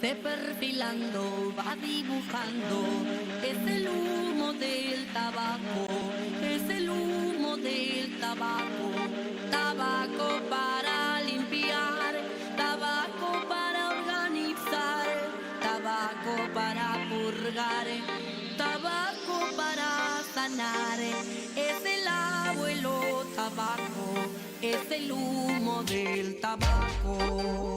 Se perfilando, va dibujando, es el humo del tabaco, es el humo del tabaco. Tabaco para limpiar, tabaco para organizar, tabaco para purgar, tabaco para sanar. Es el abuelo tabaco, es el humo del tabaco.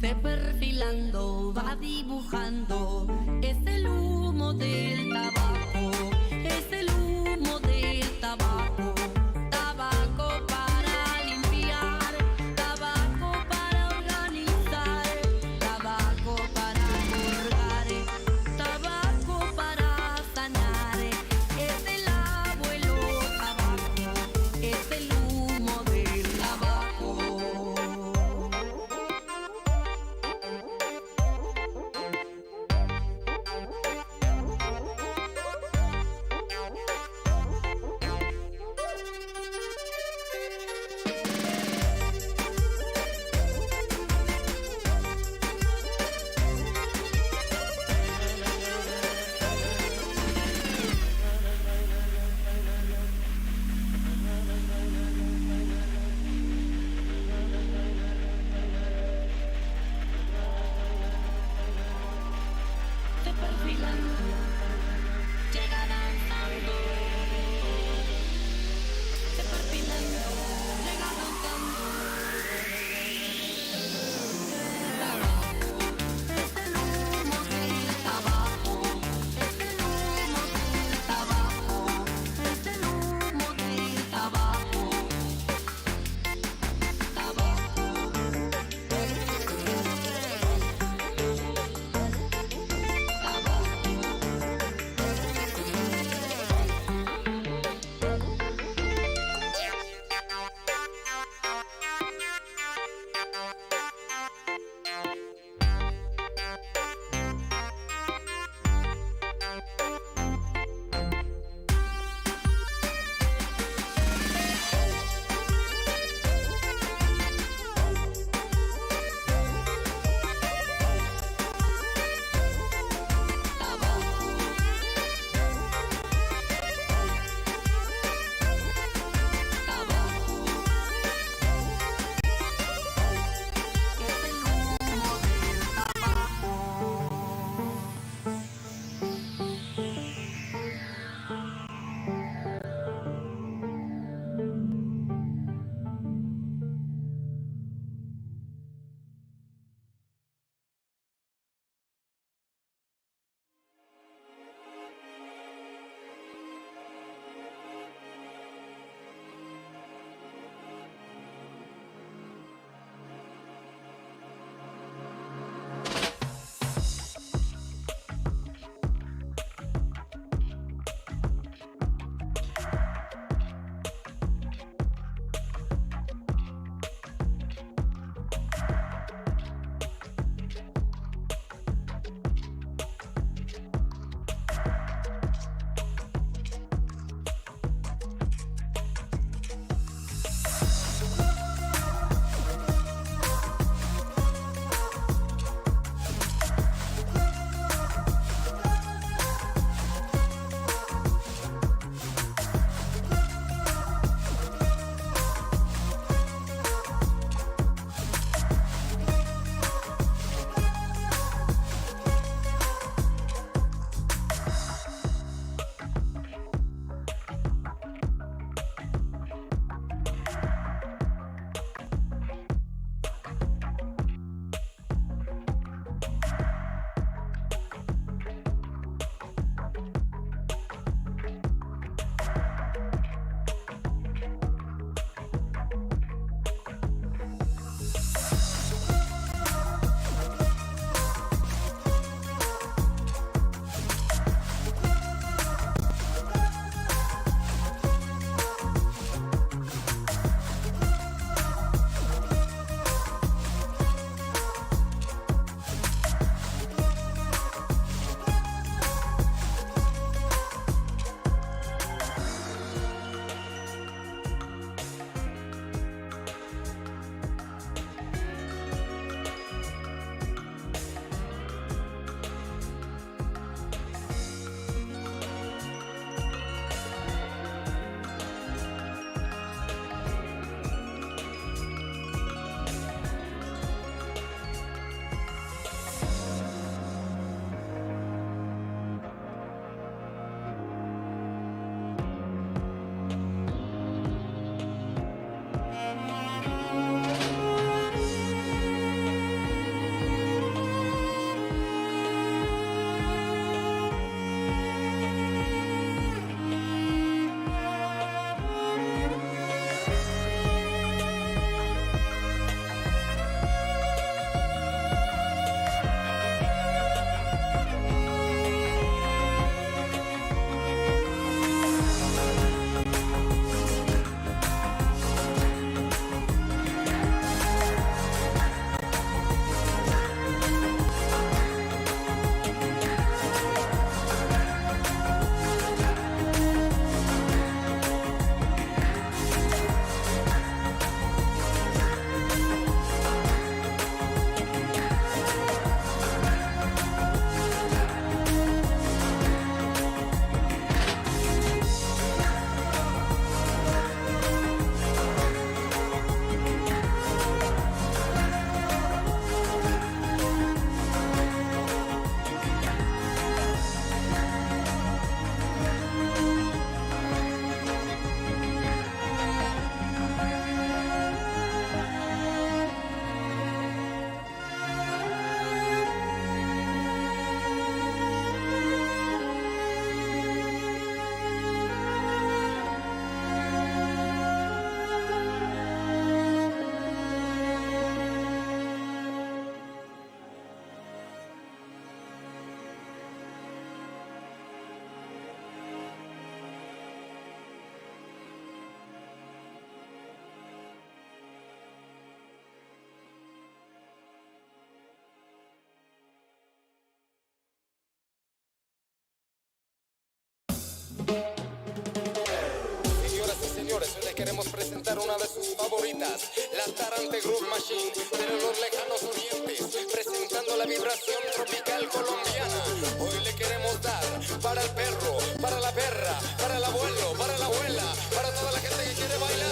Se perfilando, va dibujando, es el humo del tabaco, es el humo del tabaco. Tabaco para limpiar, tabaco para organizar, tabaco para purgar, tabaco para sanar. Es el abuelo tabaco, es el humo del tabaco. Se perfilando, llega danzando. Se perfilando, llega danzando. Tabaco, es el humo del tabaco, es el humo del tabaco, es el humo del tabaco. Tabaco. Tabaco. Señoras y señores, hoy les queremos presentar una de sus favoritas, LATAM Groove Machine, de los lejanos orientes, presentando la vibración tropical colombiana. Hoy le queremos dar para el perro, para la perra, para el abuelo, para la abuela, para toda la gente que quiere bailar.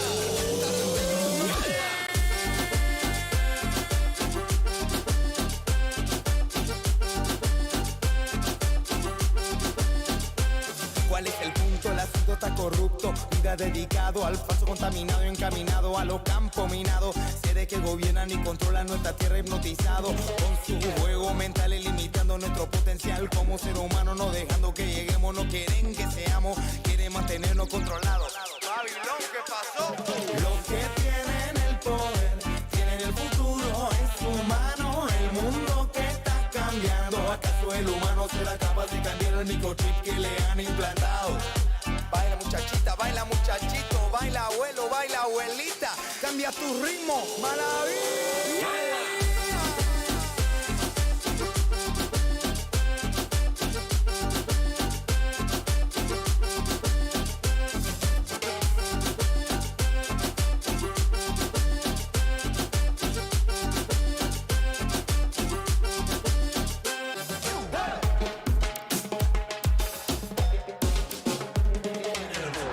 ¿Cuál es el punto? El asunto está corrupto. Vida dedicado al falso contaminado, encaminado a los campos minados. Seres que gobiernan y controlan nuestra tierra hipnotizado con su juego mental y limitando nuestro potencial como ser humano, no dejando que lleguemos. No quieren que seamos, quieren mantenernos controlados. Babilón, ¿qué pasó? Los que tienen el poder tienen el futuro en su mano. El mundo que está cambiando, ¿acaso el humano será capaz de cambiar el microchip que le han implantado? Baila muchachita, baila muchachito, baila abuelo, baila abuelita, cambia tu ritmo, maravilla.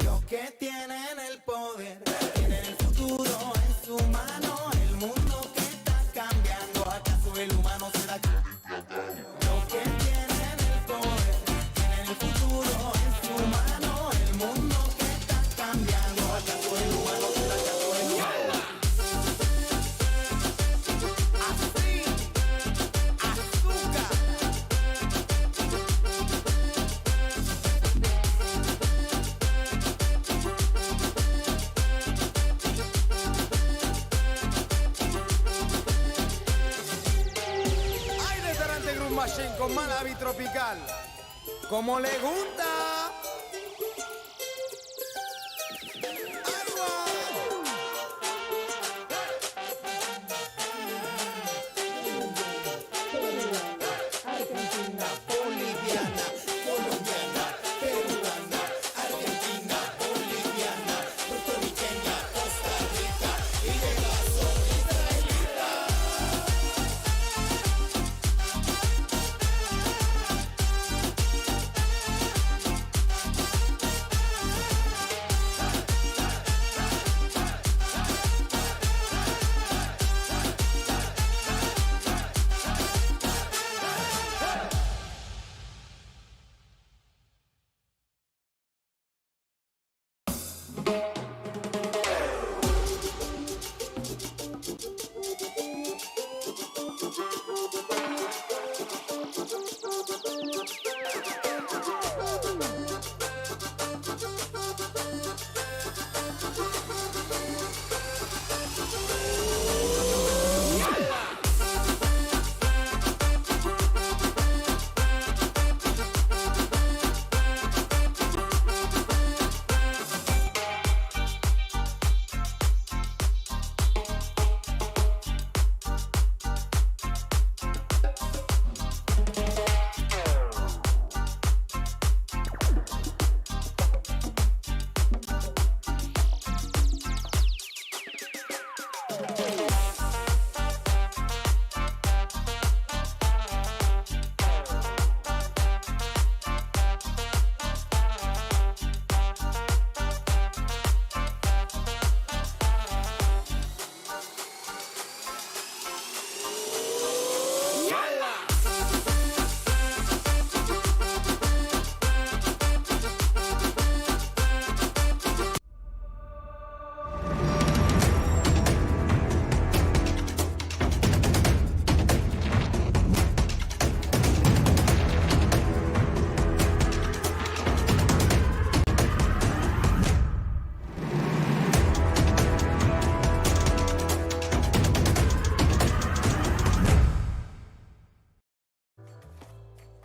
Los que tienen el poder tienen el futuro en su mano. El mundo que está cambiando, ¿acaso el humano será? Los que tienen el poder tienen el futuro en su mano. El mundo que está cambiando, ¿acaso el humano será? Así, azúcar. Hay restaurante Groove Machine con Malabi tropical, como le gusta. Ahí va. Argentina, boliviana, colombiana, peruana, argentina, boliviana, puertorriqueña, Costa Rica y de paso israelita.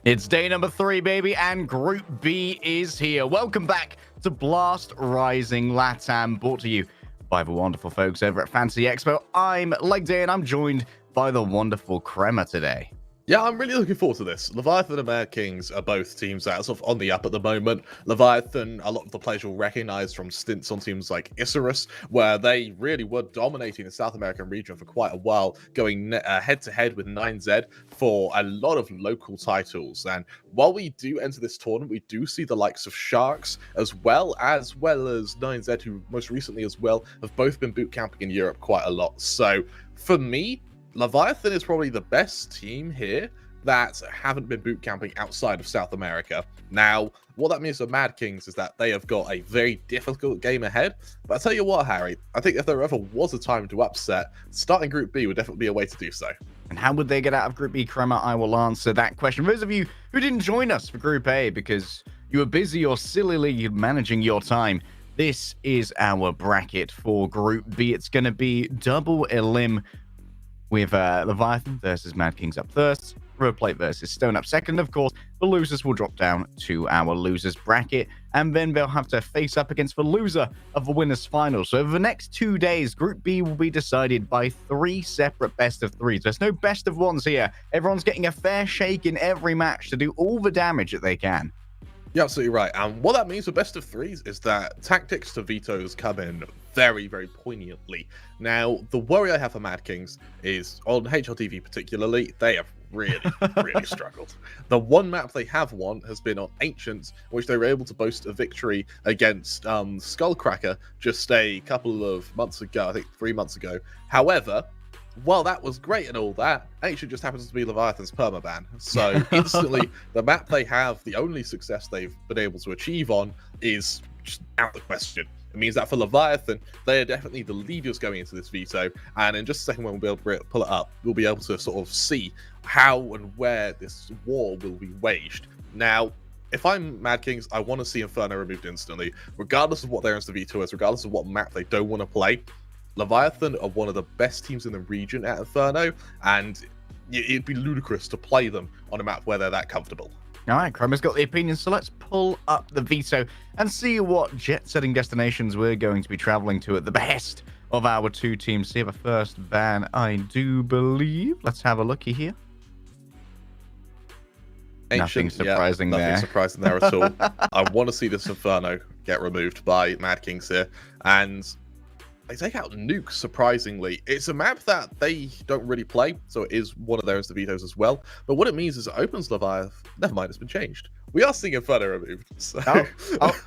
It's day number 3, baby, and Group B is here. Welcome back to Blast Rising LATAM, brought to you by the wonderful folks over at Fantasy Expo. I'm Leg Day, and I'm joined by the wonderful Crema today. Yeah, I'm really looking forward to this. Leviathan and Mad Kings are both teams that are sort of on the up at the moment. Leviathan, a lot of the players will recognize from stints on teams like Isurus, where they really were dominating the South American region for quite a while, going head-to-head with 9Z for a lot of local titles. And while we do enter this tournament, we do see the likes of Sharks, as well as 9Z, who most recently as well have both been boot camping in Europe quite a lot. So for me, Leviathan is probably the best team here that haven't been boot camping outside of South America. Now, what that means for Mad Kings is that they have got a very difficult game ahead. But I tell you what, Harry, I think if there ever was a time to upset, starting Group B would definitely be a way to do so. And how would they get out of Group B, Kremer? I will answer that question. For those of you who didn't join us for Group A because you were busy or sillily managing your time, this is our bracket for Group B. It's going to be double elim with Leviathan versus Mad Kings up first, River Plate versus Stone up second. Of course, the losers will drop down to our losers bracket, and then they'll have to face up against the loser of the winners final. So over the next 2 days, Group B will be decided by 3 separate best of 3s. There's no best of 1s here. Everyone's getting a fair shake in every match to do all the damage that they can. You're absolutely right. And what that means for best of 3s is that tactics to vetoes come in very, very poignantly. Now, the worry I have for Mad Kings is on HLTV particularly, they have really, really struggled. The one map they have won has been on Ancients, which they were able to boast a victory against Skullcracker just a couple of months ago, I think 3 months ago. However, while that was great and all that, Ancient just happens to be Leviathan's permaban. So instantly, the map they have, the only success they've been able to achieve on is just out of the question. It means that for Leviathan, they are definitely the leaders going into this veto. And in just a second, when we'll be able to pull it up, we'll be able to sort of see how and where this war will be waged. Now, if I'm Mad Kings, I want to see Inferno removed instantly, regardless of what their answer to veto is, regardless of what map they don't want to play. Leviathan are one of the best teams in the region at Inferno, and it'd be ludicrous to play them on a map where they're that comfortable. All right, Kremer's got the opinion, so let's pull up the veto and see what jet-setting destinations we're going to be traveling to at the behest of our 2 teams. See the first ban, I do believe. Let's have a looky here. Nothing surprising there. Nothing surprising there at all. I want to see this Inferno get removed by Mad Kings here, and they take out Nuke, surprisingly. It's a map that they don't really play, so it is one of their vetoes as well. But what it means is it opens Leviathan. Never mind, it's been changed. We are seeing Inferno removed. So... Oh.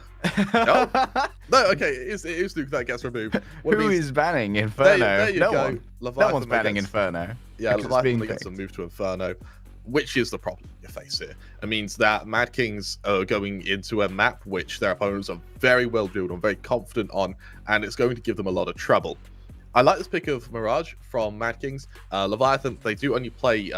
No, okay, it is Nuke that gets removed. Who is banning Inferno? There you go. No one's banning Inferno. Yeah, Leviathan gets a move to Inferno, which is the problem you face here. It means that Mad Kings are going into a map which their opponents are very well drilled on, very confident on, and it's going to give them a lot of trouble. I like this pick of Mirage from Mad Kings. Leviathan, they do only play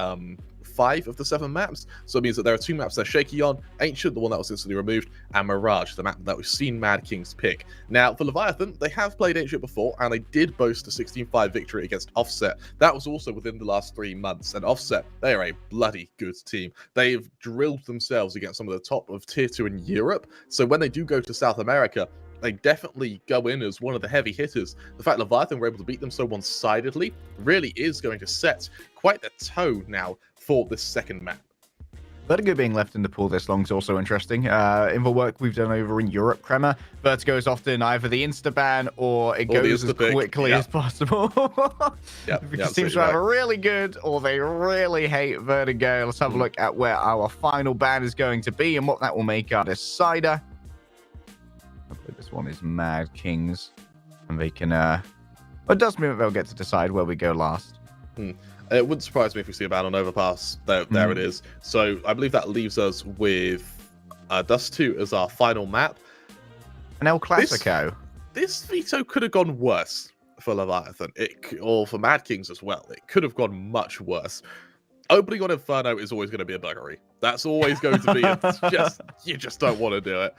5 of the 7 maps, so it means that there are 2 maps they're shaky on: Ancient, the one that was instantly removed, and Mirage, the map that we've seen Mad Kings pick. Now, for Leviathan, they have played Ancient before, and they did boast a 16-5 victory against Offset. That was also within the last 3 months, and Offset, they are a bloody good team. They've drilled themselves against some of the top of Tier 2 in Europe, so when they do go to South America, they definitely go in as one of the heavy hitters. The fact Leviathan were able to beat them so one-sidedly really is going to set quite the tone now for this second map. Vertigo being left in the pool this long is also interesting. In the work we've done over in Europe, Kremer, Vertigo is often either the insta-ban or it goes as quickly as possible. It seems to have a really good or they really hate Vertigo. Let's have a look at where our final ban is going to be and what that will make our decider. I believe this one is Mad Kings. And they can... it does mean that they'll get to decide where we go last. It wouldn't surprise me if we see a ban on Overpass. There it is. So I believe that leaves us with Dust 2 as our final map. An El Clasico. This veto could have gone worse for Leviathan, or for Mad Kings as well. It could have gone much worse. Opening on Inferno is always going to be a buggery. That's always going to be you just don't want to do it.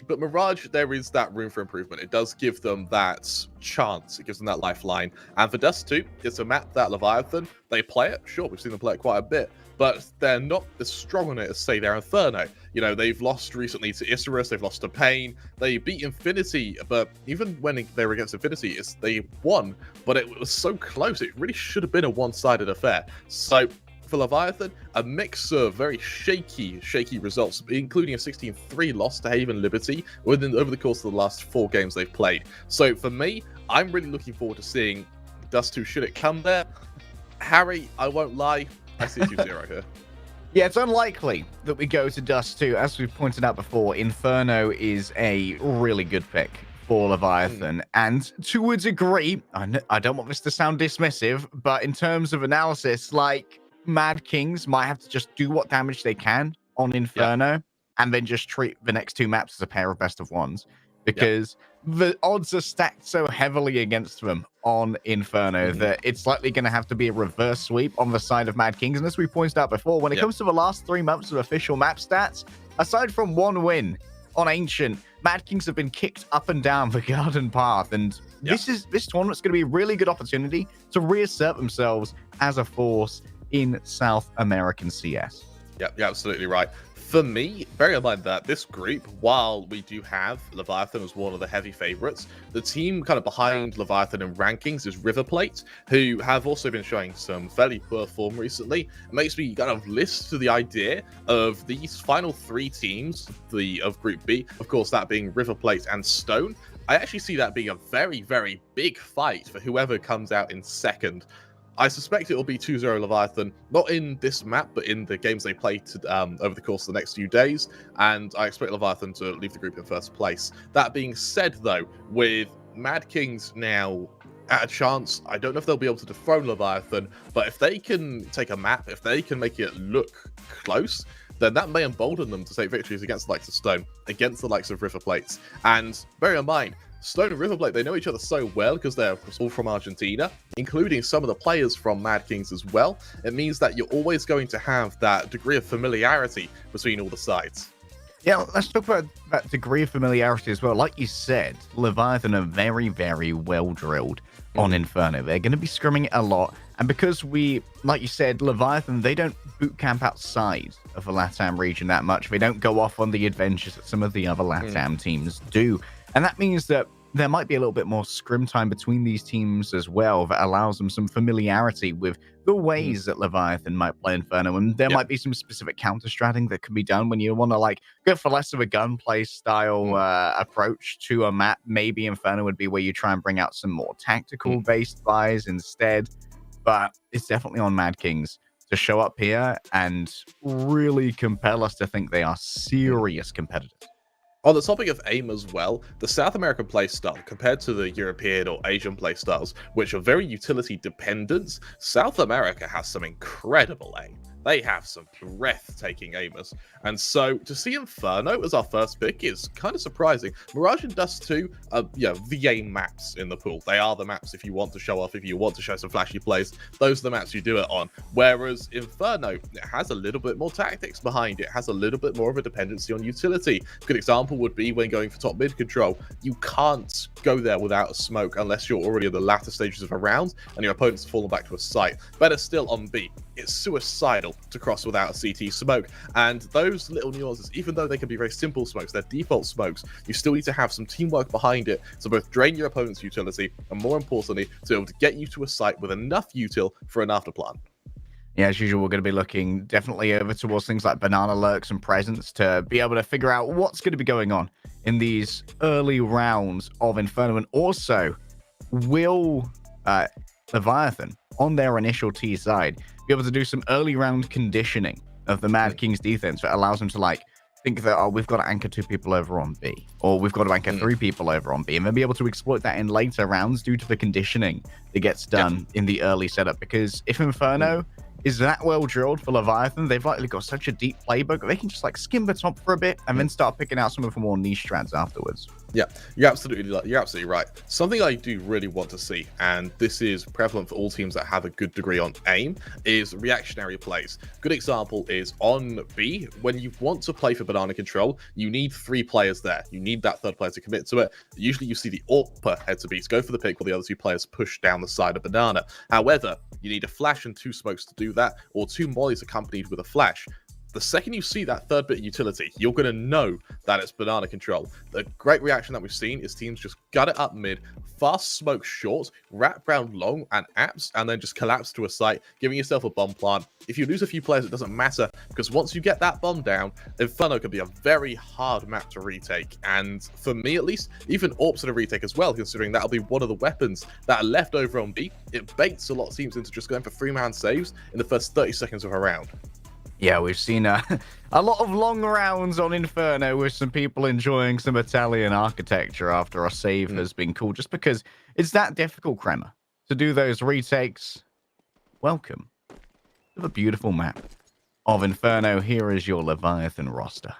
But Mirage, there is that room for improvement. It does give them that chance. It gives them that lifeline. And for Dust 2, it's a map that Leviathan, they play it. Sure, we've seen them play it quite a bit. But they're not as strong on it as, say, their Inferno. You know, they've lost recently to Isurus. They've lost to Pain. They beat Infinity. But even when they were against Infinity, they won. But it was so close. It really should have been a one-sided affair. So for Leviathan, a mix of very shaky results, including a 16-3 loss to Haven Liberty over the course of the last 4 games they've played. So for me, I'm really looking forward to seeing Dust 2 should it come there. Harry, I won't lie, I see 2-0 here. Yeah, it's unlikely that we go to Dust 2. As we've pointed out before, Inferno is a really good pick for Leviathan. And to a degree, I don't want this to sound dismissive, but in terms of analysis, like, Mad Kings might have to just do what damage they can on Inferno and then just treat the next 2 maps as a pair of best of ones. Because the odds are stacked so heavily against them on Inferno that it's likely going to have to be a reverse sweep on the side of Mad Kings. And as we pointed out before, when it comes to the last 3 months of official map stats, aside from 1 win on Ancient, Mad Kings have been kicked up and down the garden path. And this tournament's going to be a really good opportunity to reassert themselves as a force in South American CS. Yep, you're absolutely right. For me, bear in mind that this group, while we do have Leviathan as one of the heavy favorites, the team kind of behind Leviathan in rankings is River Plate, who have also been showing some fairly poor form recently. It makes me kind of list to the idea of these final 3 teams of Group B, of course that being River Plate and Stone. I actually see that being a very, very big fight for whoever comes out in second. I suspect it will be 2-0 Leviathan, not in this map, but in the games they play over the course of the next few days, and I expect Leviathan to leave the group in first place. That being said, though, with Mad Kings now at a chance, I don't know if they'll be able to dethrone Leviathan, but if they can take a map, if they can make it look close, then that may embolden them to take victories against the likes of Stone, against the likes of River Plates. And bear in mind, Stone and River Plate, they know each other so well because they're all from Argentina, including some of the players from Mad Kings as well. It means that you're always going to have that degree of familiarity between all the sides. Yeah, let's talk about that degree of familiarity as well. Like you said, Leviathan are very, very well drilled on Inferno. They're going to be scrimming a lot. And because like you said, Leviathan, they don't boot camp outside of the LATAM region that much. They don't go off on the adventures that some of the other LATAM teams do. And that means that there might be a little bit more scrim time between these teams as well that allows them some familiarity with the ways that Leviathan might play Inferno. And there might be some specific counter-stratting that can be done when you want to like go for less of a gunplay style approach to a map. Maybe Inferno would be where you try and bring out some more tactical-based buys instead. But it's definitely on Mad Kings to show up here and really compel us to think they are serious competitors. On the topic of aim as well, the South American playstyle compared to the European or Asian playstyles, which are very utility dependent, South America has some incredible aim. They have some breathtaking aimers. And so to see Inferno as our first pick is kind of surprising. Mirage and Dust 2 are the aim maps in the pool. They are the maps if you want to show off, if you want to show some flashy plays. Those are the maps you do it on. Whereas Inferno, it has a little bit more tactics behind it. It has a little bit more of a dependency on utility. A good example would be when going for top mid control. You can't go there without a smoke unless you're already in the latter stages of a round and your opponent's fallen back to a site. Better still on B. It's suicidal to cross without a CT smoke, and those little nuances, even though they can be very simple smokes, they're default smokes, you still need to have some teamwork behind it to both drain your opponent's utility and, more importantly, to be able to get you to a site with enough util for an afterplan. Yeah, as usual, we're going to be looking definitely over towards things like banana lurks and presents to be able to figure out what's going to be going on in these early rounds of Inferno. And also, will Leviathan, on their initial T side, be able to do some early round conditioning of the Mad King's defense that allows them to like think that, oh, we've got to anchor 2 people over on B, or we've got to anchor 3 people over on B, and then be able to exploit that in later rounds due to the conditioning that gets done in the early setup. Because if Inferno is that well drilled for Leviathan, they've likely got such a deep playbook, they can just like skim the top for a bit and then start picking out some of the more niche strats afterwards. Yeah, you're absolutely right. Something I do really want to see, and this is prevalent for all teams that have a good degree on aim, is reactionary plays. Good example is on B. When you want to play for banana control, you need 3 players there. You need that third player to commit to it. Usually you see the AWP head to B to go for the pick while the other 2 players push down the side of banana. However, you need a flash and 2 smokes to do that, or 2 mollies accompanied with a flash. the second you see that third bit of utility, you're going to know that it's banana control. The great reaction that we've seen is teams just gut it up mid, fast smoke short, wrap round long and apps, and then just collapse to a site, giving yourself a bomb plant. If you lose a few players, it doesn't matter, because once you get that bomb down, Inferno can be a very hard map to retake. And for me at least, even AWP's in a retake as well, considering that'll be one of the weapons that are left over on B. It baits a lot of teams into just going for 3-man saves in the first 30 seconds of a round. Yeah, we've seen a lot of long rounds on Inferno with some people enjoying some Italian architecture after a save has been called, just because it's that difficult, Kremer, to do those retakes. Welcome to the beautiful map of Inferno. Here is your Leviathan roster.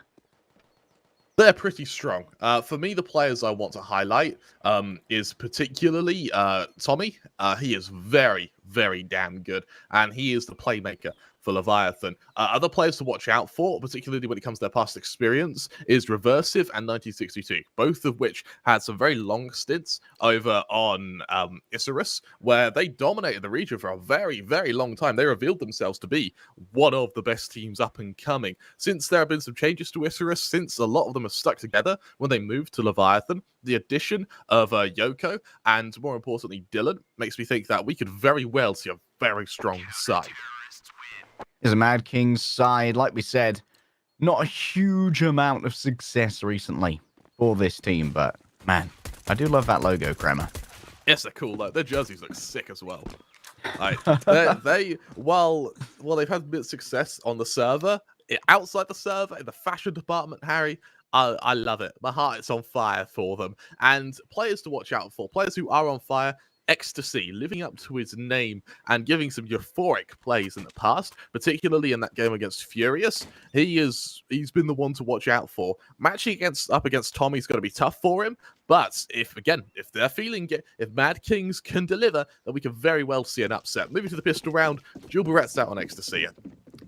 They're pretty strong. For me, the players I want to highlight is particularly Tommy. He is very, very damn good, and he is the playmaker for Leviathan. Other players to watch out for, particularly when it comes to their past experience, is Reversive and 1962, both of which had some very long stints over on Isurus, where they dominated the region for a very, very long time. They revealed themselves to be one of the best teams up and coming. Since there have been some changes to Isurus, since a lot of them have stuck together when they moved to Leviathan, the addition of Yoko and, more importantly, Dylan makes me think that we could very well see a very strong side. Is a Mad King's side, like we said, not a huge amount of success recently for this team, but man, I do love that logo, Kremer. Yes, they're cool though. Their jerseys look sick as well. Like, while they've had a bit of success on the server, outside the server, in the fashion department, Harry, I love it. My heart is on fire for them. And players to watch out for, players who are on fire, Ecstasy, living up to his name and giving some euphoric plays in the past, particularly in that game against Furious. He's been the one to watch out for. Matching up against Tommy's going to be tough for him, but if they're feeling it, if Mad Kings can deliver, then we can very well see an upset. Moving to the pistol round, Jewel Barrett's out on Ecstasy.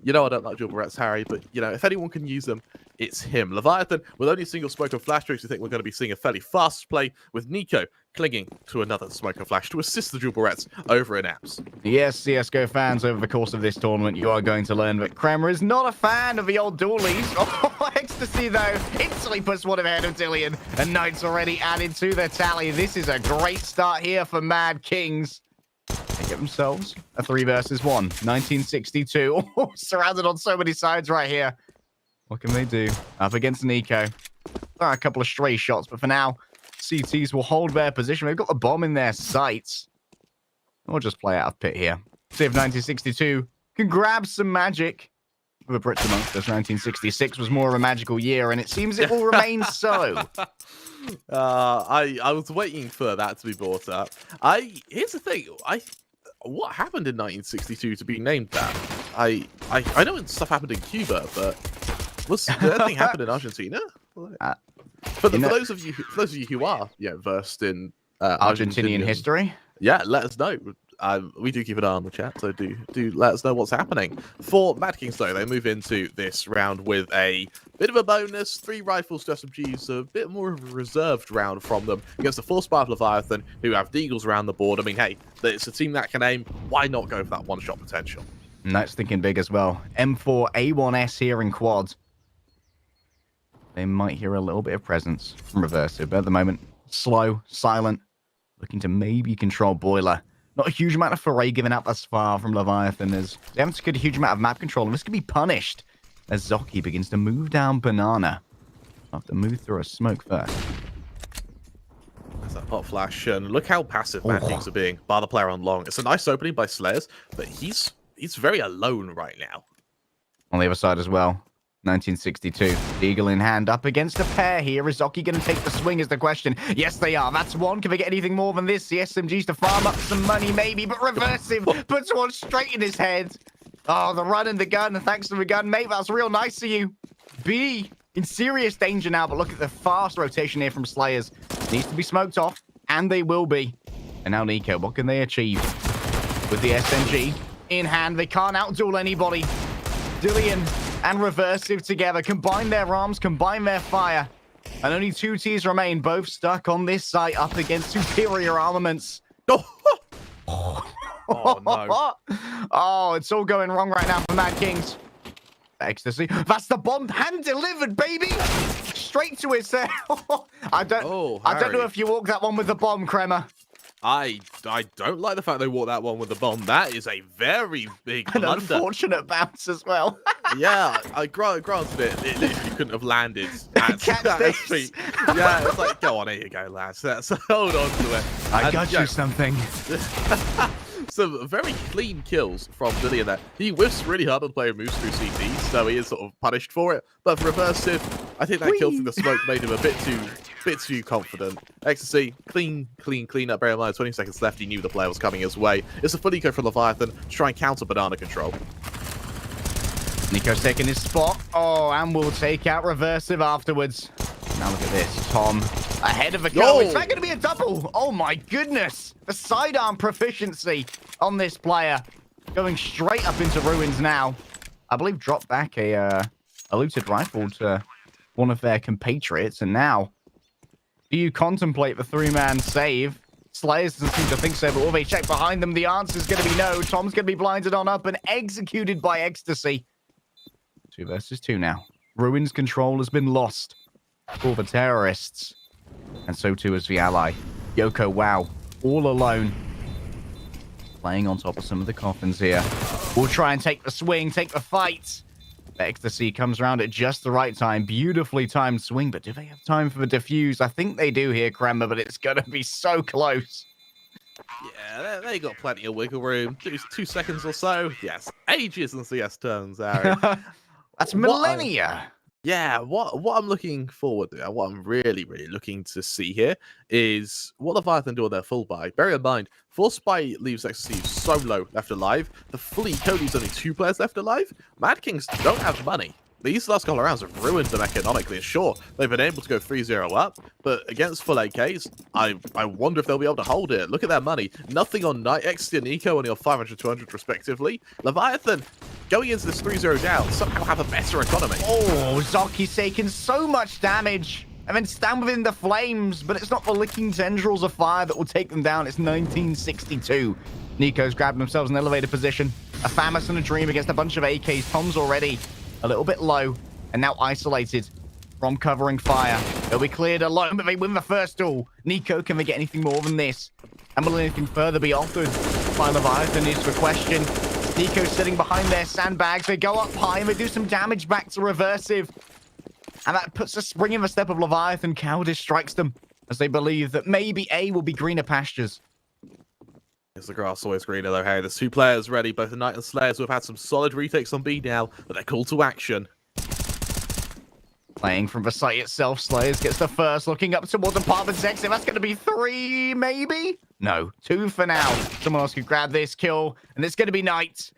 You know I don't like Jewel Barrett's, Harry, but you know if anyone can use them, it's him. Leviathan, with only a single smoke and flash tricks, I think we're going to be seeing a fairly fast play with Nico clinging to another smoke and flash to assist the Jewel Barretts over in apps. Yes, CSGO fans, over the course of this tournament, you are going to learn that Kremer is not a fan of the old dualies. Oh, Ecstasy, though, instantly puts one ahead of Dillian, and Knights already added to their tally. This is a great start here for Mad Kings. They get themselves a 3 versus 1. 1962. Oh, surrounded on so many sides right here. What can they do? Up against Nico. A couple of stray shots, but for now, CTs will hold their position. They've got the bomb in their sights. We'll just play out of pit here. See if 1962 can grab some magic. For the Brits amongst us, 1966 was more of a magical year, and it seems it will remain so. I was waiting for that to be brought up. Here's the thing. What happened in 1962 to be named that? I know stuff happened in Cuba, but did anything happen in Argentina? For those of you who are versed in Argentinian history, let us know. We do keep an eye on the chat, so do let us know what's happening. For Mad Kings, though, they move into this round with a bit of a bonus, 3 rifles to SMGs, a bit more of a reserved round from them against the 4 Spy of Leviathan, who have Deagles around the board. I mean, hey, it's a team that can aim. Why not go for that one-shot potential? And that's thinking big as well. M4 A1S here in quad. They might hear a little bit of presence from Reversive, but at the moment, slow, silent, looking to maybe control Boiler. Not a huge amount of foray given up thus far from Leviathan, as they haven't secured a huge amount of map control, and this can be punished as Zoki begins to move down Banana. I'll have to move through a smoke first. That's that hot flash, and look how passive Mad Kings are being by the player on long. It's a nice opening by Slayers, but he's very alone right now. On the other side as well, 1962. Eagle in hand up against a pair here. Is Zoki going to take the swing is the question. Yes, they are. That's one. Can they get anything more than this? The SMGs to farm up some money, maybe, but Reversive puts one straight in his head. Oh, the run and the gun. And thanks to the gun, mate. That's real nice of you. B in serious danger now, but look at the fast rotation here from Slayers. Needs to be smoked off, and they will be. And now Nico, what can they achieve? With the SMG in hand, they can't outduel anybody. Dillian and Reversive together, combine their arms, combine their fire. And only 2 Ts remain, both stuck on this site up against superior armaments. Oh, no. Oh, it's all going wrong right now for Mad Kings. Ecstasy. That's the bomb hand delivered, baby. Straight to his cell. I don't know Harry. if you walk that one with the bomb, Crema. I don't like the fact they walked that one with the bomb. That is a very big An blunder. unfortunate bounce as well. Yeah, I granted it literally couldn't have landed at Catch his this. feet. Yeah, it's like, go on, here you go, lads. Let's hold on to it. I got you something. Some very clean kills from Dillian there. He whiffs really hard when the player moves through CT, so he is sort of punished for it. But for Reversive, I think that kill through the smoke made him a bit too confident. Ecstasy, clean up. Bear in mind, 20 seconds left. He knew the player was coming his way. It's a full eco from Leviathan to try and counter banana control. Nico's taking his spot. Oh, and we'll take out Reversive afterwards. Now look at this. Tom ahead of a goal. Is that going to be a double? Oh my goodness. The sidearm proficiency on this player. Going straight up into ruins now. I believe dropped back a looted rifle to one of their compatriots. And now, do you contemplate the three-man save? Slayers doesn't seem to think so, but will they check behind them? The answer is going to be no. Tom's going to be blinded on up and executed by Ecstasy. 2 versus 2 now. Ruins control has been lost for the terrorists. And so too is the ally. Yoko, wow. All alone. Playing on top of some of the coffins here. We'll try and take the swing, take the fight. The Ecstasy comes around at just the right time. Beautifully timed swing, but do they have time for the defuse? I think they do here, Kremmer, but it's going to be so close. Yeah, they got plenty of wiggle room. 2 seconds or so. Yes, ages in CS turns, Harry. That's millennia. Yeah, what I'm looking forward to, what I'm really looking to see here is what Leviathan do on their full buy. Bear in mind, Force Spy leaves Ecstasy solo left alive. The fully code leaves only 2 players left alive. Mad Kings don't have money. These last couple of rounds have ruined them economically. And sure, they've been able to go 3-0 up, but against full AKs, I wonder if they'll be able to hold it. Look at their money. Nothing on Knight, Ecstasy and Eco only on 500, 200 respectively. Leviathan, going into this 3-0 down, somehow have a better economy. Oh, Zoki's taken so much damage. And then stand within the flames, but it's not the licking tendrils of fire that will take them down. It's 1962. Nico's grabbing themselves an elevated position. A Famus and a Dream against a bunch of AKs. Tom's already a little bit low and now isolated from covering fire. They'll be cleared alone, but they win the first duel. Nico, can they get anything more than this? And will anything further be offered by Leviathan is the question. Nico's sitting behind their sandbags. They go up high and they do some damage back to Reversive. And that puts a spring in the step of Leviathan. Cowardice strikes them as they believe that maybe A will be greener pastures. Is the grass always greener though, Harry? There's 2 players ready, both the Knight and Slayers, who have had some solid retakes on B now, but they're called to action. Playing from the site itself, Slayers gets the first, looking up towards Apartment's exit. That's going to be 3, maybe? No, 2 for now. Someone else could grab this kill, and it's going to be Knight.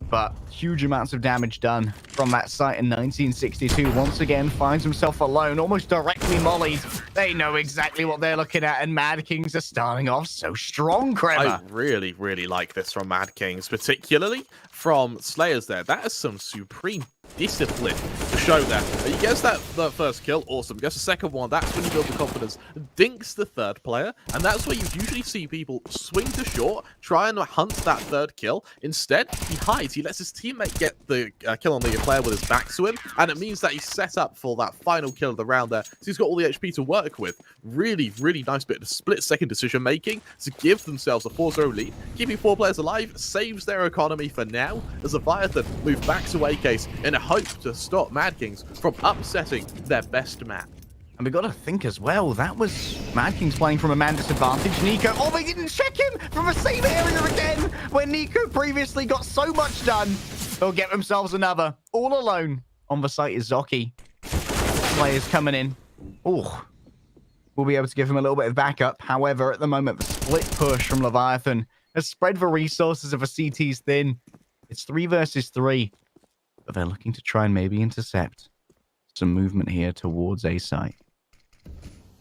But huge amounts of damage done from that site in 1962. Once again, finds himself alone, almost directly mollied. They know exactly what they're looking at, and Mad Kings are starting off so strong, Kremer. I really like this from Mad Kings, particularly from Slayers there. That is some supreme discipline to show there. He gets that first kill, awesome. Gets the second one, that's when you build the confidence. Dinks the third player, and that's where you usually see people swing to short, try and hunt that third kill. Instead, he hides. He lets his teammate get the kill on the player with his back to him, and it means that he's set up for that final kill of the round there. So he's got all the HP to work with. Really nice bit of split-second decision-making to give themselves a 4-0 lead. Keeping 4 players alive saves their economy for now, as Leviathan move back to A-Case in a hope to stop Mad Kings from upsetting their best map. And we got to think as well, that was Mad Kings playing from a man disadvantage. Nico, oh, they didn't check him from the same area again, where Nico previously got so much done. They'll get themselves another. All alone on the site is Zoki. Players coming in. Oh, we'll be able to give him a little bit of backup. However, at the moment, the split push from Leviathan has spread the resources of a CT's thin. It's 3 versus 3. But they're looking to try and maybe intercept some movement here towards A site.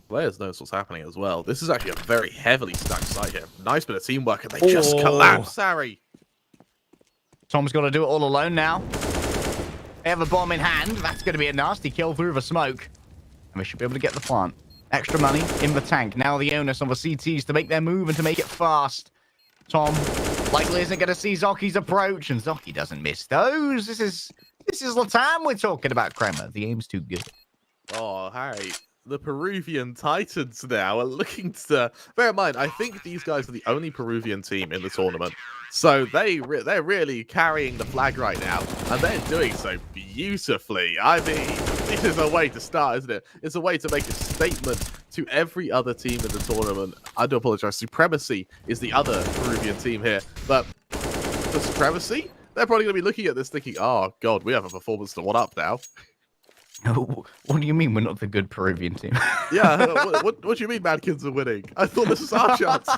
Players knows what's happening as well. This is actually a very heavily stacked site here. Nice bit of teamwork, and they just collapse, Harry. Tom's got to do it all alone now. They have a bomb in hand. That's going to be a nasty kill through the smoke. And they should be able to get the plant. Extra money in the tank. Now the onus on the CTs to make their move and to make it fast. Tom likely isn't going to see Zoki's approach, and Zoki doesn't miss those. This is This is LATAM we're talking about, Kremer. The aim's too good. Oh, Harry. The Peruvian Titans now are looking to... Bear in mind, I think these guys are the only Peruvian team in the tournament. So they're really carrying the flag right now, and they're doing so beautifully. I mean, this is a way to start, isn't it? It's a way to make a statement to every other team in the tournament. I do apologize. Supremacy is the other Peruvian team here, but for Supremacy, they're probably going to be looking at this thinking, oh, God, we have a performance to one up now. What do you mean we're not the good Peruvian team? Yeah, what do you mean Mad Kids are winning? I thought this was our chance.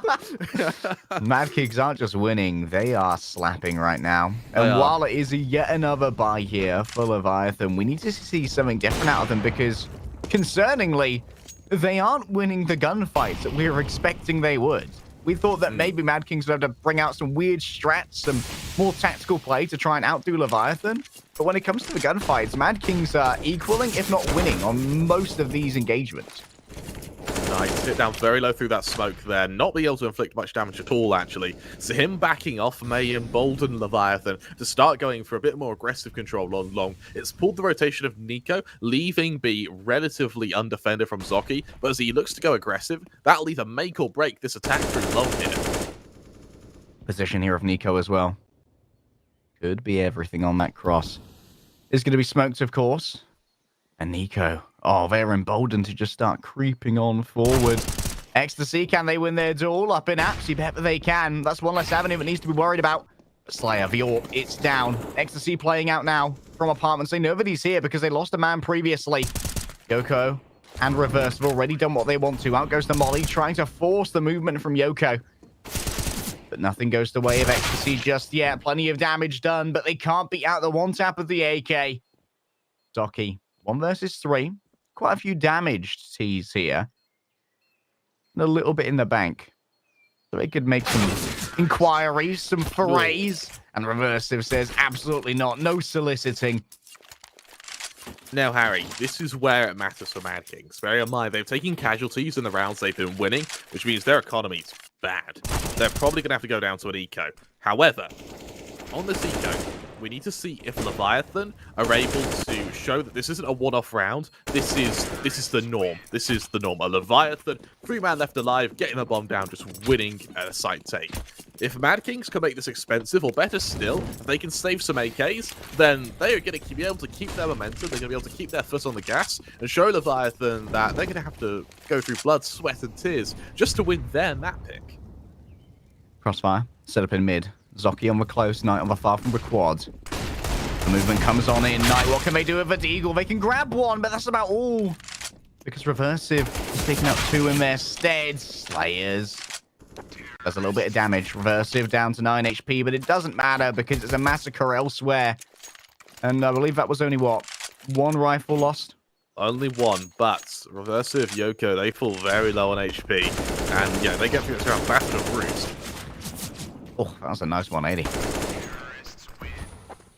Mad Kids aren't just winning, they are slapping right now. And while it is yet another buy here for Leviathan, we need to see something different out of them because, concerningly, they aren't winning the gunfights that we were expecting they would. We thought that maybe Mad Kings would have to bring out some weird strats, some more tactical play to try and outdo Leviathan. But when it comes to the gunfights, Mad Kings are equaling, if not winning, on most of these engagements. Nice. Hit down very low through that smoke there. Not being able to inflict much damage at all, actually. So him backing off may embolden Leviathan to start going for a bit more aggressive control on long. It's pulled the rotation of Nico, leaving be relatively undefended from Zoki. But as he looks to go aggressive, that'll either make or break this attack through long here. Position here of Nico as well. Could be everything on that cross. Is going to be smoked, of course. And Nico, oh, they're emboldened to just start creeping on forward. Ecstasy, can they win their duel? Up in apps, you bet that they can. That's one less avenue that needs to be worried about. Slayer, the AWP, it's down. Ecstasy playing out now from apartments. They know that he's here because they lost a man previously. Yoko and Reverse have already done what they want to. Out goes the Molly, trying to force the movement from Yoko. But nothing goes the way of Ecstasy just yet. Plenty of damage done, but they can't beat out the one tap of the AK. Zoki, 1 versus 3. Quite a few damaged T's here. And a little bit in the bank. So they could make some inquiries, some forays. And Reversive says, absolutely not. No soliciting. Now, Harry, this is where it matters for Mad Kings. Bear in mind, they've taken casualties in the rounds they've been winning, which means their economy's bad. They're probably going to have to go down to an eco. However, on this eco, we need to see if Leviathan are able to show that this isn't a one-off round. This is the norm. This is the norm. A Leviathan, 3-man left alive, getting a bomb down, just winning at a site take. If Mad Kings can make this expensive, or better still, if they can save some AKs, then they are going to be able to keep their momentum. They're going to be able to keep their foot on the gas and show Leviathan that they're going to have to go through blood, sweat, and tears just to win their map pick. Crossfire, set up in mid. Zoki on the close, Knight on the far from the quad. The movement comes on in. Knight, what can they do with the Deagle? They can grab one, but that's about all. Because Reversive is taking out 2 in their stead. Slayers. Does a little bit of damage. Reversive down to 9 HP, but it doesn't matter because it's a massacre elsewhere. And I believe that was only, what, 1 rifle lost? Only 1, but Reversive, Yoko, they fall very low on HP. And yeah, they get through this round battered of roots. Oh, that was a nice 180.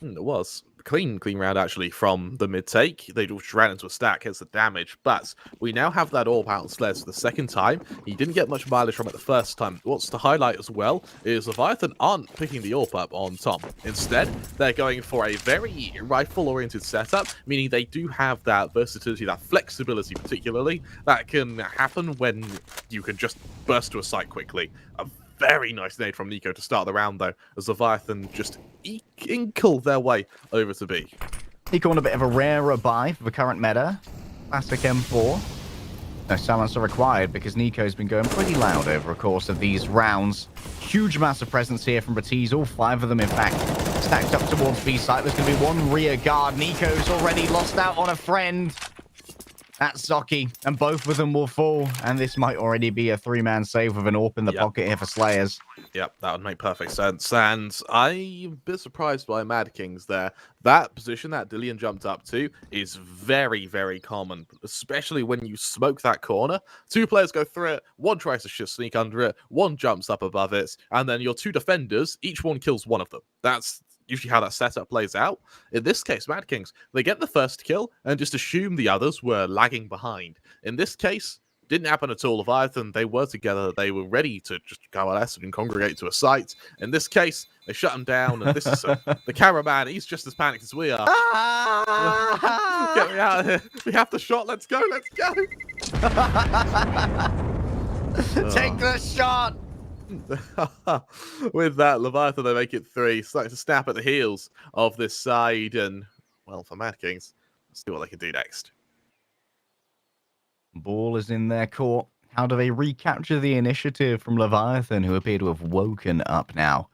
It was. Clean round, actually, from the mid-take. They just ran into a stack, hence the damage. But we now have that AWP out on Slayer for the second time. He didn't get much mileage from it the first time. What's to highlight as well is Leviathan aren't picking the AWP up on Tom. Instead, they're going for a very rifle-oriented setup, meaning they do have that versatility, that flexibility particularly, that can happen when you can just burst to a site quickly. A very nice nade from Nico to start the round, though, as Leviathan just inkle their way over to B. Nico on a bit of a rarer buy for the current meta. Classic M4. No silencer required because Nico's been going pretty loud over the course of these rounds. Huge massive presence here from Batiz, all 5 of them, in fact, stacked up towards B site. There's going to be 1 rear guard. Nico's already lost out on a friend. That's Zoki, and both of them will fall, and this might already be a 3-man save with an AWP in the pocket here for Slayers. Yep, that would make perfect sense, and I'm a bit surprised by Mad Kings there. That position that Dillian jumped up to is very, very common, especially when you smoke that corner. 2 players go through it, 1 tries to sneak under it, 1 jumps up above it, and then your 2 defenders, each one kills 1 of them. That's usually how that setup plays out. In this case, Mad Kings, they get the first kill and just assume the others were lagging behind. In this case, Didn't happen at all. Leviathan, they were together. They were ready to just coalesce and congregate to a site. In this case, they shut him down. And this is the cameraman. He's just as panicked as we are. Get me out of here. We have the shot. Let's go. Let's go. Take the shot. With that, Leviathan, they make it 3. Starting to snap at the heels of this side. And, well, for Mad Kings, let's see what they can do next. Ball is in their court. How do they recapture the initiative from Leviathan, who appear to have woken up now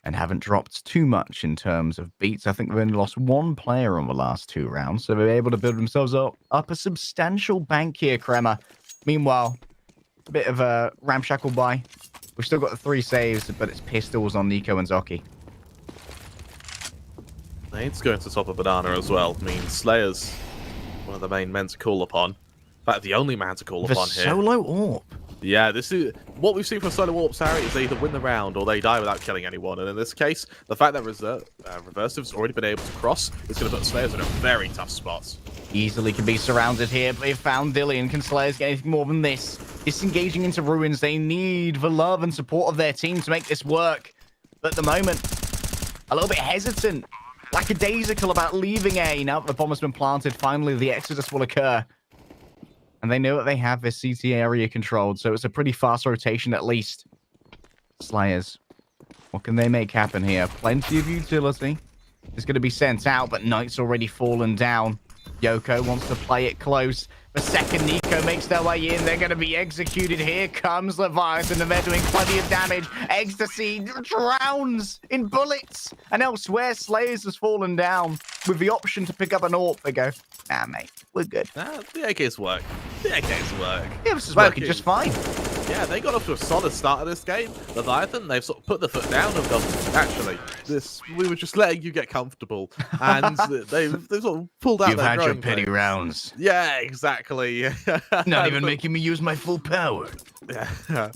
and haven't dropped too much in terms of beats? I think they've only lost 1 player on the last 2 rounds, so they're able to build themselves up a substantial bank here, Kremer. Meanwhile, a bit of a ramshackle buy. We've still got the 3 saves, but it's pistols on Nico and Zoki. Nade's going to top of Banana as well. I mean, Slayer's one of the main men to call upon. In fact, the only man to call upon here. Solo AWP. Yeah, this is what we've seen from solo AWPs, Harry, is they either win the round or they die without killing anyone. And in this case, the fact that Reversive's already been able to cross is going to put Slayers in a very tough spot. Easily can be surrounded here, but they've found Dillian. Can Slayers get anything more than this? Disengaging into ruins. They need the love and support of their team to make this work. But at the moment, a little bit hesitant, lackadaisical about leaving A. Now that the bomb has been planted, finally the exodus will occur. And they know that they have this CT area controlled, so it's a pretty fast rotation at least. Slayers, what can they make happen here? Plenty of utility is going to be sent out, but Knight's already fallen down. Yoko wants to play it close. The second Nico makes their way in, they're going to be executed. Here comes Leviathan, and they're doing plenty of damage. Ecstasy drowns in bullets. And elsewhere, Slayers has fallen down with the option to pick up an AWP. They go, nah, mate, we're good. The AKs work. The AKs work. Yeah, this is working just fine. Yeah, they got off to a solid start of this game. Leviathan, they've sort of put the foot down and gone, actually, we were just letting you get comfortable. And they've sort of pulled out You've their had your growing petty pains. rounds. Yeah, exactly. Not even making me use my full power. Yeah.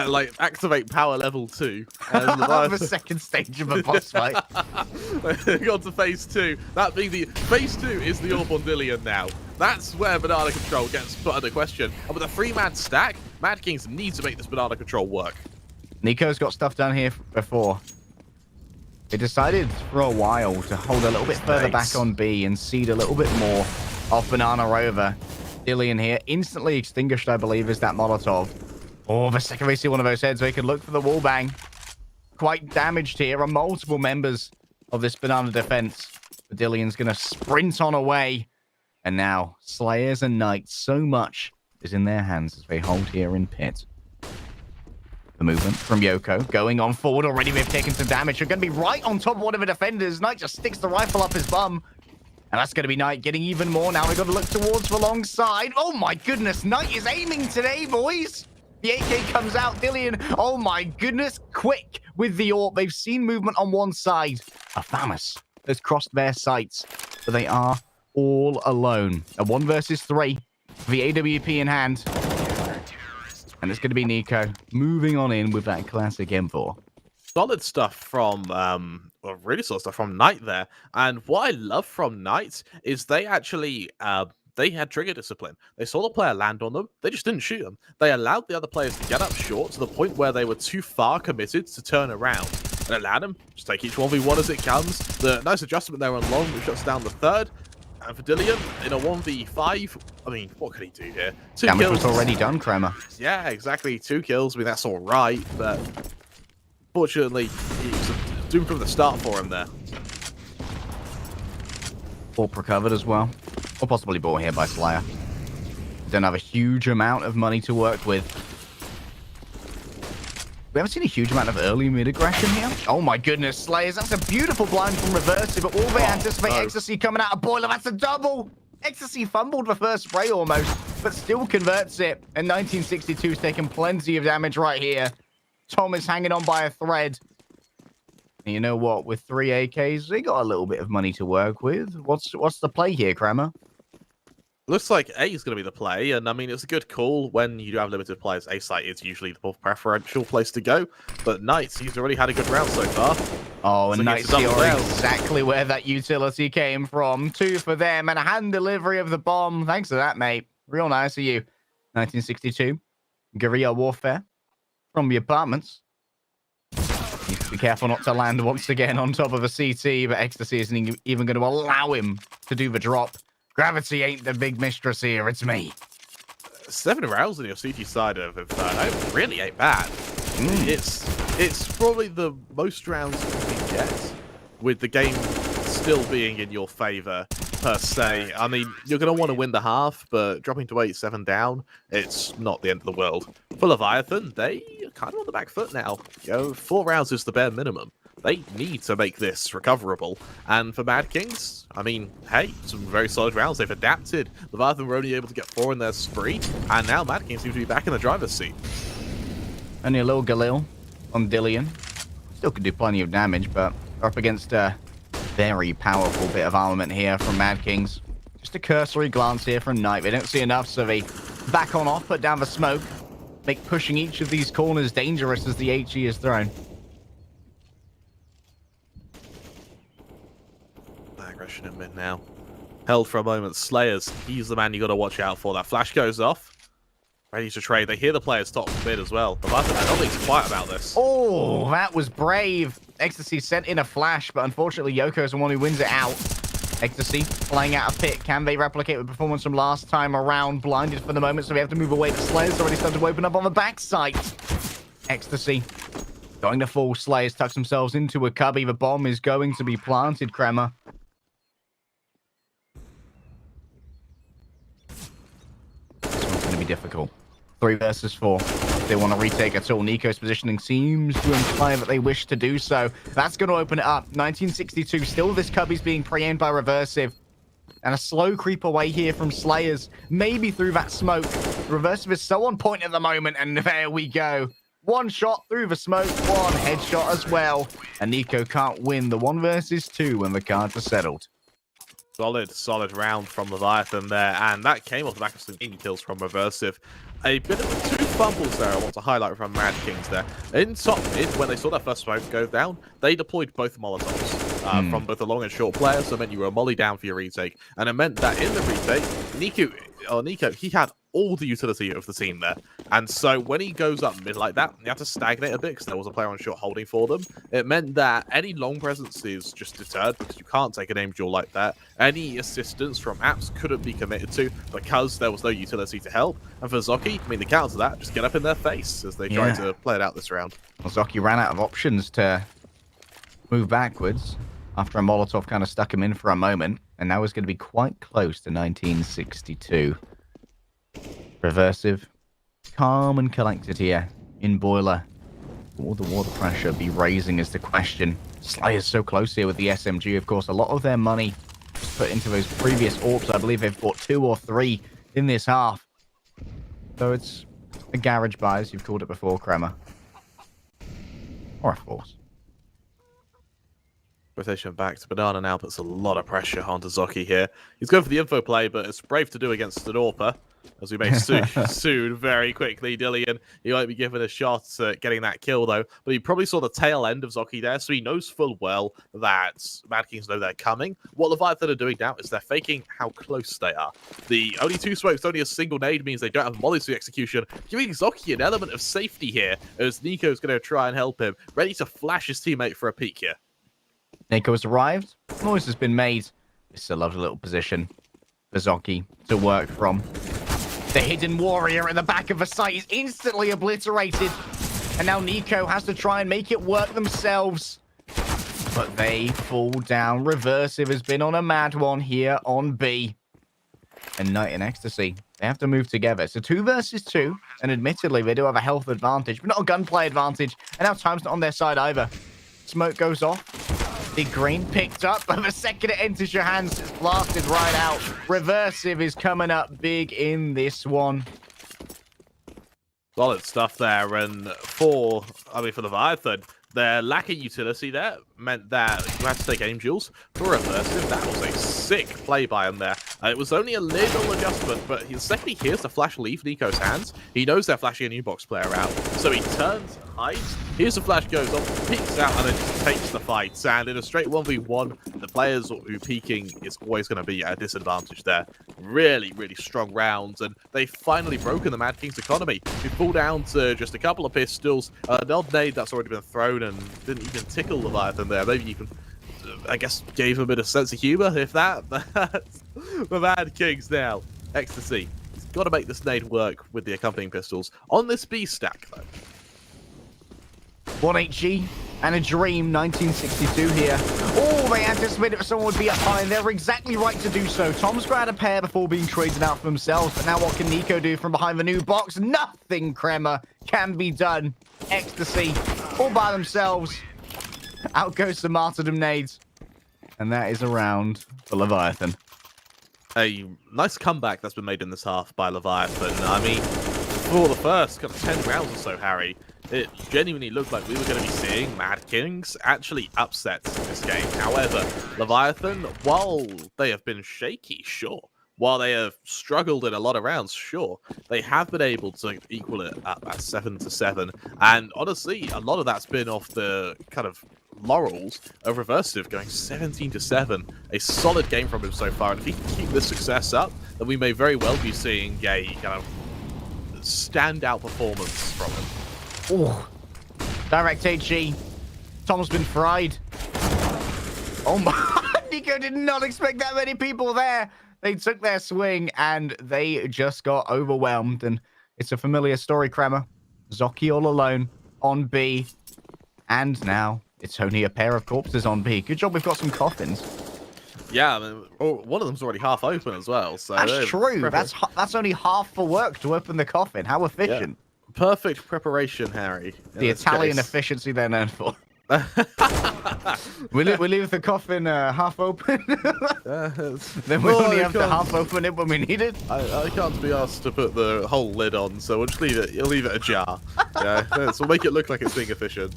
Like, activate power level 2. The second stage of a boss fight. Got to phase 2. That being phase 2 is the AWP on Dillian now. That's where banana control gets put under question. And with a 3-man stack, Mad Kings need to make this banana control work. Nico's got stuff done here before. They decided for a while to hold a little bit further back on B and seed a little bit more off banana over. Dillian here, instantly extinguished, I believe, is that Molotov. Oh, the second they see one of those heads, they can look for the wall bang. Quite damaged here are multiple members of this banana defense. But Dillian's going to sprint on away. And now, Slayers and Knights, so much is in their hands as they hold here in pit. The movement from Yoko going on forward already. They've taken some damage. They're going to be right on top of one of the defenders. Knight just sticks the rifle up his bum. And that's going to be Knight getting even more now. We've got to look towards the long side. Oh my goodness, Knight is aiming today, boys. The AK comes out. Dillian, oh my goodness, quick with the AWP. They've seen movement on one side. A Famus has crossed their sights, but they are all alone. A 1 versus 3. The AWP in hand. And it's going to be Nico moving on in with that classic M4. Solid stuff from, well, really solid stuff from Knight there. And what I love from Knight is they actually, they had trigger discipline. They saw the player land on them. They just didn't shoot them. They allowed the other players to get up short to the point where they were too far committed to turn around. And allowed them to take each 1v1 as it comes. The nice adjustment there on long, which shuts down the third. And for Dillian, in a 1v5, I mean, what could he do here? 2 Damage kills. was already done, Kremer. Yeah, exactly. 2 kills. I mean, that's all right, but fortunately, it was doomed from the start for him there. AWP recovered as well. Or possibly bought here by Slayer. Don't have a huge amount of money to work with. We haven't seen a huge amount of early mid-aggression here. Oh my goodness, Slayers. That's a beautiful blind from Reversive, but all they anticipate Ecstasy coming out of Boiler. That's a double. Ecstasy fumbled the first spray almost, but still converts it. And 1962's taken plenty of damage right here. Tom is hanging on by a thread. And you know what? With 3 AKs, they got a little bit of money to work with. What's the play here, Kremer? Looks like A is going to be the play, and I mean, it's a good call when you do have limited players. A site is usually the more preferential place to go, but Knights, he's already had a good round so far. Oh, and So Knights he gets a double are down. exactly where that utility came from. 2 for them, and a hand delivery of the bomb. Thanks for that, mate. Real nice of you. 1962. Guerrilla warfare from the apartments. Needs to be careful not to land once again on top of a CT, but Ecstasy isn't even going to allow him to do the drop. Gravity ain't the big mistress here, it's me. 7 rounds on your CT side of Inferno really ain't bad. It's probably the most rounds you can get with the game still being in your favor per se. I mean, you're going to want to win the half, but dropping to 8-7 down, it's not the end of the world. For Leviathan, they are kind of on the back foot now. 4 rounds is the bare minimum. They need to make this recoverable. And for Mad Kings, I mean, hey, some very solid rounds. They've adapted. Leviathan were only able to get 4 in their spree, and now Mad Kings seem to be back in the driver's seat. Only a little Galil on Dillian. Still could do plenty of damage, but they're up against a very powerful bit of armament here from Mad Kings. Just a cursory glance here from Knight. They don't see enough, so they back on off, put down the smoke, make pushing each of these corners dangerous as the HE is thrown. Aggression in mid now. Held for a moment. Slayers, he's the man you got to watch out for. That flash goes off. Ready to trade. They hear the players top mid as well. Leviathan, I don't think he's quiet about this. Oh, that was brave. Ecstasy sent in a flash, but unfortunately Yoko's the one who wins it out. Ecstasy flying out a pit. Can they replicate the performance from last time around? Blinded for the moment, so we have to move away. The Slayers already started to open up on the backside. Ecstasy going to fall. Slayers tucks themselves into a cubby. The bomb is going to be planted, Kremer. This one's going to be difficult. 3 versus 4. If they want to retake at all, Nico's positioning seems to imply that they wish to do so. That's going to open it up. 1962. Still, this cubby's being pre-aimed by Reversive. And a slow creep away here from Slayers. Maybe through that smoke. Reversive is so on point at the moment. And there we go. 1 shot through the smoke. 1 headshot as well. And Nico can't win the 1 versus 2 when the cards are settled. Solid round from Leviathan there, and that came off the back of some kills from Reversive. A bit of 2 fumbles there I want to highlight from Mad Kings there. In top mid, when they saw that first smoke go down, they deployed both Molotovs from both the long and short players, so it meant you were a molly down for your retake, and it meant that in the retake, Nico, he had all the utility of the team there. And so when he goes up mid like that, you have to stagnate a bit because there was a player on short holding for them. It meant that any long presence is just deterred because you can't take an aim duel like that. Any assistance from apps couldn't be committed to because there was no utility to help. And for Zoki, I mean, the counter to that, just get up in their face as they try to play it out this round. Well, Zoki ran out of options to move backwards after a Molotov kind of stuck him in for a moment. And now it's going to be quite close to 1962. Reversive, calm and collected here in Boiler. Will the water pressure be raising is the question. Slayer's so close here with the SMG, of course. A lot of their money was put into those previous orbs. I believe they've bought 2 or 3 in this half. So it's a garage buy, as you've called it before, Kremer. Or a force. Rotation back to Banana now puts a lot of pressure onto Zoki here. He's going for the info play, but it's brave to do against Stanorpa. As we may soon very quickly, Dillian, he might be given a shot at getting that kill, though. But he probably saw the tail end of Zoki there, so he knows full well that Mad Kings know they're coming. What Leviathan are doing now is they're faking how close they are. The only 2 smokes, only a single nade means they don't have mollies for the execution, giving Zoki an element of safety here, as Nico's going to try and help him, ready to flash his teammate for a peek here. Nico has arrived. Noise has been made. It's a lovely little position for Zoki to work from. The hidden warrior at the back of the site is instantly obliterated. And now Nico has to try and make it work themselves. But they fall down. Reversive has been on a mad one here on B. And Night and Ecstasy, they have to move together. So 2 versus 2. And admittedly, they do have a health advantage, but not a gunplay advantage. And now time's not on their side either. Smoke goes off. Big green picked up, but the second it enters your hands, it's blasted right out. Reversive is coming up big in this one. Solid stuff there, and for Leviathan, they're lacking utility there. meant that you had to take aim duels for reversive. That was a sick play by him there. It was only a little adjustment, but the second he hears the flash leave Nico's hands, he knows they're flashing a new box player out. So he turns, hides, here's the flash goes off, peeks out, and then just takes the fight. And in a straight 1v1, the players who peeking is always going to be at a disadvantage there. Really, really strong rounds, and they've finally broken the Mad King's economy. We fall down to just a couple of pistols, an odd nade that's already been thrown and didn't even tickle Leviathan there. Maybe you can, I guess, gave him a bit of sense of humor, if that. That's the Mad Kings now. Ecstasy. He's got to make this nade work with the accompanying pistols. On this B stack, though. 1 HG and a dream, 1962 here. Oh, they anticipated that someone would be up high, and they're exactly right to do so. Tom's grabbed a pair before being traded out for themselves, but now what can Nico do from behind the new box? Nothing, Crema, can be done. Ecstasy, all by themselves. Out goes the martyrdom nades. And that is a round for Leviathan. A nice comeback that's been made in this half by Leviathan. I mean, for the first kind of 10 rounds or so, Harry, it genuinely looked like we were going to be seeing Mad Kings actually upset this game. However, Leviathan, while they have been shaky, sure, while they have struggled in a lot of rounds, sure, they have been able to equal it up at 7-7. And honestly, a lot of that's been off the kind of laurels of Reversive going 17-7. A solid game from him so far. And if he can keep this success up, then we may very well be seeing a kind of standout performance from him. Oh, direct HG. Tom's been fried. Oh my, Nico did not expect that many people there. They took their swing and they just got overwhelmed. And it's a familiar story, Crema. Zocchi all alone on B. And now it's only a pair of corpses on B. Good job we've got some coffins. Yeah, I mean, one of them's already half open as well. So that's true. That's only half the work to open the coffin. How efficient. Yeah. Perfect preparation, Harry. The Italian efficiency they're known for. we leave the coffin half open. Then we only have to half open it when we need it. I can't be asked to put the whole lid on, so we'll just leave it. You'll leave it ajar. Yeah, so we'll make it look like it's being efficient.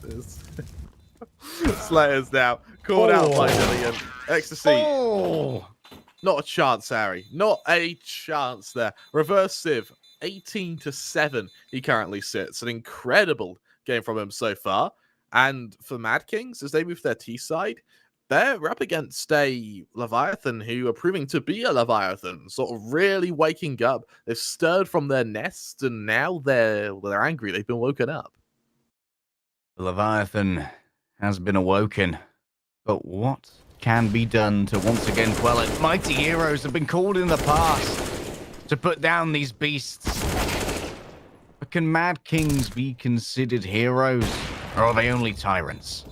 Slayers now called out by Dillian. Ecstasy. Oh. Not a chance, Harry. Not a chance there. Reversive. 18-7 he currently sits. An incredible game from him so far. And for Mad Kings, as they move their T side, they're up against a Leviathan who are proving to be a Leviathan, sort of really waking up. They've stirred from their nest and now they're angry. They've been woken up. The Leviathan has been awoken. But what can be done to once again quell it? Mighty heroes have been called in the past to put down these beasts. But can Mad Kings be considered heroes, or are they only tyrants?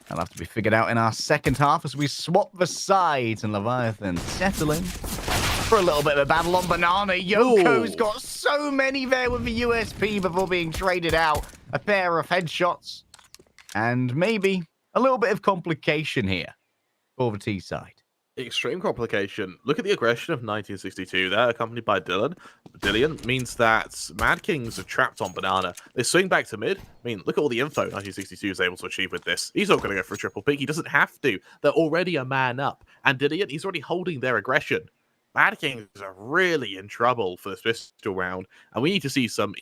That'll have to be figured out in our second half as we swap the sides and Leviathan settling for a little bit of a battle on Banana. Yoko's got so many there with the USP before being traded out. A pair of headshots and maybe a little bit of complication here for the T side. Extreme complication. Look at the aggression of 1962 there, accompanied by Dillian, means that Mad Kings are trapped on Banana. They swing back to mid. I mean, look at all the info 1962 is able to achieve with this. He's not going to go for a triple pick. He doesn't have to. They're already a man up. And Dillian, he's already holding their aggression. Mad Kings are really in trouble for this pistol round. And we need to see some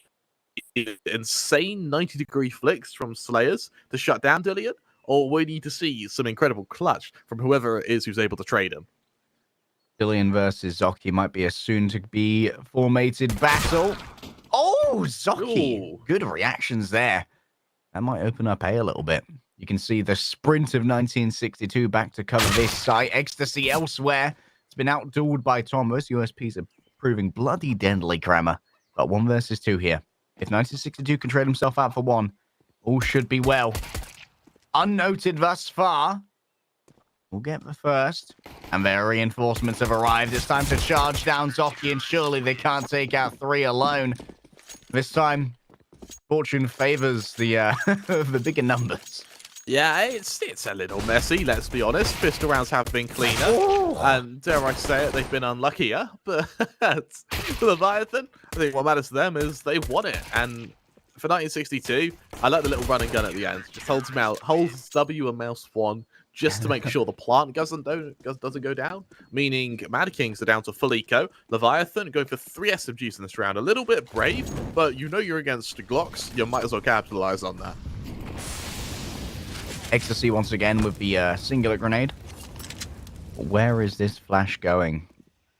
insane 90-degree flicks from Slayers to shut down Dillian. Or we need to see some incredible clutch from whoever it is who's able to trade him. Dillian versus Zocchi might be a soon-to-be formated battle. Oh, Zocchi! Ooh. Good reactions there. That might open up A a little bit. You can see the sprint of 1962 back to cover this site. Ecstasy elsewhere. It's been outdueled by Tom. Most USPs are proving bloody deadly, Kramer. But 1 versus 2 here. If 1962 can trade himself out for 1, all should be well. Unnoted thus far. We'll get the first. And their reinforcements have arrived. It's time to charge down Zocchi, and surely they can't take out 3 alone. This time, fortune favors the the bigger numbers. Yeah, it's a little messy, let's be honest. Pistol rounds have been cleaner. Ooh. And dare I say it, they've been unluckier. But for Leviathan, I think what matters to them is they won it. And for 1962, I like the little run and gun at the end. Just holds W and mouse 1 just to make sure the plant doesn't go down. Meaning Mad Kings are down to full eco. Leviathan going for 3 SMGs in this round. A little bit brave, but you know you're against Glocks. You might as well capitalize on that. Ecstasy once again with the singular grenade. Where is this flash going?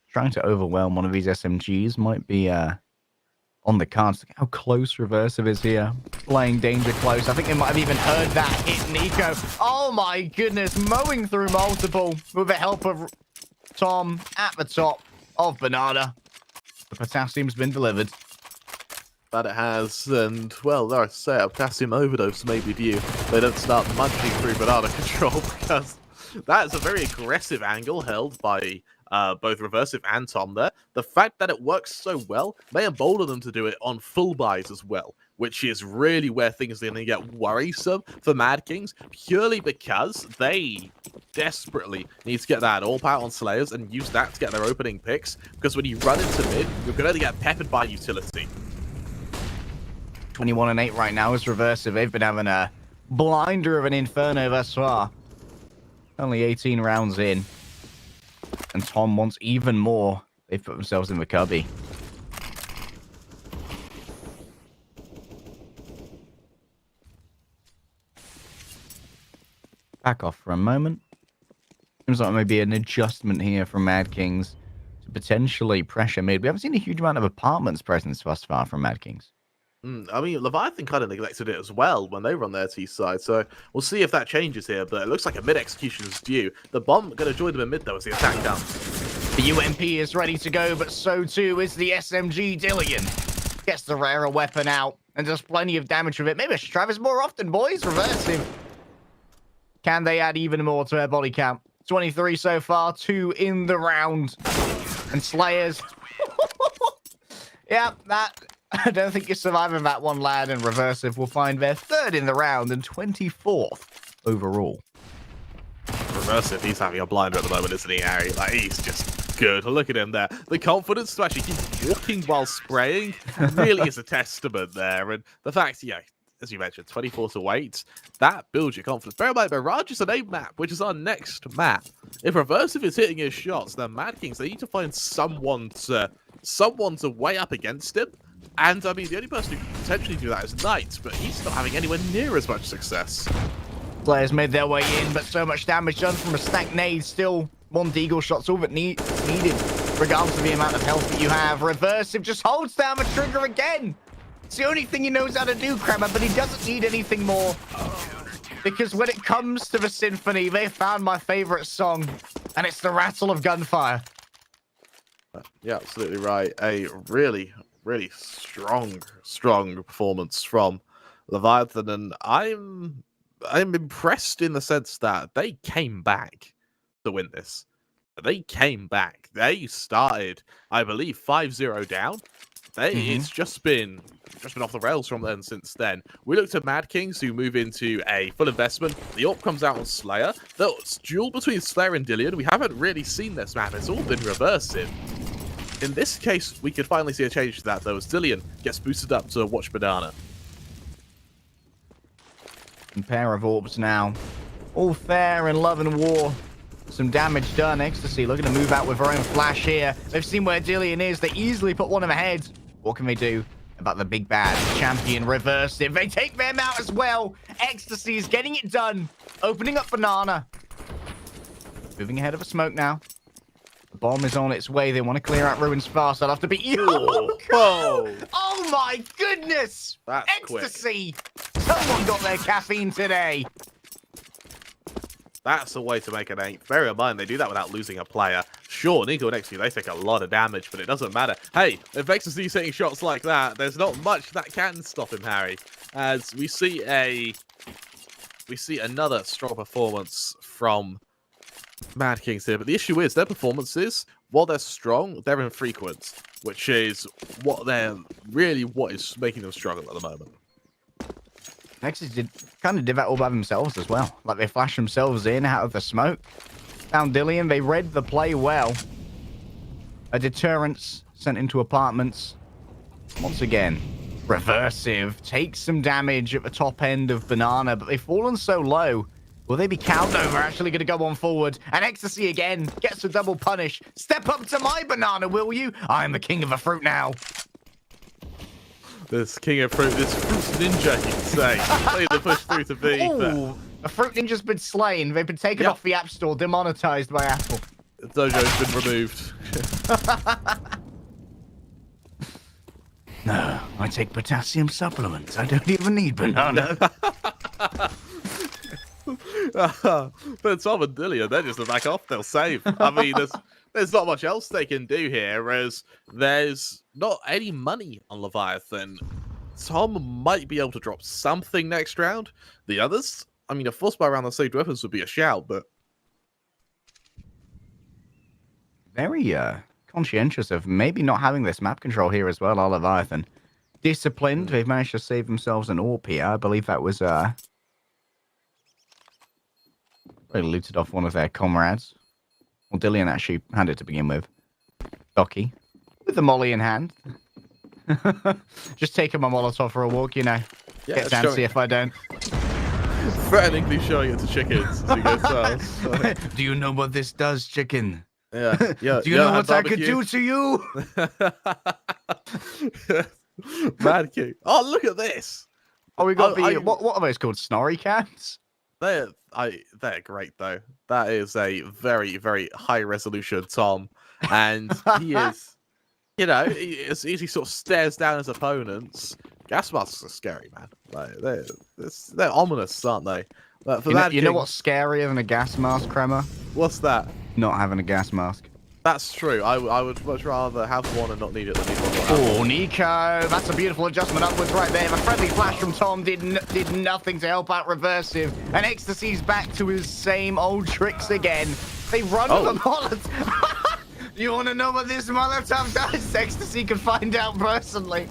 Trying to overwhelm one of these SMGs might be on the cards. Look how close Reversive is here. Playing danger close. I think they might have even heard that hit Nico. Oh my goodness. Mowing through multiple with the help of Tom at the top of Banana. The potassium's been delivered. That it has, and well, like I say, a potassium overdose may be due. They don't start munching through banana control, because that is a very aggressive angle held by both Reversive and Tom there. The fact that it works so well may embolden them to do it on full buys as well, which is really where things are going to get worrisome for Mad Kings, purely because they desperately need to get that all power on Slayers and use that to get their opening picks, because when you run into mid, you're going to get peppered by utility. 21 and 8 right now is Reversive. They've been having a blinder of an Inferno thus far. Only 18 rounds in. And Tom wants even more. They've put themselves in the cubby. Back off for a moment. Seems like maybe an adjustment here from Mad Kings to potentially pressure mid. We haven't seen a huge amount of apartments presence thus far from Mad Kings. I mean, Leviathan kind of neglected it as well when they were on their T side, so we'll see if that changes here, but it looks like a mid execution is due. The bomb going to join them in mid, though, as the attack comes. The UMP is ready to go, but so too is the SMG. Dillian gets the rarer weapon out and does plenty of damage with it. Maybe Travis more often, boys. Reversive. Can they add even more to their body count? 23 so far, 2 in the round. And Slayers. Yeah, that... I don't think you're surviving that one, lad, and Reversive will find their 3rd in the round and 24th overall. Reversive, he's having a blinder at the moment, isn't he, Harry? Like, he's just good. Look at him there. The confidence to actually keep walking while spraying really is a testament there. And the fact, yeah, as you mentioned, 24 to 8, that builds your confidence. Bear in mind, Mirage is an A map, which is our next map. If Reversive is hitting his shots, then Mad Kings, they need to find someone to weigh up against him. And, I mean, the only person who could potentially do that is Knight, but he's not having anywhere near as much success. Players made their way in, but so much damage done from a stack nade. Still, 1 deagle shot's all that needed, regardless of the amount of health that you have. Reversive just holds down the trigger again. It's the only thing he knows how to do, Kramer, but he doesn't need anything more. Because when it comes to the Symphony, they found my favorite song, and it's the rattle of gunfire. Yeah, absolutely right. A really strong performance from Leviathan, and I'm impressed in the sense that they came back to win this. They came back. They started, I believe, 5-0 down. It's just been off the rails from then since then. We looked at Mad Kings, who move into a full investment. The AWP comes out on Slayer. It's duel between Slayer and Dillian. We haven't really seen this map. It's all been Reversive. In this case, we could finally see a change to that, though, as Dillian gets boosted up to watch Banana. A pair of orbs now. All fair in love and war. Some damage done. Ecstasy looking to move out with her own flash here. They've seen where Dillian is. They easily put one of them ahead. What can they do about the big bad champion Reversive? They take them out as well. Ecstasy is getting it done. Opening up Banana. Moving ahead of a smoke now. The bomb is on its way. They want to clear out ruins fast. I'll have to be... Oh my goodness! That's Ecstasy! Quick. Someone got their caffeine today. That's the way to make an 8. Bear in mind, they do that without losing a player. Sure, Nico and XP, they take a lot of damage, but it doesn't matter. Hey, if Ecstasy's hitting shots like that, there's not much that can stop him, Harry. As we see another strong performance from Mad Kings here, but the issue is their performances, while they're strong, they're infrequent, which is what is making them struggle at the moment. Nexus kind of did that all by themselves as well. Like, they flashed themselves in out of the smoke. Found Dillian. They read the play well. A deterrence sent into apartments. Once again, Reversive takes some damage at the top end of Banana, but they've fallen so low. Will they be cowed over? Actually going to go on forward. And Ecstasy again gets a double punish. Step up to my Banana, will you? I'm the king of the fruit now. This king of fruit, this fruit ninja, you could say. They the push through to B. Ooh, a fruit ninja's been slain. They've been taken off the App Store, demonetized by Apple. Dojo's been removed. No, I take potassium supplements. I don't even need Banana. But Tom and Dillian, they're just to back off. They'll save. I mean, there's not much else they can do here, as there's not any money on Leviathan. Tom might be able to drop something next round. The others, I mean, a force buy around the saved weapons would be a shout, but Very conscientious of maybe not having this map control here as well, Leviathan. Disciplined. They've managed to save themselves an AWP here. I believe that was they looted off one of their comrades. Well, Dillian actually had it to begin with. Docky with the molly in hand. Just taking my Molotov for a walk, you know. yeah, Get fancy if I don't. threateningly showing it to chickens as he goes past. Do you know what this does, chicken? Yeah, yeah. Do you know what I could do to you? Mad King. Oh, look at this. Oh, we got what are those called? Snorri cats? They're great though. That is a very, very high resolution Tom, and he is, you know, as he sort of stares down his opponents. Gas masks are scary, man. Like they're ominous, aren't they? But for you know what's scarier than a gas mask, Kremer? What's that? Not having a gas mask. That's true. I would much rather have one and not need it than need one. Oh, Nico, that's a beautiful adjustment upwards right there. A friendly flash from Tom did nothing to help out Reversive. And Ecstasy's back to his same old tricks again. They run the Molotov. You want to know what this Molotov does? Ecstasy can find out personally.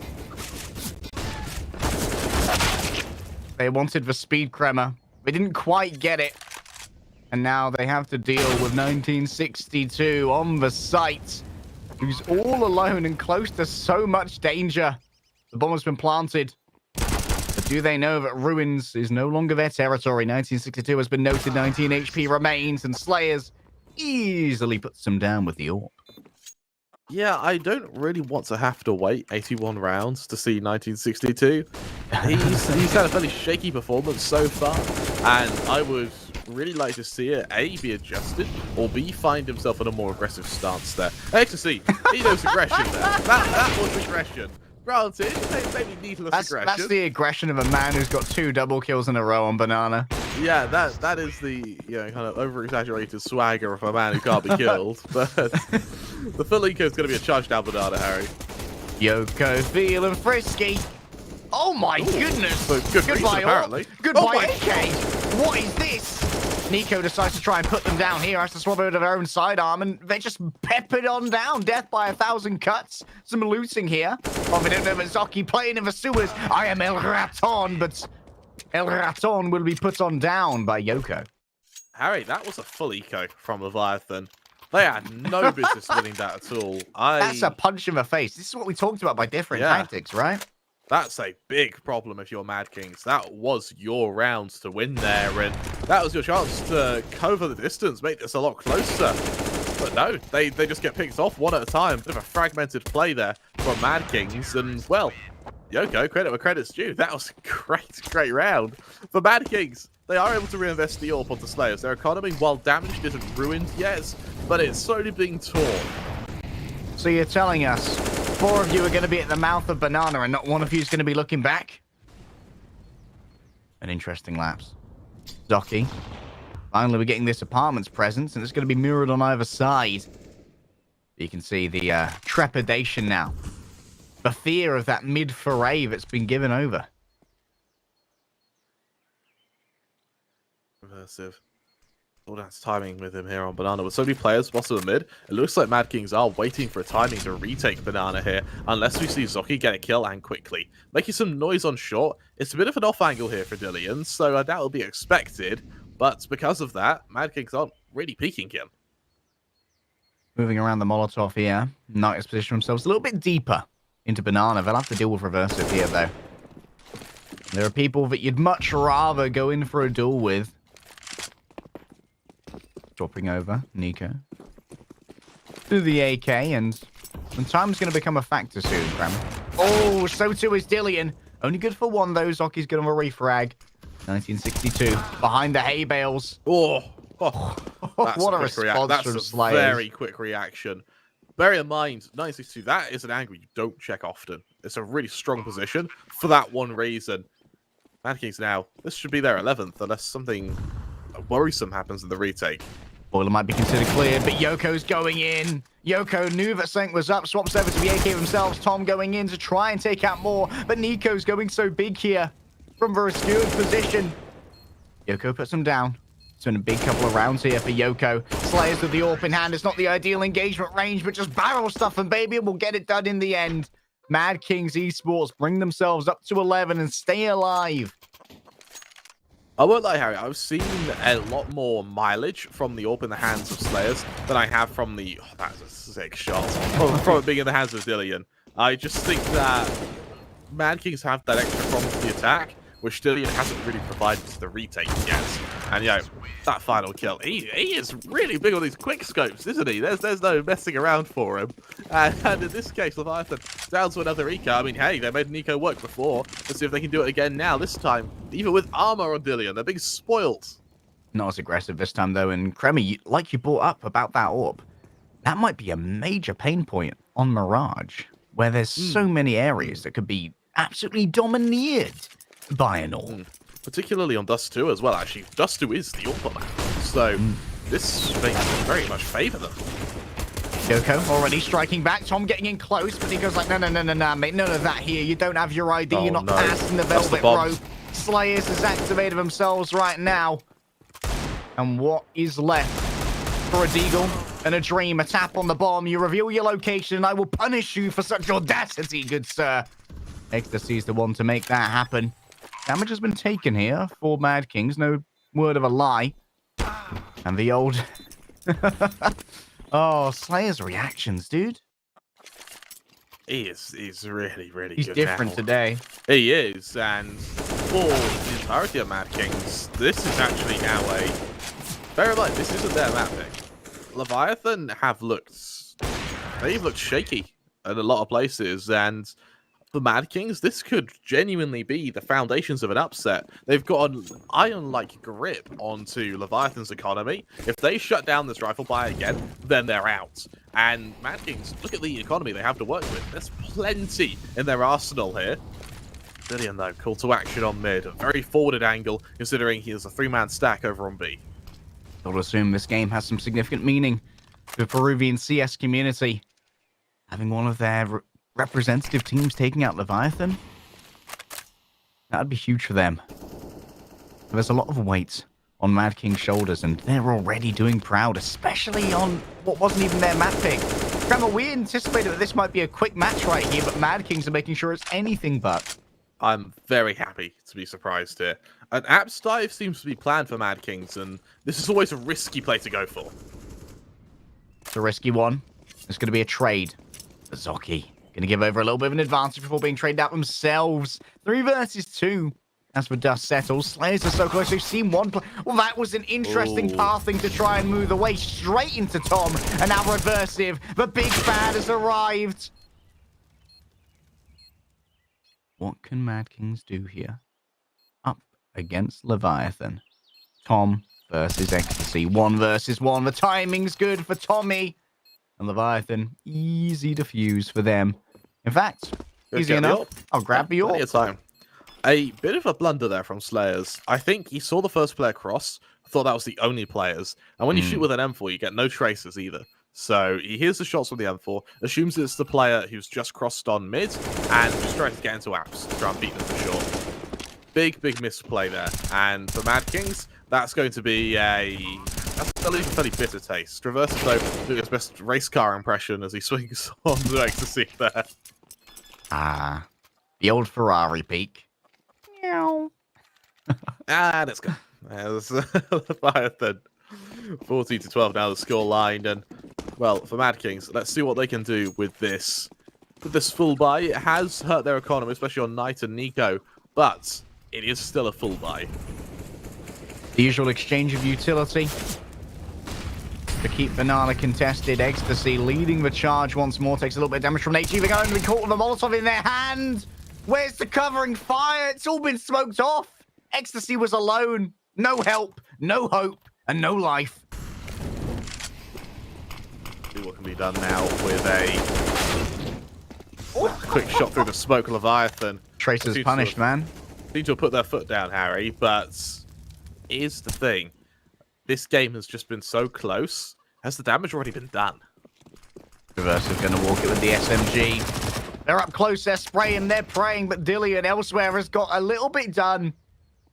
They wanted the speed, Kremer. They didn't quite get it. And now they have to deal with 1962 on the site, who's all alone and close to so much danger. The bomb has been planted. But do they know that Ruins is no longer their territory? 1962 has been noted, 19 HP remains, and Slayers easily puts them down with the AWP. Yeah, I don't really want to have to wait 81 rounds to see 1962. He's had a fairly shaky performance so far, and I would really like to see it A, be adjusted, or B, find himself in a more aggressive stance there. Ecstasy, he knows aggression there. That was aggression. Granted, maybe needless aggression. That's the aggression of a man who's got 2 double kills in a row on Banana. Yeah, that is the kind of over-exaggerated swagger of a man who can't be killed. But the Felico is going to be a charge down Banana, Harry. Yoko feeling frisky. Oh my goodness! So good reason, apparently. Goodbye, AK. What is this? Nico decides to try and put them down here, has to swap over to their own sidearm, and they're just peppered on down. Death by 1,000 cuts. Some looting here. Oh, we don't know if Zoki playing in the sewers. I am El Raton, but El Raton will be put on down by Yoko. Harry, that was a full eco from Leviathan. They had no business winning that at all. That's a punch in the face. This is what we talked about by different tactics, right? That's a big problem if you're Mad Kings. That was your rounds to win there, and that was your chance to cover the distance, make this a lot closer. But no, they just get picked off one at a time. Bit of a fragmented play there from Mad Kings, and well, Yoko, credit where credit's due. That was a great round. For Mad Kings, they are able to reinvest the AWP onto Slayers. Their economy, while damaged, isn't ruined, yes, but it's slowly being torn. So you're telling us 4 of you are going to be at the mouth of Banana and not one of you is going to be looking back? An interesting lapse. Zoki. Finally, we're getting this apartment's presence, and it's going to be mirrored on either side. You can see the trepidation now. The fear of that mid-foray that's been given over. Reversive. All that's timing with him here on Banana. With so many players bottom of the mid, it looks like Mad Kings are waiting for a timing to retake Banana here, unless we see Zoki get a kill and quickly. Making some noise on short. It's a bit of an off angle here for Dillian, so I doubt it'll be expected, but because of that, Mad Kings aren't really peeking him. Moving around the Molotov here. Knight has positioned themselves a little bit deeper into Banana. They'll have to deal with Reversive here, though. There are people that you'd much rather go in for a duel with. Dropping over, Nico. To the AK, and time's going to become a factor soon, Graham. Oh, so too is Dillian. Only good for one, though. Zoki's going to refrag. 1962. Behind the hay bales. Oh, What a response That's from a Slayers. very quick reaction. Bear in mind, 1962, that is an angle you don't check often. It's a really strong position for that one reason. Mad Kings now, this should be their 11th, unless something worrisome happens in the retake. Boiler might be considered cleared, but Yoko's going in. Yoko knew that something was up, swaps over to the AK themselves. Tom going in to try and take out more, but Nico's going so big here from the rescued position. Yoko puts him down. It's been a big couple of rounds here for Yoko. Slayers with the AWP in hand. It's not the ideal engagement range, but just barrel stuff, and baby, we'll get it done in the end. Mad Kings Esports bring themselves up to 11 and stay alive. I won't lie, Harry, I've seen a lot more mileage from the AWP in the hands of Slayers than I have from the... Oh, that was a sick shot. From it being in the hands of Dillian. I just think that Mad Kings have that extra from the attack, which Dillian hasn't really provided to the retake yet. And, you know, that final kill, he is really big on these quick scopes, isn't he? There's no messing around for him. And in this case, Leviathan down to another eco. I mean, hey, they made an eco work before. Let's see if they can do it again now. This time, even with armor on Dillian, they're being spoilt. Not as aggressive this time, though. And Kremi, like you brought up about that AWP, that might be a major pain point on Mirage, where there's so many areas that could be absolutely domineered by an AWP. Particularly on Dust 2 as well, actually. Dust 2 is the AWP map. So, this makes it very much favour them. Yoko already striking back. Tom getting in close, but he goes like, no, mate. None of that here. You don't have your ID. You're not passing the velvet rope. Slayers has activated themselves right now. And what is left for a Deagle and a Dream? A tap on the bomb. You reveal your location, and I will punish you for such audacity, good sir. Ecstasy's the one to make that happen. Damage has been taken here for Mad Kings. No word of a lie. And the old... Oh, Slayer's reactions, dude. He's really, really He's good different now. today. He is, and for the entirety of Mad Kings, this is actually now a... Bear in mind, this isn't their map pick. Leviathan have looked... They've looked shaky in a lot of places, and... For Mad Kings, this could genuinely be the foundations of an upset. They've got an iron-like grip onto Leviathan's economy. If they shut down this rifle buy again, then they're out. And Mad Kings, look at the economy they have to work with. There's plenty in their arsenal here. Dillian, though, call to action on mid. A very forwarded angle, considering he has a three-man stack over on B. I'll assume this game has some significant meaning to the Peruvian CS community. Having one of their representative teams taking out Leviathan, that'd be huge for them. There's a lot of weight on Mad King's shoulders, and they're already doing proud, especially on what wasn't even their map pick. Grandma, we anticipated that this might be a quick match right here, but Mad Kings are making sure it's anything but. I'm very happy to be surprised here. An Apps dive seems to be planned for Mad Kings, and this is always a risky play to go for. It's a risky one. It's going to be a trade for Zoki. Going to give over a little bit of an advantage before being traded out themselves. 3 versus 2. As for dust settles, Slayers are so close. We've seen one play. Well, that was an interesting pathing to try and move away straight into Tom. And now Reversive. The big bad has arrived. What can Mad Kings do here? Up against Leviathan. Tom versus Ecstasy. 1 versus 1. The timing's good for Tommy. And Leviathan, easy to fuse for them. In fact, easy enough. I'll grab the AWP. Time. A bit of a blunder there from Slayers. I think he saw the first player cross, thought that was the only players. And when you shoot with an M4, you get no traces either. So he hears the shots from the M4, assumes it's the player who's just crossed on mid, and just tries to get into apps to try and beat them for sure. Big misplay there. And for Mad Kings, that's going to be that's a fairly bitter taste. Reverses, though, doing his best race car impression as he swings on to Ecstasy there. Ah, the old Ferrari peak. Meow. Let's go. There's Leviathan. 14-12 now the score line. And, well, for Mad Kings, let's see what they can do with this with this full buy. It has hurt their economy, especially on Knight and Nico, but it is still a full buy. The usual exchange of utility to keep Banana contested. Ecstasy leading the charge once more. Takes a little bit of damage from HG. They're going to be caught with a Molotov in their hand. Where's the covering fire? It's all been smoked off. Ecstasy was alone. No help, no hope, and no life. See what can be done now with a quick shot through the smoke. Leviathan. Tracer's punished, man. Need to have put their foot down, Harry, but here's the thing. This game has just been so close. Has the damage already been done? Reverse is going to walk it with the SMG. They're up close, they're spraying, they're praying, but Dillian elsewhere has got a little bit done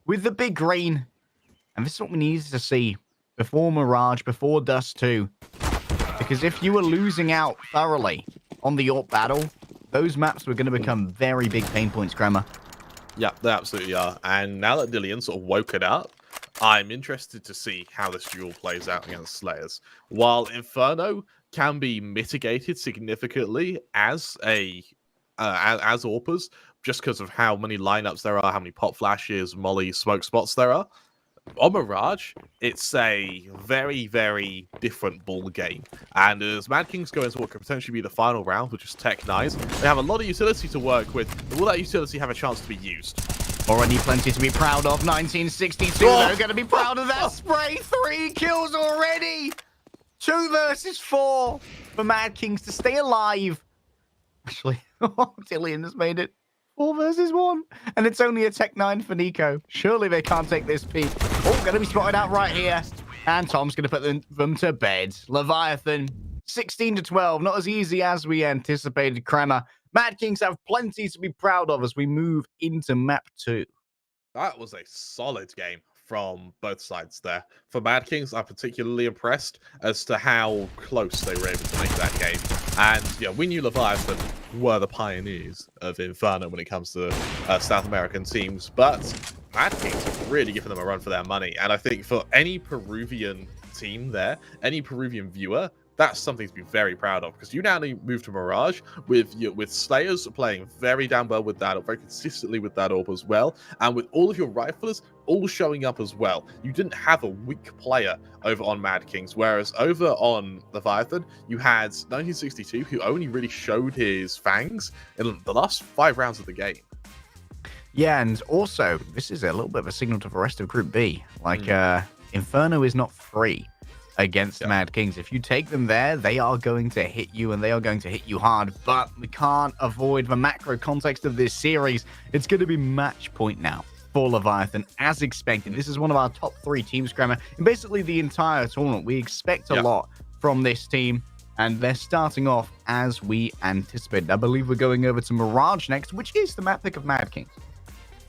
with the big green. And this is what we needed to see before Mirage, before Dust 2. Because if you were losing out thoroughly on the AWP battle, those maps were going to become very big pain points, Crema. Yeah, they absolutely are. And now that Dillian sort of woke it up, I'm interested to see how this duel plays out against Slayers. While Inferno can be mitigated significantly as AWPers, just because of how many lineups there are, how many pop flashes, molly, smoke spots there are. On Mirage, it's a very, very different ball game. And as Mad Kings go into what could potentially be the final round, which is Tech 9s, they have a lot of utility to work with. But will that utility have a chance to be used? Already plenty to be proud of. 1962, they're going to be proud of that spray. 3 kills already. 2 versus 4 for Mad Kings to stay alive. Actually, Dillian has made it 4 versus 1. And it's only a Tech 9 for Nico. Surely they can't take this peak. Oh, going to be spotted out right here. And Tom's going to put them to bed. Leviathan, 16-12. Not as easy as we anticipated, Crema. Mad Kings have plenty to be proud of as we move into map 2. That was a solid game from both sides there. For Mad Kings, I'm particularly impressed as to how close they were able to make that game. And yeah, we knew Leviathan were the pioneers of Inferno when it comes to South American teams, but Mad Kings have really given them a run for their money. And I think for any Peruvian team there, any Peruvian viewer, that's something to be very proud of, because you now move to Mirage with Slayers playing very damn well with that, or very consistently with that AWP as well, and with all of your riflers all showing up as well. You didn't have a weak player over on Mad Kings, whereas over on Leviathan, you had 1962, who only really showed his fangs in the last 5 rounds of the game. Yeah, and also, this is a little bit of a signal to the rest of Group B. Like, Inferno is not free against Mad Kings. If you take them there, they are going to hit you, and they are going to hit you hard. But we can't avoid the macro context of this series. It's going to be match point now for Leviathan, as expected. This is one of our top 3 teams, Crema, in basically the entire tournament. We expect a lot from this team, and they're starting off as we anticipated. I believe we're going over to Mirage next, which is the map pick of Mad Kings.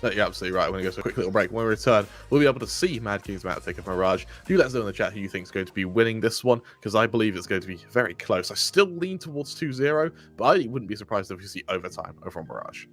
You're absolutely right. We're going to go to a quick little break. When we return, we'll be able to see Mad King's map pick of Mirage. Do let us know in the chat who you think is going to be winning this one, because I believe it's going to be very close. I still lean towards 2-0, but I wouldn't be surprised if we see overtime over on Mirage.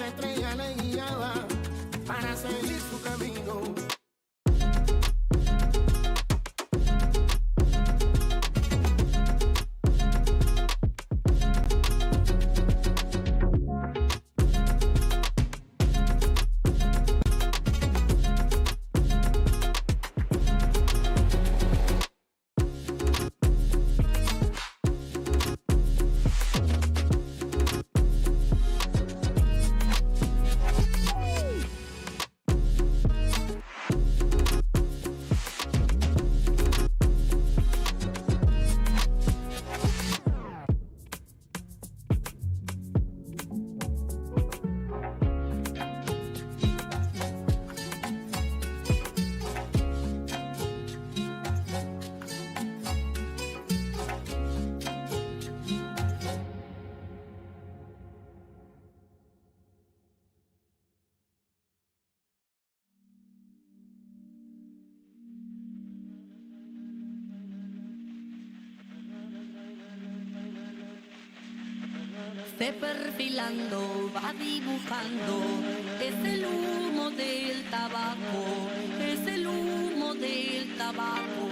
estrella le guiaba para seguir su camino. Se perfilando, va dibujando, es el humo del tabaco, es el humo del tabaco.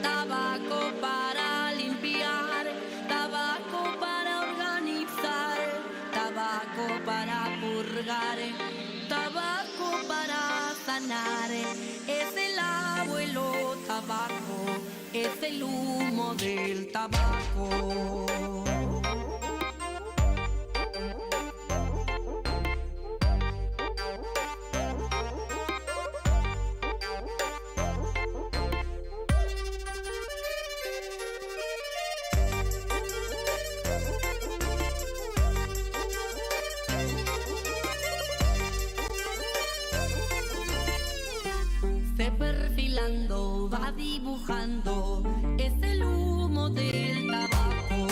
Tabaco para limpiar, tabaco para organizar, tabaco para purgar, tabaco para sanar. Es el abuelo tabaco, es el humo del tabaco. Se perfilando, va dibujando, es el humo del tabaco,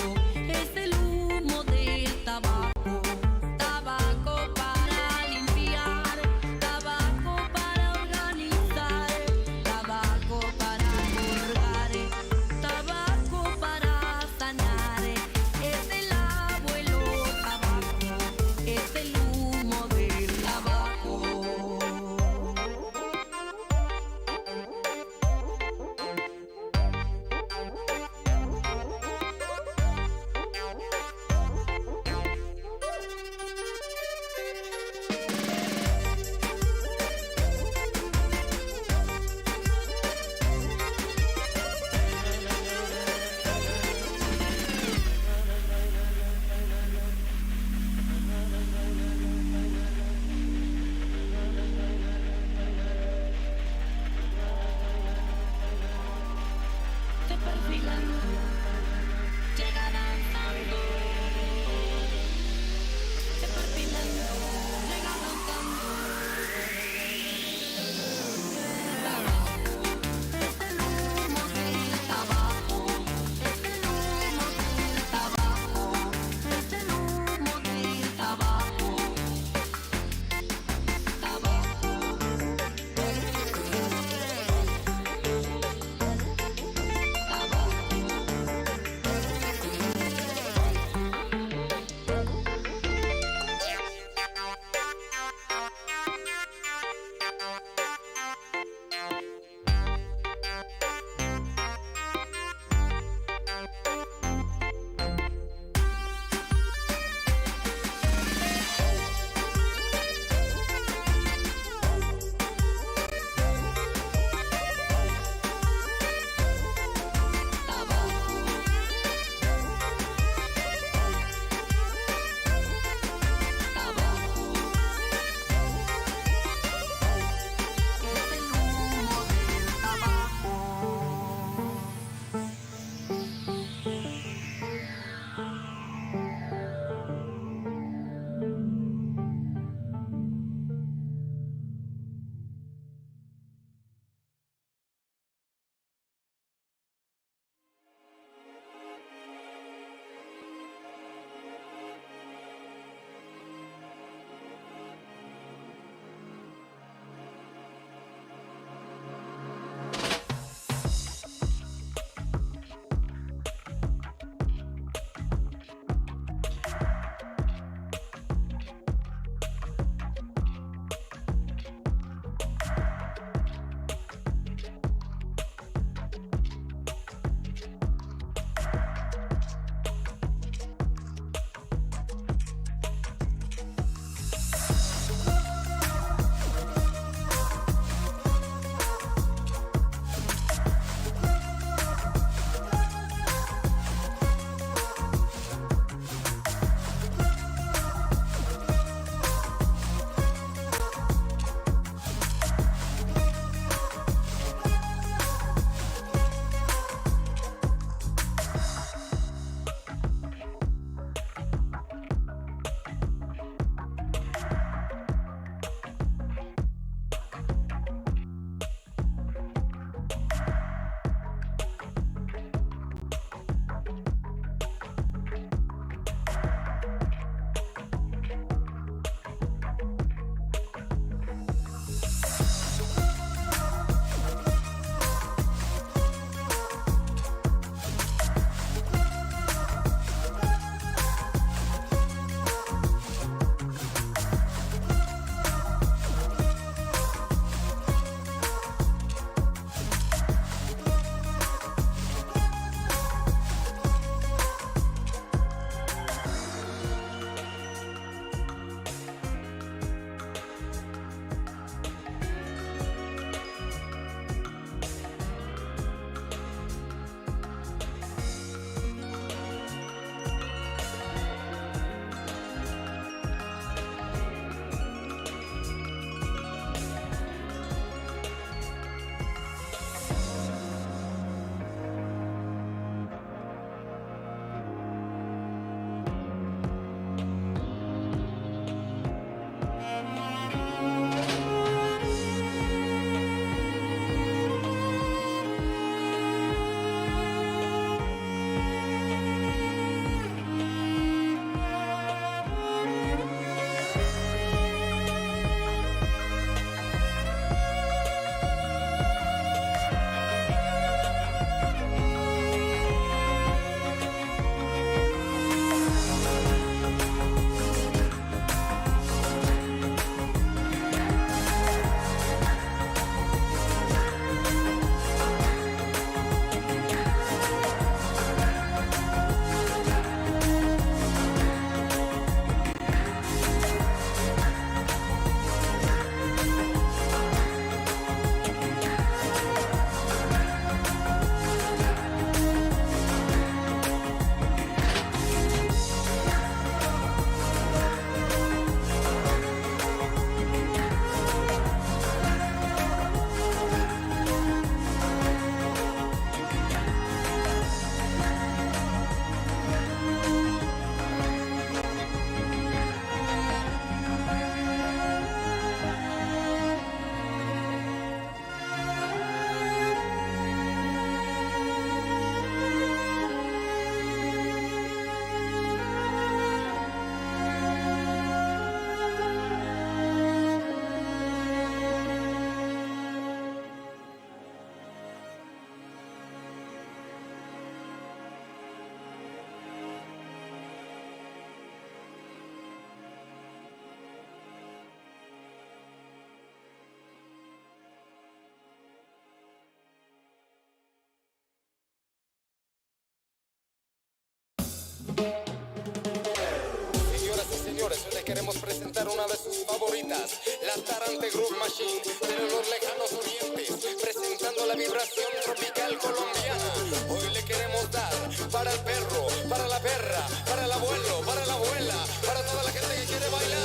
Señoras y señores, hoy les queremos presentar una de sus favoritas, la Tarante Groove Machine de los lejanos orientes, presentando la vibración tropical colombiana. Hoy le queremos dar para el perro, para la perra, para el abuelo, para la abuela, para toda la gente que quiere bailar.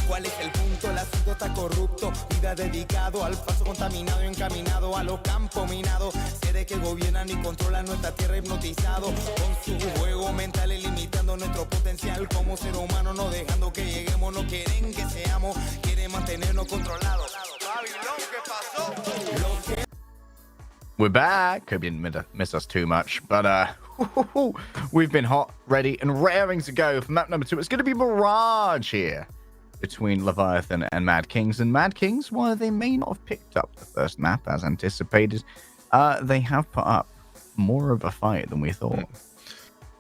¿Cuál es el punto? El asunto está corrupto. Vida dedicado al falso contaminado, encaminado a los campos minados. Seres que gobiernan y controlan nuestra tierra hipnotizado con su juego mental, limitando nuestro potencial como ser humano, no dejando que lleguemos, no quieren que seamos, quieren mantenernos controlados. Babilón, ¿qué pasó? We're back. Hope you didn't miss us too much, but we've been hot, ready, and raring to go for map number 2. It's going to be Mirage here between Leviathan and Mad Kings. And Mad Kings, while they may not have picked up the first map as anticipated, they have put up more of a fight than we thought.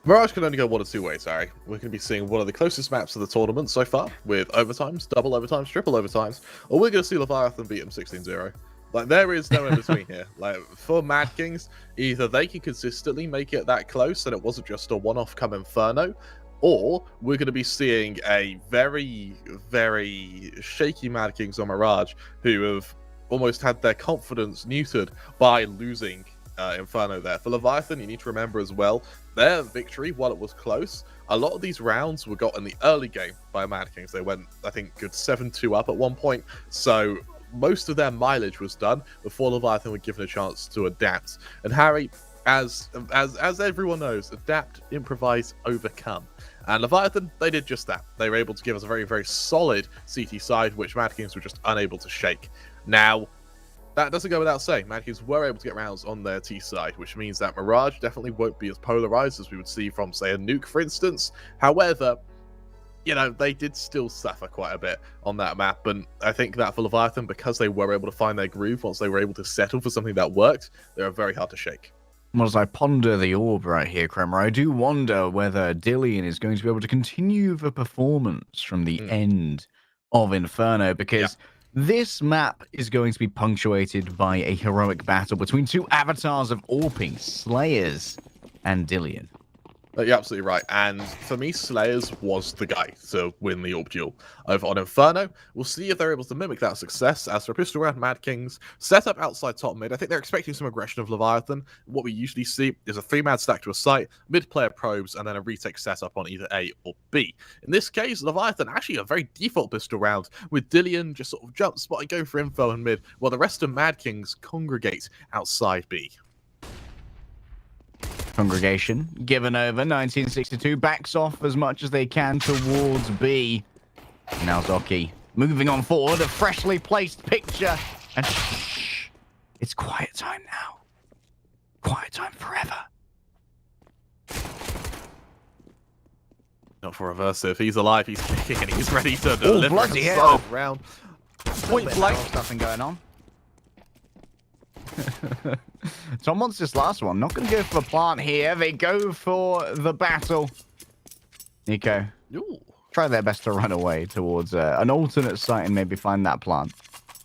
Mirage can only go one of two ways, Harry. We're going to be seeing one of the closest maps to the tournament so far, with overtimes, double overtimes, triple overtimes, or we're going to see Leviathan beat them 16-0. Like, there is no in between here. Like, for Mad Kings, either they can consistently make it that close and it wasn't just a one-off come Inferno, or we're going to be seeing a very, very shaky Mad Kings on Mirage who have almost had their confidence neutered by losing Inferno there. For Leviathan, you need to remember as well, their victory, while it was close, a lot of these rounds were got in the early game by Mad Kings. They went, I think, good 7-2 up at one point, so most of their mileage was done before Leviathan were given a chance to adapt. And Harry, as everyone knows, adapt, improvise, overcome. And Leviathan, they did just that. They were able to give us a very, very solid CT side, which Mad Kings were just unable to shake. Now, that doesn't go without saying. Mad Kings were able to get rounds on their T side, which means that Mirage definitely won't be as polarized as we would see from, say, a Nuke, for instance. However, you know, they did still suffer quite a bit on that map, and I think that for Leviathan, because they were able to find their groove once they were able to settle for something that worked, they were very hard to shake. Well, as I ponder the orb right here, Kremer, I do wonder whether Dillian is going to be able to continue the performance from the end of Inferno, because this map is going to be punctuated by a heroic battle between two avatars of Orping, Slayers and Dillian. You're absolutely right. And for me, Slayers was the guy to win the Orb duel. Over on Inferno, we'll see if they're able to mimic that success. As for a pistol round, Mad Kings set up outside top mid. I think they're expecting some aggression of Leviathan. What we usually see is a 3-man stack to a site, mid-player probes, and then a retake setup on either A or B. In this case, Leviathan actually a very default pistol round, with Dillian just sort of jump spotting, going for info in mid, while the rest of Mad Kings congregate outside B. Congregation given over. 1962 backs off as much as they can towards B. Now Zoki moving on forward, a freshly placed picture, and shh, it's quiet time now. Quiet time forever. Not for Reversive. He's alive, he's kicking, and he's ready to deliver bloody a hell. solid round. Point blank. Nothing going on. Tom wants this last one. Not going to go for the plant here. They go for the battle. Nico, Ooh. try their best to run away towards an alternate site and maybe find that plant.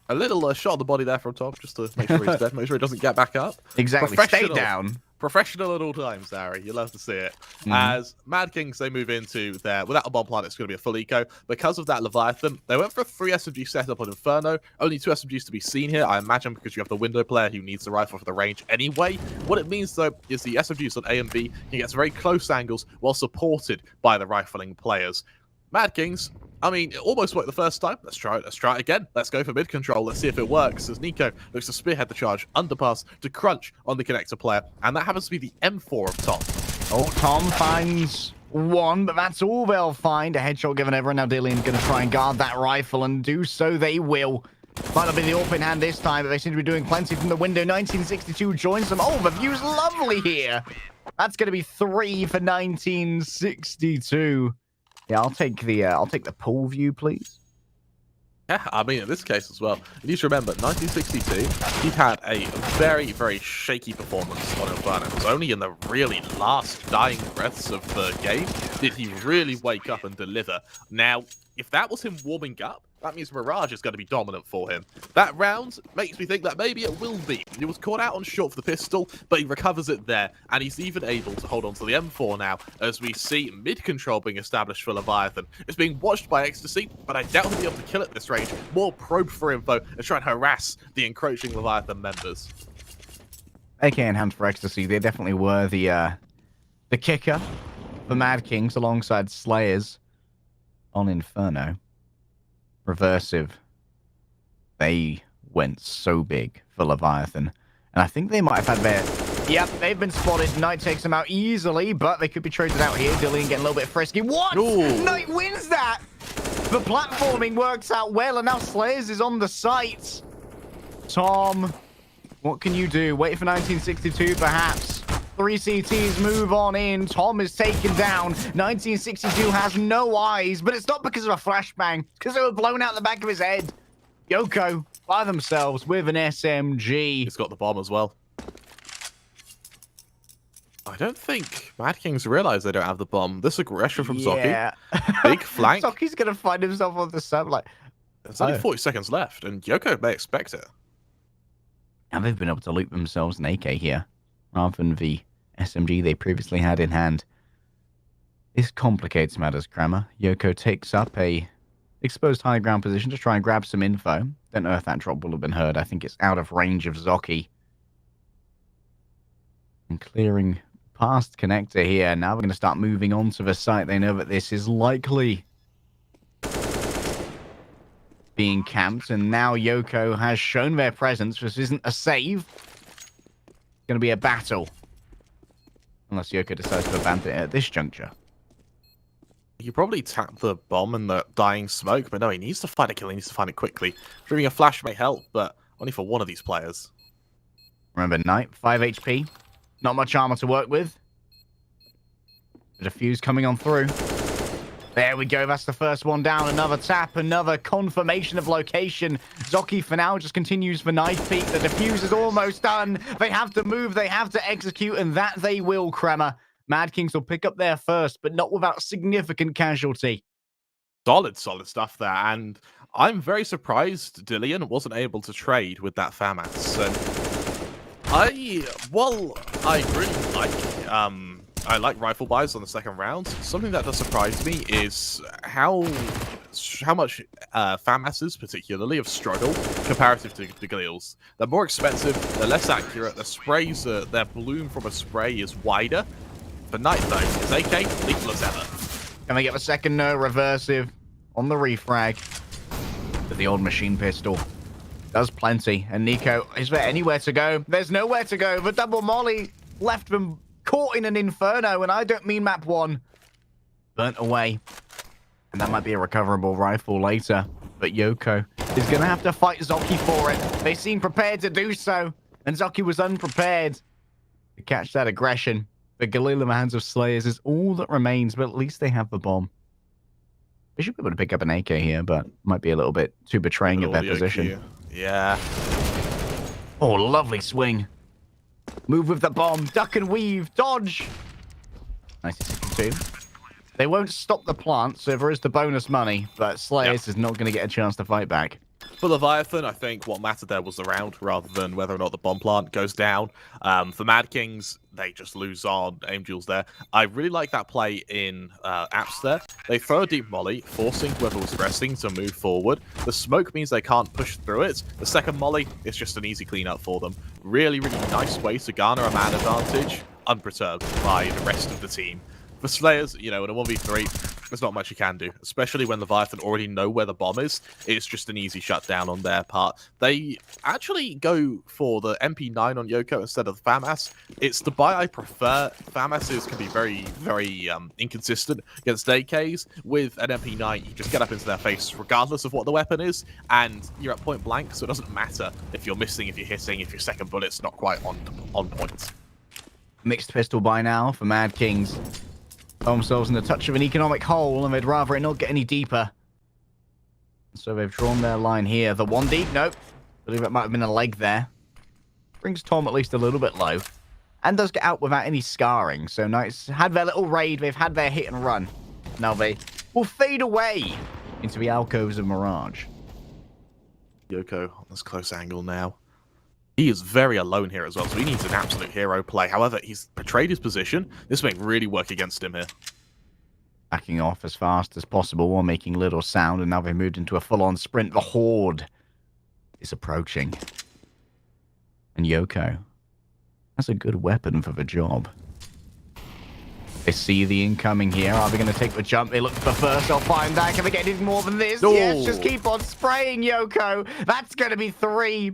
A little shot of the body there from top, just to make sure he's dead, make sure he doesn't get back up. Exactly. Stay down. Professional at all times, Harry. You love to see it. As Mad Kings, they move into their, without a bomb plant, it's going to be a full eco. Because of that Leviathan, they went for a 3 SMG setup on Inferno. Only 2 SMGs to be seen here, I imagine, because you have the window player who needs the rifle for the range anyway. What it means, though, is the SMGs on A and B can get very close angles while supported by the rifling players. Mad Kings, I mean, it almost worked the first time. Let's try it again. Let's go for mid control. Let's see if it works. As Nico looks to spearhead the charge, underpass to crunch on the connector player. And that happens to be the M4 of Tom. Oh, Tom finds one, but that's all they'll find. A headshot given over, and now Dillian's going to try and guard that rifle, and do so they will. Might not be the open hand this time, but they seem to be doing plenty from the window. 1962 joins them. Oh, the view's lovely here. That's going to be 3 for 1962. Yeah, I'll take the pool view, please. Yeah, I mean, in this case as well, you need to remember, 1962, he had a very, very shaky performance on Inferno. It was only in the really last dying breaths of the game did he really wake up and deliver. Now, if that was him warming up, that means Mirage is going to be dominant for him. That round makes me think that maybe it will be. He was caught out on short for the pistol, but he recovers it there, and he's even able to hold on to the M4 now, as we see mid-control being established for Leviathan. It's being watched by Ecstasy, but I doubt he'll be able to kill it at this range. More probe for info and try and harass the encroaching Leviathan members. AK and Hands for Ecstasy, they definitely were the kicker for Mad Kings alongside Slayers on Inferno. Reversive, they went so big for Leviathan. And I think they might have had their... Yep, they've been spotted. Knight takes them out easily, but they could be traded out here. Dillian getting a little bit frisky. What? Ooh. Knight wins that! The platforming works out well, and now Slayers is on the site. Tom, what can you do? Wait for 1962, perhaps. 3 CTs move on in. Tom is taken down. 1962 has no eyes, but it's not because of a flashbang. It's because they were blown out the back of his head. Yoko by themselves with an SMG. He's got the bomb as well. I don't think Mad Kings realize they don't have the bomb. This aggression from Zoki. Big flank. Zoki's going to find himself on the sub. Like, there's only 40 seconds left, and Yoko may expect it. And they've been able to loop themselves an AK here, rather than the SMG they previously had in hand. This complicates matters, Kramer. Yoko takes up a exposed high ground position to try and grab some info. Don't know if that drop will have been heard. I think it's out of range of Zoki. And clearing past connector here. Now we're going to start moving on to the site. They know that this is likely being camped, and now Yoko has shown their presence. This isn't a save. It's going to be a battle. Unless Yoko decides to abandon it at this juncture. He probably tapped the bomb in the dying smoke, but no, he needs to find a kill. He needs to find it quickly. Shooting a flash may help, but only for one of these players. Remember, Knight, 5 HP. Not much armor to work with. The defuse coming on through. There we go. That's the first one down. Another tap. Another confirmation of location. Zoki for now just continues for knife peek. The defuse is almost done. They have to move. They have to execute. And that they will, Kremer. Mad Kings will pick up there first, but not without significant casualty. Solid stuff there. And I'm very surprised Dillian wasn't able to trade with that FAMAS. I like rifle buys on the second round. Something that does surprise me is how much FAMASs particularly have struggled comparative to the Galils. They're more expensive, they're less accurate, their sprays, their bloom from a spray is wider. For Knight though, his AK, lethal as ever. Can they get the second reversive on the refrag? With the old machine pistol. Does plenty. And Nico, is there anywhere to go? There's nowhere to go. The double molly left them caught in an inferno, and I don't mean map 1. Burnt away. And that might be a recoverable rifle later. But Yoko is going to have to fight Zoki for it. They seem prepared to do so. And Zoki was unprepared to catch that aggression. The Galil in the hands of Slayers is all that remains, but at least they have the bomb. They should be able to pick up an AK here, but might be a little bit too betraying of their position. Here. Yeah. Oh, lovely swing. Move with the bomb. Duck and weave. Dodge. 1962. They won't stop the plant, so there is the bonus money, but Slayers is not going to get a chance to fight back. For Leviathan, I think what mattered there was the round rather than whether or not the bomb plant goes down. For Mad Kings, they just lose on aim duels there. I really like that play in apps there. They throw a deep molly, forcing whoever was resting to move forward. The smoke means they can't push through it. The second molly is just an easy cleanup for them. Really, really nice way to garner a man advantage, unperturbed by the rest of the team. For Slayers, you know, in a 1v3, there's not much you can do, especially when Leviathan already know where the bomb is. It's just an easy shutdown on their part. They actually go for the MP9 on Yoko instead of the FAMAS. It's the buy I prefer. FAMASs can be very, very inconsistent against AKs. With an MP9, you just get up into their face regardless of what the weapon is, and you're at point blank, so it doesn't matter if you're missing, if you're hitting, if your second bullet's not quite on point. Mixed pistol by now for Mad Kings. Found themselves in the touch of an economic hole, and they'd rather it not get any deeper. So they've drawn their line here. The one deep, nope. I believe it might have been a leg there. Brings Tom at least a little bit low. And does get out without any scarring. So Knights had their little raid. They've had their hit and run. Now they will fade away into the alcoves of Mirage. Yoko on this close angle now. He is very alone here as well, so he needs an absolute hero play. However, he's betrayed his position. This may really work against him here. Backing off as fast as possible while making little sound, and now they've moved into a full-on sprint. The Horde is approaching. And Yoko has a good weapon for the job. They see the incoming here. Are they going to take the jump? They look for first. They'll find that. Can they get anything more than this? No. Yes, just keep on spraying, Yoko. That's going to be 3.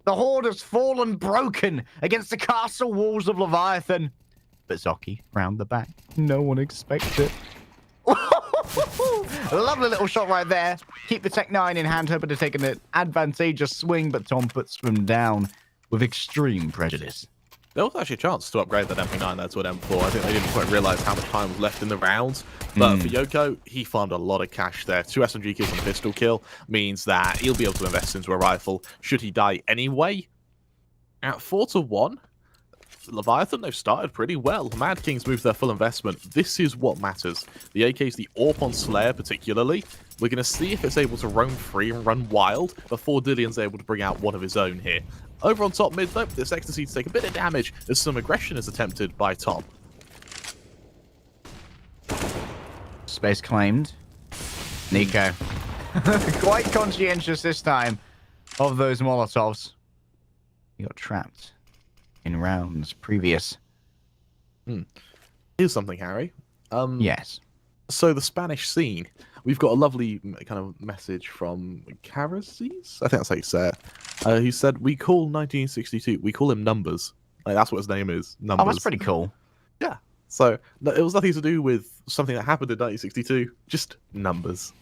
The Horde has fallen broken against the castle walls of Leviathan. But Zoki round the back. No one expects it. Lovely little shot right there. Keep the Tech 9 in hand, hoping to take an advantageous swing, but Tom puts them down with extreme prejudice. There was actually a chance to upgrade that MP9 there to an M4. I think they didn't quite realise how much time was left in the rounds. But for Yoko, he farmed a lot of cash there. 2 SMG kills and a pistol kill means that he'll be able to invest into a rifle should he die anyway. At 4-1, Leviathan, they've started pretty well. Mad Kings moved their full investment. This is what matters. The AK's the AWP on Slayer particularly. We're going to see if it's able to roam free and run wild before Dillion's able to bring out one of his own here. Over on top mid, though, this Ecstasy to take a bit of damage as some aggression is attempted by Tom. Space claimed. Nico. Quite conscientious this time of those Molotovs. He got trapped in rounds previous. Here's something, Harry. Yes. So the Spanish scene, we've got a lovely kind of message from Caraces, I think that's how you say it, who said, we call 1962, we call him Numbers. Like, that's what his name is, Numbers. Oh, that's pretty cool. Yeah. So it was nothing to do with something that happened in 1962, just numbers.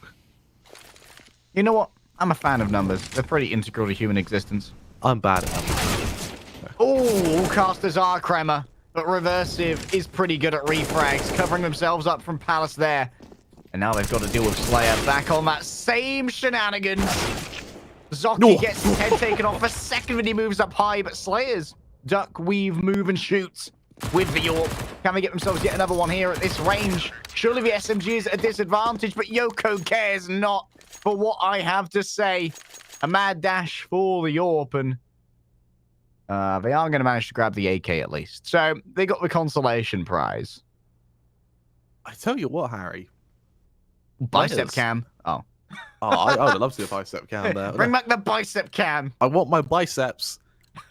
You know what? I'm a fan of numbers. They're pretty integral to human existence. I'm bad at numbers. Oh, casters are Crema, but Reversive is pretty good at refrags, covering themselves up from Palace there. And now they've got to deal with Slayer back on that same shenanigans. Zoki gets his head taken off a second when he moves up high, but Slayers duck, weave, move, and shoots with the AWP. Can they get themselves yet another one here at this range? Surely the SMG is at a disadvantage, but Yoko cares not for what I have to say. A mad dash for the AWP, and they are going to manage to grab the AK at least. So they got the consolation prize. I tell you what, Harry. Bicep cam. Oh. Oh, I would love to see a bicep cam there. Bring back the bicep cam. I want my biceps.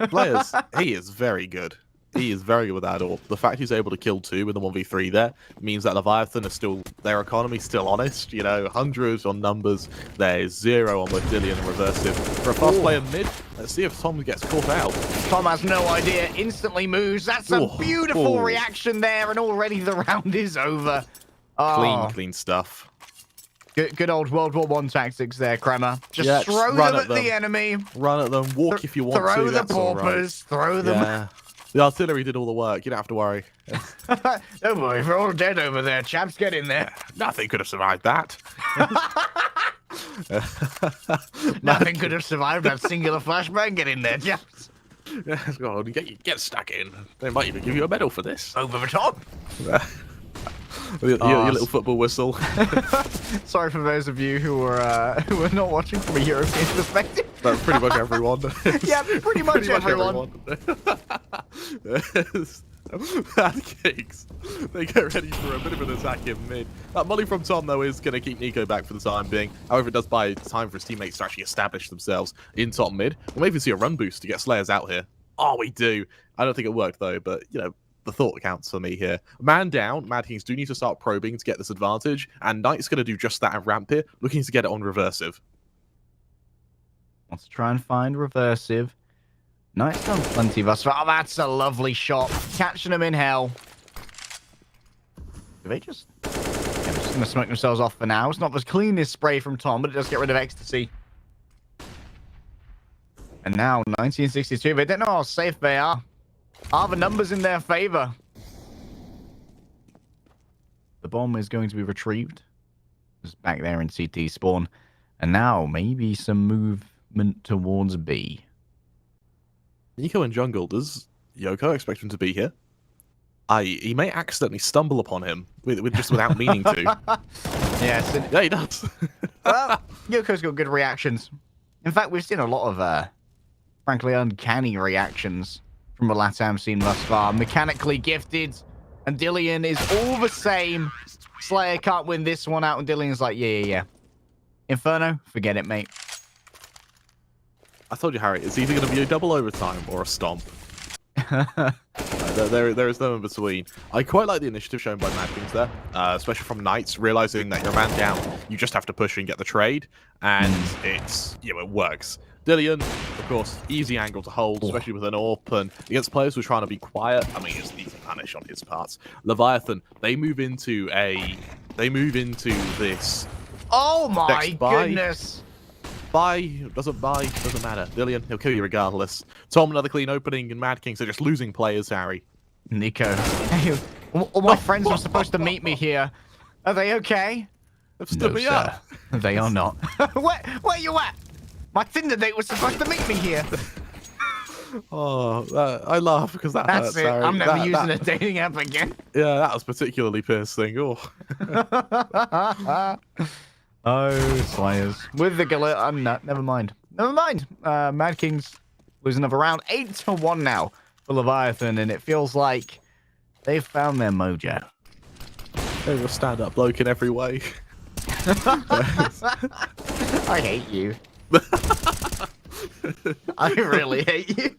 Players, he is very good. He is very good with that AWP. The fact he's able to kill 2 with the 1v3 there means that Leviathan is still, their economy still honest. You know, 100 on numbers. There's 0 on both Dillion and Reversive. For a fast player mid, let's see if Tom gets caught out. Tom has no idea. Instantly moves. That's a beautiful reaction there, and already the round is over. Oh. Clean stuff. Good old World War I tactics there, Crema. Just throw them at the enemy. Run at them. Walk if you want to. Throw the paupers. Throw them. Yeah. The artillery did all the work. You don't have to worry. Don't worry, we're all dead over there. Chaps, get in there. Nothing could have survived that. Nothing could have survived that singular flashbang. Get in there, chaps. Go on, get stuck in. They might even give you a medal for this. Over the top. Your little football whistle. Sorry for those of you who are not watching from a European perspective. That's pretty much everyone. Yeah, pretty much everyone. Bad Kings. They get ready for a bit of an attack in mid. That molly from Tom, though, is going to keep Nico back for the time being. However, it does buy time for his teammates to actually establish themselves in top mid. We'll maybe see a run boost to get Slayers out here. Oh, we do. I don't think it worked, though, but, you know, the thought counts for me here. Man down, Mad Kings do need to start probing to get this advantage, and Knight's going to do just that at ramp here, looking to get it on Reversive. Let's try and find Reversive. Knight's done plenty thus far. Oh, that's a lovely shot. Catching them in hell. Do they just... Yeah, they're just going to smoke themselves off for now. It's not the cleanest spray from Tom, but it does get rid of Ecstasy. And now, 1962, they don't know how safe they are. Are the numbers in their favor? The bomb is going to be retrieved. It's back there in CT spawn. And now, maybe some movement towards B. Nico in jungle, does Yoko expect him to be here? He may accidentally stumble upon him just without meaning to. Yes. Yeah, he does. Well, Yoko's got good reactions. In fact, we've seen a lot of, frankly, uncanny reactions from the LATAM scene thus far. Mechanically gifted, and Dillian is all the same. Slayer can't win this one out, and Dillian's like, yeah. Inferno, forget it, mate. I told you, Harry, it's either going to be a double overtime or a stomp. There is no in between. I quite like the initiative shown by Mad Kings there, especially from Knights, realizing that you're a man down, you just have to push and get the trade, and it works. Dillian, of course, easy angle to hold, especially with an AWP, and against players who are trying to be quiet. I mean, it's easy punish on his parts. Leviathan, they move into this. Oh my goodness! Doesn't matter. Dillian, he'll kill you regardless. Tom, another clean opening, and Mad Kings are just losing players, Harry. Nico, hey, all my friends were supposed to meet me here. Are they okay? They've stood me up. They are not. Where you at? My Tinder date was supposed to meet me here. Oh, I laugh because that That's hurts, it. Harry. I'm never using a dating app again. Yeah, that was particularly piercing. Oh. Oh, Slayers. With the Gala, no, never mind. Mad Kings lose another round. 8-1 now for Leviathan, and it feels like they've found their mojo. They're a stand-up bloke in every way. I hate you. I really hate you.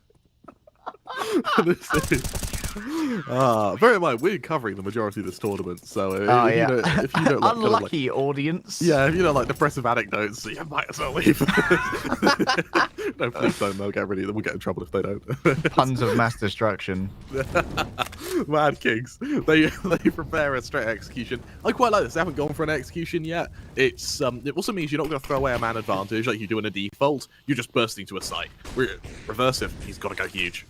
Bear in mind, we're covering the majority of this tournament, so if you don't like, unlucky audience. Yeah, if you don't like depressive anecdotes, you might as well leave. No, please don't. They'll get rid of them. We'll get in trouble if they don't. Puns of mass destruction. Mad Kings. They prepare a straight execution. I quite like this. They haven't gone for an execution yet. It also means you're not going to throw away a man advantage like you do in a default. You're just bursting to a site. Reversive. He's got to go huge.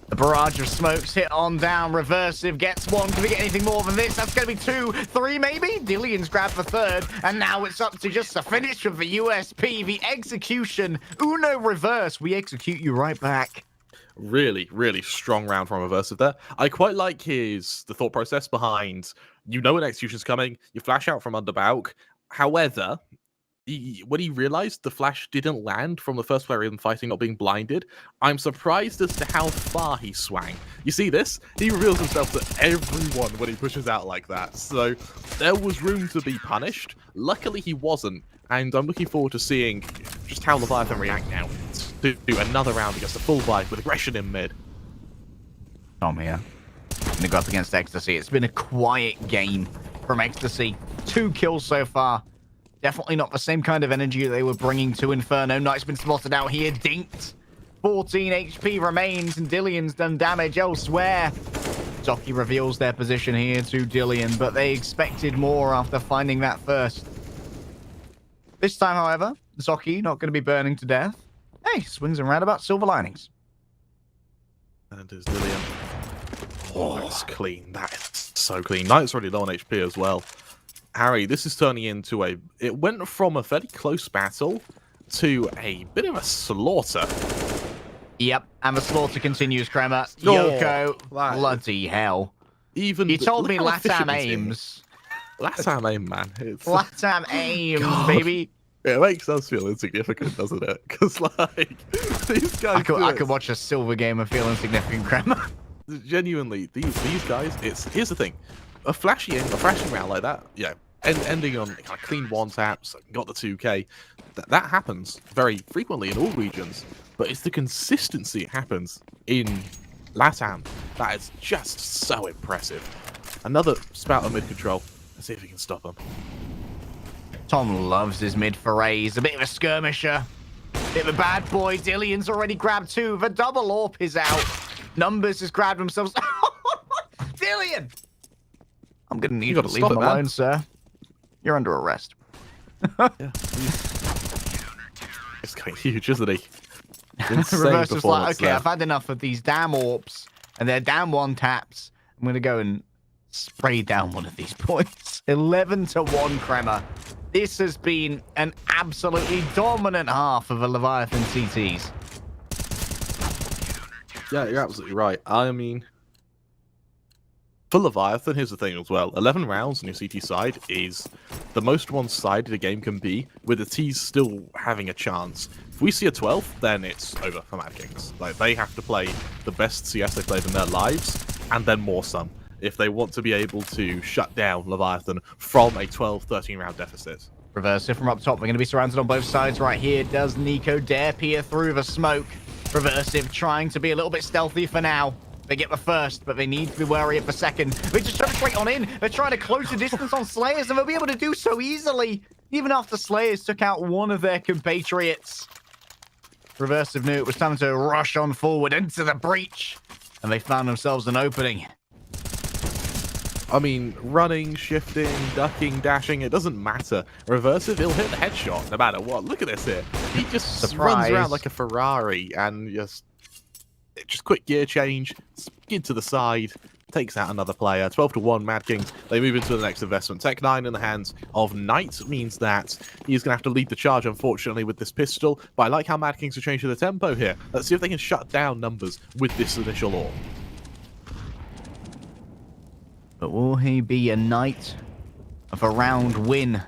The barrage of smokes hit on down. Reversive gets one. Can we get anything more than this? That's going to be 2, 3 maybe? Dillian's grabbed the third. And now it's up to just the finish of the USP. The execution. Uno reverse. We execute you right back. Really, really strong round from Reversive there. I quite like the thought process behind, you know an execution's coming, you flash out from under Bauk. However, when he realized the flash didn't land from the first player in fighting not being blinded, I'm surprised as to how far he swang. You see this? He reveals himself to everyone when he pushes out like that. So there was room to be punished. Luckily he wasn't, and I'm looking forward to seeing just how Leviathan react now to do another round against a full vibe with aggression in mid. Tom here. Gonna go up against Ecstasy. It's been a quiet game from Ecstasy. 2 kills so far. Definitely not the same kind of energy they were bringing to Inferno. Knight's been spotted out here, dinked. 14 HP remains, and Dillian's done damage elsewhere. Zoki reveals their position here to Dillian, but they expected more after finding that first. This time, however, Zoki not going to be burning to death. Hey, swings and roundabout silver linings. And is Dillian. Oh, that's clean. That is so clean. Knight's already low on HP as well. Harry, this is turning into it went from a fairly close battle to a bit of a slaughter. Yep, and the slaughter continues, Kremer. Yoko, bloody hell. Even you told me LATAM aims. LATAM aim, man. It's LATAM aims, baby. It makes us feel insignificant, doesn't it? Because, like, these guys... I could watch a silver game and feel insignificant, Kremer. Genuinely, these guys, here's the thing. A flashing round like that, yeah, ending on kind of clean one-taps, got the 2k, that happens very frequently in all regions, but it's the consistency it happens in LATAM that is just so impressive. Another spout of mid-control. Let's see if we can stop him. Tom loves his mid forays. A bit of a skirmisher. Bit of a bad boy. Dillian's already grabbed 2. The double AWP is out. Numbers has grabbed themselves. Dillian! I'm going to need you to leave it alone, sir. You're under arrest. Yeah. It's going huge, isn't he? Reverse was like, okay, I've had enough of these damn AWPs and their damn one-taps. I'm going to go and spray down one of these points. 11-1, Kremer. This has been an absolutely dominant half of the Leviathan CTs. Yeah, you're absolutely right. I mean, For Leviathan, here's the thing as well. 11 rounds on your CT side is the most one-sided a game can be, with the T's still having a chance. If we see a 12th, then it's over for Mad Kings. Like, they have to play the best CS they've played in their lives, and then more some, if they want to be able to shut down Leviathan from a 12, 13 round deficit. Reversive from up top. They're going to be surrounded on both sides right here. Does Nico dare peer through the smoke? Reversive trying to be a little bit stealthy for now. They get the first, but they need to be wary of the second. They just jump straight on in. They're trying to close the distance on Slayers, and they'll be able to do so easily, even after Slayers took out one of their compatriots. Reversive knew it was time to rush on forward into the breach, and they found themselves an opening. I mean, running, shifting, ducking, dashing, it doesn't matter. Reversive, he'll hit the headshot no matter what. Look at this here. He just runs around like a Ferrari and just quick gear change, skid to the side, takes out another player. 12-1, Mad Kings. They move into the next investment. Tech 9 in the hands of Knight means that he's going to have to lead the charge, unfortunately, with this pistol. But I like how Mad Kings are changing the tempo here. Let's see if they can shut down numbers with this initial AWP. But will he be a Knight of a round win?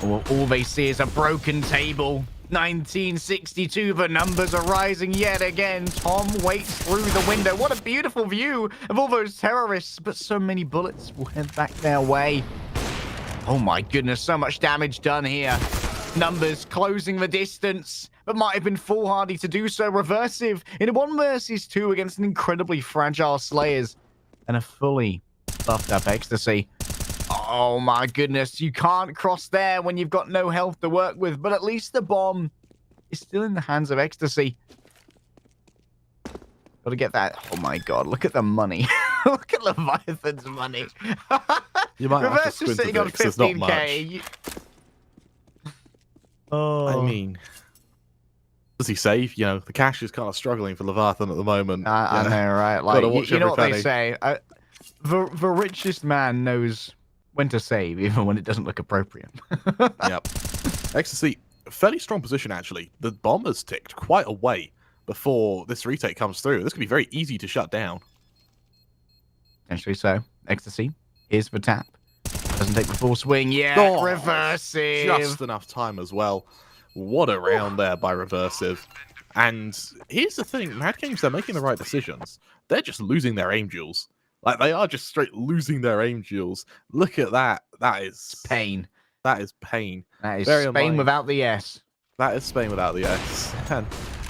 Or all they see is a broken table? 1962, the numbers are rising yet again. Tom waits through the window. What a beautiful view of all those terrorists, but so many bullets will head back their way. Oh my goodness, so much damage done here. Numbers closing the distance, but might have been foolhardy to do so. Reversive in a 1 versus 2 against an incredibly fragile Slayers and a fully buffed up Ecstasy. Oh my goodness, you can't cross there when you've got no health to work with, but at least the bomb is still in the hands of Ecstasy. Gotta get that. Oh my god, look at the money. Look at Leviathan's money. You might have to Reverse is sitting on 15k. Oh. I mean, does he save? You know, the cash is kind of struggling for Leviathan at the moment. I know, right? Like, you know what penny. they say? The richest man knows when to save, even when it doesn't look appropriate. Yep. Ecstasy, fairly strong position, actually. The bomb has ticked quite a way before this retake comes through. This could be very easy to shut down. Potentially so. Ecstasy, here's the tap. Doesn't take the full swing yet. Oh, Reversive. Just enough time as well. What a round there by Reversive. And here's the thing, Mad Kings, they're making the right decisions. They're just losing their aim duels. Like, they are just straight losing their aim duels. Look at that. That is pain. That is pain. That is Bear in Spain mind, without the S. That is Spain without the S.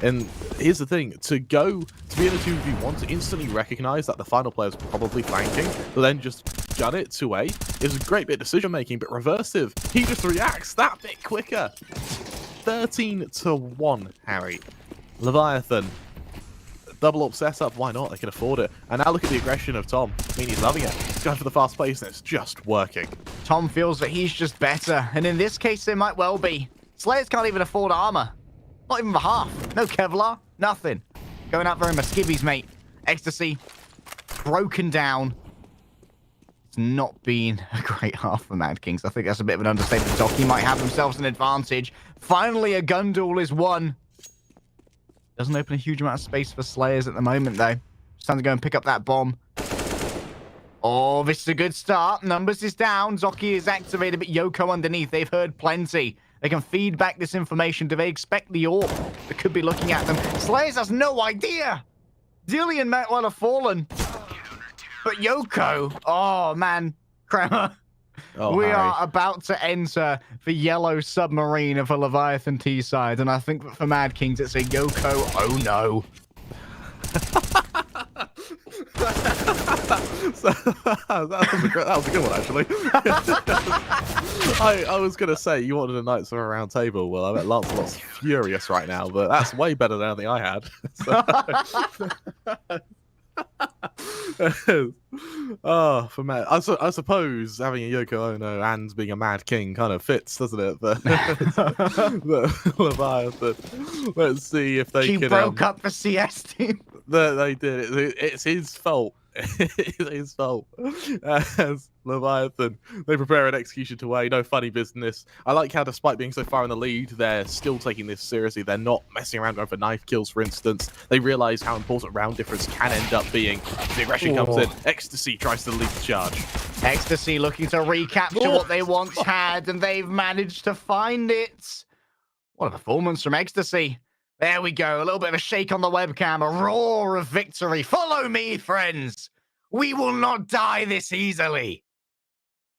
And here's the thing, to be in a 2v1, to instantly recognize that the final player is probably flanking, but then just gun it to A, is a great bit of decision making, but Reversive, he just reacts that bit quicker. 13-1, Harry. Leviathan, double up setup, why not? They can afford it. And now look at the aggression of Tom. I mean, he's loving it. He's going for the fast pace, and it's just working. Tom feels that he's just better, and in this case, it might well be. Slayers can't even afford armor. Not even the half. No Kevlar. Nothing. Going out there in my skivvies, mate. Ecstasy. Broken down. It's not been a great half for Mad Kings. I think that's a bit of an understatement. Docky might have themselves an advantage. Finally, a gun duel is won. Doesn't open a huge amount of space for Slayers at the moment, though. It's time to go and pick up that bomb. Oh, this is a good start. Numbers is down. Zoki is activated, but Yoko underneath. They've heard plenty. They can feed back this information. Do they expect the AWP that could be looking at them? Slayers has no idea. Dillian might well have fallen. But Yoko, oh man, Kramer. Oh, we Harry. are about to enter the yellow submarine of a Leviathan T side, and I think that for Mad Kings it's a Yoko, oh no. That was a good one, actually. I was going to say, you wanted a Knights of a Round Table. Well, I bet Lancelot's furious right now, but that's way better than anything I had. Oh, for Mad, I suppose having a Yoko Ono and being a Mad King kind of fits, doesn't it? But Leviathan, let's see if they She can. broke up the CS team. They did. It's his fault. his fault. As Leviatan, they prepare an execution to weigh, no funny business. I like how, despite being so far in the lead, they're still taking this seriously. They're not messing around going for knife kills, for instance. They realize how important round difference can end up being. The aggression comes in. Ecstasy tries to lead the charge. Ecstasy looking to recapture what they once had, and they've managed to find it. What a performance from Ecstasy. There we go. A little bit of a shake on the webcam. A roar of victory. Follow me, friends. We will not die this easily.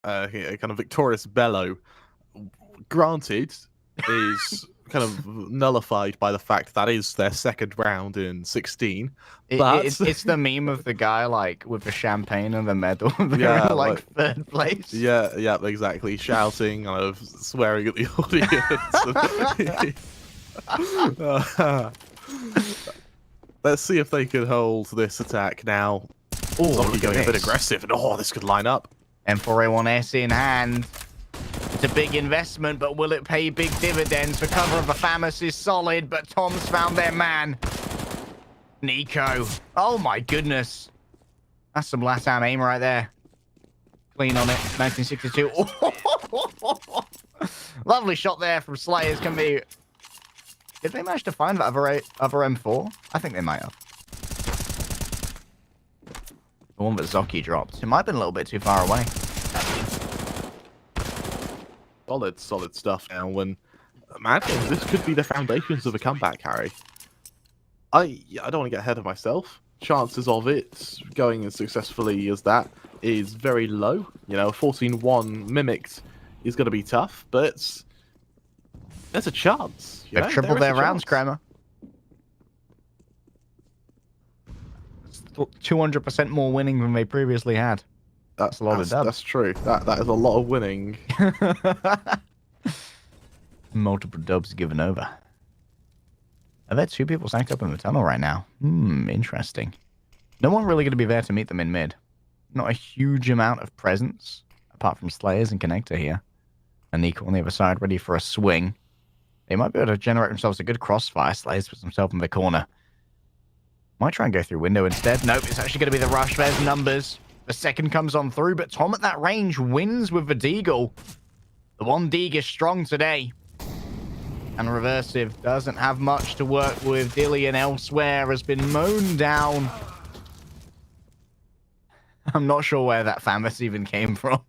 A kind of victorious bellow, granted, is kind of nullified by the fact that is their second round in 16. But It's the meme of the guy like with the champagne and the medal. They're Yeah, in, like third place. yeah, exactly. Shouting, kind of swearing at the audience. Let's see if they can hold this attack now. Oh, going a bit aggressive, and this could line up. M4A1S in hand. It's a big investment, but will it pay big dividends? The cover of the FAMAS is solid, but Tom's found their man. Nico. Oh my goodness. That's some LATAM aim right there. Clean on it. 1962. Lovely shot there from Slayers. Can be... Did they manage to find that other M4? I think they might have. The one that Zoki dropped. It might have been a little bit too far away. Solid stuff now. When imagine this could be the foundations of a comeback, Harry. I don't want to get ahead of myself. Chances of it going as successfully as that is very low. 14-1 mimicked is going to be tough, but there's a chance. They've tripled their rounds, Kramer. 200% more winning than they previously had. That's a lot of dubs. That's true. That is a lot of winning. Multiple dubs given over. Are there two people stacked up in the tunnel right now? Interesting. No one really going to be there to meet them in mid. Not a huge amount of presence, apart from Slayers and Connector here. And Nico on the other side, ready for a swing. They might be able to generate themselves a good crossfire. Slayers puts himself in the corner. Might try and go through window instead. Nope, it's actually going to be the rush. There's numbers. The second comes on through, but Tom at that range wins with the Deagle. The one Deagle is strong today. And Reversive doesn't have much to work with. Dillian elsewhere has been mown down. I'm not sure where that FAMAS even came from.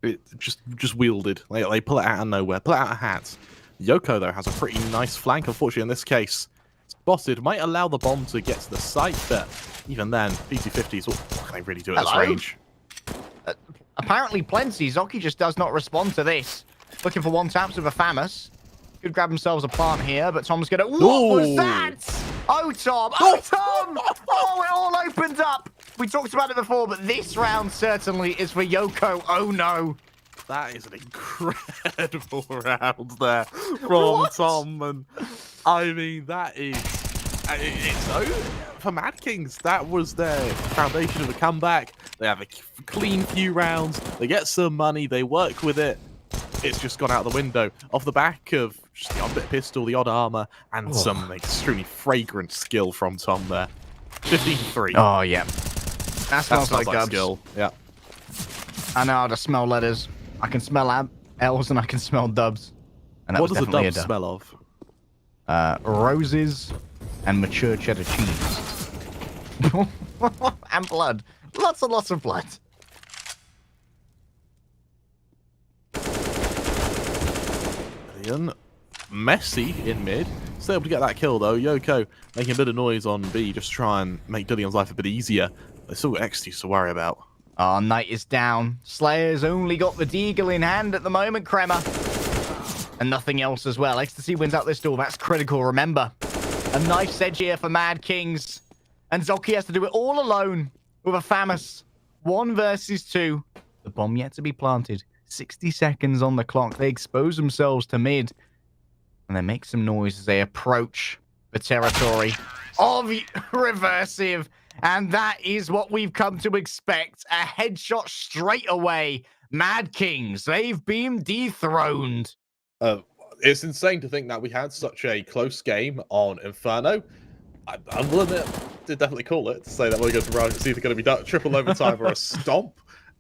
It just wielded. They pull it out of nowhere. Pull it out of hats. Yoko, though, has a pretty nice flank, unfortunately, in this case. Spotted. Might allow the bomb to get to the site, but even then, P250s, what can they really do at this range? Apparently plenty. Zoki just does not respond to this. Looking for one taps with a FAMAS. Could grab themselves a plant here, but Tom's going to... What was that? Oh, Tom! Oh, Tom! Oh, it all opened up! We talked about it before, but this round certainly is for Yoko. Oh, no. That is an incredible round there from Tom. And I mean, that is... It's over for Mad Kings. That was their foundation of a comeback. They have a clean few rounds. They get some money. They work with it. It's just gone out the window off the back of just the odd bit of pistol, the odd armor, and some extremely fragrant skill from Tom there. 15-3. Oh, yeah. That smells like dubs. Skill. Yeah. I know how to smell letters. I can smell L's and I can smell dubs. And that what was does a definitely dub smell of? Roses and mature cheddar cheese. And blood. Lots and lots of blood. Messy in mid. Still able to get that kill though. Yoko making a bit of noise on B, just try and make Dillion's life a bit easier. They still got Ecstasy to worry about. Oh, Knight is down. Slayer's only got the Deagle in hand at the moment, Kremer. And nothing else as well. Ecstasy wins out this duel. That's critical, remember. A nice edge here for Mad Kings. And Zoki has to do it all alone with a FAMAS. 1 versus 2. The bomb yet to be planted. 60 seconds on the clock. They expose themselves to mid. And they make some noise as they approach the territory of Reversive. And that is what we've come to expect. A headshot straight away. Mad Kings, they've been dethroned. It's insane to think that we had such a close game on Inferno. I will admit, did definitely call it to say that we're going to Mirage. It's either going to be triple overtime or a stomp.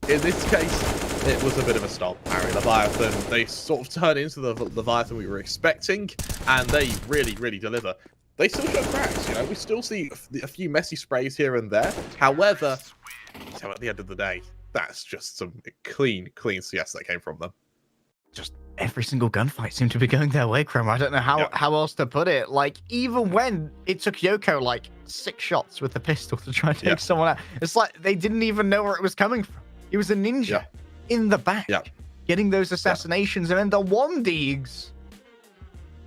In this case, it was a bit of a stomp. Harry Leviathan, they sort of turned into the Leviathan we were expecting, and they really, really deliver. They still show cracks, you know. We still see a few messy sprays here and there. However, so at the end of the day, that's just some clean CS that came from them. Just every single gunfight seemed to be going their way, Chrome. I don't know how else to put it. Like, even when it took Yoko like 6 shots with the pistol to try and take someone out, it's like they didn't even know where it was coming from. He was a ninja in the back, getting those assassinations, and then the 1Ds.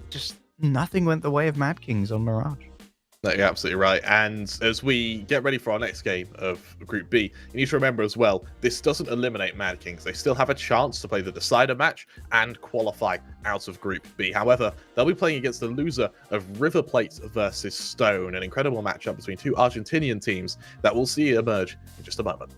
Just nothing went the way of Mad Kings on Mirage. No, you're absolutely right. And as we get ready for our next game of Group B, you need to remember as well, this doesn't eliminate Mad Kings. They still have a chance to play the decider match and qualify out of Group B. However, they'll be playing against the loser of River Plate versus Stone, an incredible matchup between 2 Argentinian teams that we'll see emerge in just a moment.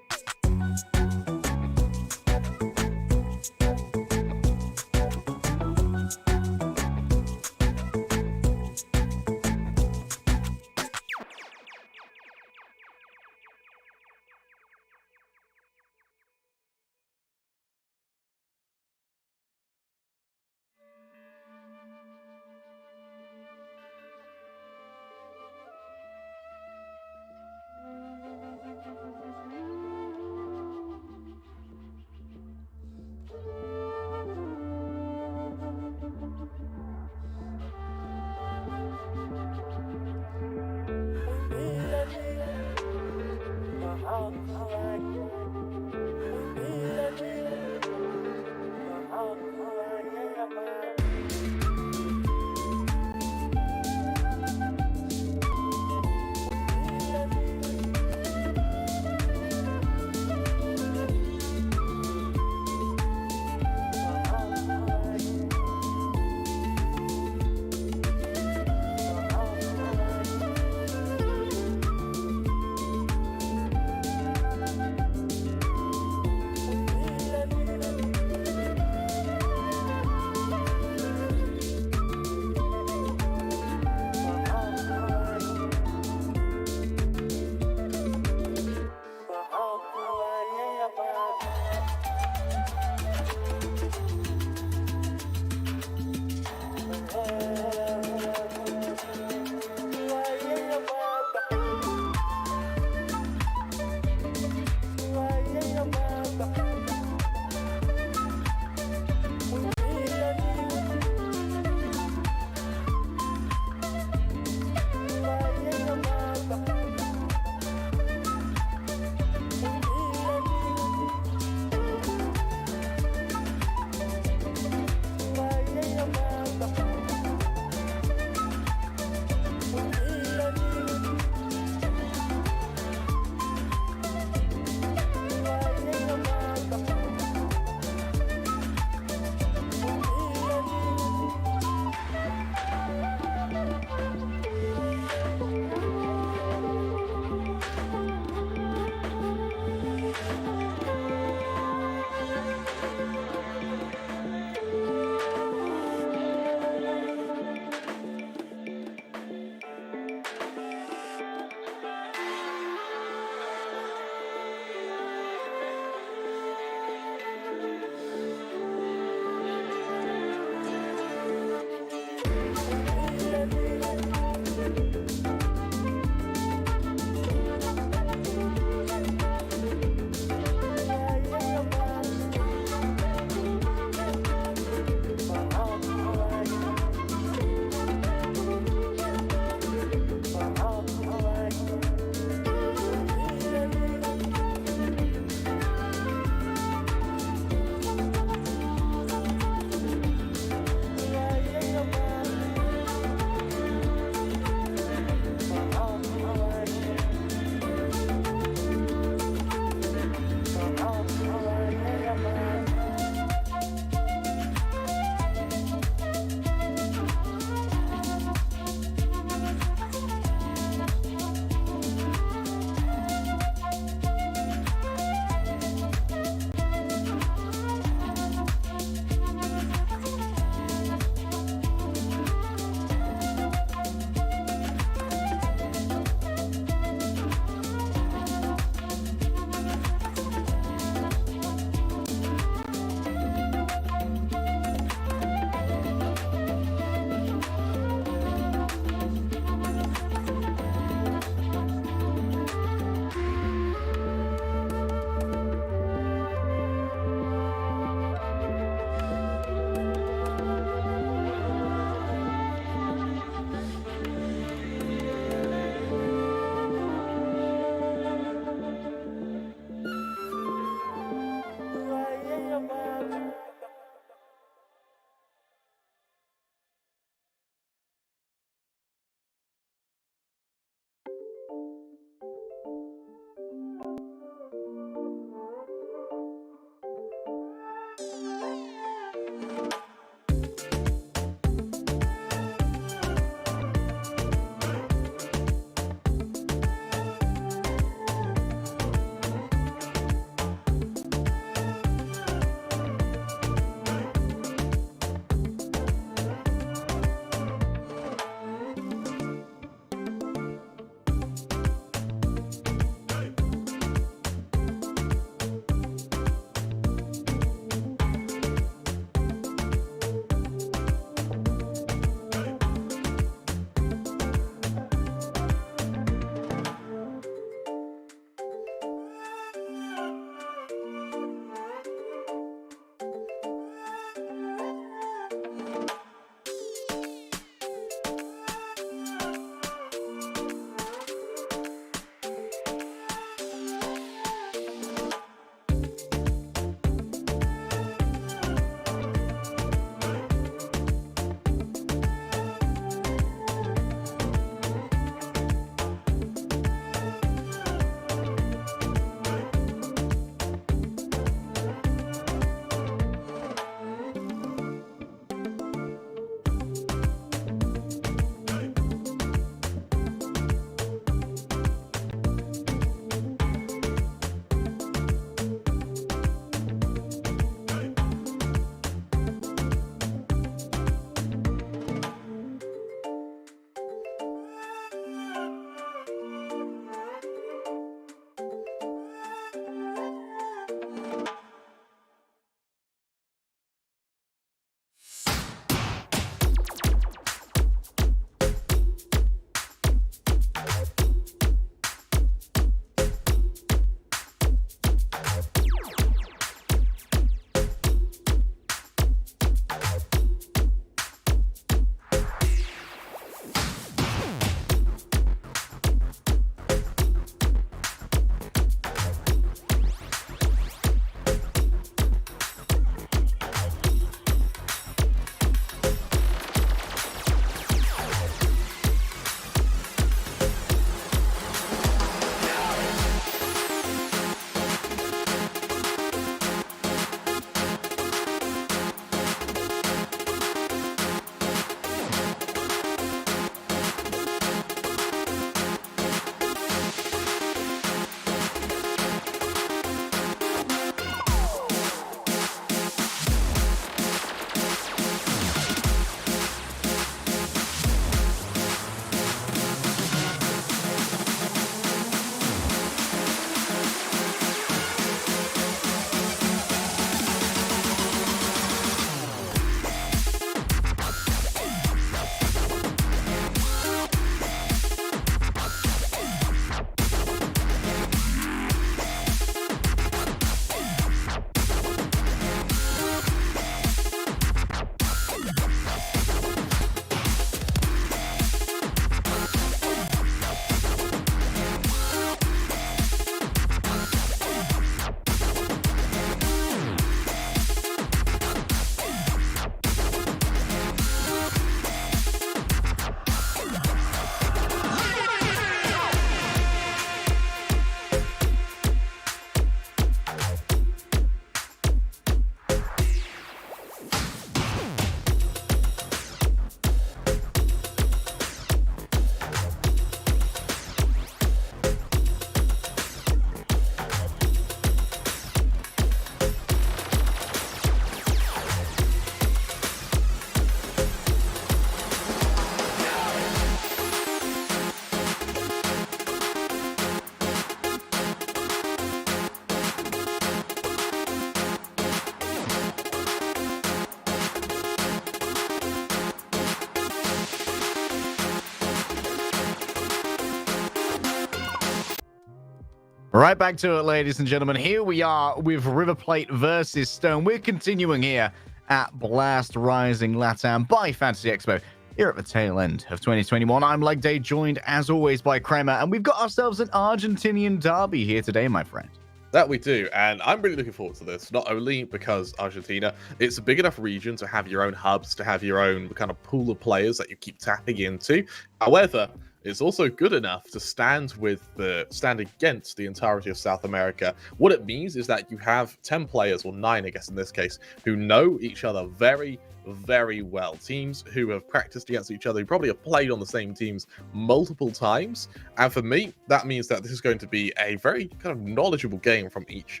Right back to it, ladies and gentlemen. Here we are with River Plate versus Stone. We're continuing here at Blast Rising LATAM by Fantasy Expo here at the tail end of 2021. I'm Leg Day, joined as always by Kramer, and we've got ourselves an Argentinian derby here today, my friend. That we do, and I'm really looking forward to this, not only because Argentina, it's a big enough region to have your own hubs, to have your own kind of pool of players that you keep tapping into. However, it's also good enough to stand against the entirety of South America. What it means is that you have 10 players, or 9, I guess in this case, who know each other very, very well. Teams who have practiced against each other, who probably have played on the same teams multiple times. And for me, that means that this is going to be a very kind of knowledgeable game from each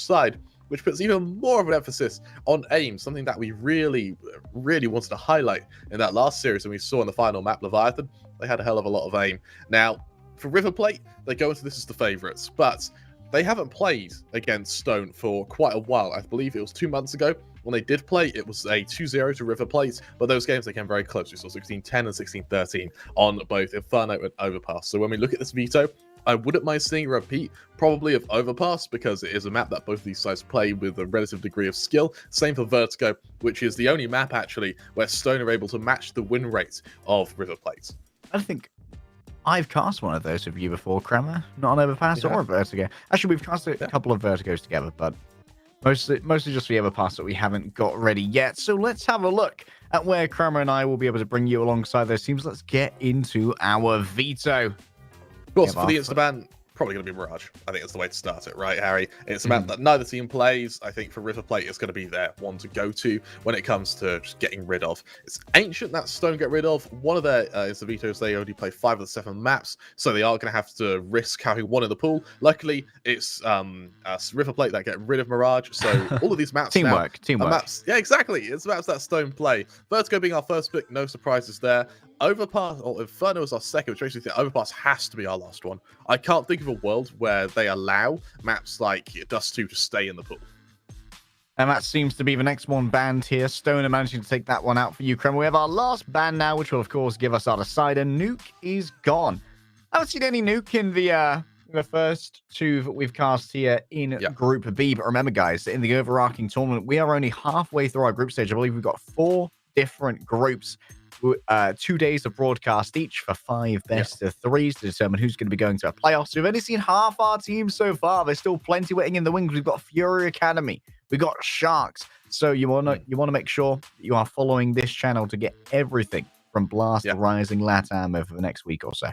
side, which puts even more of an emphasis on aim, something that we really, really wanted to highlight in that last series, and we saw in the final map, Leviatan. They had a hell of a lot of aim. Now, for River Plate, they go into this as the favourites, but they haven't played against Stone for quite a while. I believe it was 2 months ago. When they did play, it was a 2-0 to River Plate, but those games, they came very close. We saw 16-10 and 16-13 on both Inferno and Overpass. So when we look at this veto, I wouldn't mind seeing a repeat, probably of Overpass, because it is a map that both of these sides play with a relative degree of skill. Same for Vertigo, which is the only map, actually, where Stone are able to match the win rate of River Plate. I think I've cast one of those with you before, Kramer. Not an Overpass or a Vertigo. Actually, we've cast a couple of Vertigos together, but mostly just the Overpass that we haven't got ready yet. So let's have a look at where Kramer and I will be able to bring you alongside those teams. Let's get into our veto. Of course, for the Instaban, probably going to be Mirage. I think that's the way to start it, right, Harry? It's a map that neither team plays. I think for River Plate, it's going to be their one to go to when it comes to just getting rid of. It's ancient that Stone get rid of. One of their is the vetoes. They only play 5 of the 7 maps, so they are going to have to risk having one in the pool. Luckily, it's River Plate that get rid of Mirage. So all of these maps teamwork. Maps, yeah, exactly. It's maps that Stone play. Vertigo being our first pick, no surprises there. Overpass or Inferno is our second, which makes me think Overpass has to be our last one. I can't think of a world where they allow maps like Dust 2 to stay in the pool. And that seems to be the next one banned here. Stone are managing to take that one out for you, Krem. We have our last ban now, which will, of course, give us our decider. Nuke is gone. I haven't seen any Nuke in the first 2 that we've cast here in Group B. But remember, guys, in the overarching tournament, we are only halfway through our group stage. I believe we've got 4 different groups. 2 days of broadcast each for 5 best of 3s to determine who's going to be going to a playoffs. We've only seen half our team so far. There's still plenty waiting in the wings. We've got Fury Academy. We've got Sharks. So you want to make sure that you are following this channel to get everything from Blast Rising LATAM over the next week or so.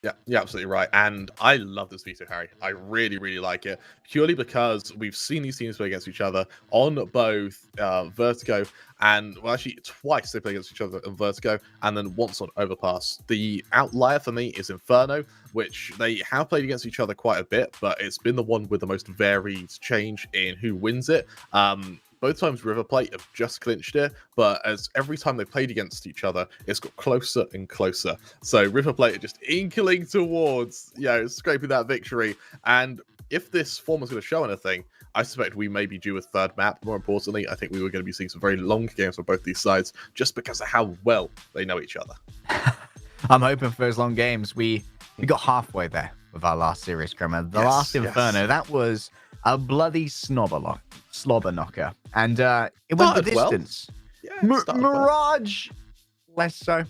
Yeah, you're absolutely right. And I love this veto, Harry. I really, really like it. Purely because we've seen these teams play against each other on both Vertigo and, well, actually twice they play against each other on Vertigo and then once on Overpass. The outlier for me is Inferno, which they have played against each other quite a bit, but it's been the one with the most varied change in who wins it. Both times River Plate have just clinched it, but as every time they played against each other, it's got closer and closer. So River Plate are just inkling towards, scraping that victory. And if this form is going to show anything, I suspect we may be due a third map. More importantly, I think we were going to be seeing some very long games for both these sides, just because of how well they know each other. I'm hoping for those long games. We got halfway there with our last series, Kramer. The last Inferno, that was a bloody slobber knocker, and it went the distance. Well. Mirage, less so.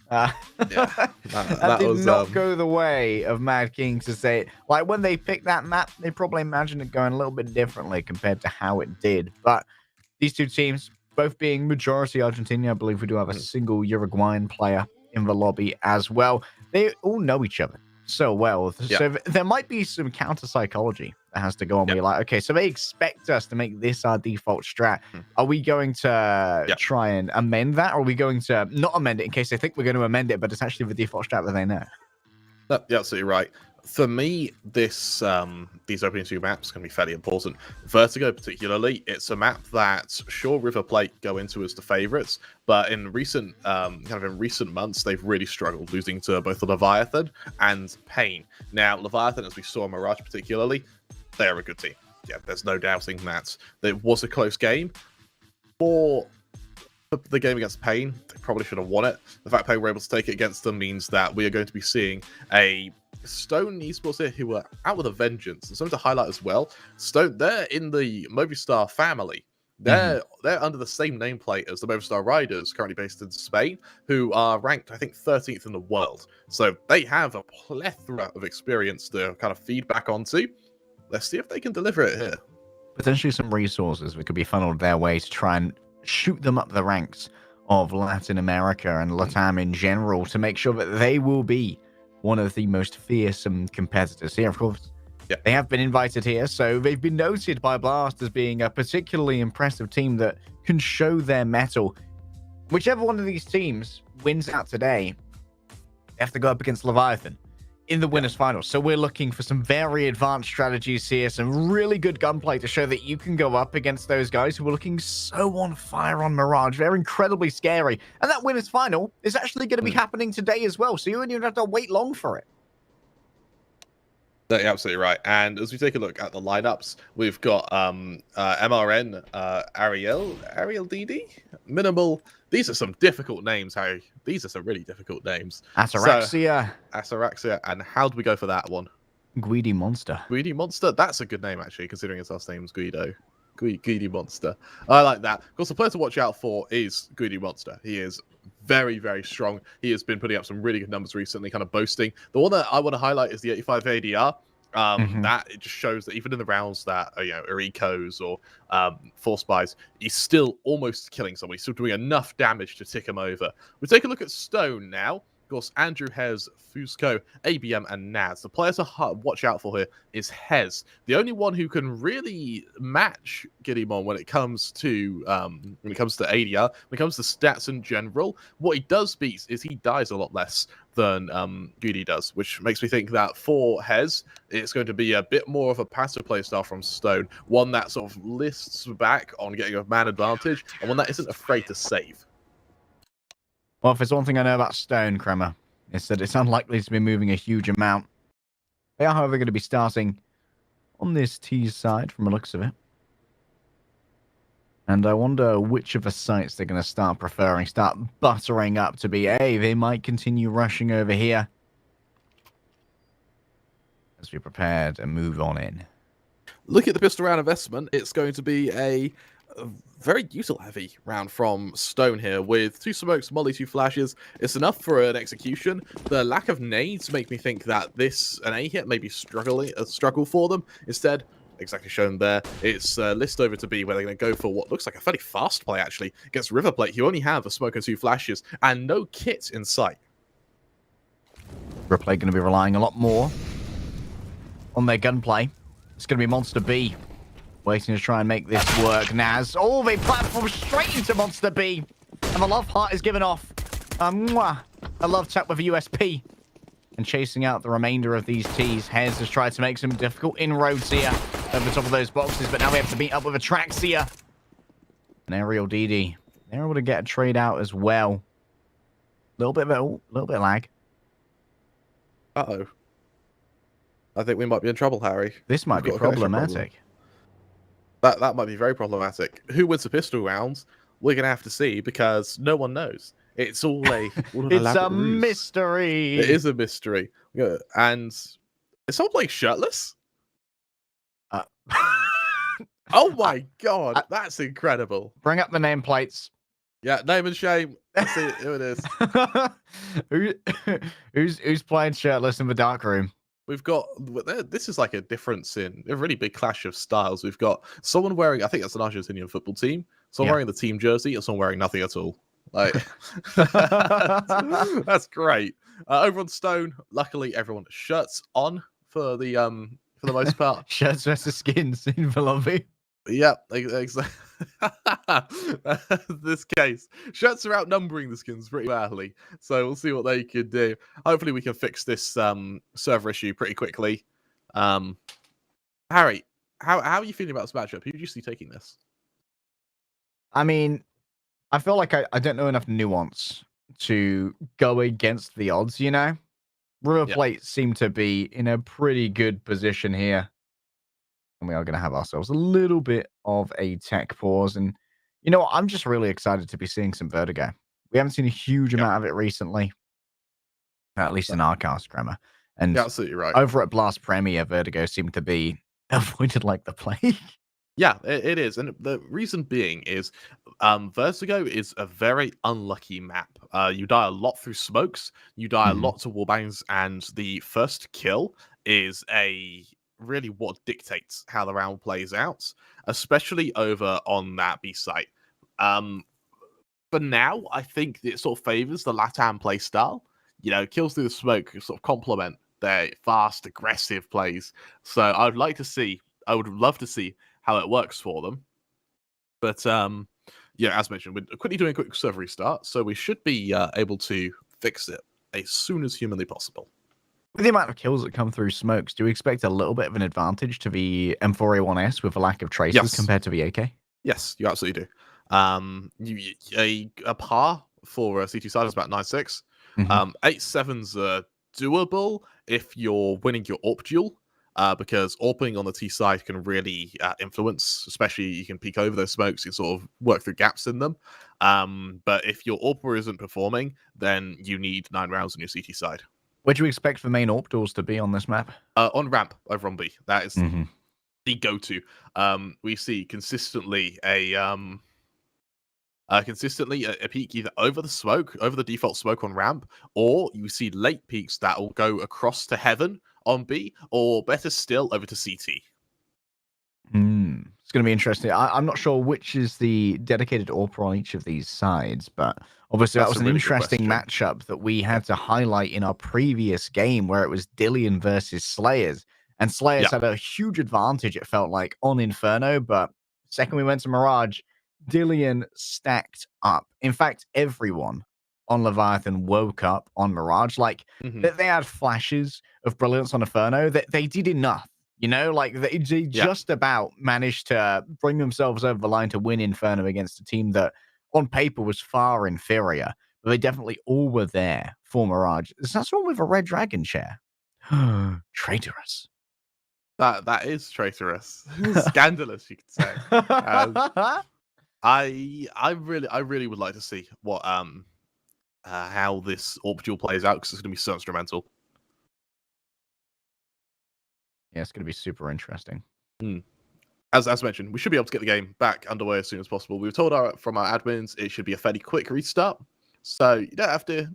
That did not go the way of Mad King to say it. Like when they picked that map, they probably imagined it going a little bit differently compared to how it did. But these two teams, both being majority Argentina, I believe we do have a single Uruguayan player in the lobby as well. They all know each other so well. So there might be some counter psychology that has to go on. Where you're like, okay, so they expect us to make this our default strat. Are we going to try and amend that, or are we going to not amend it in case they think we're going to amend it, but it's actually the default strat that they know? No, you're absolutely right. For me, these opening 2 maps can be fairly important. Vertigo, particularly, it's a map that sure River Plate go into as the favourites, but in recent months, they've really struggled, losing to both Leviatan and Pain. Now, Leviatan, as we saw in Mirage particularly, they are a good team. Yeah, there's no doubting that. It was a close game. For the game against Pain, they probably should have won it. The fact Pain were able to take it against them means that we are going to be seeing a Stone Esports here who are out with a vengeance. And something to highlight as well, Stone, they're in the Movistar family. They're under the same nameplate as the Movistar Riders, currently based in Spain, who are ranked, I think, 13th in the world. So they have a plethora of experience to kind of feed back onto. Let's see if they can deliver it here. Potentially some resources that could be funneled their way to try and shoot them up the ranks of Latin America and LATAM in general to make sure that they will be one of the most fearsome competitors here. Of course, they have been invited here, so they've been noted by Blast as being a particularly impressive team that can show their mettle. Whichever one of these teams wins out today, they have to go up against Leviathan in the winners final. So we're looking for some very advanced strategies here, some really good gunplay to show that you can go up against those guys who are looking so on fire on Mirage. They're incredibly scary. And that winners final is actually going to be happening today as well. So you wouldn't even have to wait long for it. You're absolutely right. And as we take a look at the lineups, we've got MRN, Ariel DD, Minimal. These are some difficult names, Harry. These are some really difficult names. Ataraxia. Ataraxia. And how do we go for that one? Guidi Monster. Guidi Monster? That's a good name, actually, considering his last name's Guido. Guidi Monster. I like that. Of course, the player to watch out for is Guidi Monster. He is very, very strong. He has been putting up some really good numbers recently, kind of boasting. The one that I want to highlight is the 85 ADR. That it just shows that even in the rounds that are ecos or force buys, he's still almost killing someone. He's still doing enough damage to tick him over. We take a look at Stone now. Of course, Andrew, Hez, Fusco, ABM, and Naz. The players to watch out for here is Hez, the only one who can really match Gideon when it comes to ADR, when it comes to stats in general. What he does beat is he dies a lot less than Gudi does, which makes me think that for Hez, it's going to be a bit more of a passive playstyle from Stone, one that sort of lists back on getting a man advantage, and one that isn't afraid to save. Well, if there's one thing I know about Stone, Kremer, it's that it's unlikely to be moving a huge amount. They are, however, going to be starting on this T side from the looks of it. And I wonder which of the sites they're going to start preferring, start buttering up to be. Hey, they might continue rushing over here as we prepare to move on in. Look at the pistol round investment. It's going to be a very util heavy round from Stone here with 2 smokes, molly, 2 flashes. It's enough for an execution. The lack of nades make me think that an A hit may be a struggle for them. Instead, exactly shown there, it's list over to B, where they're going to go for what looks like a fairly fast play actually against River Plate. You only have a smoke and 2 flashes and no kit in sight. River Plate going to be relying a lot more on their gunplay. It's going to be Monster B waiting to try and make this work. Naz, they platform straight into Monster B. And the love heart is given off. A love tap with a USP. And chasing out the remainder of these T's. Hez has tried to make some difficult inroads here over the top of those boxes, but now we have to meet up with Atraxia. And Aerial DD. They're able to get a trade out as well. A little bit of lag. Uh-oh. I think we might be in trouble, Harry. This might be problematic. That might be very problematic. Who wins the pistol rounds? We're going to have to see, because no one knows. It's all it's a mystery. It is a mystery. Yeah. And is someone playing shirtless? Oh my god, that's incredible. Bring up the nameplates. Yeah, name and shame. Let's see who it is. Who's playing shirtless in the dark room? We've got, this is like a difference in a really big clash of styles. We've got someone wearing, I think that's an Argentinian football team, someone wearing the team jersey, and someone wearing nothing at all. Like, that's great. Over on Stone, luckily everyone has shirts on for the most part. Shirts versus skins in the lobby. Yeah, exactly. This case, shirts are outnumbering the skins pretty badly, so we'll see what they can do. Hopefully, we can fix this server issue pretty quickly. Harry, how are you feeling about this matchup? Who's usually taking this? I mean, I feel like I don't know enough nuance to go against the odds. River Plate seem to be in a pretty good position here. And we are going to have ourselves a little bit of a tech pause. And You know what? I'm just really excited to be seeing some Vertigo. We haven't seen a huge amount of it recently, at least in our cast, Crema. And You're absolutely right. over at Blast Premier, Vertigo seemed to be avoided like the plague. Yeah, it is. And the reason being is Vertigo is a very unlucky map. You die a lot through smokes, you die a lot to wallbangs, and the first kill is a really what dictates how the round plays out, especially over on that B site. For now, I think it sort of favors the LATAM play style. You know, kills through the smoke sort of complement their fast, aggressive plays. So I would love to see how it works for them. But yeah, as mentioned, we're quickly doing a quick server restart, so we should be able to fix it as soon as humanly possible. With the amount of kills that come through smokes, do we expect a little bit of an advantage to the M4A1S with a lack of traces compared to the AK? Yes, you absolutely do. A par for CT side is about 9.6. 8.7's doable if you're winning your AWP duel, because AWPing on the T side can really influence, especially you can peek over those smokes, you sort of work through gaps in them. But if your AWPer isn't performing, then you need 9 rounds on your CT side. Where do you expect the main AWP duels to be on this map? On ramp over on B. That is the go-to. We see consistently a peak either over the smoke, over the default smoke on ramp, or you see late peaks that will go across to heaven on B, or better still, over to CT. It's going to be interesting. I'm not sure which is the dedicated AWPer on each of these sides, but obviously that was an interesting matchup that we had to highlight in our previous game where it was Dillian versus Slayers. And Slayers had a huge advantage, it felt like, on Inferno, but second we went to Mirage, Dillian stacked up. In fact, everyone on Leviathan woke up on Mirage. Like, they had flashes of brilliance on Inferno. That they did enough. You know, like they just about managed to bring themselves over the line to win Inferno against a team that on paper was far inferior, but they definitely all were there for Mirage. Is that someone with a red dragon chair? Traitorous. That is traitorous. Scandalous, you could say. I really would like to see what how this AWP duel plays out, because it's going to be so instrumental. Yeah, it's going to be super interesting. As mentioned, we should be able to get the game back underway as soon as possible. We were told from our admins it should be a fairly quick restart, so you don't have to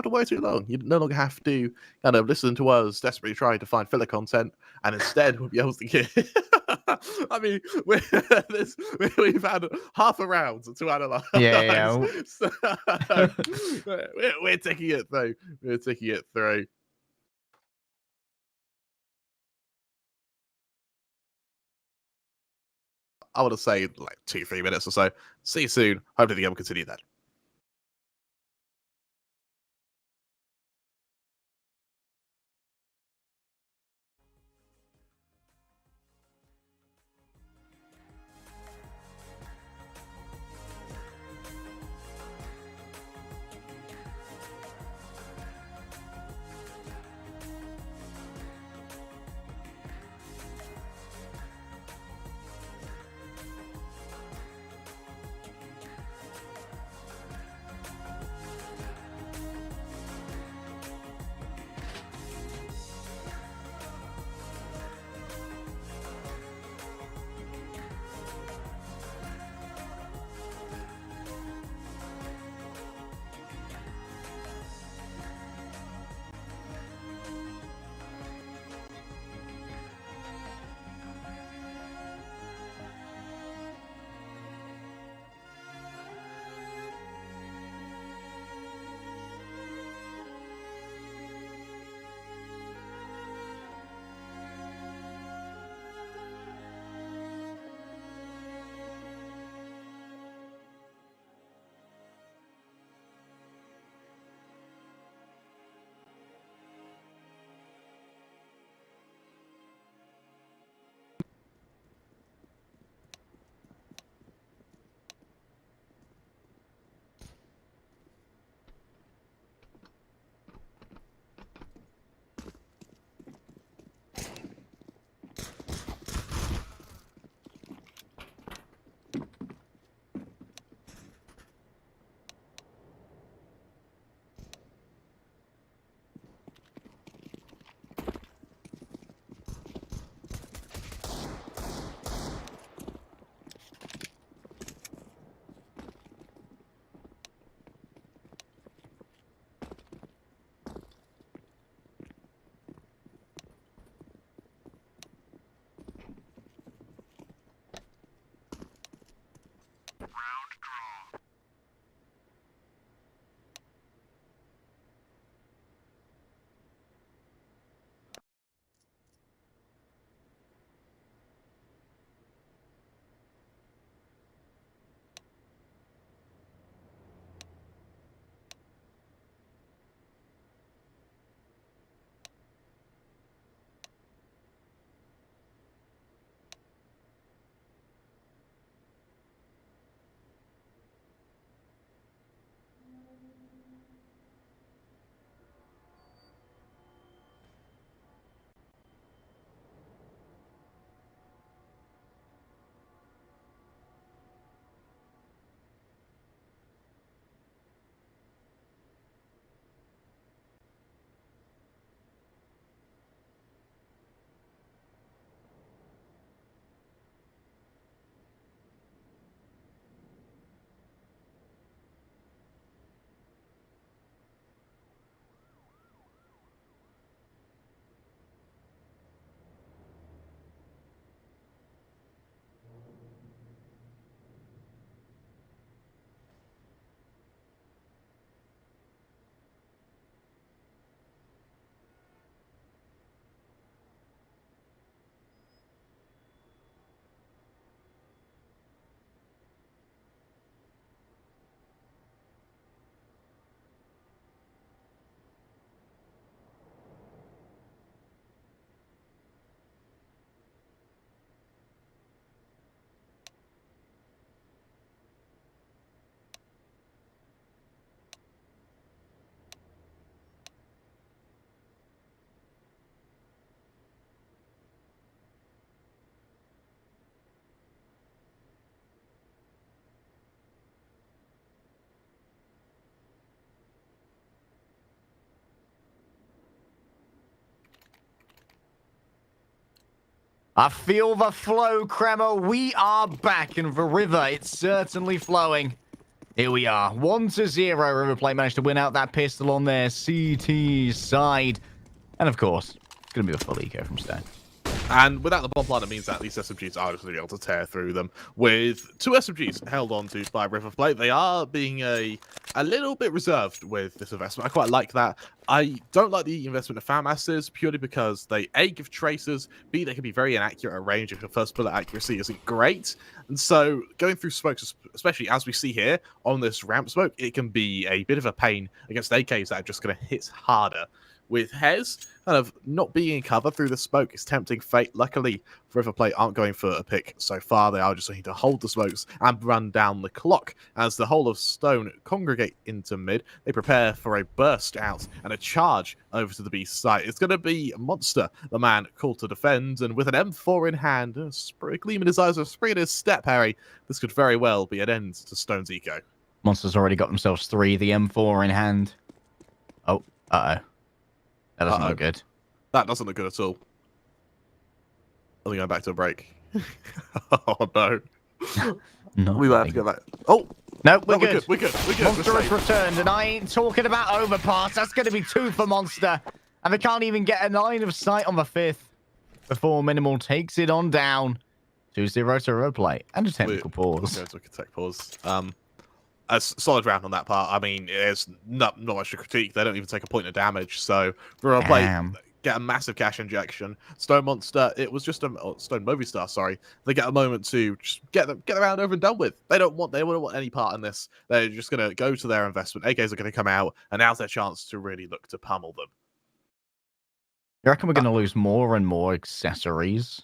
wait too long. You no longer have to kind of listen to us desperately trying to find filler content, and instead we'll be able to get. I mean, we've had half a round to analyze. Yeah. So, we're taking it through. We're taking it through. I want to say like 2-3 minutes or so. See you soon. Hopefully the game will continue then. I feel the flow, Cremo. We are back, and the river, it's certainly flowing. Here we are, 1-0. River Plate managed to win out that pistol on their CT side. And of course, it's going to be a full eco from Stone. And without the bomb line, it means that these SMGs are just going to be able to tear through them. With 2 SMGs held on to by River Plate, they are being a little bit reserved with this investment. I quite like that. I don't like the investment of fan masters purely because they A, give tracers, B, they can be very inaccurate at range if your first bullet accuracy isn't great. And so going through smokes, especially as we see here on this ramp smoke, it can be a bit of a pain against AKs that are just going to hit harder. With Hez kind of not being in cover through the smoke is tempting fate. Luckily, River Plate aren't going for a pick so far. They are just looking to hold the smokes and run down the clock. As the whole of Stone congregate into mid, they prepare for a burst out and a charge over to the B site. It's going to be Monster, the man called to defend, and with an M4 in hand, a gleam in his eyes, a spring in his step, Harry, this could very well be an end to Stone's eco. Monster's already got themselves 3, the M4 in hand. Oh, uh-oh. That doesn't look good. That doesn't look good at all. Are we going back to a break? Oh, no. No, We might have to go back. Oh! No, we're good. We're good. Monster has returned, and I ain't talking about overpass. That's going to be 2 for Monster. And they can't even get a line of sight on the 5th before Minimal takes it on down. 2-0 to River Plate. And a technical pause. Okay, so we can take pause. A solid round on that part. I mean, it's not much to critique. They don't even take a point of damage. So River Plate get a massive cash injection. Stone Monster, it was just a Stone Movie Star. Sorry, they get a moment to just get the round over and done with. They wouldn't want any part in this. They're just going to go to their investment. AKs are going to come out, and now's their chance to really look to pummel them. You reckon we're going to lose more and more accessories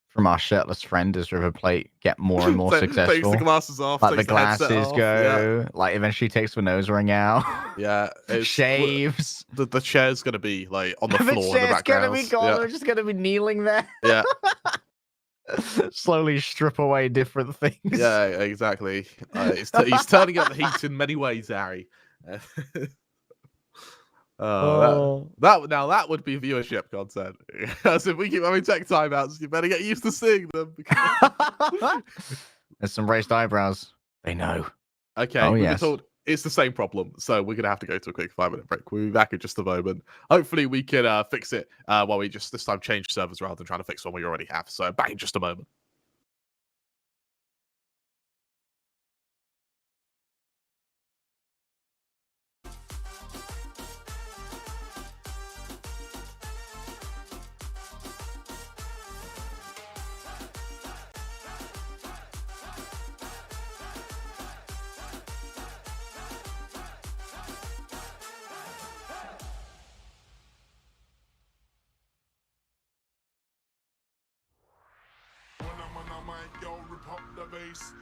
from our shirtless friend as River Plate get more and more successful? Takes the glasses off. Like the glasses glasses go. Yeah. Like eventually takes the nose ring out. Yeah. Shaves. The chair's going to be like on the floor in the background. The chair's going to be gone. We're just going to be kneeling there. Yeah. Slowly strip away different things. Yeah, exactly. He's turning up the heat in many ways, Harry. That would be viewership content. As if we keep having tech timeouts, you better get used to seeing them. There's some raised eyebrows. They know. Okay, oh, we've yes. been told it's the same problem, so we're gonna have to go to a quick 5-minute break. We'll be back in just a moment. Hopefully, we can fix it while we just this time change servers rather than trying to fix one we already have. So back in just a moment.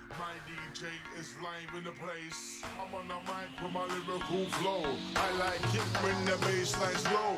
My DJ is live in the place. I'm on the mic with my lyrical flow. I like it when the bass line's low.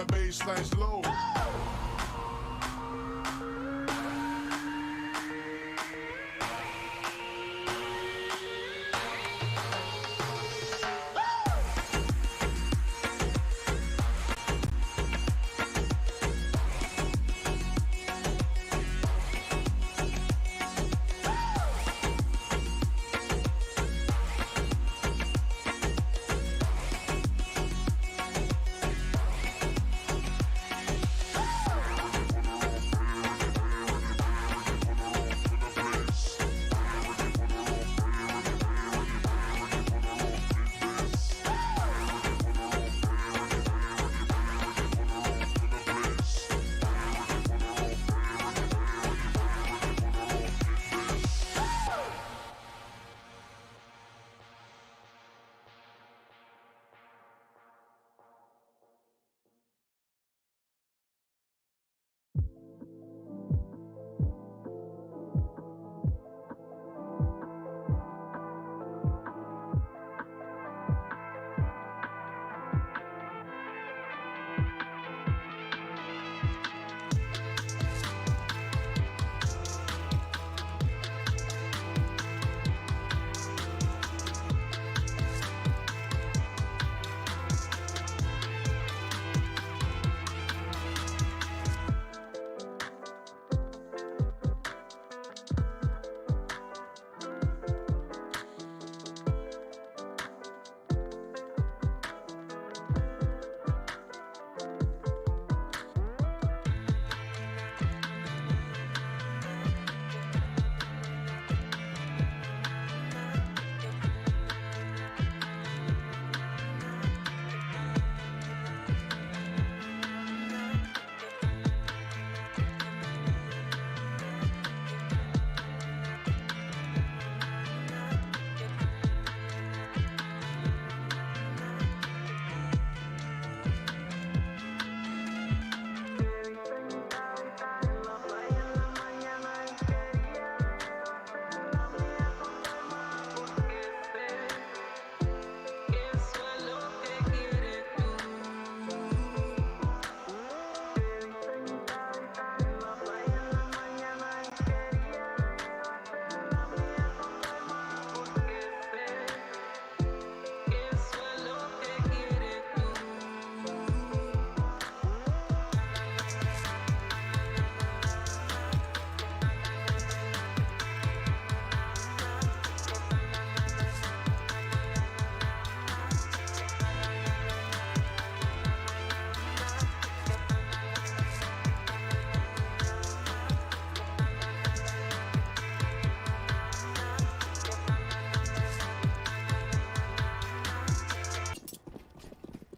Bassline's low.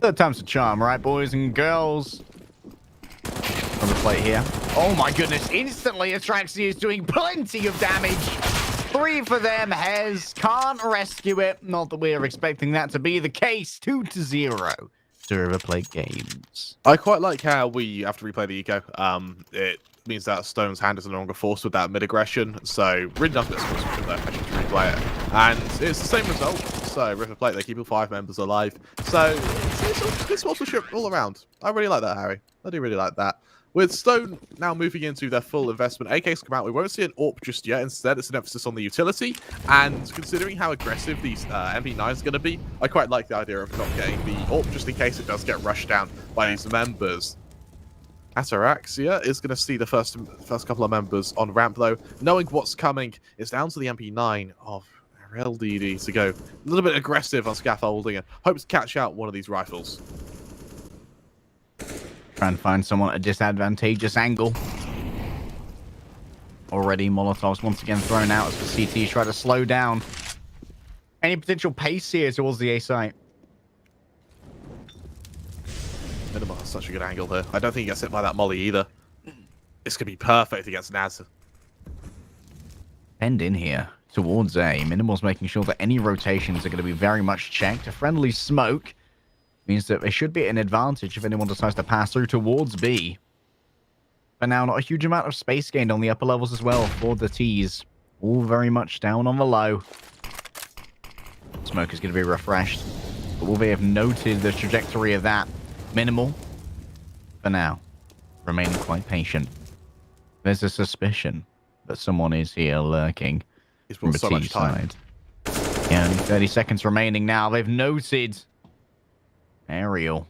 Third time's a charm, right, boys and girls? On the plate here. Oh my goodness, instantly Atraxia is doing plenty of damage. 3 for them. Hez can't rescue it. Not that we are expecting that to be the case. 2-0 to River Plate Games. I quite like how we have to replay the eco. It means that Stone's hand is no longer forced with that mid-aggression. So really does get some there actually to replay it. And it's the same result. So River Plate, they keep all 5 members alive. So it's good sponsorship all around. I really like that, Harry. I do really like that. With Stone now moving into their full investment, AK's come out. We won't see an AWP just yet. Instead, it's an emphasis on the utility. And considering how aggressive these MP9s are going to be, I quite like the idea of not getting the AWP just in case it does get rushed down by these members. Ataraxia is going to see the first couple of members on ramp, though. Knowing what's coming, it's down to the MP9 of LDD to go a little bit aggressive on scaffolding and hopes to catch out one of these rifles. Try and find someone at a disadvantageous angle. Already, Molotovs once again thrown out as the CT try to slow down any potential pace here towards the A site. Minimal has such a good angle there. I don't think he gets hit by that molly either. This could be perfect against Naz. End in here towards A. Minimal's making sure that any rotations are going to be very much checked. A friendly smoke means that they should be at an advantage if anyone decides to pass through towards B. But now, not a huge amount of space gained on the upper levels as well for the T's. All very much down on the low. Smoke is going to be refreshed. But will they have noted the trajectory of that? Minimal, for now, remaining quite patient. There's a suspicion that someone is here lurking from the T side. Yeah, only 30 seconds remaining now. They've noted Aerial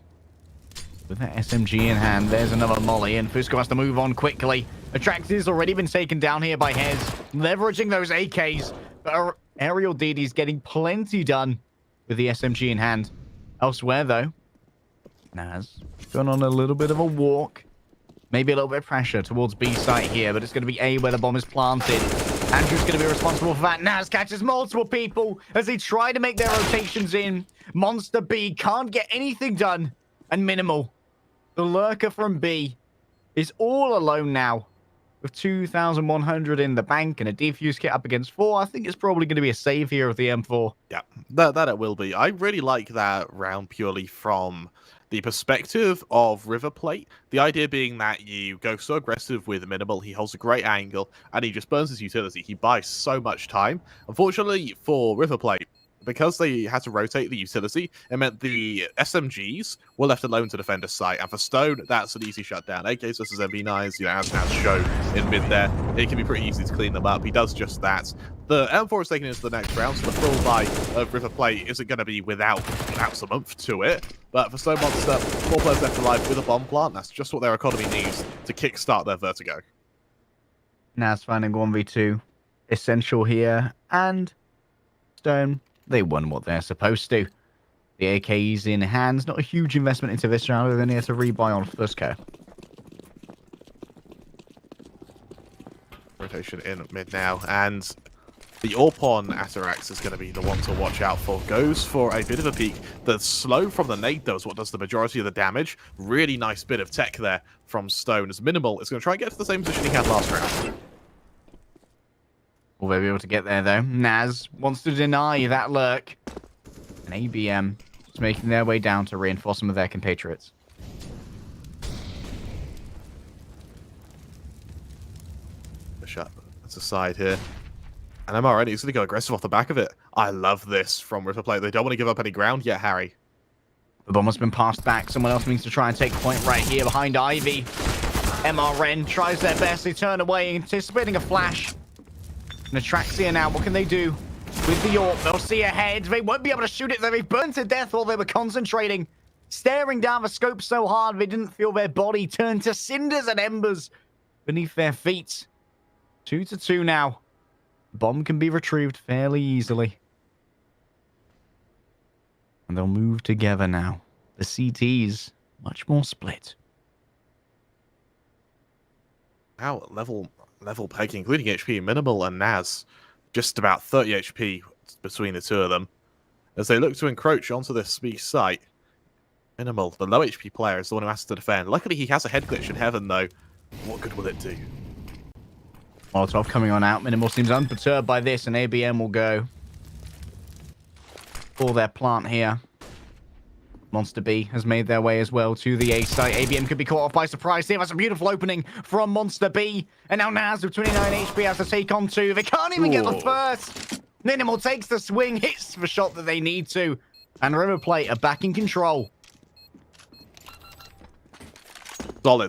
with that SMG in hand. There's another molly, and Fusco has to move on quickly. Atraxia's already been taken down here by Hez, leveraging those AKs. But Aerial DD's getting plenty done with the SMG in hand. Elsewhere, though, Naz going on a little bit of a walk. Maybe a little bit of pressure towards B site here, but it's going to be A where the bomb is planted. Andrew's going to be responsible for that. Naz catches multiple people as they try to make their rotations in. Monster B can't get anything done. And Minimal, the lurker from B, is all alone now. With 2,100 in the bank and a defuse kit up against 4, I think it's probably going to be a save here of the M4. Yeah, that it will be. I really like that round purely from the perspective of River Plate. The idea being that you go so aggressive with Minimal, he holds a great angle, and he just burns his utility. He buys so much time. Unfortunately for River Plate, because they had to rotate the utility, it meant the SMGs were left alone to defend a site. And for Stone, that's an easy shutdown. AKs versus MB9s, as now shown in mid there, it can be pretty easy to clean them up. He does just that. The M4 is taken into the next round, so the full buy of River Plate isn't going to be without some oomph to it. But for Stone Monster, 4 players left alive with a bomb plant. That's just what their economy needs to kickstart their vertigo. Naz finding 1v2 essential here, and Stone, they won what they're supposed to. The AK's in hands. Not a huge investment into this round. They're going to have to rebuy on Fusco. Rotation in mid now, and the AWP on Atarax is going to be the one to watch out for. Goes for a bit of a peek. The slow from the nade, though, is what does the majority of the damage. Really nice bit of tech there from Stone. As Minimal is going to try and get to the same position he had last round. Will they be able to get there, though? Naz wants to deny that lurk. And ABM is making their way down to reinforce some of their compatriots. Push up. That's a side here. And I'm already. He's going to go aggressive off the back of it. I love this from River Plate. They don't want to give up any ground yet, Harry. The bomb has been passed back. Someone else needs to try and take point right here behind Ivy. MRN tries their best. They turn away, anticipating a flash. And Atraxia now, what can they do with the AWP? They'll see ahead. They won't be able to shoot it. They'll be burned to death while they were concentrating. Staring down the scope so hard, they didn't feel their body turn to cinders and embers beneath their feet. 2-2 now. Bomb can be retrieved fairly easily. And they'll move together now. The CTs, much more split. Now, level pegging, including HP, Minimal and Naz. Just about 30 HP between the two of them. As they look to encroach onto this B site. Minimal, the low HP player, is the one who has to defend. Luckily, he has a head glitch in heaven, though. What good will it do? Molotov coming on out. Minimal seems unperturbed by this, and ABM will go for their plant here. Monster B has made their way as well to the A site. ABM could be caught off by surprise here. That's a beautiful opening from Monster B. And now Naz with 29 HP has to take on 2. They can't even get the first. Minimal takes the swing, hits the shot that they need to. And River Plate are back in control.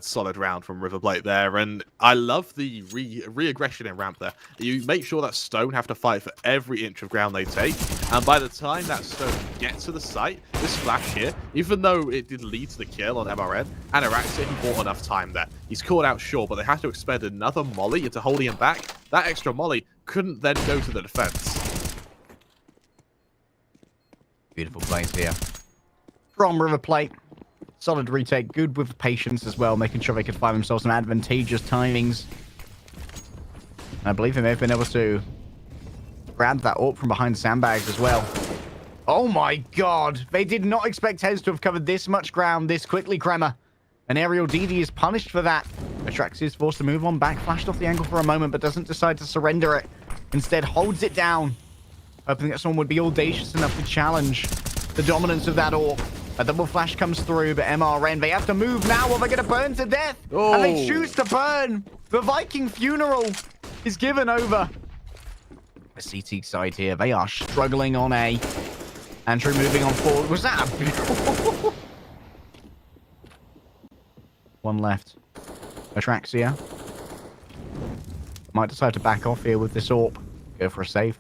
Solid round from River Plate there, and I love the re-aggression in ramp there. You make sure that Stone have to fight for every inch of ground they take, and by the time that Stone gets to the site, this flash here, even though it did lead to the kill on MRN, and Araxia, he bought enough time there. He's caught out sure, but they have to expend another molly into holding him back. That extra molly couldn't then go to the defense. Beautiful plays here from River Plate. Solid retake, good with patience as well, making sure they could find themselves some advantageous timings. And I believe they may have been able to grab that up from behind the sandbags as well. Oh my god! They did not expect Hez to have covered this much ground this quickly, Kremer. And Aerial DD is punished for that. Atrax is forced to move on back, flashed off the angle for a moment, but doesn't decide to surrender it. Instead, holds it down, hoping that someone would be audacious enough to challenge the dominance of that orc. A double flash comes through, but MRN, they have to move now or they're going to burn to death. Oh. And they choose to burn. The Viking funeral is given over. The CT side here, they are struggling on A. Andrew moving on forward. Was that a beautiful... One left. Atraxia might decide to back off here with this AWP. Go for a save.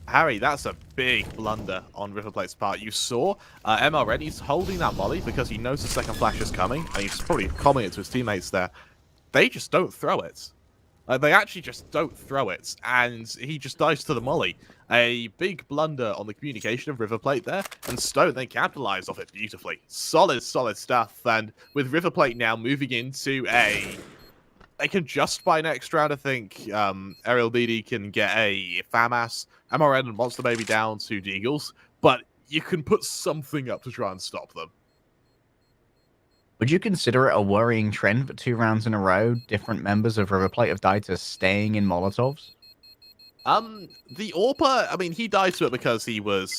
Harry, that's a big blunder on River Plate's part. You saw MRN, he's holding that molly because he knows the second flash is coming, and he's probably commented to his teammates there. They just don't throw it. They actually just don't throw it, and he just dives to the molly. A big blunder on the communication of River Plate there, and Stone, they capitalize off it beautifully. Solid stuff, and with River Plate now moving into a... They can just buy next round, I think. Aerial DD can get a FAMAS. MRN and Monster Baby down to Deagles. But you can put something up to try and stop them. Would you consider it a worrying trend that 2 rounds in a row, different members of River Plate have died to staying in Molotovs? The AWPer, I mean, he died to it because he was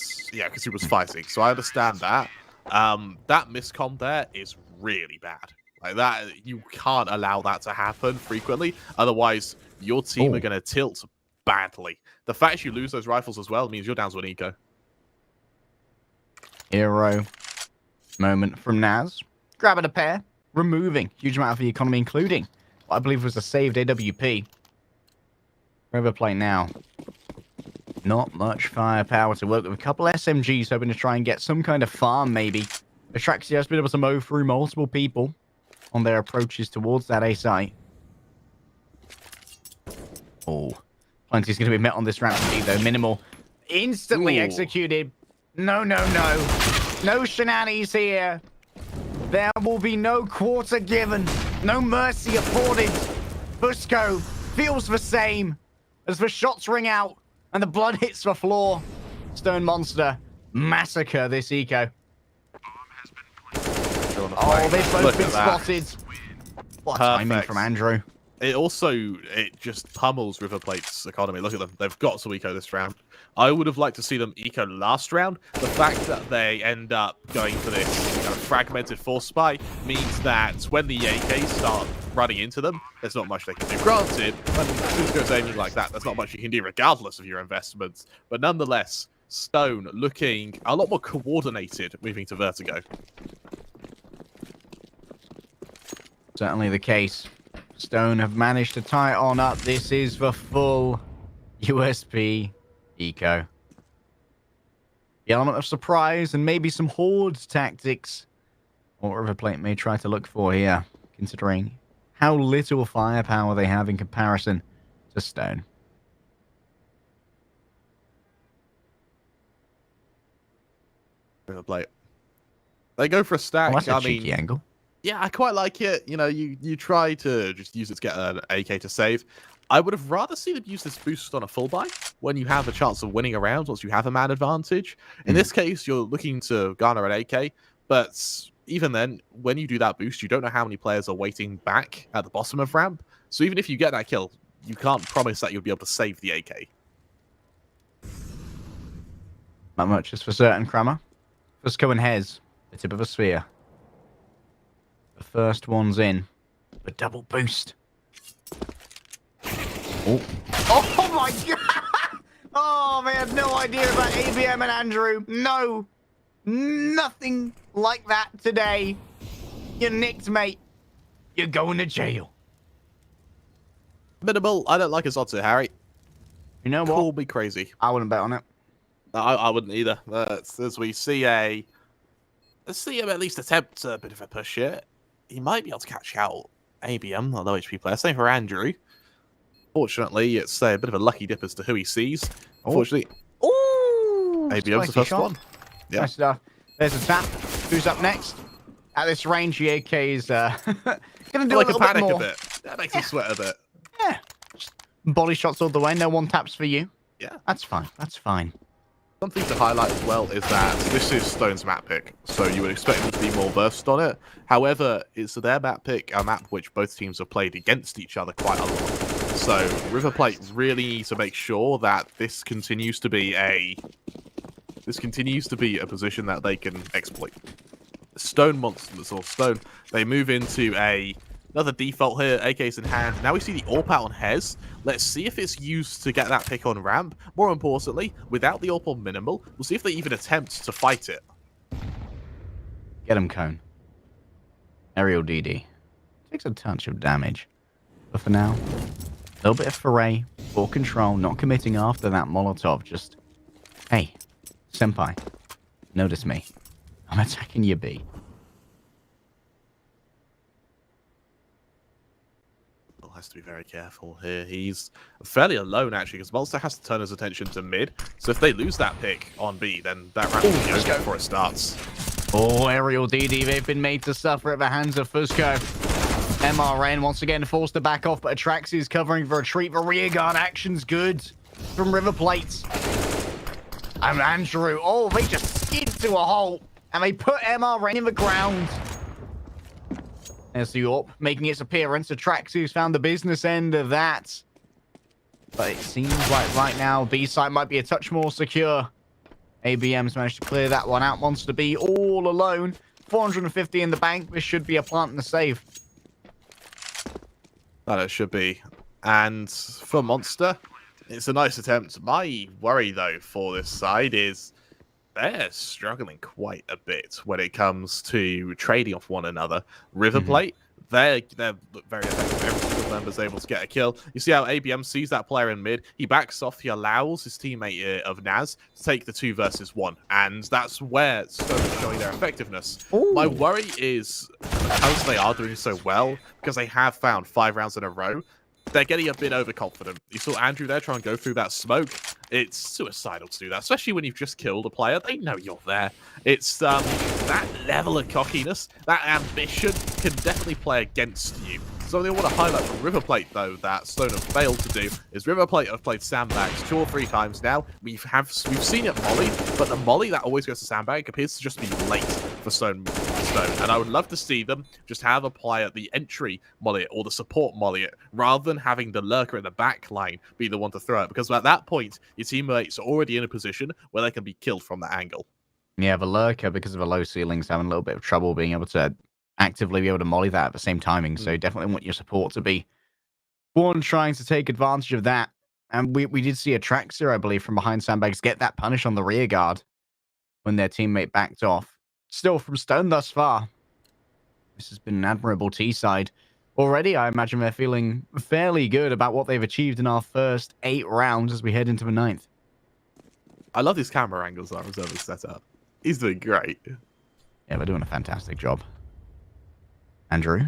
fighting. So I understand that. That miscom there is really bad. Like that, you can't allow that to happen frequently. Otherwise, your team are going to tilt badly. The fact you lose those rifles as well means you're down to an eco. Hero moment from Naz. Grabbing a pair. Removing huge amount of the economy, including what I believe was a saved AWP. River Plate now. Not much firepower to work with. A couple SMGs hoping to try and get some kind of farm, maybe. Atraxia has been able to mow through multiple people on their approaches towards that A site. Oh, Plenty's going to be met on this round, though. Minimal instantly executed. No. No shenanigans here. There will be no quarter given. No mercy afforded. Busco feels the same as the shots ring out and the blood hits the floor. Stone Monster massacre this eco. Oh, they've both been spotted. What timing from Andrew. It just pummels River Plate's economy. Look at them. They've got to eco this round. I would have liked to see them eco last round. The fact that they end up going for this kind of fragmented force spy means that when the AKs start running into them, there's not much they can do. Granted, when Cusco's aiming like that, there's not much you can do regardless of your investments. But nonetheless, Stone looking a lot more coordinated moving to Vertigo. Certainly the case. Stone have managed to tie it on up. This is the full USP eco. The element of surprise and maybe some horde tactics. What River Plate may try to look for here, considering how little firepower they have in comparison to Stone. River Plate. They go for a stack. Oh, that's a cheeky angle. Yeah, I quite like it. You know, you try to just use it to get an AK to save. I would have rather seen them use this boost on a full buy when you have a chance of winning a round once you have a man advantage. In this case, you're looking to garner an AK, But even then, when you do that boost, you don't know how many players are waiting back at the bottom of ramp. So even if you get that kill, you can't promise that you'll be able to save the AK. Not much is for certain, Crammer. Fusco and Hez, the tip of a sphere. The first one's in. The double boost. Oh, oh my god! Oh, they had no idea about ABM and Andrew. No. Nothing like that today. You're nicked, mate. You're going to jail. Minimal, I don't like his odds here, Harry. You know what? Call me crazy. I wouldn't bet on it. I wouldn't either. As we see let's see him at least attempt a bit of a push here. He might be able to catch out ABM, a low HP player. Same for Andrew. Fortunately, it's a bit of a lucky dip as to who he sees. Unfortunately, ABM's the first one. Yeah. Nice stuff. There's a tap. Who's up next? At this range, the AK is going to do like a little panic bit more. a bit. That makes him sweat a bit. Yeah. Just body shots all the way. No one taps for you. Yeah. That's fine. That's fine. Something to highlight as well is that this is Stone's map pick, so you would expect them to be more versed on it. However, it's their map pick, a map which both teams have played against each other quite a lot. So River Plate really needs to make sure that this continues to be a position that they can exploit. Stone monsters or Stone, they move into another default here, AKs in hand. Now we see the AWP out on Hez. Let's see if it's used to get that pick on ramp. More importantly, without the AWP on minimal, we'll see if they even attempt to fight it. Get him, Cone. Aerial DD. Takes a touch of damage. But for now, a little bit of foray, full control, not committing after that Molotov. Just, hey, senpai, notice me. I'm attacking your B. Has to be very careful here. He's fairly alone, actually, because Monster has to turn his attention to mid. So if they lose that pick on B, then that round will be over before it starts. Oh, aerial DD. They've been made to suffer at the hands of Fusco. MRN once again forced to back off, but Atraxis covering the retreat. The rear guard action's good from River Plate. And Andrew. Oh, they just skid to a halt. And they put MRN in the ground. There's the AWP making its appearance. Atraxis found the business end of that. But it seems like right now B-side might be a touch more secure. ABM's managed to clear that one out. Monster B all alone. 450 in the bank. This should be a plant and a save. That it should be. And for Monster, it's a nice attempt. My worry, though, for this side is they're struggling quite a bit when it comes to trading off one another. River Plate, they're very effective. Every single member's able to get a kill. You see how ABM sees that player in mid. He backs off. He allows his teammate of Naz to take the 2 versus 1. And that's where Stone is showing their effectiveness. Ooh. My worry is, because they are doing so well, because they have found 5 rounds in a row, they're getting a bit overconfident. You saw Andrew there try and go through that smoke. It's suicidal to do that, especially when you've just killed a player. They know you're there. It's that level of cockiness, that ambition can definitely play against you. Something I want to highlight from River Plate, though, that Stone have failed to do, is River Plate have played sandbags 2 or 3 times now. We've seen it molly, but the molly that always goes to sandbag appears to just be late for Stone. And I would love to see them just have a player, the entry molly it, or the support molly it, rather than having the lurker in the back line be the one to throw it, because at that point, your teammates are already in a position where they can be killed from that angle. Yeah, the lurker, because of the low ceilings, having a little bit of trouble being able to actively be able to molly that at the same timing. So definitely want your support to be one trying to take advantage of that. And we did see a Traxer, I believe, from behind sandbags get that punish on the rear guard when their teammate backed off. Still from Stone thus far. This has been an admirable T-side. Already, I imagine they're feeling fairly good about what they've achieved in our first 8 rounds as we head into the 9th. I love these camera angles that Reserve has set up. He's doing great. Yeah, they're doing a fantastic job. Andrew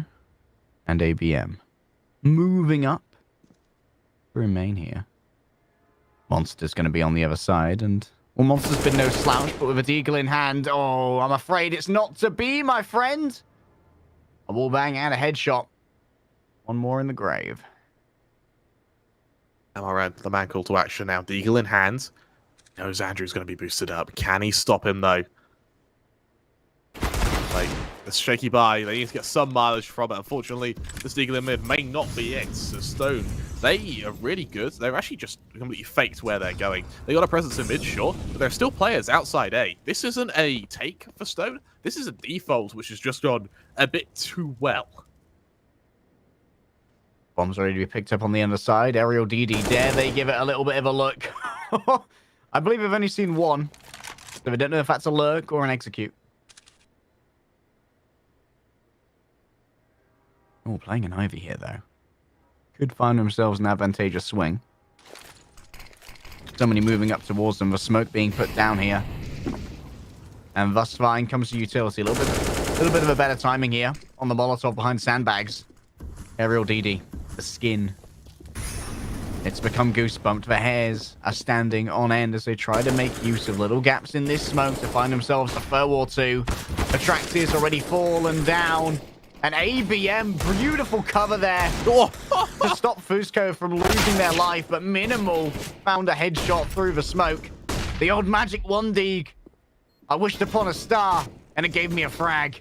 and ABM moving up. Remain here. Monster's going to be on the other side, and well, Monster's been no slouch, but with a deagle in hand, oh, I'm afraid it's not to be, my friend. A wall bang and a headshot. One more in the grave. MRN, the man call to action now. Deagle in hand. Knows Andrew's going to be boosted up. Can he stop him, though? Like, the shaky buy, they need to get some mileage from it. Unfortunately, this Deagle in mid may not be it. So Stone, they are really good. They're actually just completely faked where they're going. They got a presence in mid, sure, but there are still players outside A. This isn't a take for Stone. This is a default, which has just gone a bit too well. Bombs ready to be picked up on the underside. Aerial DD, dare they give it a little bit of a look? I believe I've only seen one, so I don't know if that's a lurk or an execute. Oh, playing an Ivy here, though. Could find themselves an advantageous swing. Somebody moving up towards them. The smoke being put down here. And Vustfine comes to utility. A little bit of a better timing here on the Molotov behind sandbags. Aerial DD. The skin. It's become goosebumped. The hairs are standing on end as they try to make use of little gaps in this smoke to find themselves a foe or two. Atraxia's already fallen down. An ABM, beautiful cover there to stop Fusco from losing their life, but Minimal found a headshot through the smoke. The old magic 1D. I wished upon a star, and it gave me a frag.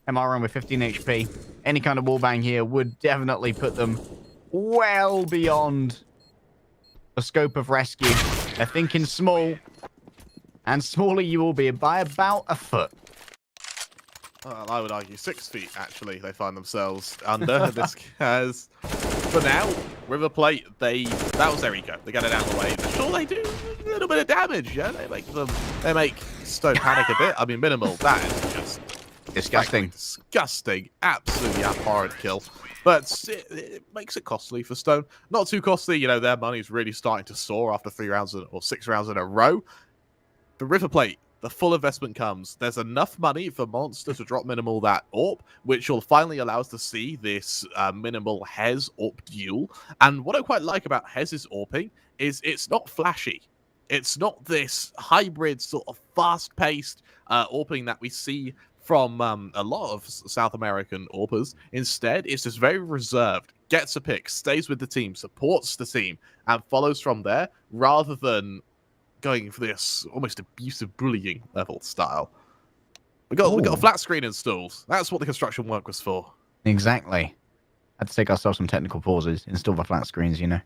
MRM with 15 HP. Any kind of wallbang here would definitely put them well beyond the scope of rescue. They're thinking small, and smaller you will be by about a foot. Well, I would argue 6 feet, actually, they find themselves under. This has, for now, River Plate, that was their eco. They get it out of the way. Sure, they do a little bit of damage, yeah? They make Stone panic a bit. I mean, Minimal, that is just Disgusting. Disgusting. Absolutely abhorrent kill. But it makes it costly for Stone. Not too costly, you know, their money's really starting to soar after 3 rounds or 6 rounds in a row. The River Plate, the full investment comes. There's enough money for Monster to drop Minimal that AWP, which will finally allow us to see this Minimal Hez AWP duel. And what I quite like about Hez's AWPing is it's not flashy. It's not this hybrid sort of fast-paced AWPing that we see from a lot of South American AWPers. Instead, it's just very reserved, gets a pick, stays with the team, supports the team, and follows from there, rather than going for this almost abusive bullying level style. We got a flat screen installed. That's what the construction work was for. Exactly. Had to take ourselves some technical pauses, install the flat screens, you know.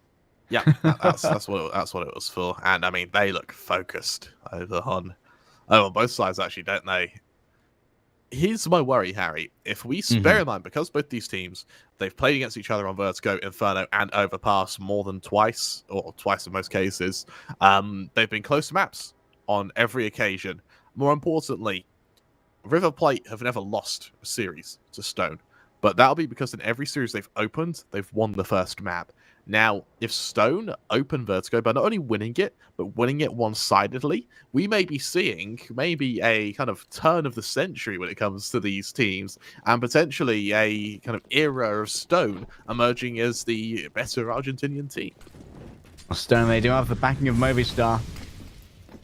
Yeah, that's what it was for. And I mean, they look focused over on both sides, actually, don't they? Here's my worry, Harry. If we bear in mind, because both these teams, they've played against each other on Vertigo, Inferno, and Overpass more than twice, or twice in most cases, they've been close to maps on every occasion. More importantly, River Plate have never lost a series to Stone, but that'll be because in every series they've opened, they've won the first map. Now, if Stone open Vertigo by not only winning it, but winning it one-sidedly, we may be seeing maybe a kind of turn of the century when it comes to these teams, and potentially a kind of era of Stone emerging as the better Argentinian team. Stone, they do have the backing of Movistar.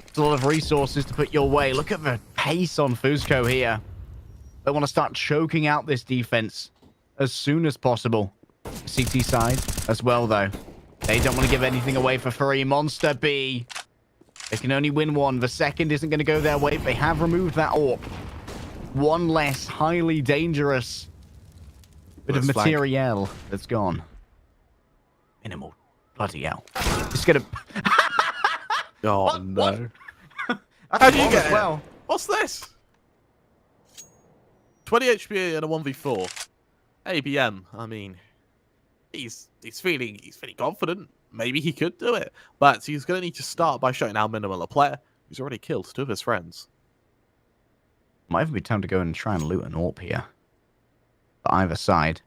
It's a lot of resources to put your way. Look at the pace on Fusco here. They want to start choking out this defense as soon as possible. CT side as well, though. They don't want to give anything away for free. Monster B. They can only win one. The second isn't going to go their way. They have removed that AWP. One less highly dangerous bit of materiel that's gone. Minimal. Bloody hell. It's going to... Oh, what? no. How do you get it? Well, what's this? 20 HP and a 1v4. ABM, I mean... He's feeling confident. Maybe he could do it. But he's going to need to start by shutting down Minimal, a player who's already killed 2 of his friends. Might even be time to go and try and loot an AWP here. For either side.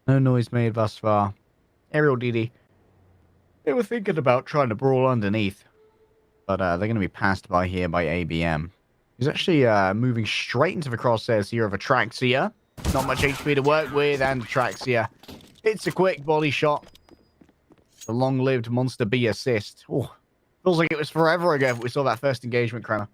No noise made thus far. Aerial DD. They were thinking about trying to brawl underneath. But they're going to be passed by here by ABM. He's actually moving straight into the crosshairs here of Atraxia. Not much HP to work with, and Atraxia. It's a quick body shot. The long-lived Monster B assist. Oh, feels like it was forever ago we saw that first engagement, Kramer.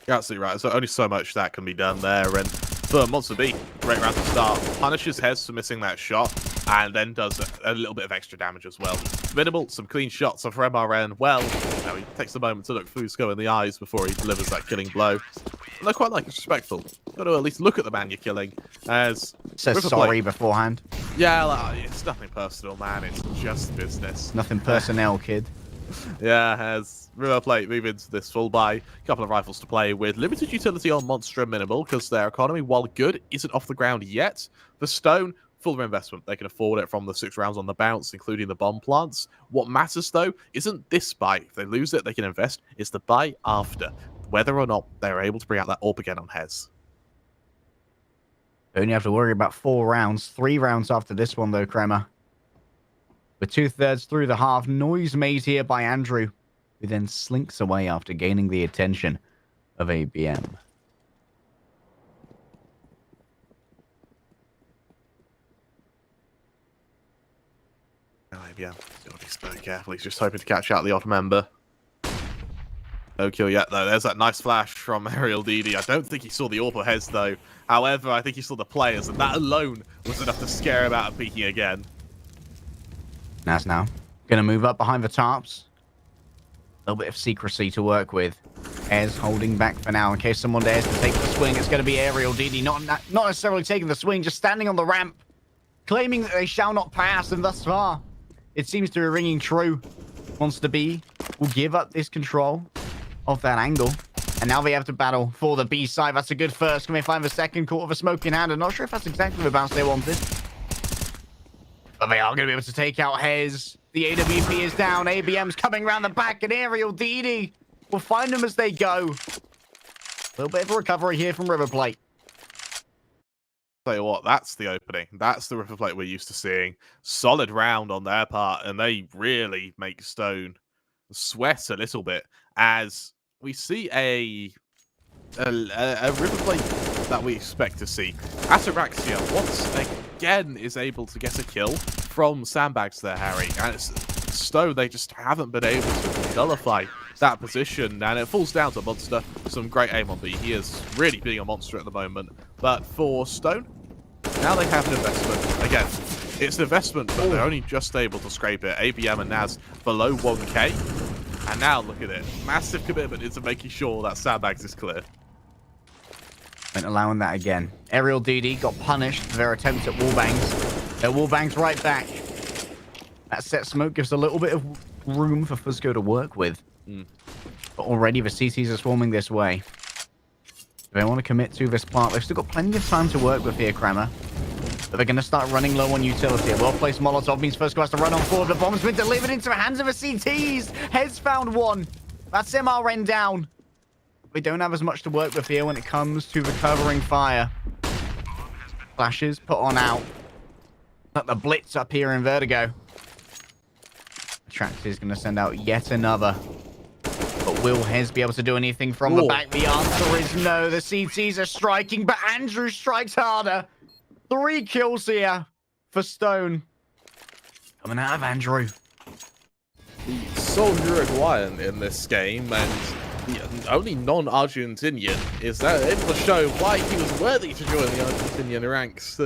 You're absolutely right. So only so much that can be done there. And for Monster B, great round to start. Punishes Hez for missing that shot, and then does a little bit of extra damage as well. Minimal, some clean shots for MRN. Well, you know, he takes a moment to look Fusco in the eyes before he delivers that killing blow. And I quite like it. It's respectful. Got to at least look at the man you're killing. As Says River sorry Plate- beforehand. Yeah, like, it's nothing personal, man. It's just business. Nothing personnel, kid. Yeah, as River Plate move into this full buy, a couple of rifles to play with, limited utility on Monster and Minimal because their economy, while good, isn't off the ground yet. For Stone, full investment. They can afford it from the 6 rounds on the bounce, including the bomb plants. What matters, though, isn't this buy. If they lose it, they can invest. It's the buy after, whether or not they're able to bring out that AWP again on Hez. They only have to worry about 4 rounds. 3 rounds after this one, though, Kremer. With 2/3 through the half, noise made here by Andrew, who then slinks away after gaining the attention of ABM. Yeah, he's very careful. He's just hoping to catch out the odd member. No kill yet, though. There's that nice flash from Ariel Didi. I don't think he saw the AWP Hez, though. However, I think he saw the players, and that alone was enough to scare him out of peeking again. Naz now gonna move up behind the tarps. A little bit of secrecy to work with. Hez holding back for now in case someone dares to take the swing. It's going to be Ariel Didi, not necessarily taking the swing, just standing on the ramp, claiming that they shall not pass, and thus far, it seems to be ringing true. Monster B will give up this control of that angle. And now they have to battle for the B side. That's a good first. Can they find the second? Caught with a smoke in hand. I'm not sure if that's exactly the bounce they wanted. But they are going to be able to take out Hez. The AWP is down. ABM's coming around the back. And Ariel Didi will find them as they go. A little bit of a recovery here from River Plate. Tell you what, that's the opening. That's the River Plate we're used to seeing. Solid round on their part, and they really make Stone sweat a little bit as we see a River Plate that we expect to see. Ataraxia once again is able to get a kill from sandbags there, Harry, and it's Stone. They just haven't been able to nullify that position, and it falls down to Monster. Some great aim on B. He is really being a monster at the moment. But for Stone, now they have an investment. Again, it's an investment, but they're only just able to scrape it. ABM and Naz below 1k. And now look at it. Massive commitment into making sure that sandbags is clear. And allowing that again. Ariel Didi got punished for their attempts at wallbangs. Their wallbangs right back. That set smoke gives a little bit of room for Fusco to work with. But already the CTs are swarming this way. They want to commit to this plant. They've still got plenty of time to work with here, Kremer. But they're going to start running low on utility. A well-placed Molotov means Fusco has to run on forward. The bomb's been delivered into the hands of the CTs. Hez found one. That's MRN down. We don't have as much to work with here when it comes to recovering fire. Flashes put on out. Like the blitz up here in Vertigo. Trax is going to send out yet another. But will Hez be able to do anything from the back? The answer is no. The CTs are striking, but Andrew strikes harder. 3 kills here for Stone. Coming out of Andrew. The sole Uruguayan in this game, and the only non-Argentinian, is that able to show why he was worthy to join the Argentinian ranks.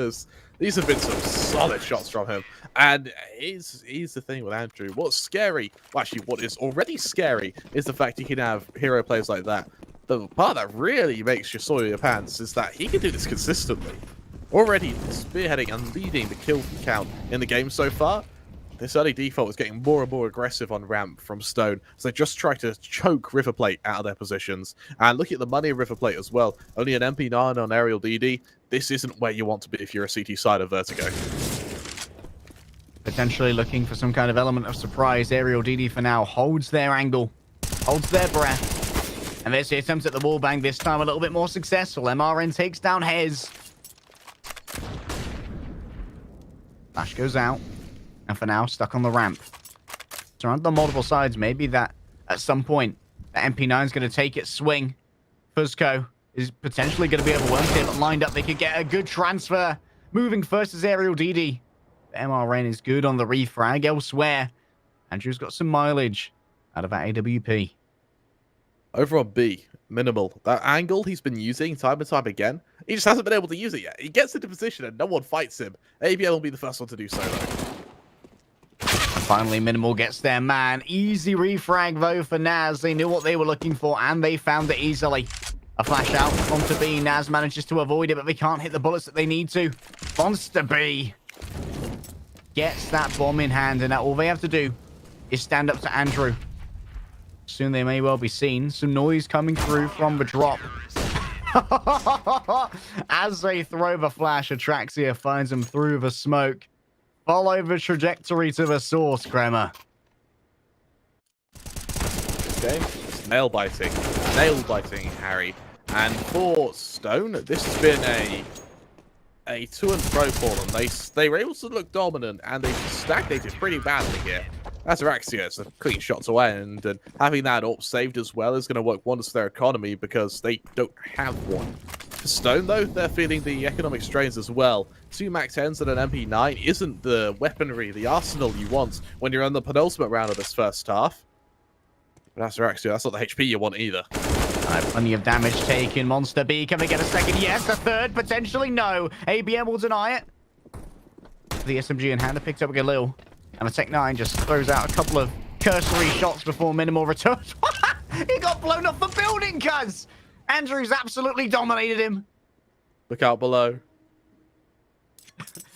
These have been some solid shots from him. And here's the thing with Andrew. What's scary, well, actually what is already scary, is the fact he can have hero players like that. The part that really makes you soil your pants is that he can do this consistently. Already spearheading and leading the kill count in the game so far. This early default is getting more and more aggressive on ramp from Stone, as they just try to choke River Plate out of their positions. And look at the money of River Plate as well. Only an MP9 on Ariel DD. This isn't where you want to be if you're a CT side of Vertigo. Potentially looking for some kind of element of surprise. Ariel DD for now holds their angle, holds their breath. And there's the attempt at the wallbang, this time a little bit more successful. MRN takes down Hez. Flash goes out. And for now, stuck on the ramp. Surrounded on multiple sides. Maybe that at some point, the MP9 is going to take its swing. Fusco is potentially going to be overwhelmed here, but lined up. They could get a good transfer. Moving first is Ariel DD. MRN is good on the refrag. Elsewhere, Andrew's got some mileage out of that AWP. Over on B, Minimal. That angle he's been using time and time again, he just hasn't been able to use it yet. He gets into position and no one fights him. ABL will be the first one to do so, though. Finally, Minimal gets their man. Easy refrag, though, for Naz. They knew what they were looking for, and they found it easily. A flash out onto B. Naz manages to avoid it, but they can't hit the bullets that they need to. Monster B gets that bomb in hand, and now all they have to do is stand up to Andrew. Soon they may well be seen. Some noise coming through from the drop. As they throw the flash, Atraxia finds them through the smoke. Follow the trajectory to the source, Kremer. Okay, nail biting, Harry. And for Stone, this has been a to and fro for them. They were able to look dominant, and they stagnated pretty badly here. That's Araxia, it's a clean shot to end, and having that up saved as well is going to work wonders for their economy because they don't have one. For Stone, though, they're feeling the economic strains as well. 2 Max 10s and an MP9 isn't the weaponry, the arsenal you want when you're on the penultimate round of this first half. But that's Araxia, that's not the HP you want either. Plenty of damage taken. Monster B, can they get a second? Yes, a third, potentially no. ABM will deny it. The SMG in hand, picked up Galil. And the Tech 9 just throws out a couple of cursory shots before minimal returns. He got blown off the building, cuz! Andrew's absolutely dominated him. Look out below.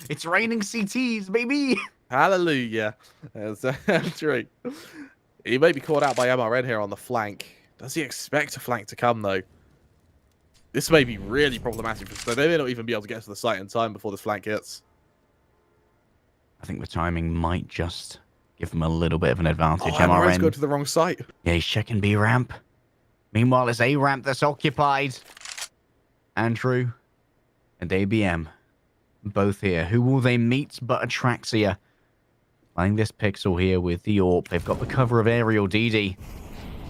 It's raining CTs, baby. Hallelujah. That's Andrew. He may be caught out by MRN here on the flank. Does he expect a flank to come, though? This may be really problematic because they may not even be able to get to the site in time before this flank hits. I think the timing might just give him a little bit of an advantage. MRN's going to the wrong site. Yeah, he's checking B ramp. Meanwhile, it's A ramp that's occupied. Andrew and ABM, both here. Who will they meet but Atraxia? Finding this pixel here with the AWP. They've got the cover of aerial DD.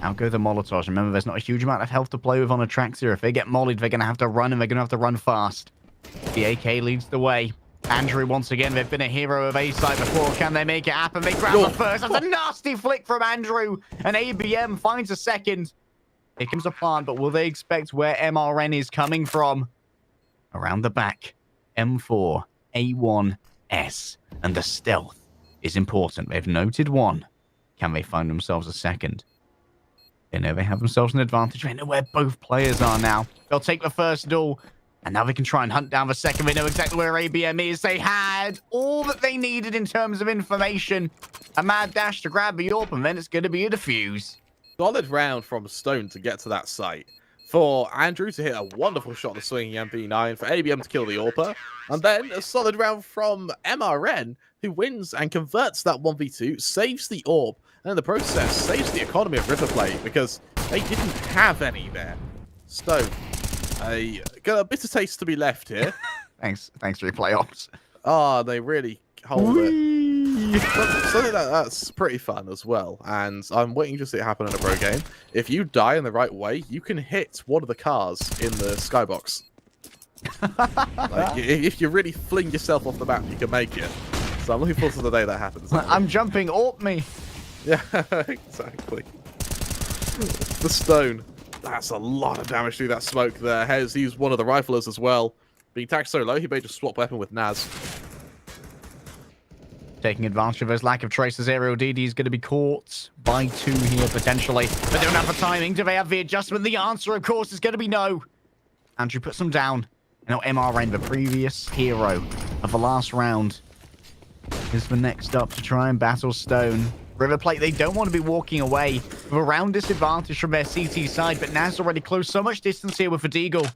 Out go the Molotovs. Remember, there's not a huge amount of health to play with on Atraxia. If they get mollied, they're going to have to run, and they're going to have to run fast. The AK leads the way. Andrew, once again, they've been a hero of A-side before. Can they make it happen? They grab the first. That's a nasty flick from Andrew. And ABM finds a second. Here comes a plant, but will they expect where MRN is coming from? Around the back. M4, A1S. And the stealth is important. They've noted one. Can they find themselves a second? They know they have themselves an advantage. They know where both players are now. They'll take the first duel. And now they can try and hunt down the second. They know exactly where ABM is. They had all that they needed in terms of information. A mad dash to grab the AWP, and then it's going to be a defuse. Solid round from Stone to get to that site. For Andrew to hit a wonderful shot the swinging MP9. For ABM to kill the AWPer. And then a solid round from MRN, who wins and converts that 1v2, saves the AWP, and in the process, saves the economy of River Plate because they didn't have any there. Stone. Got a bitter taste to be left here. Thanks for replay ops. Oh, they really hold it. Something that's pretty fun as well. And I'm waiting to see it happen in a pro game. If you die in the right way, you can hit one of the cars in the skybox. Like, if you really fling yourself off the map, you can make it. So I'm looking forward to the day that happens. I'm jumping, AWP me. Yeah, exactly. The Stone. That's a lot of damage through that smoke there. He's one of the riflers as well. Being tagged so low, he may just swap weapon with Naz. Taking advantage of his lack of traces, aerial DD is going to be caught by 2 here, potentially. But they don't have the timing. Do they have the adjustment? The answer, of course, is going to be no. Andrew puts them down. And now MRN, the previous hero of the last round, is the next up to try and battle Stone. River Plate, they don't want to be walking away with a round disadvantage from their CT side, but Naz already closed so much distance here with the Deagle.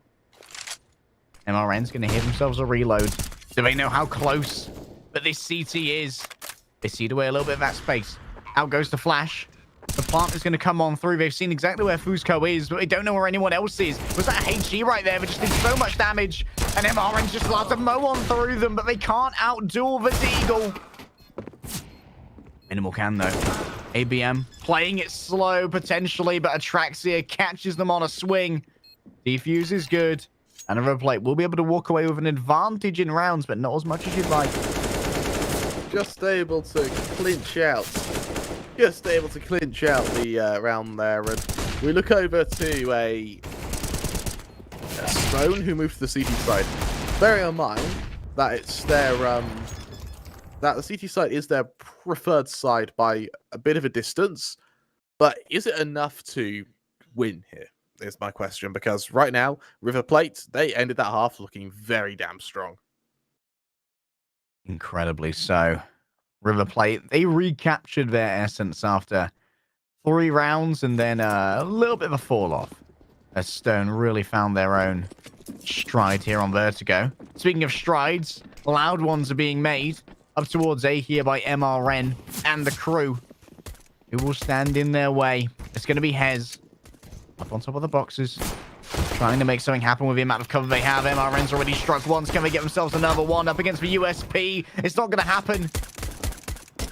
MRN's going to hit themselves a reload. Do they know how close that this CT is? They cede away a little bit of that space. Out goes the flash. The plant is going to come on through. They've seen exactly where Fusco is, but they don't know where anyone else is. Was that a HG right there? They just did so much damage, and MRN's just allowed to mow on through them, but they can't outduel the Deagle. Minimal can, though. ABM playing it slow, potentially, but Atraxia catches them on a swing. Defuse is good. And a River Plate will be able to walk away with an advantage in rounds, but not as much as you'd like. Just able to clinch out. Just able to clinch out the round there. And we look over to a Stone who moved to the CT side. Bearing in mind that it's their that the CT side is their preferred side by a bit of a distance, but is it enough to win here? is my question, because right now, River Plate, they ended that half looking very damn strong. Incredibly so. River Plate, they recaptured their essence after 3 rounds and then a little bit of a fall off as Stone really found their own stride here on Vertigo. Speaking of strides, loud ones are being made up towards A here by MRN and the crew, who will stand in their way. It's going to be Hez up on top of the boxes, trying to make something happen with the amount of cover they have. MRN's already struck once. Can they get themselves another one up against the USP? It's not going to happen.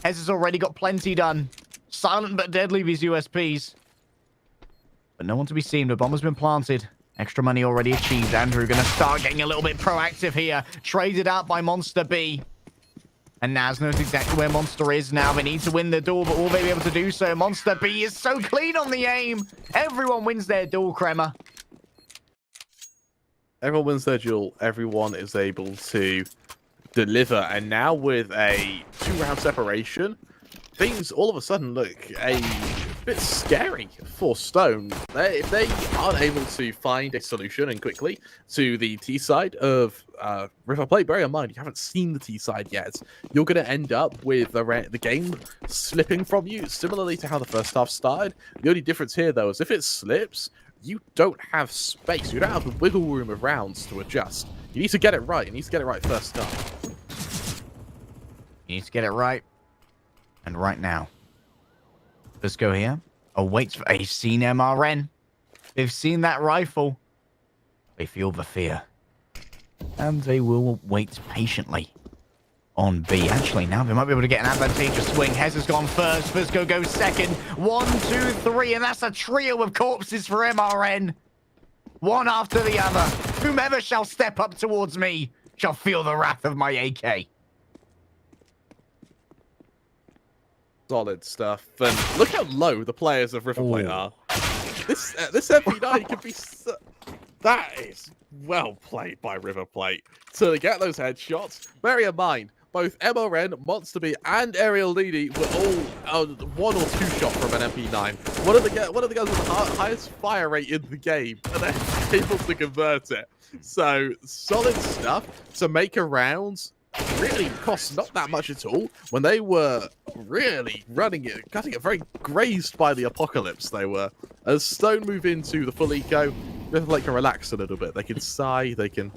Hez has already got plenty done. Silent but deadly, these USPs. But no one to be seen. The bomb has been planted. Extra money already achieved. Andrew going to start getting a little bit proactive here. Traded out by Monster B. And Naz knows exactly where Monster is now. They need to win the duel, but will they be able to do so? Monster B is so clean on the aim. Everyone wins their duel, Crema. Everyone wins their duel. Everyone is able to deliver. And now with a 2-round separation, things all of a sudden look a bit scary for Stone. If they aren't able to find a solution and quickly to the T side of River Plate, bear in mind, you haven't seen the T side yet. You're going to end up with the game slipping from you, similarly to how the first half started. The only difference here, though, is if it slips, you don't have space. You don't have the wiggle room of rounds to adjust. You need to get it right. You need to get it right first half. You need to get it right. And right now. Let's go here. Awaits for... They've seen MRN. They've seen that rifle. They feel the fear. And they will wait patiently on B. Actually, now they might be able to get an advantageous swing. Hez has gone first. Fusco goes second. 1, 2, 3. And that's a trio of corpses for MRN. One after the other. Whomever shall step up towards me shall feel the wrath of my AK. Solid stuff. And look how low the players of River Plate are. This MP9 could be... That is well played by River Plate. To get those headshots, bear in mind, both MRN, Monster B, and Aerial Lady were all 1 or 2 shot from an MP9. One of the guys with the highest fire rate in the game, and they're able to convert it. So, solid stuff to make a round. Really cost not that much at all when they were really running it, cutting it very grazed by the apocalypse. They were. As Stone move into the full eco, River Plate can relax a little bit. They can sigh, they can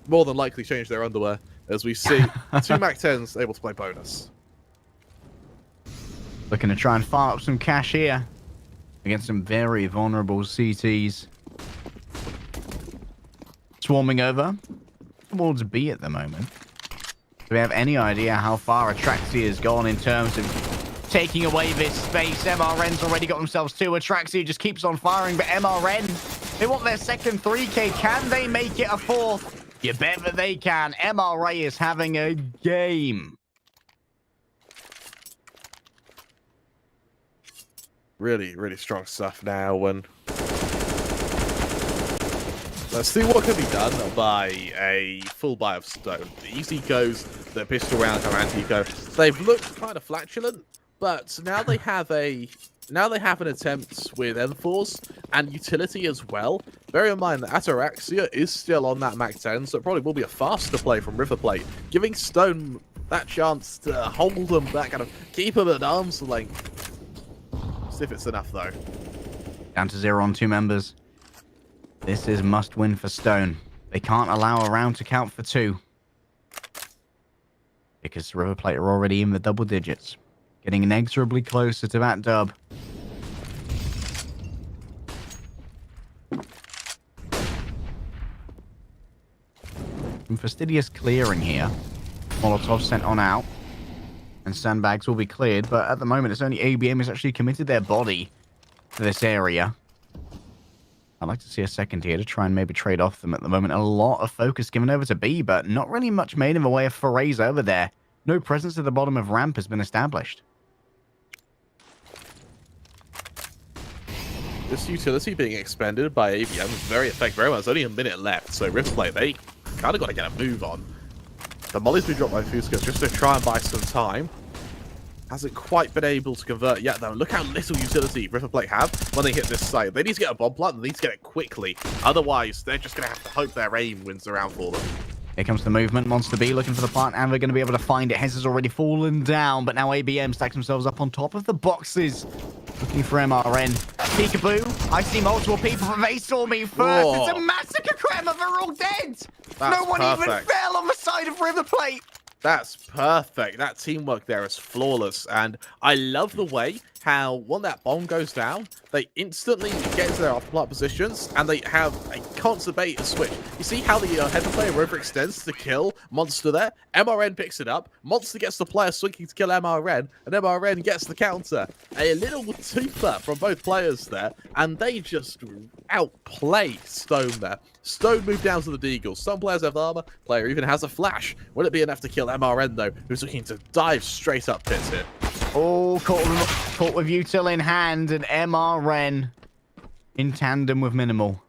more than likely change their underwear, as we see 2 Mac 10s able to play bonus. Looking to try and fire up some cash here against some very vulnerable CTs. Swarming over towards B at the moment. Do we have any idea how far Atraxia has gone in terms of taking away this space? MRN's already got themselves 2. Atraxia just keeps on firing, but MRN, they want their second 3K. Can they make it a 4th? You bet that they can. MRA is having a game. Really, really strong stuff now. When let's see what can be done by a full buy of Stone. The easy goes, the pistol round and anti-eco. They've looked kind of flatulent, but now they have an attempt with M4s and utility as well. Bear in mind that Ataraxia is still on that Mac 10, so it probably will be a faster play from River Plate, giving Stone that chance to hold them back, kind of keep them at arm's length. See if it's enough though. Down to 0 on 2 members. This is must win for Stone. They can't allow a round to count for 2. Because River Plate are already in the double digits. Getting inexorably closer to that dub. Some fastidious clearing here. Molotov sent on out. And sandbags will be cleared. But at the moment, it's only ABM who's actually committed their body to this area. I'd like to see a second here to try and maybe trade off them at the moment. A lot of focus given over to B, but not really much made in the way of forays over there. No presence at the bottom of ramp has been established. This utility being expended by ABM is very effective. Very well. There's only a minute left, so River Plate, they kind of got to get a move on. The molly's been dropped by Fusco just to try and buy some time. Hasn't quite been able to convert yet, though. Look how little utility River Plate have when they hit this site. They need to get a bomb plant, and they need to get it quickly. Otherwise, they're just going to have to hope their aim wins the round for them. Here comes the movement. Monster B looking for the plant, and they're going to be able to find it. Hez has already fallen down, but now ABM stacks themselves up on top of the boxes. Looking for MRN. Peekaboo. I see multiple people, but they saw me first. Whoa. It's a massacre, Crema. They're all dead. That's no one even perfect. fell on the side of River Plate. That's perfect. That teamwork there is flawless. And I love the way how when that bomb goes down, they instantly get into their afterplant positions and they have a constant bait and switch. You see how the header player overextends to kill Monster there? MRN picks it up. Monster gets the player swinging to kill MRN, and MRN gets the counter. A little twofer from both players there, and they just outplay Stone there. Stone moved down to the Deagle. Some players have armor, player even has a flash. Will it be enough to kill MRN though, who's looking to dive straight up pits here? Oh, caught with Util in hand, and MRN in tandem with Minimal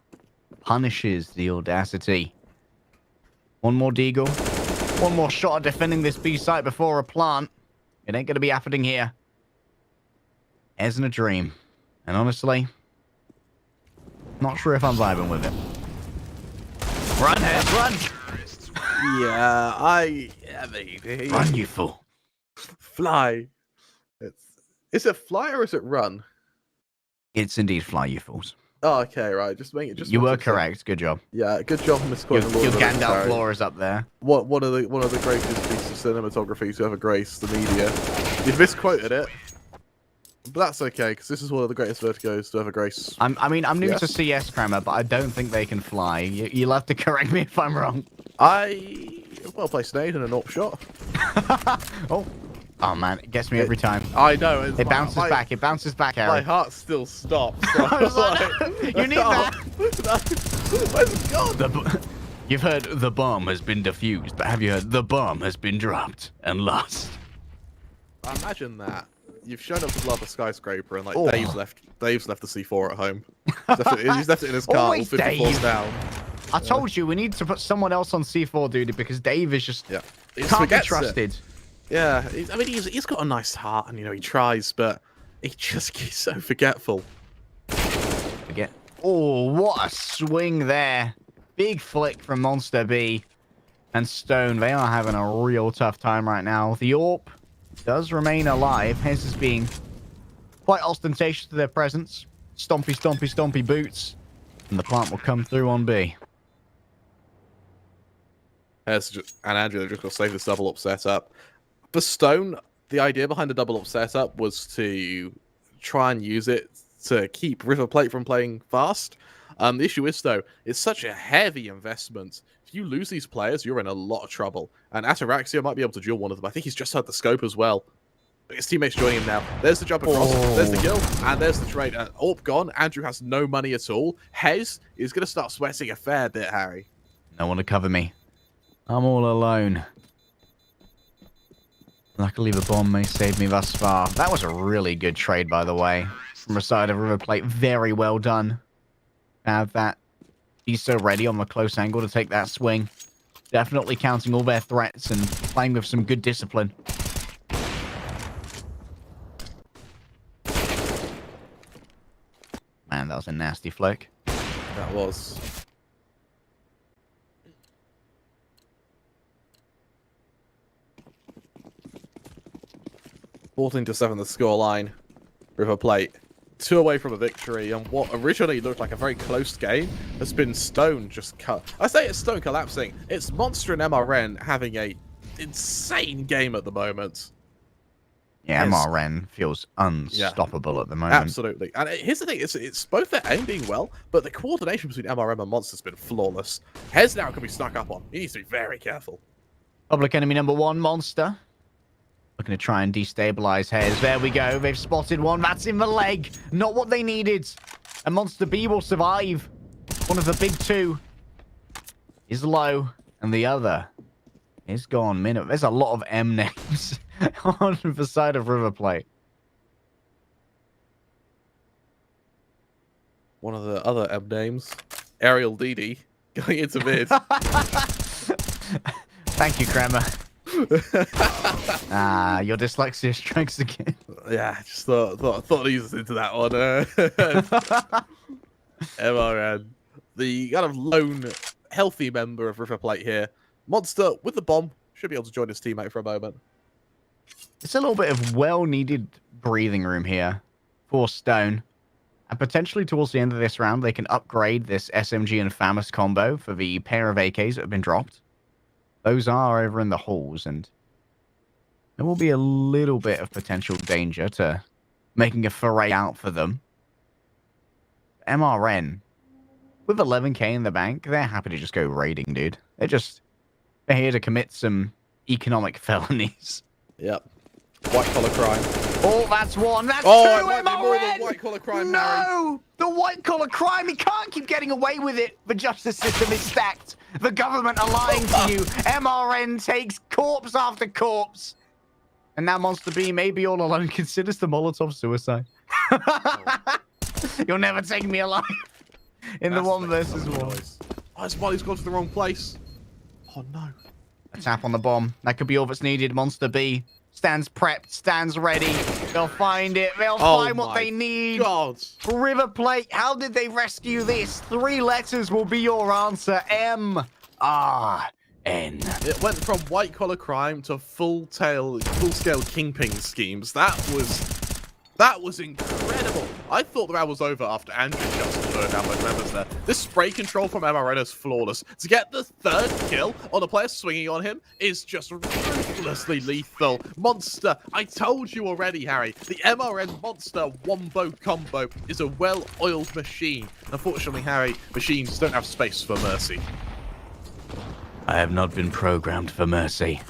punishes the audacity. One more Deagle. One more shot at defending this B site before a plant. It ain't going to be happening here. As in a dream. And honestly, not sure if I'm vibing with it. Run, Hez, run! Yeah, I mean, Run, you fool. fly. Is it fly or is it run? It's indeed fly, you fools. Oh, okay, right. Just make it. Just You were wanted to- correct. Good job. Yeah, good job, misquoting Your the Lord of the Rings, Gandalf Harry. lore is up there. One of the greatest pieces of cinematography to ever grace the media. You've misquoted it, but that's okay because this is one of the greatest vertigos to ever grace. I'm new Yes. to CS, Kramer, but I don't think they can fly. You'll have to correct me if I'm wrong. Well placed nade and an AWP shot. Oh man, it gets me every time. I know. It bounces back. It bounces back, My Harry. heart still stops. So I was like, you need that. Where's it gone? You've heard the bomb has been defused, but have you heard the bomb has been dropped and lost? Imagine that. You've shown up to love a skyscraper and like Oh. Dave's left the C4 at home. He's left it in his car, all Always 50 floors Dave. down. I told you we need to put someone else on C4 duty because Dave is just Yeah. He can't be forgets it. trusted. Yeah, I mean he's got a nice heart and he tries, but he just gets so forgetful. Forget. Oh, what a swing there. Big flick from Monster B and Stone. They are having a real tough time right now. The AWP does remain alive. Hez is being quite ostentatious to their presence. Stompy, stompy, stompy boots. And the plant will come through on B. And Andrew, they're just going to save this double up setup. For Stone, the idea behind the double up setup was to try and use it to keep River Plate from playing fast. The issue is, though, it's such a heavy investment. If you lose these players, you're in a lot of trouble. And Ataraxia might be able to duel one of them. I think he's just had the scope as well. But his teammates joining him now. There's the jump across, there's the kill, and there's the trade. AWP gone. Andrew has no money at all. Hez is going to start sweating a fair bit, Harry. No one to cover me. I'm all alone. Luckily, the bomb may save me thus far. That was a really good trade, by the way. From the side of River Plate. Very well done. Have that. He's so ready on the close angle to take that swing. Definitely counting all their threats and playing with some good discipline. Man, that was a nasty flick. That was. 14-7 the scoreline. River Plate 2 away from a victory, and what originally looked like a very close game has been Stone just cut. I say it's Stone collapsing. It's Monster and MRN having a insane game at the moment. Yeah, Yes. MRN feels unstoppable at the moment. Absolutely. And here's the thing, it's both their aim being well, but the coordination between MRM and Monster has been flawless. Hez now can be snuck up on. He needs to be very careful. Public enemy number 1, Monster. Looking to try and destabilize Hez. There we go. They've spotted one. That's in the leg. Not what they needed. And Monster B will survive. One of the big 2 is low, and the other is gone. Minute. There's a lot of M names on the side of River Plate. One of the other M names, Ariel DD, going into mid. Thank you, Kramer. Your dyslexia strikes again. Yeah, just thought he was into that one. MRN, the kind of lone, healthy member of River Plate here. Monster with the bomb should be able to join his teammate for a moment. It's a little bit of well-needed breathing room here for Stone. And potentially towards the end of this round, they can upgrade this SMG and FAMAS combo for the pair of AKs that have been dropped. Those are over in the halls, and there will be a little bit of potential danger to making a foray out for them. MRN, with 11k in the bank, they're happy to just go raiding, dude. They're here to commit some economic felonies. Yep. White collar crime. Oh, that's one. That's Oh, two, it might be MRN! more than white collar crime, Harry. No! The white collar crime. He can't keep getting away with it. The justice system is stacked. The government are lying to you. MRN takes corpse after corpse. And now Monster B, maybe all alone, considers the Molotov suicide. You'll never take me alive in the 1 versus 1. Oh, it's Molly's gone to the wrong place. Oh, no. A tap on the bomb. That could be all that's needed. Monster B stands prepped, stands ready. They'll find it. They'll find what they need. God. River Plate, how did they rescue this? 3 letters will be your answer. M-R-N. It went from white collar crime to full-scale kingpin schemes. That was incredible. I thought the round was over after Andrew just burned down both members there. This spray control from MRN is flawless. To get the 3rd kill on a player swinging on him is just ruthlessly lethal. Monster, I told you already, Harry. The MRN Monster wombo combo is a well-oiled machine. Unfortunately, Harry, machines don't have space for mercy. I have not been programmed for mercy.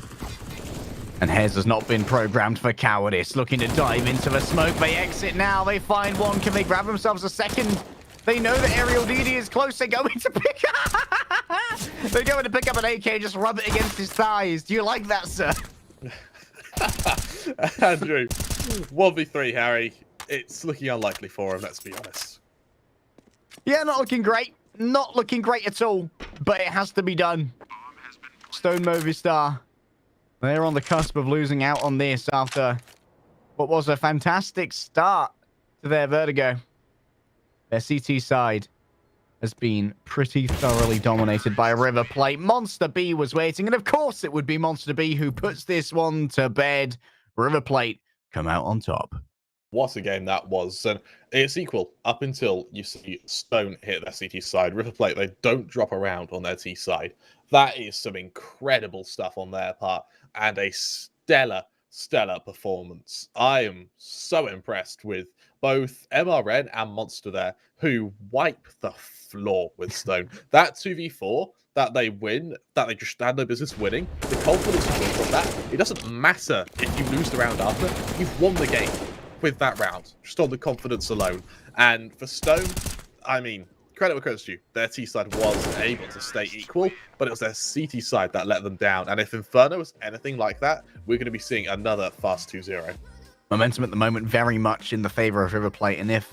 And Hez has not been programmed for cowardice. Looking to dive into the smoke. They exit now. They find one. Can they grab themselves a second? They know that Aerial DD is close. They're going to pick They're going to pick up an AK and just rub it against his thighs. Do you like that, sir? Andrew, 1v3, Harry. It's looking unlikely for him, let's be honest. Yeah, not looking great. Not looking great at all. But it has to be done. Stone Movistar. They're on the cusp of losing out on this after what was a fantastic start to their Vertigo. Their CT side has been pretty thoroughly dominated by River Plate. Monster B was waiting, and of course it would be Monster B who puts this one to bed. River Plate come out on top. What a game that was. And it's equal up until you see Stone hit their CT side. River Plate, they don't drop around on their T side. That is some incredible stuff on their part and a stellar performance. I am so impressed with both MRN and Monster there, who wipe the floor with Stone. That 2v4 that they win, that they just had no business winning, the confidence you get from that, it doesn't matter if you lose the round after, you've won the game with that round, just on the confidence alone. And for Stone, I mean, credit where credit's due. Their T side was able to stay equal, but it was their CT side that let them down. And if Inferno was anything like that, we're going to be seeing another fast 2-0. Momentum at the moment very much in the favor of River Plate, and if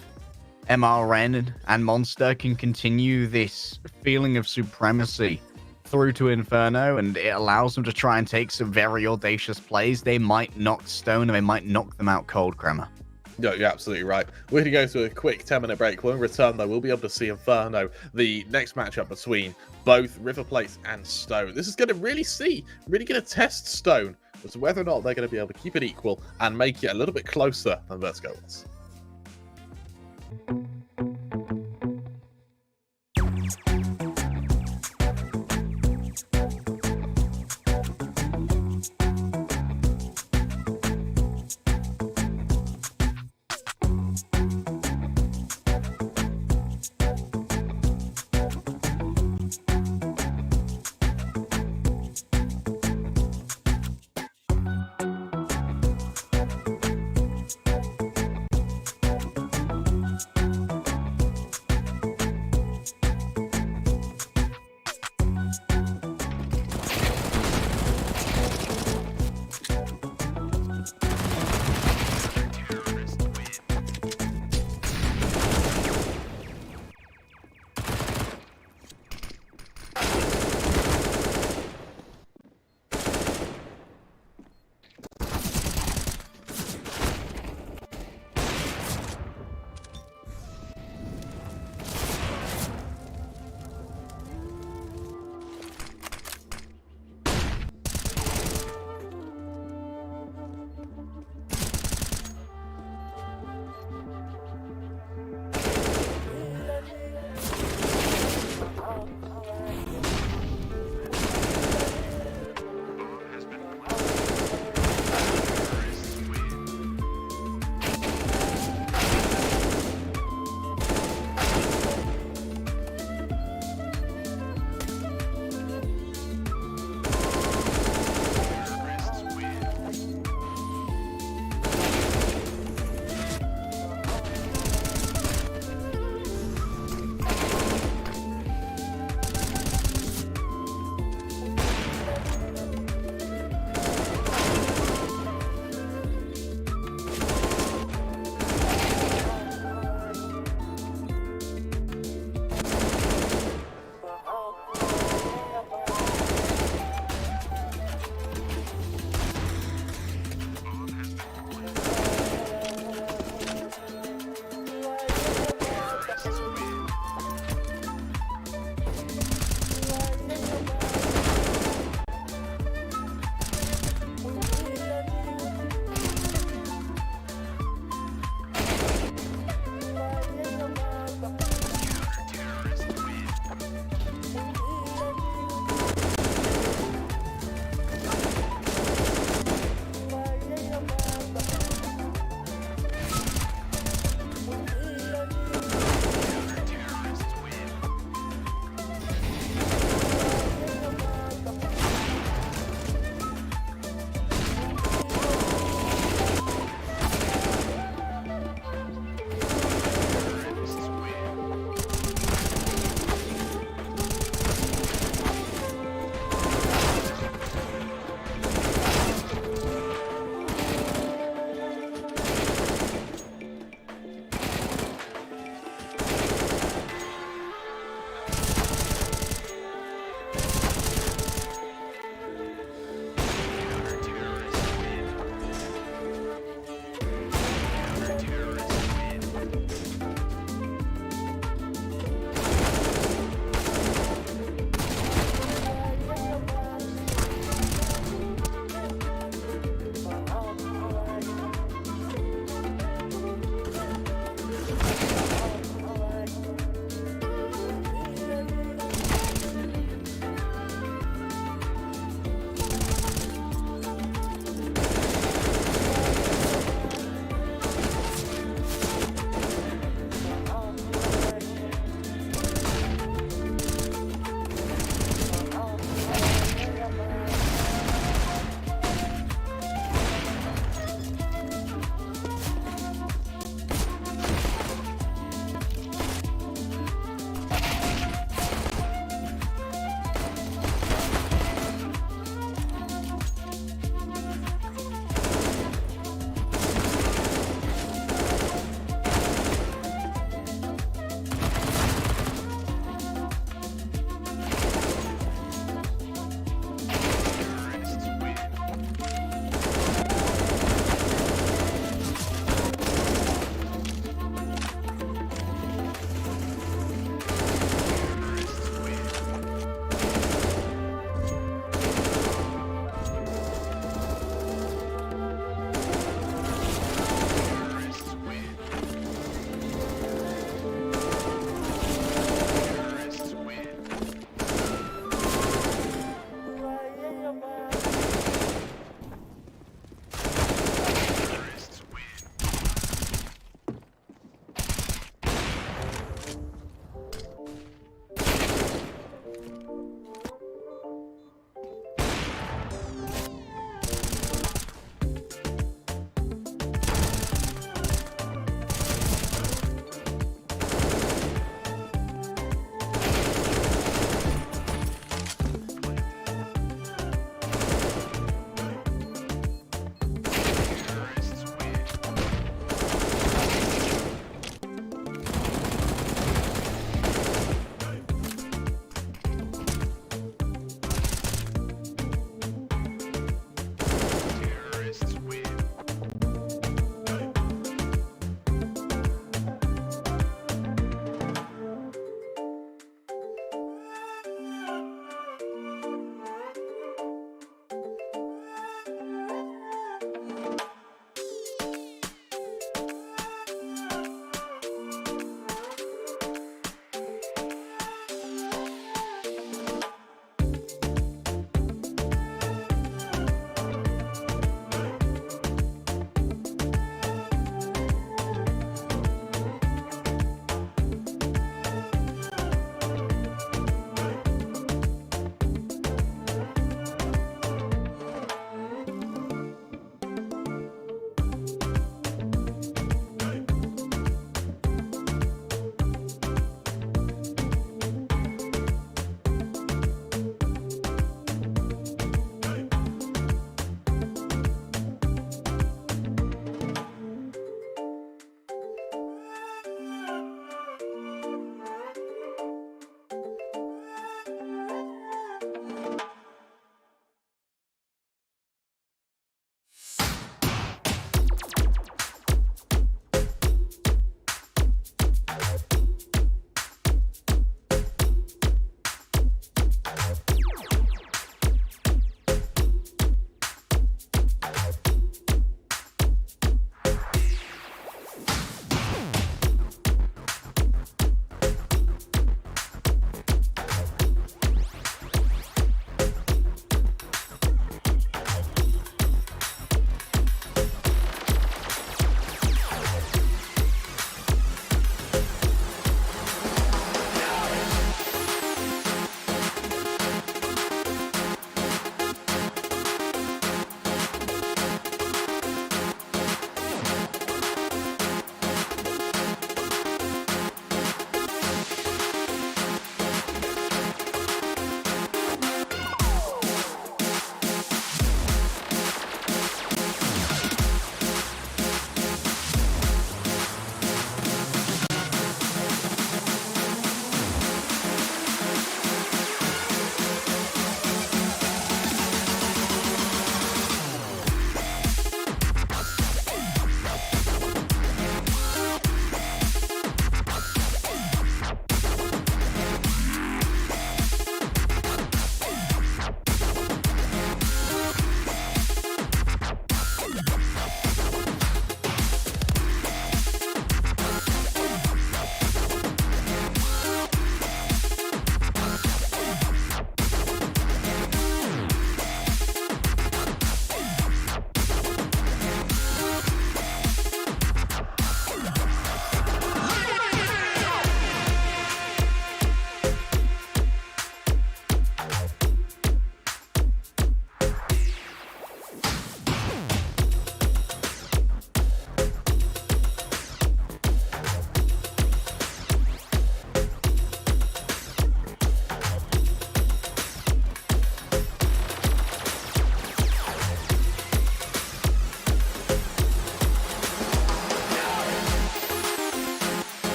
MRN and Monster can continue this feeling of supremacy through to Inferno, and it allows them to try and take some very audacious plays, they might knock Stone and they might knock them out cold, Kremer. No, you're absolutely right. We're going to go to a quick 10-minute break. When we return, though, we'll be able to see Inferno, the next matchup between both River Plate and Stone. This is going to really going to test Stone as to whether or not they're going to be able to keep it equal and make it a little bit closer than Vertigo was.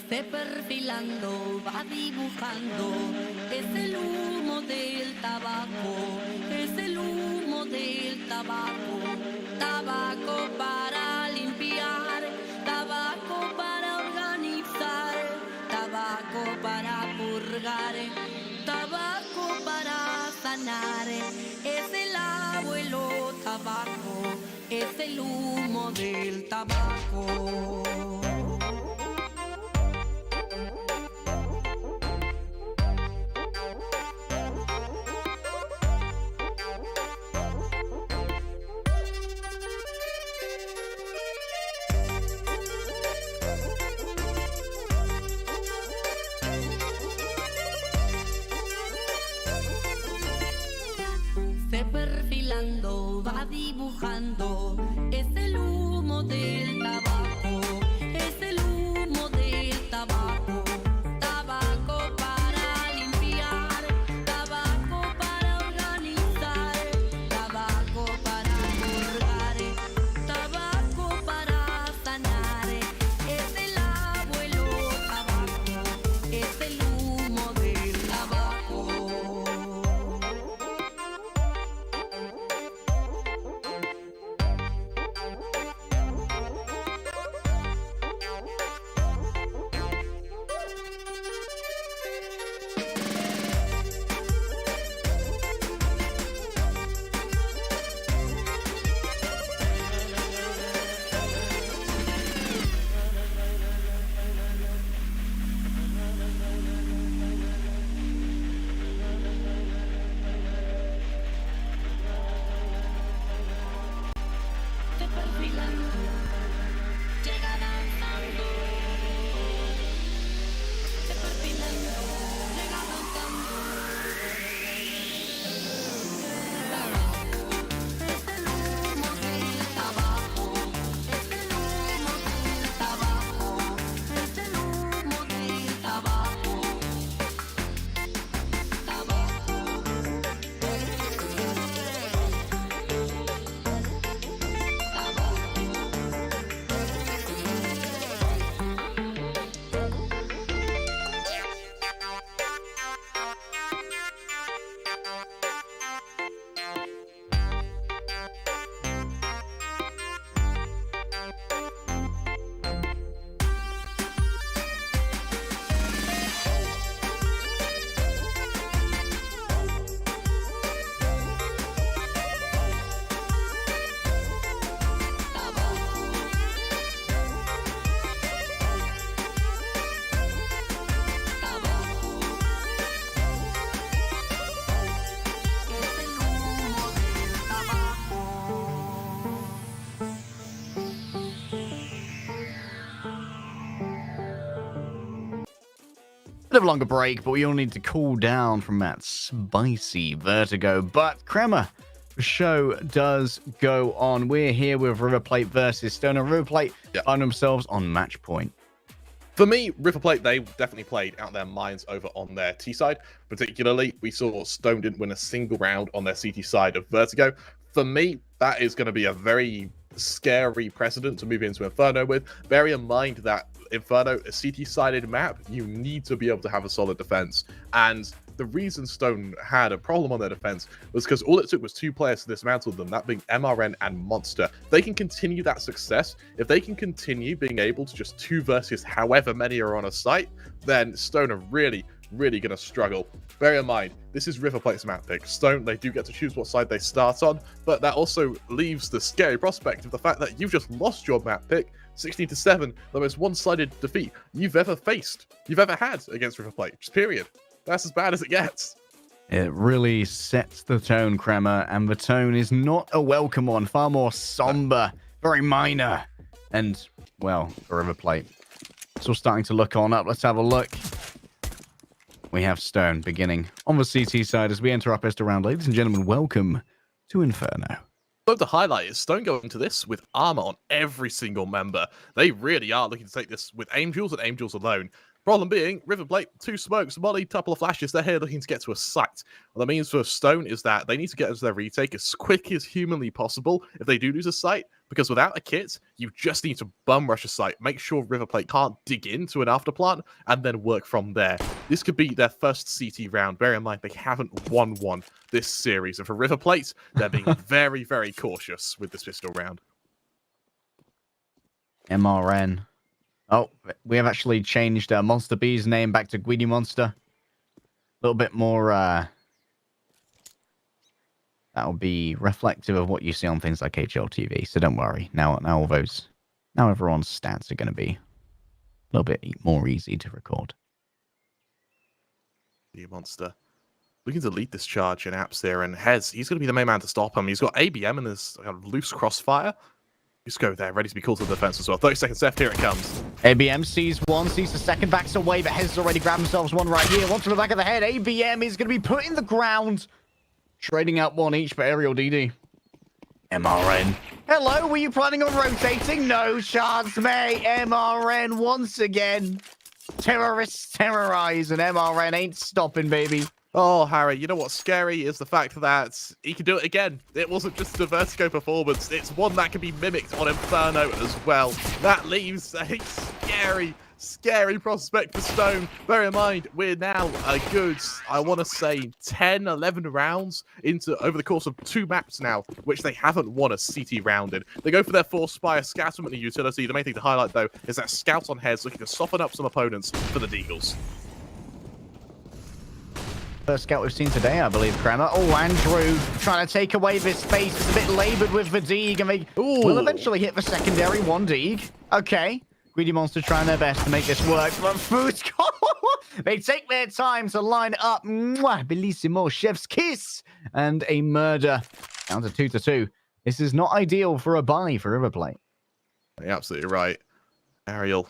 se perfilando, va dibujando, es el humo del tabaco, es el humo del tabaco, tabaco para limpiar, tabaco para organizar, tabaco para purgar, tabaco para sanar, es el abuelo tabaco, es el humo del tabaco. Se perfilando, va dibujando, es el humo del tabaco, es el humo del tabaco, tabaco para limpiar, tabaco para organizar, tabaco para purgar, tabaco para sanar, es el abuelo tabaco, es el humo del tabaco. Se perfilando, llega danzando. Se perfilando, llega danzando. Es el humo del tabaco, es el humo del tabaco, es el humo del tabaco, es el humo del tabaco. Bit of a longer break, but we all need to cool down from that spicy vertigo. But Crema, the show does go on. We're here with River Plate versus Stone, and River Plate find themselves on match point. For me, River Plate, they definitely played out their minds over on their T side. Particularly, we saw Stone didn't win a single round on their CT side of Vertigo. For me, that is going to be a very scary precedent to move into Inferno with. Bear in mind that Inferno, a CT-sided map, you need to be able to have a solid defense. And the reason Stone had a problem on their defense was because all it took was 2 players to dismantle them, that being MRN and Monster. If they can continue that success, if they can continue being able to just 2 versus however many are on a site, then Stone are really going to struggle. Bear in mind, this is River Plate's map pick. Stone, they do get to choose what side they start on, but that also leaves the scary prospect of the fact that you've just lost your map pick 16-7, the most one-sided defeat you've ever had against River Plate. Just period. That's as bad as it gets. It really sets the tone, Crema, and the tone is not a welcome one, far more somber, very minor, and, well, for River Plate. It's all starting to look on up. Let's have a look. We have Stone beginning on the CT side as we enter our best round. Ladies and gentlemen, welcome to Inferno. So to highlight is Stone go into this with armor on every single member. They really are looking to take this with aim duels and aim duels alone. Problem being, River Plate, 2 smokes, molly, couple of flashes, they're here looking to get to a site. What that means for Stone is that they need to get into their retake as quick as humanly possible. If they do lose a site, because without a kit, you just need to bum rush a site, make sure River Plate can't dig into an afterplant, and then work from there. This could be their first CT round. Bear in mind, they haven't won one this series, and for River Plate, they're being very, very cautious with this pistol round. MRN. Oh, we have actually changed Monster B's name back to Guidi Monster. A little bit more, that'll be reflective of what you see on things like HLTV, so don't worry. Now everyone's stats are going to be a little bit more easy to record. Guidi Monster looking to lead this charge in apps there, and Hez, he's going to be the main man to stop him. He's got ABM in this kind of loose crossfire. Just go there, ready to be called to the defense as well. 30 seconds left, here it comes. ABM sees one, sees the second, backs away, but Hez already grabbed themselves one right here. One to the back of the head. ABM is going to be put in the ground. Trading out one each for Aerial DD. MRN. Hello, were you planning on rotating? No chance, mate. MRN once again. Terrorists terrorize, and MRN ain't stopping, baby. Oh, Harry, you know what's scary is the fact that he can do it again. It wasn't just a Vertigo performance. It's one that can be mimicked on Inferno as well. That leaves a scary prospect for Stone. Bear in mind, we're now a good, I want to say, 10, 11 rounds over the course of 2 maps now, which they haven't won a CT round in. They go for their Force Spire, scatter them in the utility. The main thing to highlight, though, is that Scout on Heads looking to soften up some opponents for the Deagles. First scout we've seen today, I believe, Kramer. Oh, Andrew trying to take away this space. It's a bit laboured with fatigue, and they will eventually hit the secondary. 1 Deag. Okay. Greedy Monster trying their best to make this work, but Fusco, they take their time to line up. Mwah, bellissimo, chef's kiss, and a murder. Down to 2-2. This is not ideal for a buy for River Plate. You're absolutely right. Ariel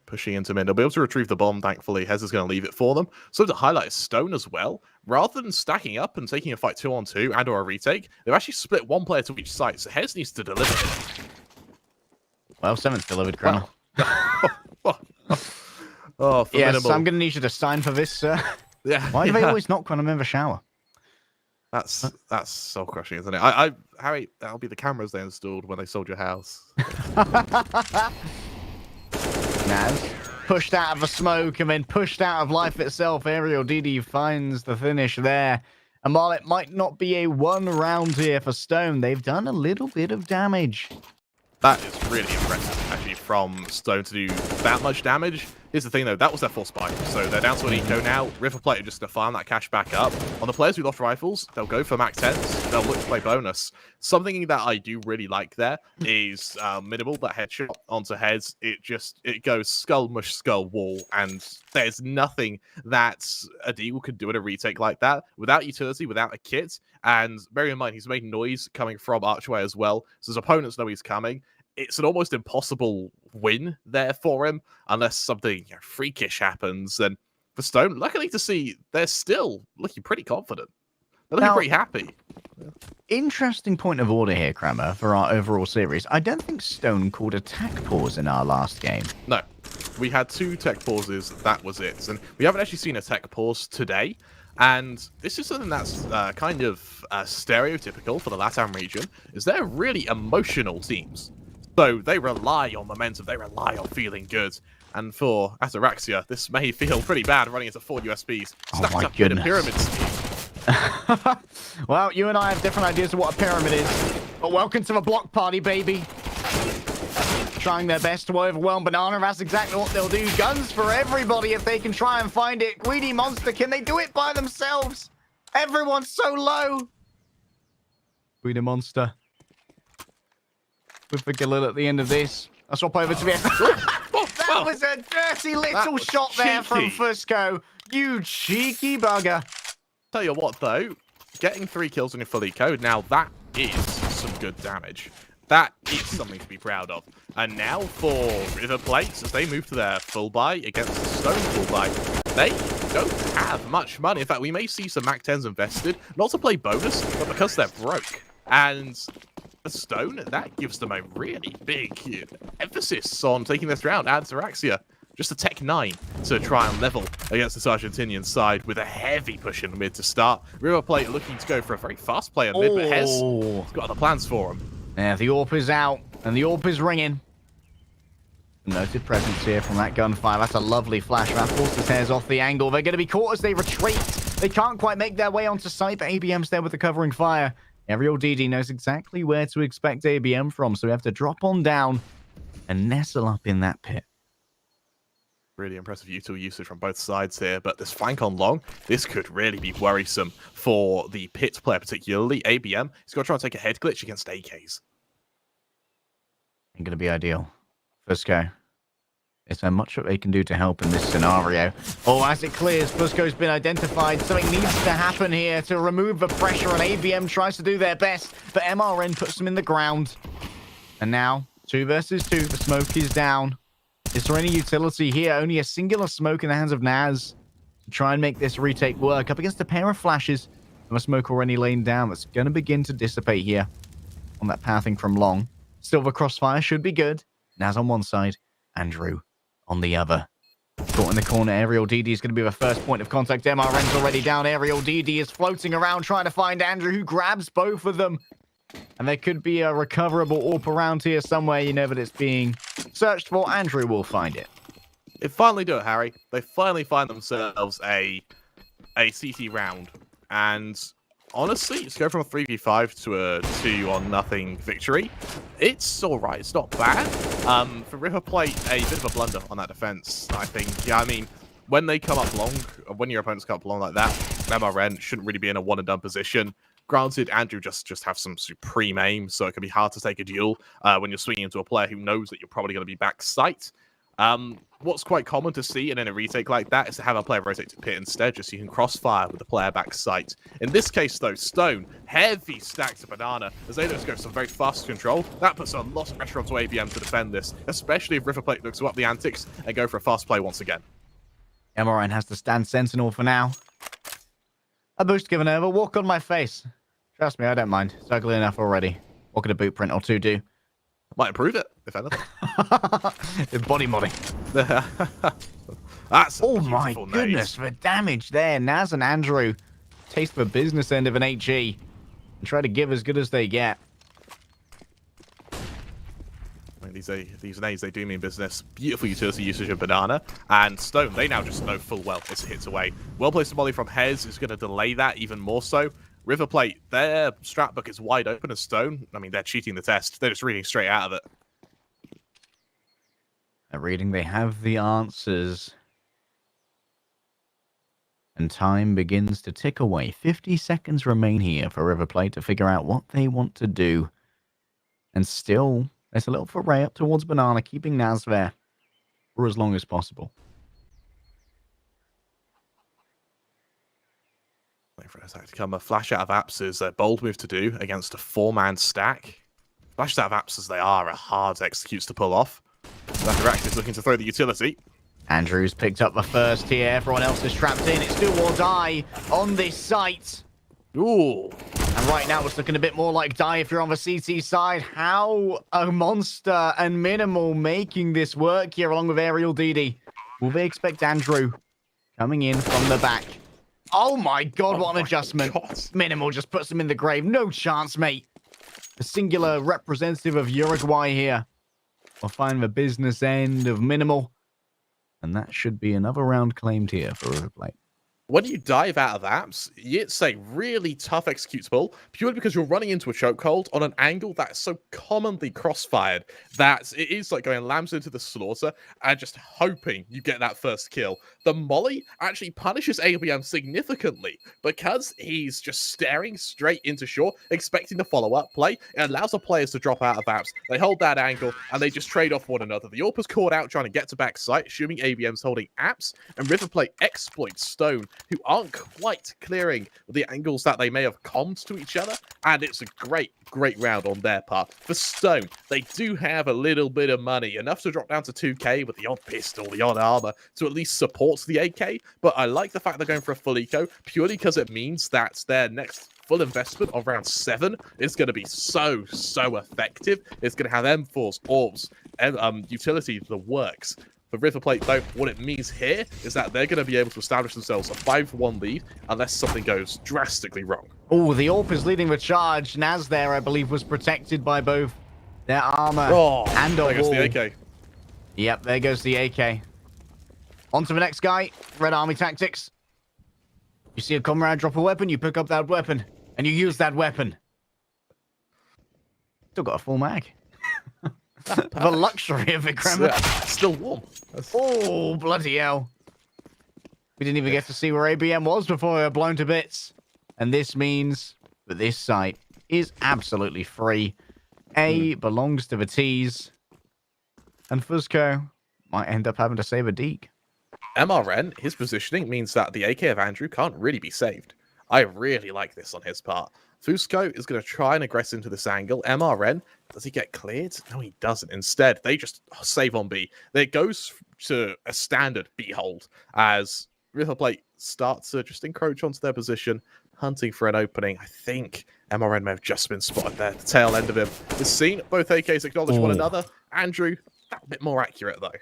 pushing into mid. They'll be able to retrieve the bomb, thankfully. Hez is going to leave it for them. So to highlight Stone as well, rather than stacking up and taking a fight 2-on-2 and or a retake, they've actually split 1 player to each site, so Hez needs to deliver it. Well, 7th delivered, Kramer. Oh, yes, minimal. I'm going to need you to sign for this, sir. Yeah. Why do they always knock when I'm in the shower? That's soul crushing, isn't it? Harry, that'll be the cameras they installed when they sold your house. Naz pushed out of the smoke and then pushed out of life itself. Aerial DD finds the finish there. And while it might not be a 1 round here for Stone, they've done a little bit of damage. That is really impressive, actually, from Stone to do that much damage. Here's the thing, though. That was their full spike. So they're down to an eco now. River Plate are just going to farm that cash back up. On the players who lost rifles, they'll go for max 10s. They'll look to play bonus. Something that I do really like there is minimal, that headshot onto heads. It goes skull, mush, skull, wall. And there's nothing that a Deagle could do in a retake like that without utility, without a kit. And bear in mind, he's made noise coming from Archway as well. So his opponents know he's coming. It's an almost impossible win there for him, unless something freakish happens. And for Stone, luckily to see, they're still looking pretty confident. They're looking pretty happy. Interesting point of order here, Kramer, for our overall series. I don't think Stone called a tech pause in our last game. No. We had 2 tech pauses, that was it. And we haven't actually seen a tech pause today. And this is something that's kind of stereotypical for the LATAM region, is they're really emotional teams. So they rely on momentum, they rely on feeling good. And for Ataraxia, this may feel pretty bad running into 4 USBs. Stacked up in a pyramid scheme. Well, you and I have different ideas of what a pyramid is. But welcome to the block party, baby. Trying their best to overwhelm Banana. That's exactly what they'll do. Guns for everybody if they can try and find it. Greedy Monster, can they do it by themselves? Everyone's so low. Greedy Monster. With the Galil at the end of this. I'll swap over to the... That was a dirty little shot there from Fusco. You cheeky bugger. Tell you what, though, getting 3 kills on your full eco, now that is some good damage. That is something to be proud of. And now for River Plates, as they move to their full buy against the Stone full buy, they don't have much money. In fact, we may see some Mac 10s invested, not to play bonus, but because they're broke. And the Stone, that gives them a really big emphasis on taking this round. And Ataraxia, just a Tech 9 to try and level against the Argentinian side with a heavy push in mid to start. River Plate looking to go for a very fast play in mid, but Hez has got other plans for him. Yeah, the AWP is out, and the AWP is ringing. Noted presence here from that gunfire. That's a lovely flash. That forces hairs off the angle. They're going to be caught as they retreat. They can't quite make their way onto site, but ABM's there with the covering fire. Aerial DD knows exactly where to expect ABM from, so we have to drop on down and nestle up in that pit. Really impressive util usage from both sides here, but this flank on long, this could really be worrisome for the pit player, particularly ABM. He's got to try and take a head glitch against AKs. Ain't going to be ideal. Fusco. Is there much that they can do to help in this scenario? Oh, as it clears, Fusco's been identified. Something needs to happen here to remove the pressure, and ABM tries to do their best, but MRN puts them in the ground. And now, 2 versus 2, the smoke is down. Is there any utility here? Only a singular smoke in the hands of Naz to try and make this retake work. Up against a pair of flashes and a smoke already laying down. That's going to begin to dissipate here on that pathing from long. Silver crossfire should be good. Naz on one side, Andrew on the other. Caught in the corner, Aerial DD is going to be the first point of contact. MRN's already down. Aerial DD is floating around trying to find Andrew, who grabs both of them. And there could be a recoverable AWP around here somewhere. You know that it's being searched for. Andrew will find it. They finally do it, Harry. They finally find themselves a CT round. And honestly, to go from a 3v5 to a 2-0 victory, it's alright. It's not bad. For River Plate, a bit of a blunder on that defense, I think. Yeah, I mean, when they come up long, when your opponents come up long like that, MRN shouldn't really be in a one-and-done position. Granted, Andrew just have some supreme aim, so it can be hard to take a duel when you're swinging into a player who knows that you're probably going to be back sight. What's quite common to see in a retake like that is to have a player rotate to pit instead, just so you can crossfire with the player back sight. In this case, though, Stone, heavy stacks of banana, as they just go some very fast control. That puts a lot of pressure onto ABM to defend this, especially if River Plate looks to up the antics and go for a fast play once again. MRN has to stand sentinel for now. A boost given over. Walk on my face. Trust me, I don't mind. It's ugly enough already. What could a boot print or two do? Might improve it, if anything. It's body modding. That's oh my goodness, the damage there. Naz and Andrew taste the business end of an HE and try to give as good as they get. These nades, they do mean business. Beautiful utility usage of banana. And Stone, they now just know full well it's a hit away. Well placed volley from Hez is going to delay that even more so. River Plate, their strat book is wide open as Stone. I mean, they're cheating the test. They're just reading straight out of it. They're reading, they have the answers. And time begins to tick away. 50 seconds remain here for River Plate to figure out what they want to do. And still, there's a little foray up towards Banana, keeping Naz there for as long as possible. Wait for a to come. A flash out of apps is a bold move to do against a 4-man stack. Flashes out of apps as they are hard executes to pull off. Lateral is looking to throw the utility. Andrews picked up the first here. Everyone else is trapped in. It's do or die on this site. Ooh. And right now it's looking a bit more like die if you're on the CT side. How a monster and Minimal making this work here along with Aerial DD. Will they expect Andrew coming in from the back? Oh my god, what an adjustment. God. Minimal just puts him in the grave. No chance, mate. The singular representative of Uruguay here will find the business end of Minimal. And that should be another round claimed here for River Plate. When you dive out of apps, it's a really tough executable, purely because you're running into a chokehold on an angle that's so commonly crossfired that it is like going lambs into the slaughter and just hoping you get that first kill. The molly actually punishes ABM significantly because he's just staring straight into shore, expecting the follow-up play. It allows the players to drop out of apps. They hold that angle and they just trade off one another. The AWP is caught out trying to get to backside, assuming ABM's holding apps, and River Plate exploits Stone, who aren't quite clearing the angles that they may have commed to each other, and it's a great round on their part. For Stone, they do have a little bit of money, enough to drop down to 2k with the odd pistol, the odd armor, to at least support the AK, but I like the fact they're going for a full eco, purely because it means that their next full investment of round 7 is going to be so effective. It's going to have M4s, orbs, utility, the works. For River Plate, though, what it means here is that they're going to be able to establish themselves a 5-1 lead unless something goes drastically wrong. Oh, the AWP is leading the charge. Naz there, I believe, was protected by both their armor and a there goes wall. the AK. Yep, there goes the AK. On to the next guy. Red Army Tactics. You see a comrade drop a weapon, you pick up that weapon, and you use that weapon. Still got a full mag. The luxury of it, Kremmer. Still warm. Oh, bloody hell. We didn't even get to see where ABM was before we were blown to bits. And this means that this site is absolutely free. A belongs to the T's. And Fusco might end up having to save a deke. MRN, his positioning means that the AK of Andrew can't really be saved. I really like this on his part. Fusco is going to try and aggress into this angle. MRN, does he get cleared? No, he doesn't. Instead, they just save on B. It goes to a standard B hold as River Plate starts to just encroach onto their position, hunting for an opening. I think MRN may have just been spotted there. The tail end of him is seen. Both AKs acknowledge one another. Andrew, that bit more accurate, though.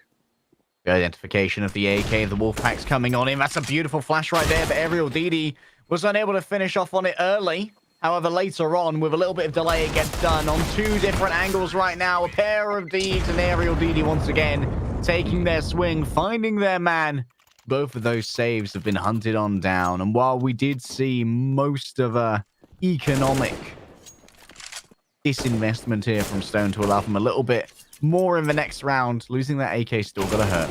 The identification of the AK, the Wolfpack's coming on him. That's a beautiful flash right there, but Aerial DD was unable to finish off on it early. However, later on, with a little bit of delay, it gets done on two different angles right now. A pair of Deeds and Aerial DD once again taking their swing, finding their man. Both of those saves have been hunted on down. And while we did see most of a economic disinvestment here from Stone to allow them a little bit more in the next round, losing that AK still gonna hurt.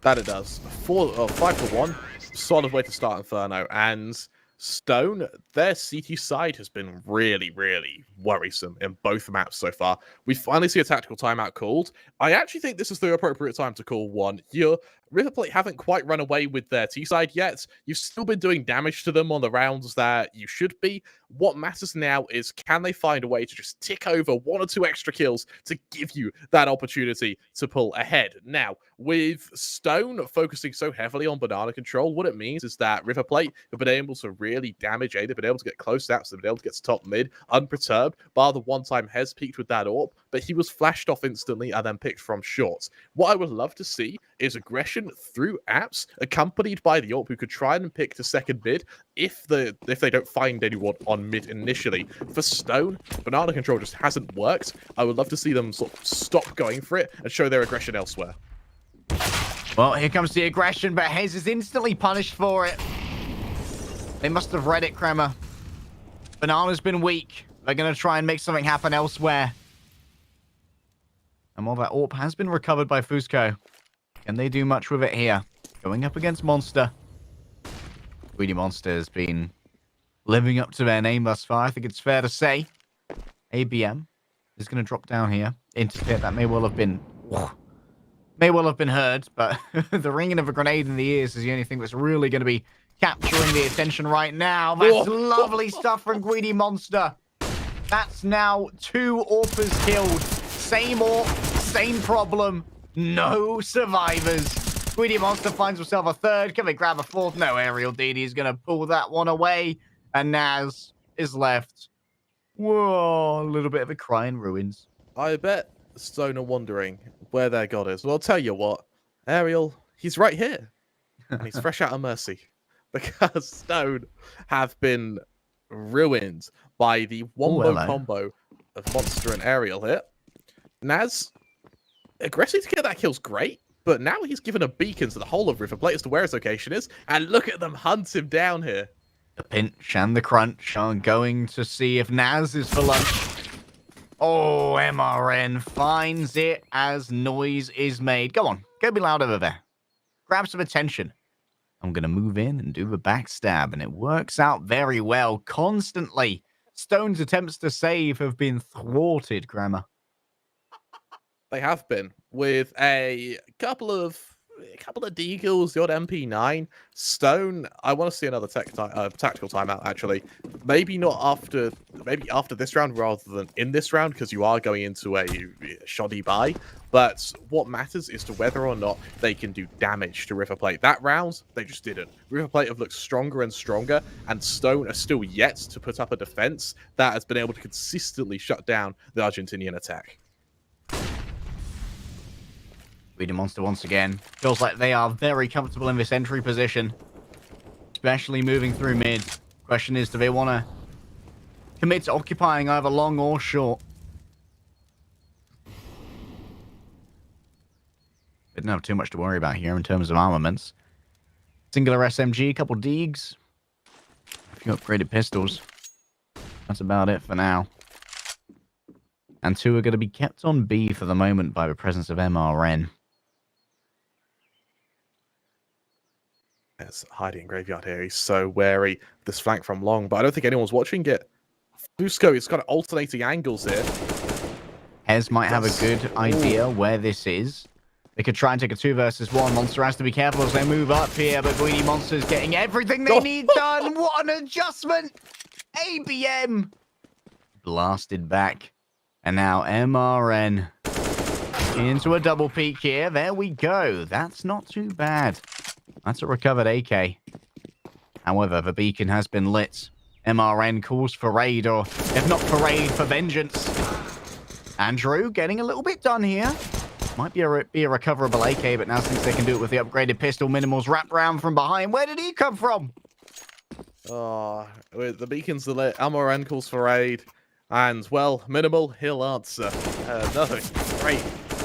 That it does. 5-1. Solid way to start Inferno. And Stone, their CT side has been really, really worrisome in both maps so far. We finally see a tactical timeout called. I actually think this is the appropriate time to call one. Your River Plate haven't quite run away with their T side yet. You've still been doing damage to them on the rounds that you should be. What matters now is, can they find a way to just tick over 1 or 2 extra kills to give you that opportunity to pull ahead? Now, with Stone focusing so heavily on banana control, what it means is that River Plate have been able to really damage A. They've been able to get close snaps. They've been able to get to top mid unperturbed, bar the one-time Hez peaked with that AWP, but he was flashed off instantly and then picked from short. What I would love to see is aggression through apps, accompanied by the AWP who could try and pick to second mid if they don't find anyone on mid initially. For Stone, banana control just hasn't worked. I would love to see them sort of stop going for it and show their aggression elsewhere. Well, here comes the aggression, but Hez is instantly punished for it. They must have read it, Kremer. Banana's been weak. They're going to try and make something happen elsewhere. And while that AWP has been recovered by Fusco, can they do much with it here? Going up against Monster. Greedy Monster has been living up to their name thus far. I think it's fair to say. ABM is going to drop down here. Into pit. That may well have been heard, but the ringing of a grenade in the ears is the only thing that's really going to be capturing the attention right now. That's lovely stuff from Greedy Monster. That's now 2 AWPers killed. Same AWP, same problem. No survivors. Greedy Monster finds himself a third. Can they grab a fourth? No, Aerial DD is going to pull that one away. And Naz is left. Whoa, a little bit of a cry in ruins. I bet Stone are wondering where their god is. Well, I'll tell you what. Ariel, he's right here. And he's fresh out of Mercy. Because Stone have been ruined by the wombo combo of Monster and Ariel here. Naz, aggressive to get that kill's great, but now he's given a beacon to the whole of River Plate as to where his location is, and look at them hunt him down here. The pinch and the crunch are going to see if Naz is for lunch. Oh, MRN finds it as noise is made. Go on, go be loud over there. Grab some attention. I'm going to move in and do the backstab, and it works out very well. Constantly, Stone's attempts to save have been thwarted, Grammar. They have been, with a couple of deagles, the odd MP9. Stone, I want to see another tactical timeout, actually. Maybe after this round rather than in this round, because you are going into a shoddy buy. But what matters is to whether or not they can do damage to River Plate. That round, they just didn't. River Plate have looked stronger and stronger, and Stone are still yet to put up a defense that has been able to consistently shut down the Argentinian attack. Greedy Monster once again. Feels like they are very comfortable in this entry position. Especially moving through mid. Question is, do they want to commit to occupying either long or short? They don't have too much to worry about here in terms of armaments. Singular SMG, a couple Deegs, a few upgraded pistols. That's about it for now. And 2 are going to be kept on B for the moment by the presence of MRN. Yes, hiding graveyard here. He's so wary of this flank from long, but I don't think anyone's watching it. Fusco, it's got alternating angles here. Hez might have a good idea where this is. They could try and take a 2 versus 1. Monster has to be careful as they move up here, but Greedy Monster's getting everything they need done. What an adjustment! ABM blasted back. And now MRN into a double peek here. There we go. That's not too bad. That's a recovered AK. However, the beacon has been lit. MRN calls for raid, or if not for raid, for vengeance. Andrew getting a little bit done here. Might be a recoverable AK, but now thinks they can do it with the upgraded pistol. Minimal's wrapped round from behind. Where did he come from? Oh, with the beacons are lit. MRN calls for raid. And, well, Minimal, he'll answer. No,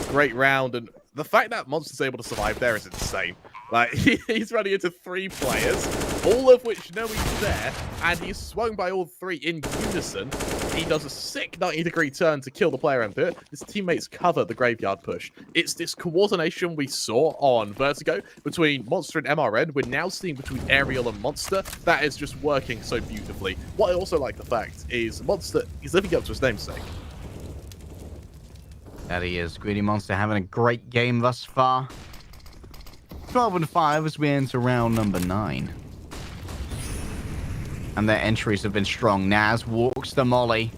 great round. And the fact that Monster's able to survive there is insane. Like, he's running into 3 players, all of which know he's there, and he's swung by all 3 in unison. He does a sick 90-degree turn to kill the player and do it. His teammates cover the graveyard push. It's this coordination we saw on Vertigo between Monster and MRN. We're now seeing between Aerial and Monster. That is just working so beautifully. What I also like the fact is Monster is living up to his namesake. That he is. Greedy Monster having a great game thus far. 12-5 as we enter round number 9. And their entries have been strong. Naz walks the molly.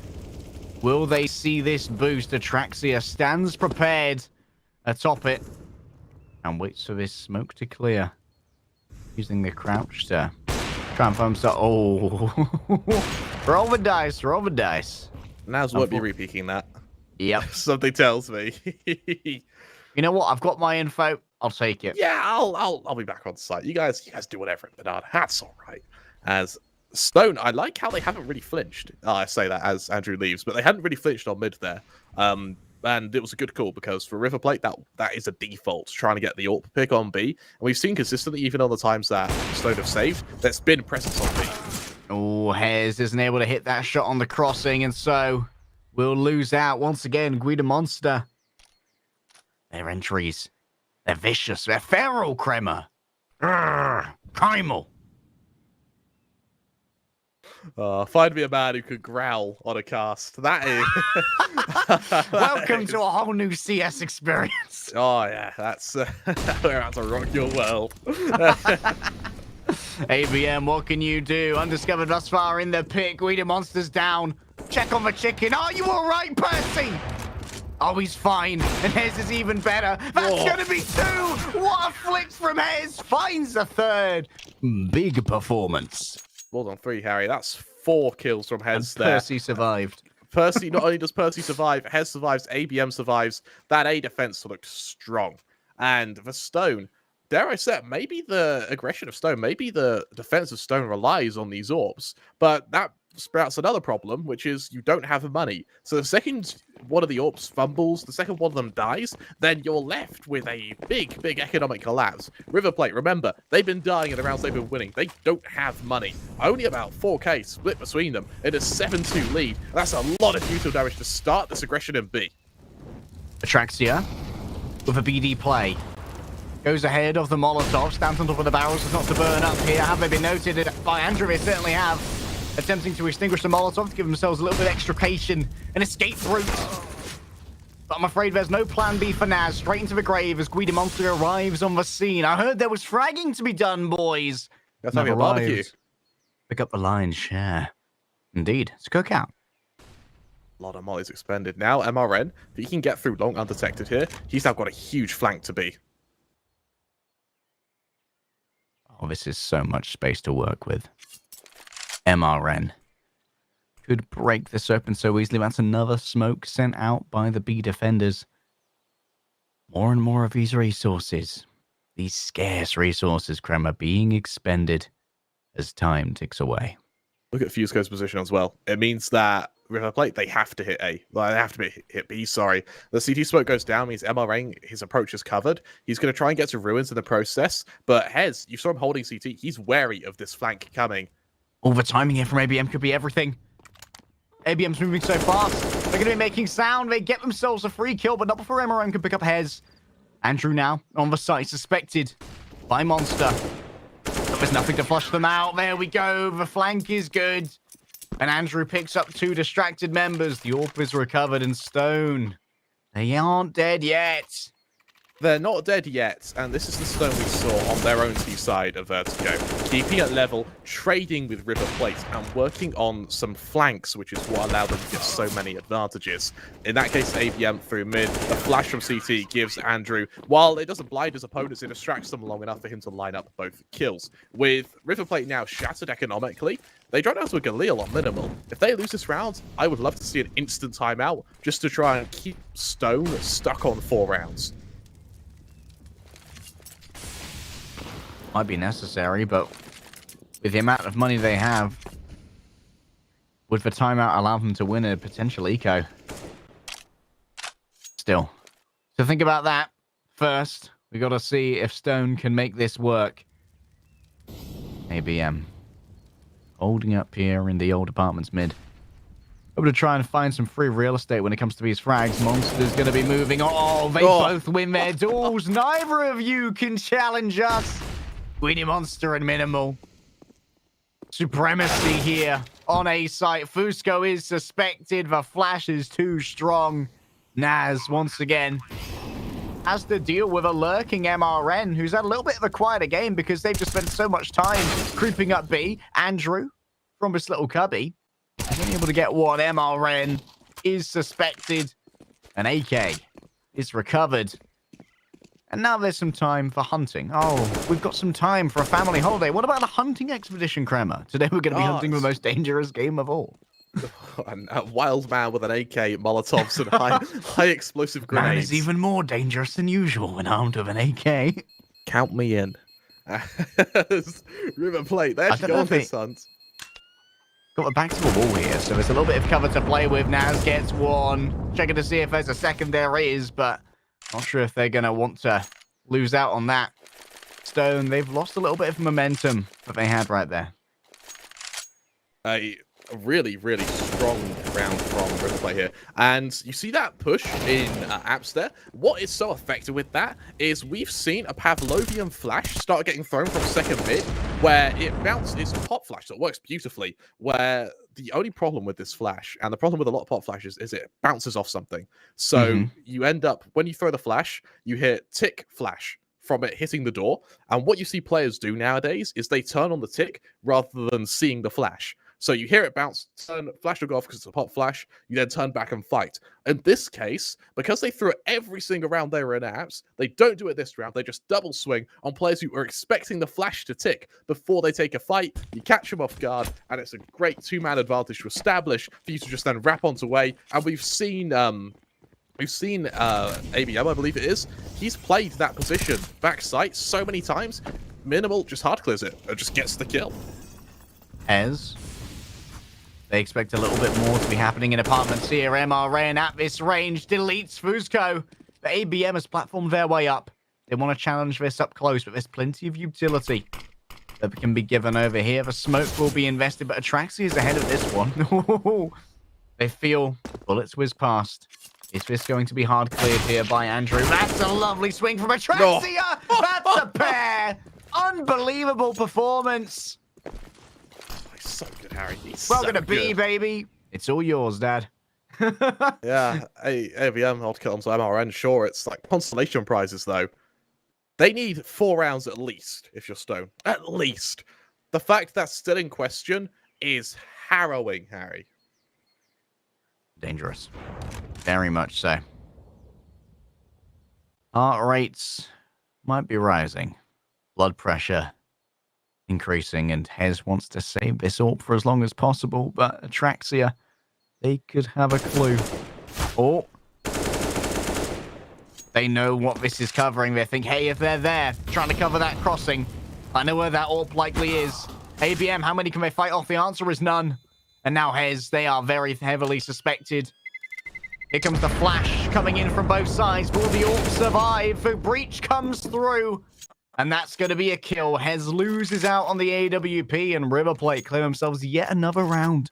Will they see this boost? Atraxia stands prepared atop it and waits for this smoke to clear. Using the crouch to try and find himself. Oh, roll the dice, roll the dice. Naz won't be repeaking that. Yep. Something tells me. You know what? I've got my info. I'll take it. Yeah, I'll be back on site. You guys do whatever in Bernard. That's all right. As Stone, I like how they haven't really flinched. I say that as Andrew leaves, but they hadn't really flinched on mid there. And it was a good call because for River Plate, that is a default, trying to get the AWP pick on B. And we've seen consistently, even on the times that Stone have saved, there's been presence on B. Oh, Hez isn't able to hit that shot on the crossing, and so we'll lose out once again. Guida Monster. Their entries. They're vicious. They're feral, Kremer. Primal. Find me a man who could growl on a cast. That is... Welcome to a whole new CS experience. Oh, yeah. That's... we're about to rock your world. ABM, what can you do? Undiscovered thus far in the pit. Guida Monster's down. Check on the chicken. Are you all right, Percy? Oh, he's fine. And Hez is even better. That's going to be 2. What a flick from Hez. Finds the 3rd. Big performance. More than 3, Harry. That's 4 kills from Hez there. Percy survived. Percy, not only does Percy survive, Hez survives, ABM survives. That A defense looks strong. And for Stone, dare I say it, maybe the aggression of Stone, maybe the defense of Stone relies on these orbs. But that sprouts another problem, which is you don't have the money. So the second one of the AWPs fumbles, the second one of them dies, then you're left with a big economic collapse. River Plate, remember, they've been dying in the rounds they've been winning. They don't have money. Only about 4k split between them in a 7-2 lead. That's a lot of neutral damage to start this aggression in B. Atraxia with a BD play. Goes ahead of the Molotov, stands on top of the barrels, is not to burn up here. Have they been noted by Andrew? They certainly have. Attempting to extinguish the Molotov to give themselves a little bit of extrication, an escape route. But I'm afraid there's no plan B for Naz. Straight into the grave as Guida Monster arrives on the scene. I heard there was fragging to be done, boys. That's having a barbecue. Pick up the lion's share. Indeed, it's a cookout. A lot of mollies expended. Now, MRN, if he can get through long undetected here, he's now got a huge flank to be. Oh, this is so much space to work with. MRN could break this open so easily. That's another smoke sent out by the B defenders. More and more of these resources, these scarce resources, Krem, are being expended as time ticks away. Look at Fusco's position as well. It means that River Plate, they have to hit A. Well, they have to hit B, sorry. The CT smoke goes down, means MRN, his approach is covered. He's going to try and get to ruins in the process. But Hez, you saw him holding CT. He's wary of this flank coming. All the timing here from ABM could be everything. ABM's moving so fast. They're going to be making sound. They get themselves a free kill, but not before MRN can pick up Hez. Andrew now on the site, suspected by Monster. But there's nothing to flush them out. There we go. The flank is good. And Andrew picks up 2 distracted members. The AWP is recovered, and Stone, they aren't dead yet. They're not dead yet, and this is the Stone we saw on their own team side of Vertigo. Keeping at level, trading with River Plate, and working on some flanks, which is what allowed them to get so many advantages. In that case, ABM through mid, the flash from CT gives Andrew, while it doesn't blind his opponents, it distracts them long enough for him to line up both kills. With River Plate now shattered economically, they drop down to a Galil on minimal. If they lose this round, I would love to see an instant timeout, just to try and keep Stone stuck on 4 rounds. Might be necessary, but with the amount of money they have, would the timeout allow them to win a potential eco? Still. So think about that. First, we got to see if Stone can make this work. ABM. Holding up here in the old apartments mid. Able to try and find some free real estate when it comes to these frags. Monster's going to be moving. Oh, they both win their duels. Neither of you can challenge us. Winnie Monster and Minimal. Supremacy here on A site. Fusco is suspected. The flash is too strong. Naz, once again, has to deal with a lurking MRN, who's had a little bit of a quieter game because they've just spent so much time creeping up B. Andrew, from this little cubby, has been able to get one. MRN is suspected. An AK is recovered. And now there's some time for hunting. Oh, we've got some time for a family holiday. What about a hunting expedition, Kremer? Today we're going to be hunting the most dangerous game of all. A wild man with an AK, Molotovs, and high explosive grenades. Man is even more dangerous than usual when armed with an AK. Count me in. River Plate, there she goes, this hunt. Got the back to the wall here, so there's a little bit of cover to play with. Naz gets one. Checking to see if there's a second. There is, but not sure if they're going to want to lose out on that. Stone, they've lost a little bit of momentum that they had right there. A really, really strong round from River Plate here. And you see that push in apps there? What is so effective with that is we've seen a Pavlovian flash start getting thrown from second mid, where it bounces, it's a pop flash, so it works beautifully, where the only problem with this flash, and the problem with a lot of pop flashes, is it bounces off something. So you end up, when you throw the flash, you hit tick flash from it hitting the door. And what you see players do nowadays is they turn on the tick rather than seeing the flash. So you hear it bounce, turn, flash will go off because it's a pop flash, you then turn back and fight. In this case, because they threw it every single round they were in apps, they don't do it this round, they just double swing on players who are expecting the flash to tick before they take a fight. You catch them off guard, and it's a great 2-man advantage to establish for you to just then wrap onto way. And we've seen ABM, I believe it is, he's played that position back sight so many times. Minimal just hard clears it, or just gets the kill. As they expect a little bit more to be happening in apartments here. MRN at this range deletes Fusco. The ABM has platformed their way up. They want to challenge this up close, but there's plenty of utility that can be given over here. The smoke will be invested, but Atraxi is ahead of this one. They feel bullets whiz past. Is this going to be hard cleared here by Andrew? That's a lovely swing from Atraxia! No. That's a pair! Unbelievable performance! So good, Harry. He's Welcome so to B, baby. It's all yours, Dad. Yeah, AVM, odd kill onto MRN. Sure, it's like consolation prizes, though. They need 4 rounds at least, if you're Stone. At least. The fact that's still in question is harrowing, Harry. Dangerous. Very much so. Heart rates might be rising. Blood pressure increasing, and Hez wants to save this AWP for as long as possible, but Atraxia, they could have a clue. Oh. They know what this is covering. They think, hey, if they're there, trying to cover that crossing, I know where that AWP likely is. ABM, how many can they fight off? The answer is none. And now Hez, they are very heavily suspected. Here comes the flash coming in from both sides. Will the AWP survive? The breach comes through. And that's going to be a kill. Hez loses out on the AWP, and River Plate claim themselves yet another round.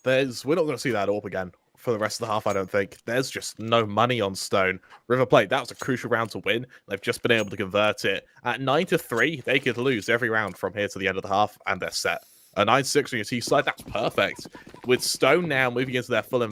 We're not going to see that AWP again for the rest of the half, I don't think. There's just no money on Stone. River Plate, that was a crucial round to win. They've just been able to convert it. At 9-3, they could lose every round from here to the end of the half, and they're set. A 9-6 on your T side, that's perfect. With Stone now moving into their full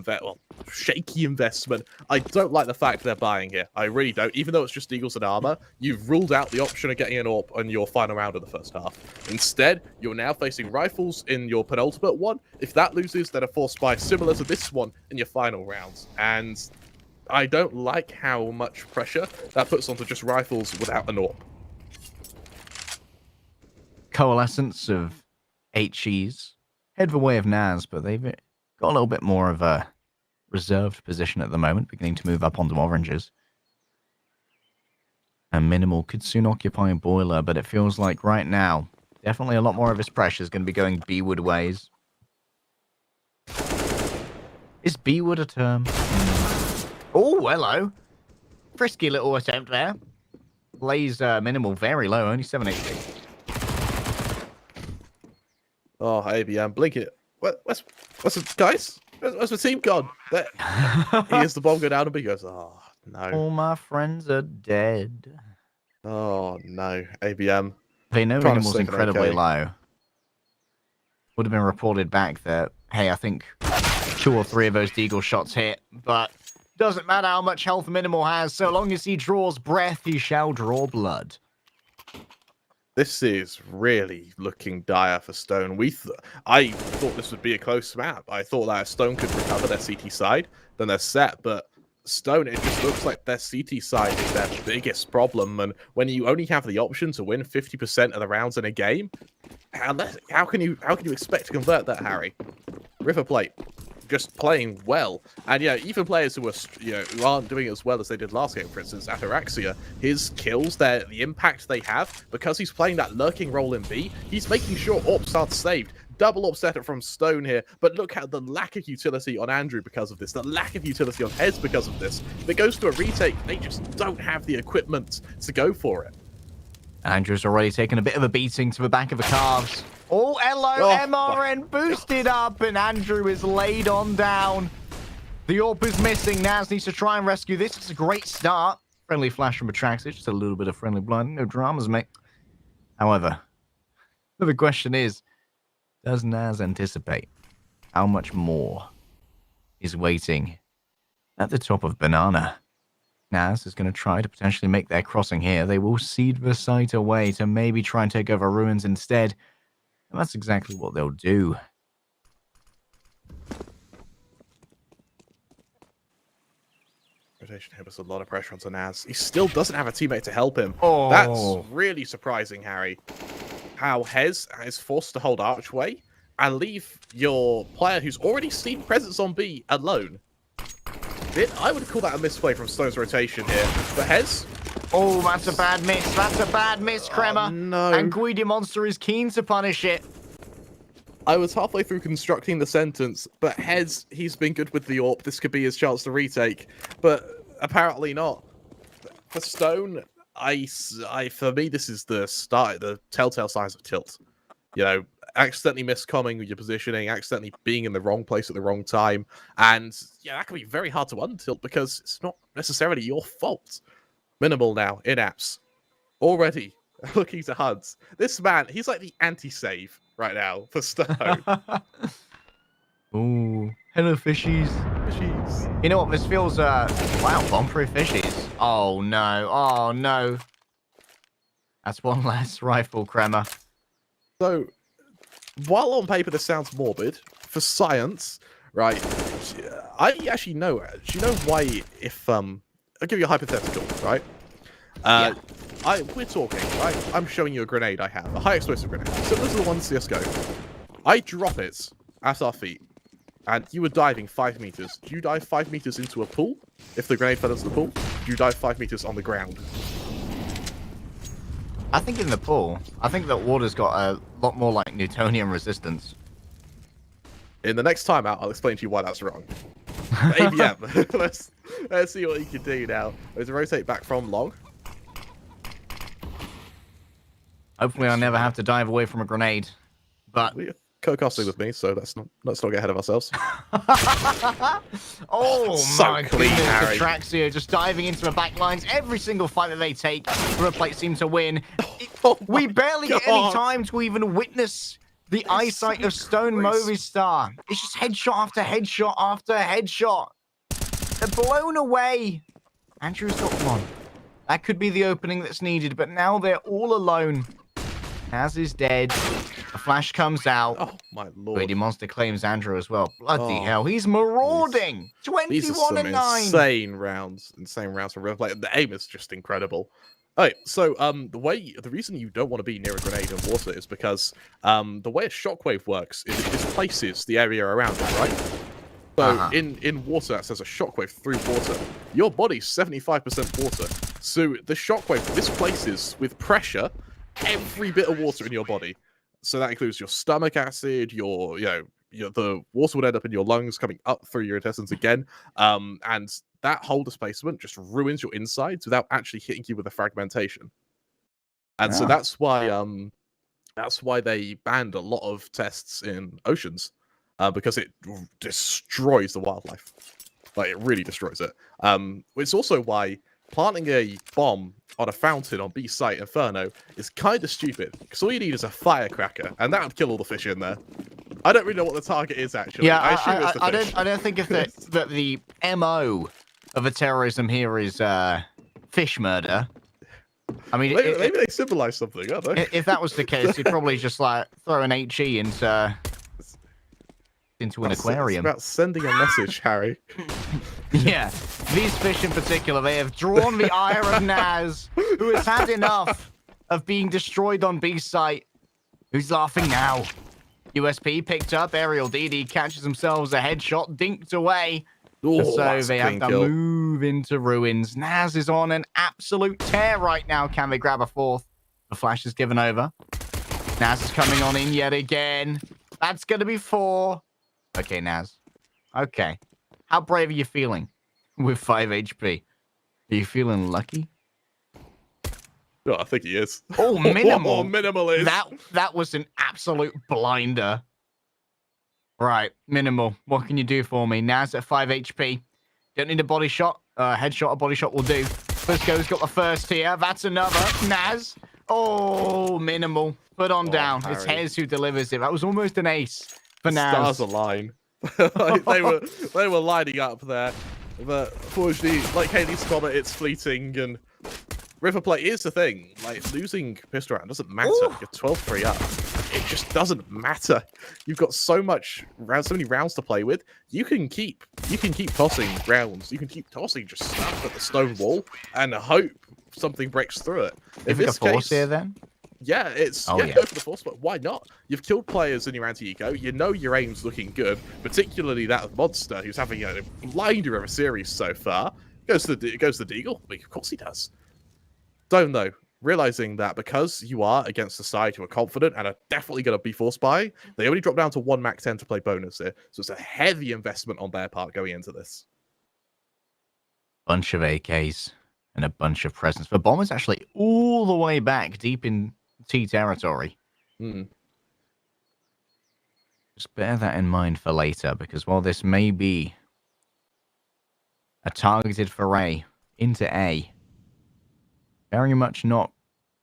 shaky investment, I don't like the fact they're buying here. I really don't. Even though it's just Eagles and Armor, you've ruled out the option of getting an AWP on your final round of the first half. Instead, you're now facing Rifles in your penultimate one. If that loses, then a force buy similar to this one in your final rounds. And I don't like how much pressure that puts onto just Rifles without an AWP. Coalescence of HEs head the way of Naz, but they've got a little bit more of a reserved position at the moment, beginning to move up onto oranges. And Minimal could soon occupy Boiler, but it feels like right now, definitely a lot more of his pressure is going to be going B-Wood ways. Is B-Wood a term? Oh, hello. Frisky little attempt there. Lays Minimal very low, only 780. Oh, ABM, blink it. What's it, guys? Where's the team gone? There. He hears the bomb go down and he goes, oh, no. All my friends are dead. Oh, no. ABM. They know Minimal's sleep it incredibly okay. low. Would have been reported back that, hey, I think 2 or 3 of those Deagle shots hit, but doesn't matter how much health Minimal has, so long as he draws breath, he shall draw blood. This is really looking dire for Stone. I thought this would be a close map. I thought that Stone could recover their CT side, then they're set, but Stone, it just looks like their CT side is their biggest problem, and when you only have the option to win 50% of the rounds in a game, how can you expect to convert that, Harry? River Plate just playing well, and yeah, even players who are who aren't doing as well as they did last game, for instance, Ataraxia, his kills, the impact they have because he's playing that lurking role in B, he's making sure AWPs are saved. Double upset from Stone here, but look at the lack of utility on Andrew because of this, the lack of utility on Hez because of this. If it goes to a retake, they just don't have the equipment to go for it. Andrew's already taken a bit of a beating to the back of the calves. Oh, hello, MRN boosted up, and Andrew is laid on down. The AWP is missing. Naz needs to try and rescue this. It's a great start. Friendly flash from Atraxis, just a little bit of friendly blood. No dramas, mate. However, the question is, does Naz anticipate how much more is waiting at the top of Banana? Naz is going to try to potentially make their crossing here. They will cede the site away to maybe try and take over Ruins instead. And that's exactly what they'll do. Rotation here puts a lot of pressure onto Naz. He still doesn't have a teammate to help him. Oh. That's really surprising, Harry. How Hez is forced to hold Archway and leave your player who's already seen presence on B alone. I would call that a misplay from Stone's rotation here. But Hez... Oh, that's a bad miss. That's a bad miss, Crema. Oh, no. And Guidi Monster is keen to punish it. I was halfway through constructing the sentence, but Hez, he's been good with the AWP. This could be his chance to retake, but apparently not. For Stone, for me, this is the telltale signs of tilt. You know, accidentally miscomming with your positioning, accidentally being in the wrong place at the wrong time, and yeah, that can be very hard to untilt because it's not necessarily your fault. Minimal now in apps, already looking to hunt. This man, he's like the anti-save right now for Stone. Ooh, hello, fishies. Fishies. You know what? This feels wow, bomb-proof fishies. Oh no! Oh no! That's one less rifle, Crema. So, while on paper this sounds morbid, for science, right? I actually know. Do you know why? If I'll give you a hypothetical, right? Yeah. We're talking, right? I'm showing you a grenade I have, a high explosive grenade. So this is the one in CSGO. I drop it at our feet, and you were diving 5 meters. Do you dive 5 meters into a pool, If the grenade fell into the pool, you dive 5 meters on the ground. I think in the pool, I think that water's got a lot more like Newtonian resistance. In the next timeout, I'll explain to you why that's wrong. ABM, let's see what you can do now. Let's rotate back from long. Hopefully, I never have to dive away from a grenade. But We're co-casting with me, so let's not get ahead of ourselves. oh so my clean, goodness, Harry. the Traxio just diving into the back lines. Every single fight that they take, Riverplate seems to win. Oh We my barely get any God. time to even witness the eyesight of Stone Movistar. It's just headshot after headshot after headshot. They're blown away. Andrew's got one. That could be the opening that's needed, but now they're all alone. Naz is dead. The flash comes out. Oh my lord. Brady Monster claims Andrew as well. Bloody Oh, hell, he's marauding. These are 21 some and 9. insane rounds from Riverplate. The aim is just incredible. Alright, so the reason you don't want to be near a grenade in water is because the way a shockwave works is it displaces the area around it, right? So in water, that says a shockwave through water. Your body's 75% water, so the shockwave displaces with pressure every bit of water in your body. So that includes your stomach acid, the water would end up in your lungs, coming up through your intestines again, and that whole displacement just ruins your insides without actually hitting you with a fragmentation. And so that's why they banned a lot of tests in oceans, because it destroys the wildlife. Like, it really destroys it. It's also why planting a bomb on a fountain on B site Inferno is kind of stupid, because all you need is a firecracker, and that would kill all the fish in there. I don't really know what the target is, actually. Yeah, I assume it's the fish. I don't think if that the MO of a terrorism here is fish murder. I mean, maybe they symbolize something, don't they? if that was the case, you'd probably just like throw an HE into an aquarium. It's about sending a message, Harry. Yeah, these fish in particular, they have drawn the ire of Naz, who has had enough of being destroyed on B site. Who's laughing now? USP picked up, Aerial DD catches themselves a headshot, dinked away. Oh, So they have to move into ruins. Naz is on an absolute tear right now. Can they grab a fourth? The flash is given over. Naz is coming on in yet again. That's going to be 4. Okay, Naz. Okay. How brave are you feeling with 5 HP? Are you feeling lucky? Oh, I think he is. Oh, minimal. Oh, minimal is. That was an absolute blinder. Right, minimal. What can you do for me? Naz at 5 HP. Don't need a body shot. Headshot, a body shot will do. Fusco's got the first here. That's another. Naz. Oh, minimal. Put on down. Harry. It's Hez who delivers it. That was almost an ace for Naz. Stars align. Like, they were lining up there. But unfortunately, like Haley's comment, it's fleeting, and Riverplate is the thing. Like, losing pistol round doesn't matter. Ooh. You're 12-3 up. It just doesn't matter. You've got so many rounds to play with. You can keep tossing rounds. You can keep tossing just stuff at the stone wall and hope something breaks through it. If it's a force here, then? Yeah, go for the force, but why not? You've killed players in your anti-eco. You know your aim's looking good, particularly that of Monster, who's having a blinder of a series so far. Goes to the Deagle. Of course he does. Don't know. Realizing that because you are against the side who are confident and are definitely going to be forced by, they only drop down to 1 Mac 10 to play bonus here. So it's a heavy investment on their part going into this. Bunch of AKs and a bunch of presents. The bomb is actually all the way back deep in T territory. Just bear that in mind for later, because while this may be a targeted foray into A, very much not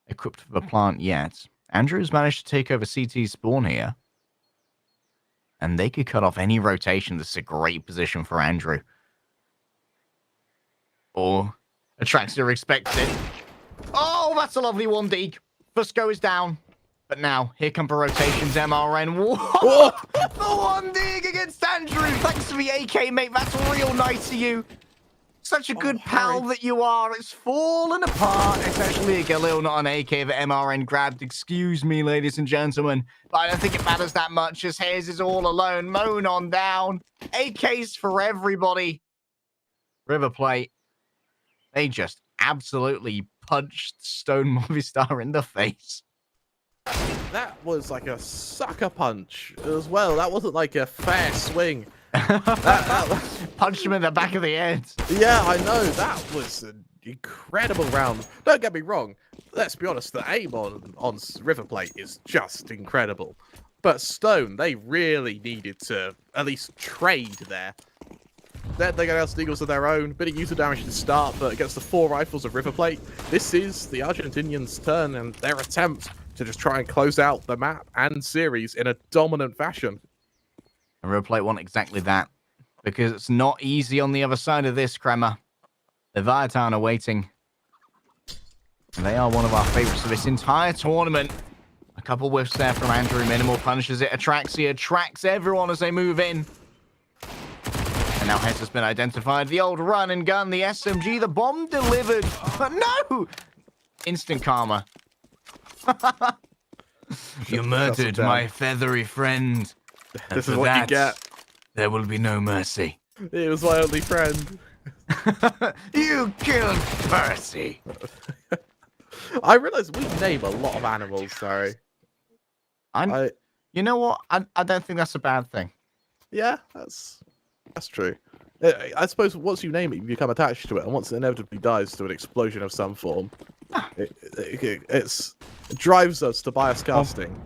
equipped for the plant yet. Andrew's managed to take over CT's spawn here. And they could cut off any rotation. This is a great position for Andrew. Or Atraxia expects it. Oh, that's a lovely one, Deke. Fusco is down. But now, here come the rotations, MRN. Whoa! The one dig against Andrew. Thanks to the AK, mate. That's real nice of you. Such a good pal that you are. It's fallen apart. It's actually a Galil, not an AK that MRN grabbed. Excuse me, ladies and gentlemen. But I don't think it matters that much, as Hayes is all alone. Moan on down. AKs for everybody. River Plate, they just absolutely punched Stone Movistar in the face. That was like a sucker punch as well. That wasn't like a fair swing. Punched him in the back of the head. Yeah, I know. That was an incredible round. Don't get me wrong. Let's be honest, the aim on River Plate is just incredible. But Stone, they really needed to at least trade there. They got out Eagles of their own. Bit of user damage to start, but against the 4 rifles of River Plate, this is the Argentinians' turn and their attempt to just try and close out the map and series in a dominant fashion. And River Plate want exactly that, because it's not easy on the other side of this, Kremer. Leviatan are waiting. And they are one of our favorites of this entire tournament. A couple whiffs there from Andrew. Minimal punishes it. Atraxia tracks everyone as they move in. And now Hess has been identified. The old run and gun, the SMG, the bomb delivered. But no! Instant karma. You murdered my feathery friend. This is what you get. There will be no mercy. It was my only friend. You killed Percy. I realize we name a lot of animals, sorry. You know what? I don't think that's a bad thing. Yeah, that's true. I suppose once you name it, you become attached to it, and once it inevitably dies to an explosion of some form, it drives us to bias casting.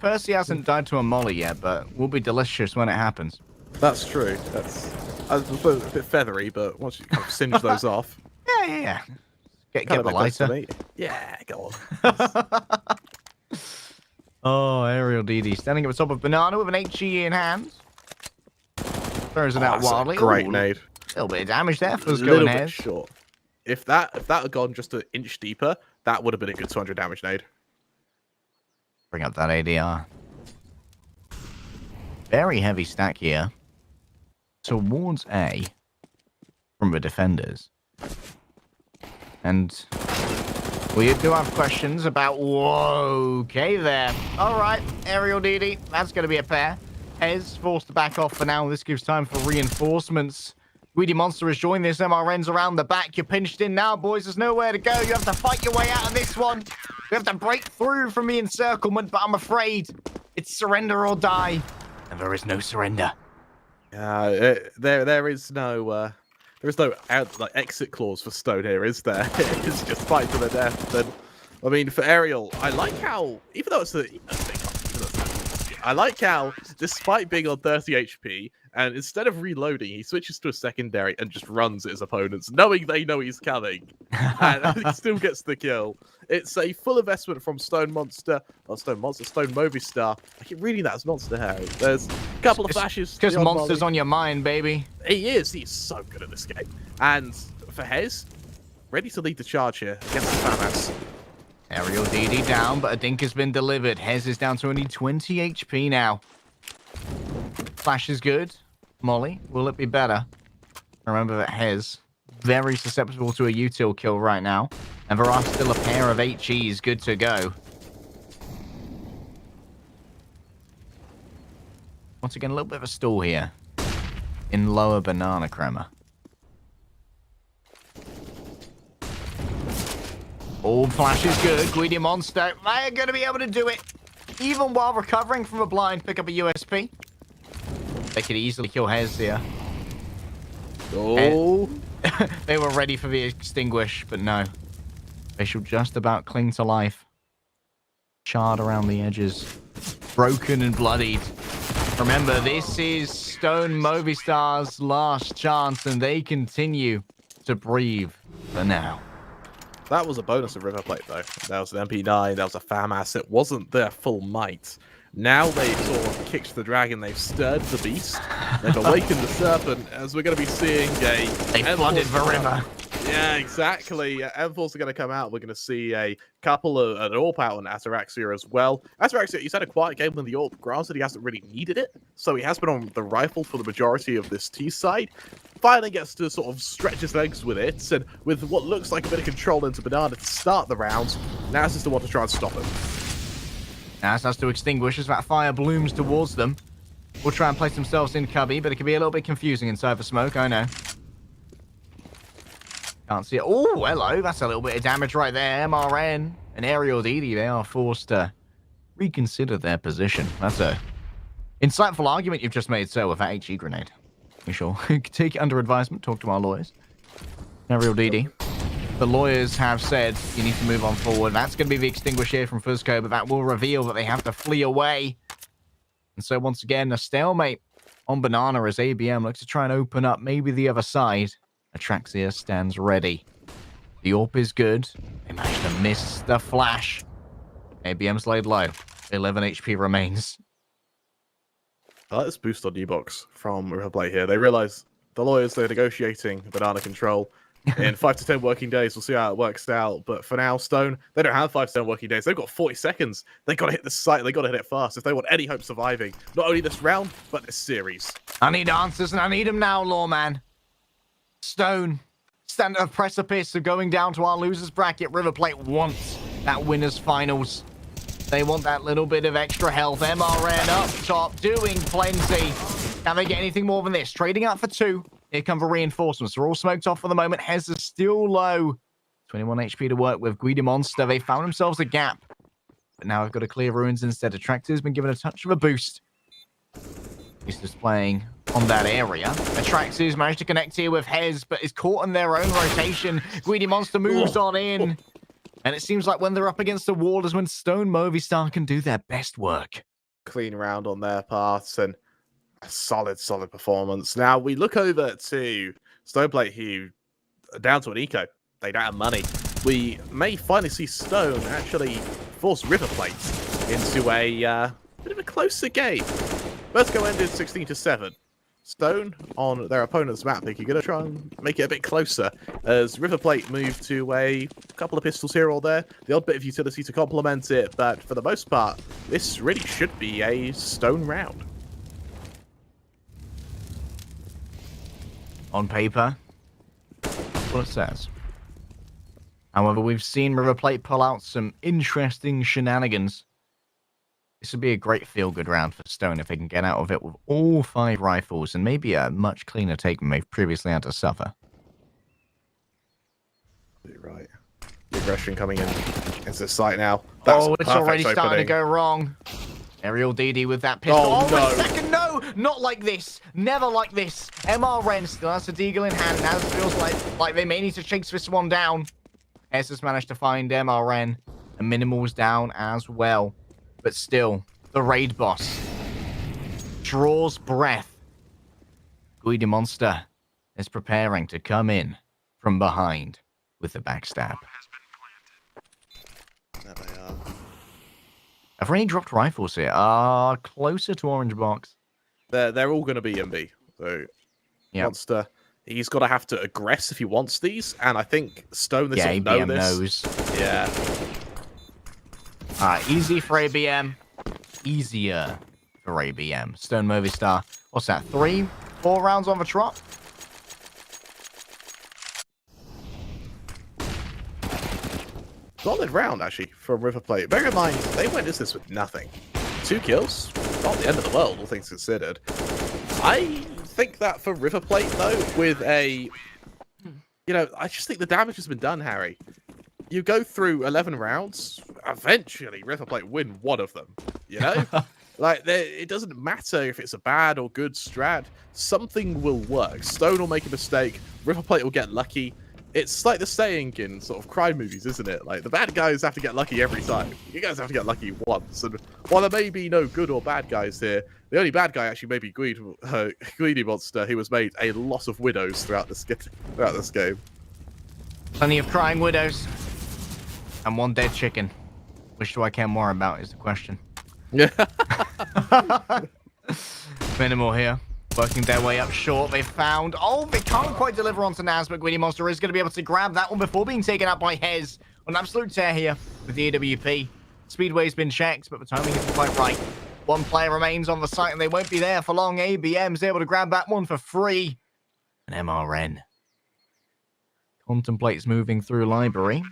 Percy hasn't died to a molly yet, but will be delicious when it happens. That's true. That's, I suppose, a bit feathery, but once you kind of singe those off, Yeah. Get the lighter. Yeah, go on. Oh, Aerial DD standing at the top of Banana with an HE in hand. Throws it out wildly. Great nade. A little bit of damage there for us A little going bit ahead. short. If that had gone just an inch deeper, that would have been a good 200 damage nade. Bring up that ADR. Very heavy stack here. Towards A from the defenders. And we do have questions about... Whoa, okay there. All right, Aerial DD. That's going to be a pair. Hez forced to back off for now. This gives time for reinforcements. Greedy Monster has joined this. MRN's around the back. You're pinched in now, boys. There's nowhere to go. You have to fight your way out of this one. You have to break through from the encirclement, but I'm afraid it's surrender or die. And there is no surrender. There is no exit clause for Stone here, is there? It's just fight to the death. And I mean, for Aerial, I like how, even though I like how, despite being on 30 HP, and instead of reloading, he switches to a secondary and just runs at his opponents, knowing they know he's coming, and he still gets the kill. It's a full investment from Stone Movistar. I keep reading that as Monster Harry. There's a couple of flashes. Because Monster's on your mind, baby. He's so good at this game. And for Hez, ready to lead the charge here against the FAMAS. Aerial DD down, but a dink has been delivered. Hez is down to only 20 HP now. Flash is good. Molly, will it be better? Remember that Hez, very susceptible to a util kill right now. And there are still a pair of HEs good to go. Once again, a little bit of a stall here. In lower Banana Kremer. All flash is good. Greedy Monster, they're going to be able to do it. Even while recovering from a blind, pick up a USP. They could easily kill Hez here. Oh. They were ready for the extinguish, but no. They should just about cling to life. Charred around the edges. Broken and bloodied. Remember, this is Stone Movistar's last chance, and they continue to breathe for now. That was a bonus of River Plate, though. That was an MP9, that was a FAMAS. It wasn't their full might. Now they've sort of kicked the dragon, they've stirred the beast, they've awakened the serpent, as we're going to be seeing a... They flooded the river. Yeah, exactly. M4s are going to come out. We're going to see a couple of an AWP out on Ataraxia as well. Ataraxia, he's had a quiet game with the AWP. Granted, he hasn't really needed it, so he has been on the rifle for the majority of this T side. Finally gets to sort of stretch his legs with it, and with what looks like a bit of control into Banana to start the round, Naz is the one to try and stop him. Naz has to extinguish as that fire blooms towards them. We'll try and place themselves in cubby, but it can be a little bit confusing inside the smoke, I know. Can't see it. Oh, hello. That's a little bit of damage right there. MRN and Aerial DD, they are forced to reconsider their position. That's a insightful argument you've just made, sir, with that HE grenade. You sure? Take it under advisement. Talk to our lawyers. Aerial DD. The lawyers have said you need to move on forward. That's going to be the extinguish here from Fuzco, but that will reveal that they have to flee away. And so once again, a stalemate on Banana as ABM looks to try and open up maybe the other side. Atraxia stands ready. The AWP is good. They managed to miss the flash. ABM's laid low. 11 HP remains. I like this boost on U-Box from Riverplate here. They realize the lawyers, they're negotiating Banana control. In 5 to 10 working days, we'll see how it works out. But for now, Stone, they don't have 5 to 10 working days. They've got 40 seconds. They got to hit the site. They got to hit it fast if they want any hope surviving. Not only this round, but this series. I need answers, and I need them now, Lawman. Stone, stand at the precipice of going down to our losers bracket. Riverplate wants that winners finals. They want that little bit of extra health. MRN up top, doing plenty. Can they get anything more than this? Trading out for 2. Here come the reinforcements. They're all smoked off for the moment. Hez is still low. 21 HP to work with. Greedy Monster. They found themselves a gap. But now I've got to clear ruins instead. Attractor's been given a touch of a boost. He's just playing on that area. Atraxis managed to connect here with Hez, but is caught in their own rotation. Greedy Monster moves on in. And it seems like when they're up against the wall is when Stone Movistar can do their best work. Clean round on their parts and a solid performance. Now we look over to Stoneplate, who are down to an eco. They don't have money. We may finally see Stone actually force Riverplate into a bit of a closer game. First go ended 16-7. Stone on their opponent's map, they're going to try and make it a bit closer as Riverplate move to a couple of pistols here or there, the odd bit of utility to complement it, but for the most part, this really should be a Stone round. On paper, that's what it says. However, we've seen Riverplate pull out some interesting shenanigans. This would be a great feel-good round for Stone if they can get out of it with all 5 rifles and maybe a much cleaner take than they've previously had to suffer. You're right. The aggression coming in into the site now. Oh, it's already starting to go wrong. Aerial DD with that pistol. Oh, no. Wait a second, no! Not like this. Never like this. MRN still has a deagle in hand. Now it feels like they may need to chase this one down. S has managed to find MRN. And Minimal's down as well. But still, the raid boss draws breath. Greedy Monster is preparing to come in from behind with the backstab. There they are. Have any dropped rifles here? Closer to orange box. They're all going to be MB. So, Yep. Monster, he's got to have to aggress if he wants these, and I think Stone, this Yeah, will know ABM this. knows. Yeah. Alright, easy for ABM. Easier for ABM. Stone Movistar. What's that? 3-4 rounds on the trot? Solid round, actually, from Riverplate. Bear in mind, they went into this with nothing. 2 kills? Not the end of the world, all things considered. I think that for Riverplate, though, with a... You know, I just think the damage has been done, Harry. You go through 11 rounds, eventually Riverplate win one of them, you know? Like, it doesn't matter if it's a bad or good strat. Something will work. Stone will make a mistake. Riverplate will get lucky. It's like the saying in sort of crime movies, isn't it? Like, the bad guys have to get lucky every time. You guys have to get lucky once. And while there may be no good or bad guys here, the only bad guy actually may be Greedy Monster, who has made a lot of widows throughout this game. Plenty of crying widows. And 1 dead chicken. Which do I care more about is the question. Yeah. Minimal here. Working their way up short. They found... Oh, they can't quite deliver onto Naz, but Greedy Monster is going to be able to grab that one before being taken out by Hez. On an absolute tear here with the AWP. Speedway's been checked, but the timing isn't quite right. 1 player remains on the site, and they won't be there for long. ABM's able to grab that one for free. And MRN contemplates moving through library.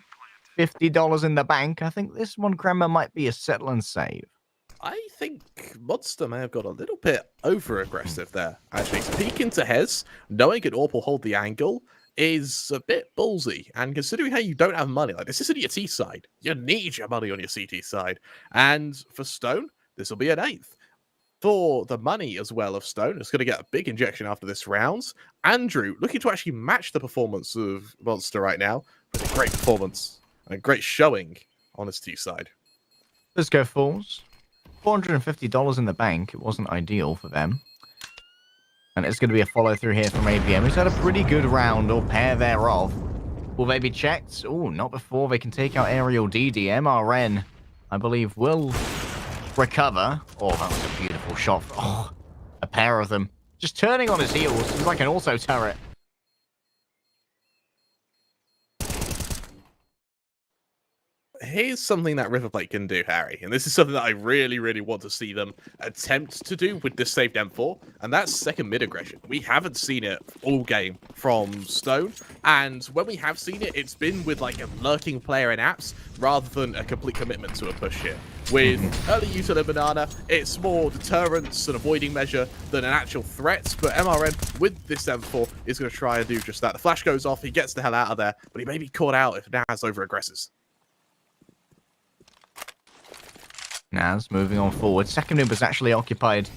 $50 in the bank. I think this one, Kremmer, might be a settle and save. I think Monster may have got a little bit over-aggressive there. Actually, he's peeking to Hez, knowing an AWP will hold the angle, is a bit ballsy. And considering how you don't have money, like this isn't your T side. You need your money on your CT side. And for Stone, this will be an 8th. For the money as well of Stone, it's going to get a big injection after this round. Andrew, looking to actually match the performance of Monster right now, with a great performance and a great showing on his T side. Let's go Falls. $450 in the bank. It wasn't ideal for them. And it's going to be a follow-through here from ABM, who's had a pretty good round, or pair thereof. Will they be checked? Oh, not before they can take out Aerial DD. MRN, I believe, will recover. Oh, that was a beautiful shot. Oh, a pair of them. Just turning on his heels. He's like an auto turret. Here's something that River Plate can do, Harry, and this is something that I really, really want to see them attempt to do with this saved M4, and that's second mid aggression. We haven't seen it all game from Stone, and when we have seen it, it's been with like a lurking player in apps rather than a complete commitment to a push here. With early use of the banana, it's more deterrence and avoiding measure than an actual threat, but MRN with this M4 is going to try and do just that. The flash goes off, he gets the hell out of there, but he may be caught out if Naz over-aggresses. Naz moving on forward. Second mid was actually occupied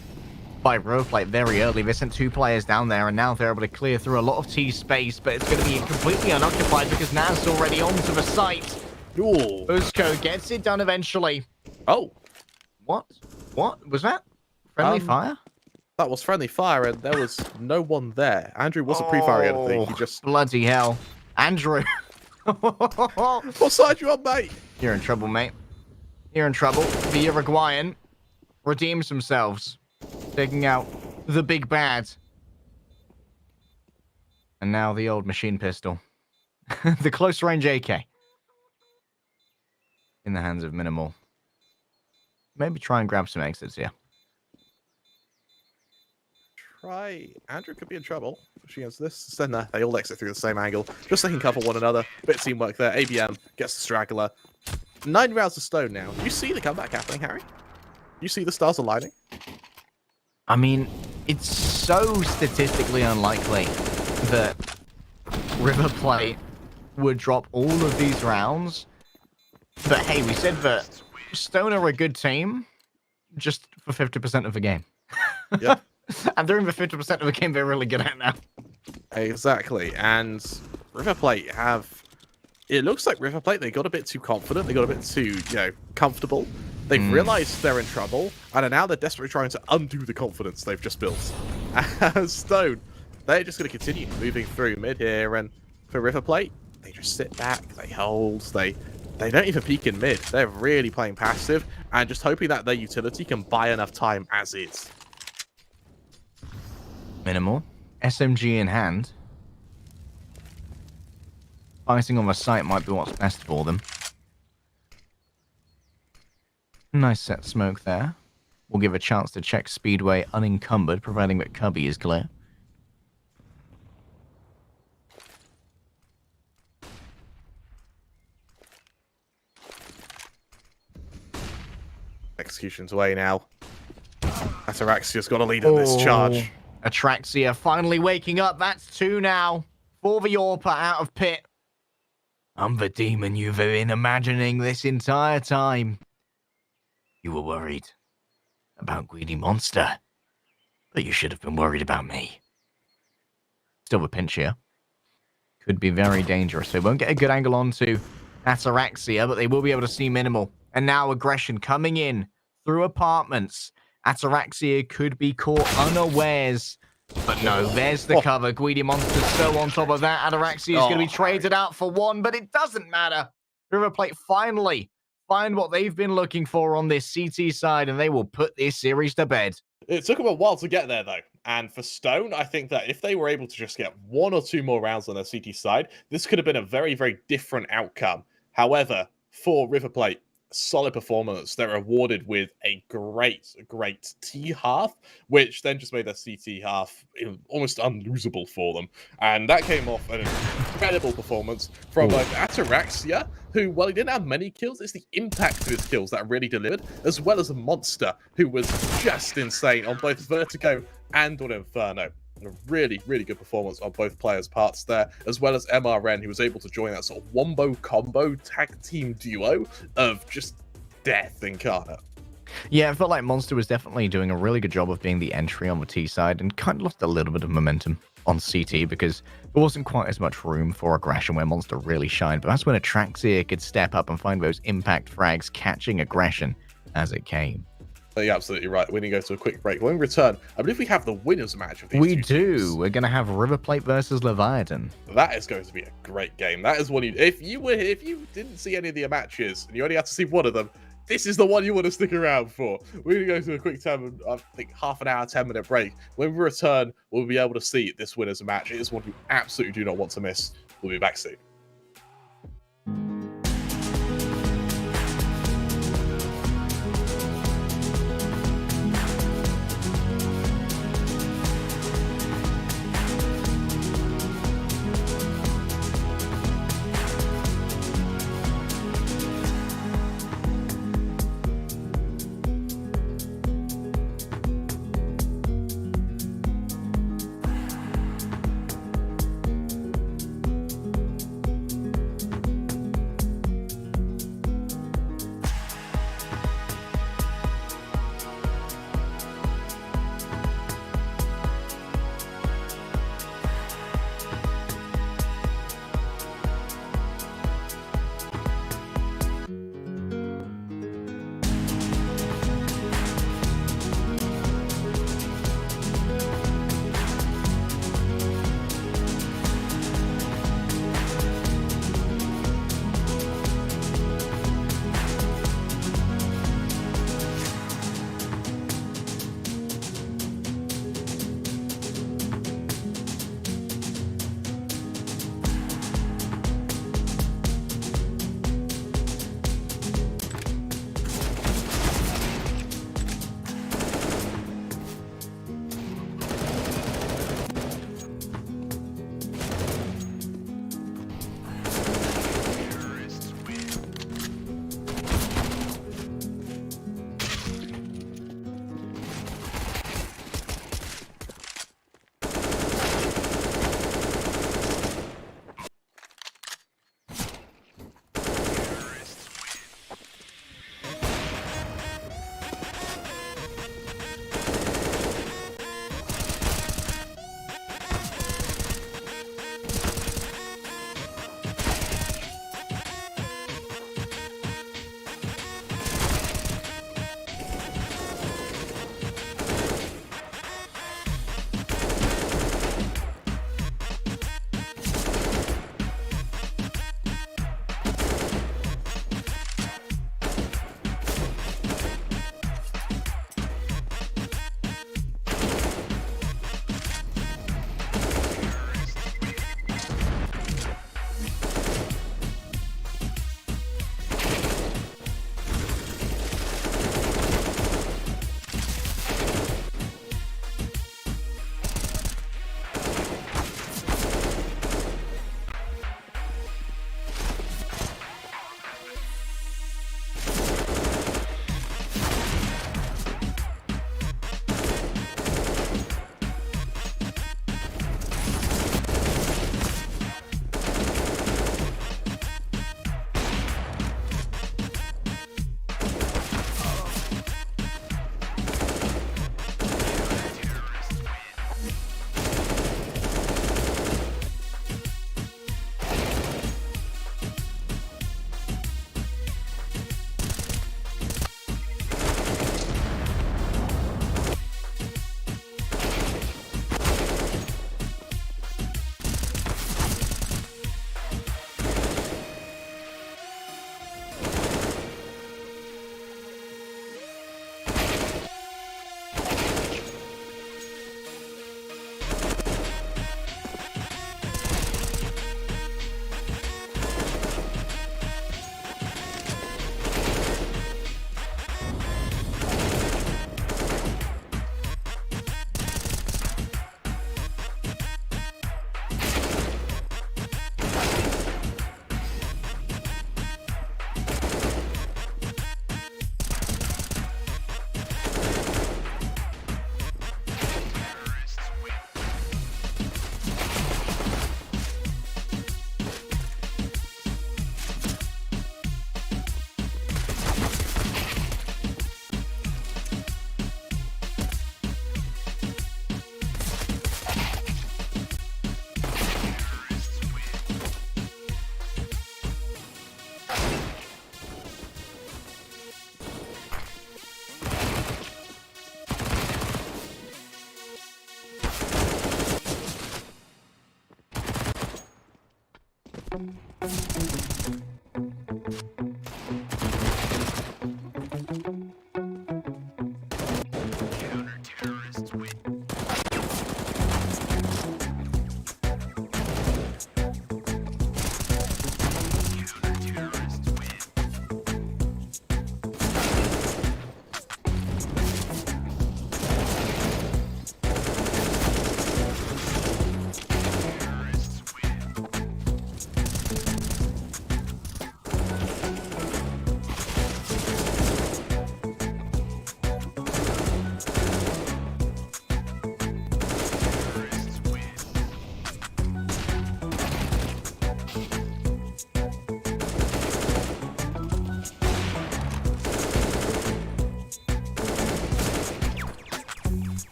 by Riverplate very early. They sent 2 players down there, and now they're able to clear through a lot of T space, but it's going to be completely unoccupied because Naz is already onto the site. Ooh. Usko gets it done eventually. Oh. What? What? Was that? Friendly fire? That was friendly fire, and there was no one there. Andrew wasn't pre-firing anything. He just... Bloody hell. Andrew. What side you on, mate? You're in trouble, mate. You're in trouble. The Uruguayan redeems themselves, taking out the big bad. And now the old machine pistol. The close range AK. In the hands of Minimal. Maybe try and grab some exits here. Andrew could be in trouble. She has this. Then they all exit through the same angle. Just so they can cover one another. Bit of teamwork there. ABM gets the straggler. 9 rounds of Stone now. You see the comeback happening, Harry? You see the stars aligning? I mean, it's so statistically unlikely that River Plate would drop all of these rounds. But hey, we said that Stone are a good team just for 50% of the game. Yeah. And during the 50% of the game they're really good at now. Exactly. And River Plate have... It looks like River Plate, they got a bit too confident. They got a bit too, comfortable. They've realized they're in trouble. And now they're desperately trying to undo the confidence they've just built. As Stone, they're just going to continue moving through mid here. And for River Plate, they just sit back. They hold. They don't even peek in mid. They're really playing passive and just hoping that their utility can buy enough time as is. Minimal. SMG in hand. Fighting on the site might be what's best for them. Nice set smoke there. We'll give a chance to check Speedway unencumbered, providing that Cubby is clear. Execution's away now. Ataraxia's got a lead in this charge. Atraxia finally waking up. That's 2 now. For the Orpa out of pit. I'm the demon you've been imagining this entire time. You were worried about Greedy Monster, but you should have been worried about me. Still a pinch here. Could be very dangerous. They won't get a good angle onto Ataraxia, but they will be able to see Minimal. And now aggression coming in through apartments. Ataraxia could be caught unawares. But no, there's the cover. Greedy Monster's so on top of that. Ataraxia is going to be traded out for 1, but it doesn't matter. River Plate finally find what they've been looking for on this CT side, and they will put this series to bed. It took them a while to get there, though. And for Stone, I think that if they were able to just get 1 or 2 more rounds on their CT side, this could have been a very, very different outcome. However, for River Plate, solid performance. They're awarded with a great T half, which then just made their CT half almost unlosable for them. And that came off an incredible performance from Ataraxia, who, while he didn't have many kills, it's the impact of his kills that really delivered, as well as a Monster, who was just insane on both Vertigo and on Inferno. A really, really good performance on both players' parts there, as well as MRN, who was able to join that sort of wombo combo tag team duo of just death incarnate. Yeah, I felt like Monster was definitely doing a really good job of being the entry on the T side and kind of lost a little bit of momentum on CT because there wasn't quite as much room for aggression where Monster really shined. But that's when Atraxia could step up and find those impact frags catching aggression as it came. You're absolutely right. We're going to go to a quick break. When we return, I believe we have the winners match of these We two do. teams. We're going to have River Plate versus Leviatan. That is going to be a great game. That is one you, if you didn't see any of the matches and you only had to see one of them, this is the one you want to stick around for. We're going to go to a quick time, I think half an hour, 10-minute break. When we return, we'll be able to see this winners match. It is one you absolutely do not want to miss. We'll be back soon.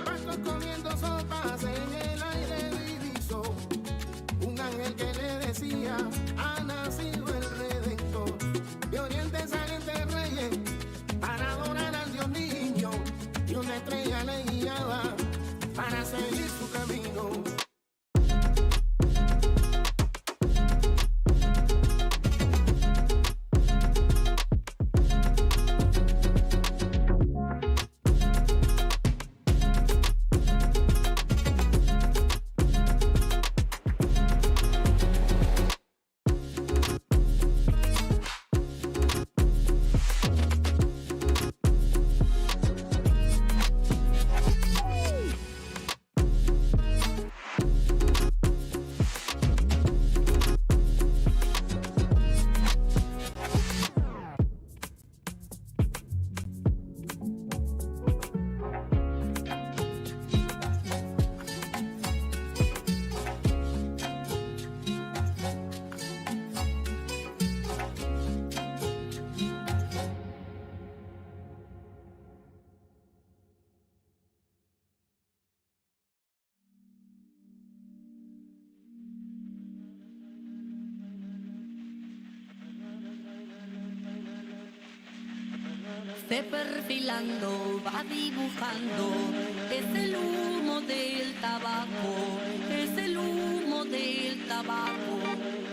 Paso comiendo sopas en el aire diviso. Un ángel que le decía, ha nacido el Redentor. De oriente salen de reyes para adorar al Dios niño. Y una estrella le guiaba para seguir su camino. Se perfilando, va dibujando, es el humo del tabaco, es el humo del tabaco.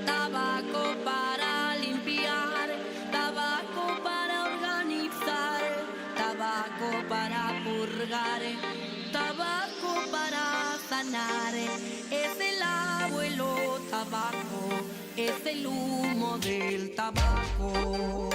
Tabaco para limpiar, tabaco para organizar, tabaco para purgar, tabaco para sanar. Es el abuelo tabaco, es el humo del tabaco.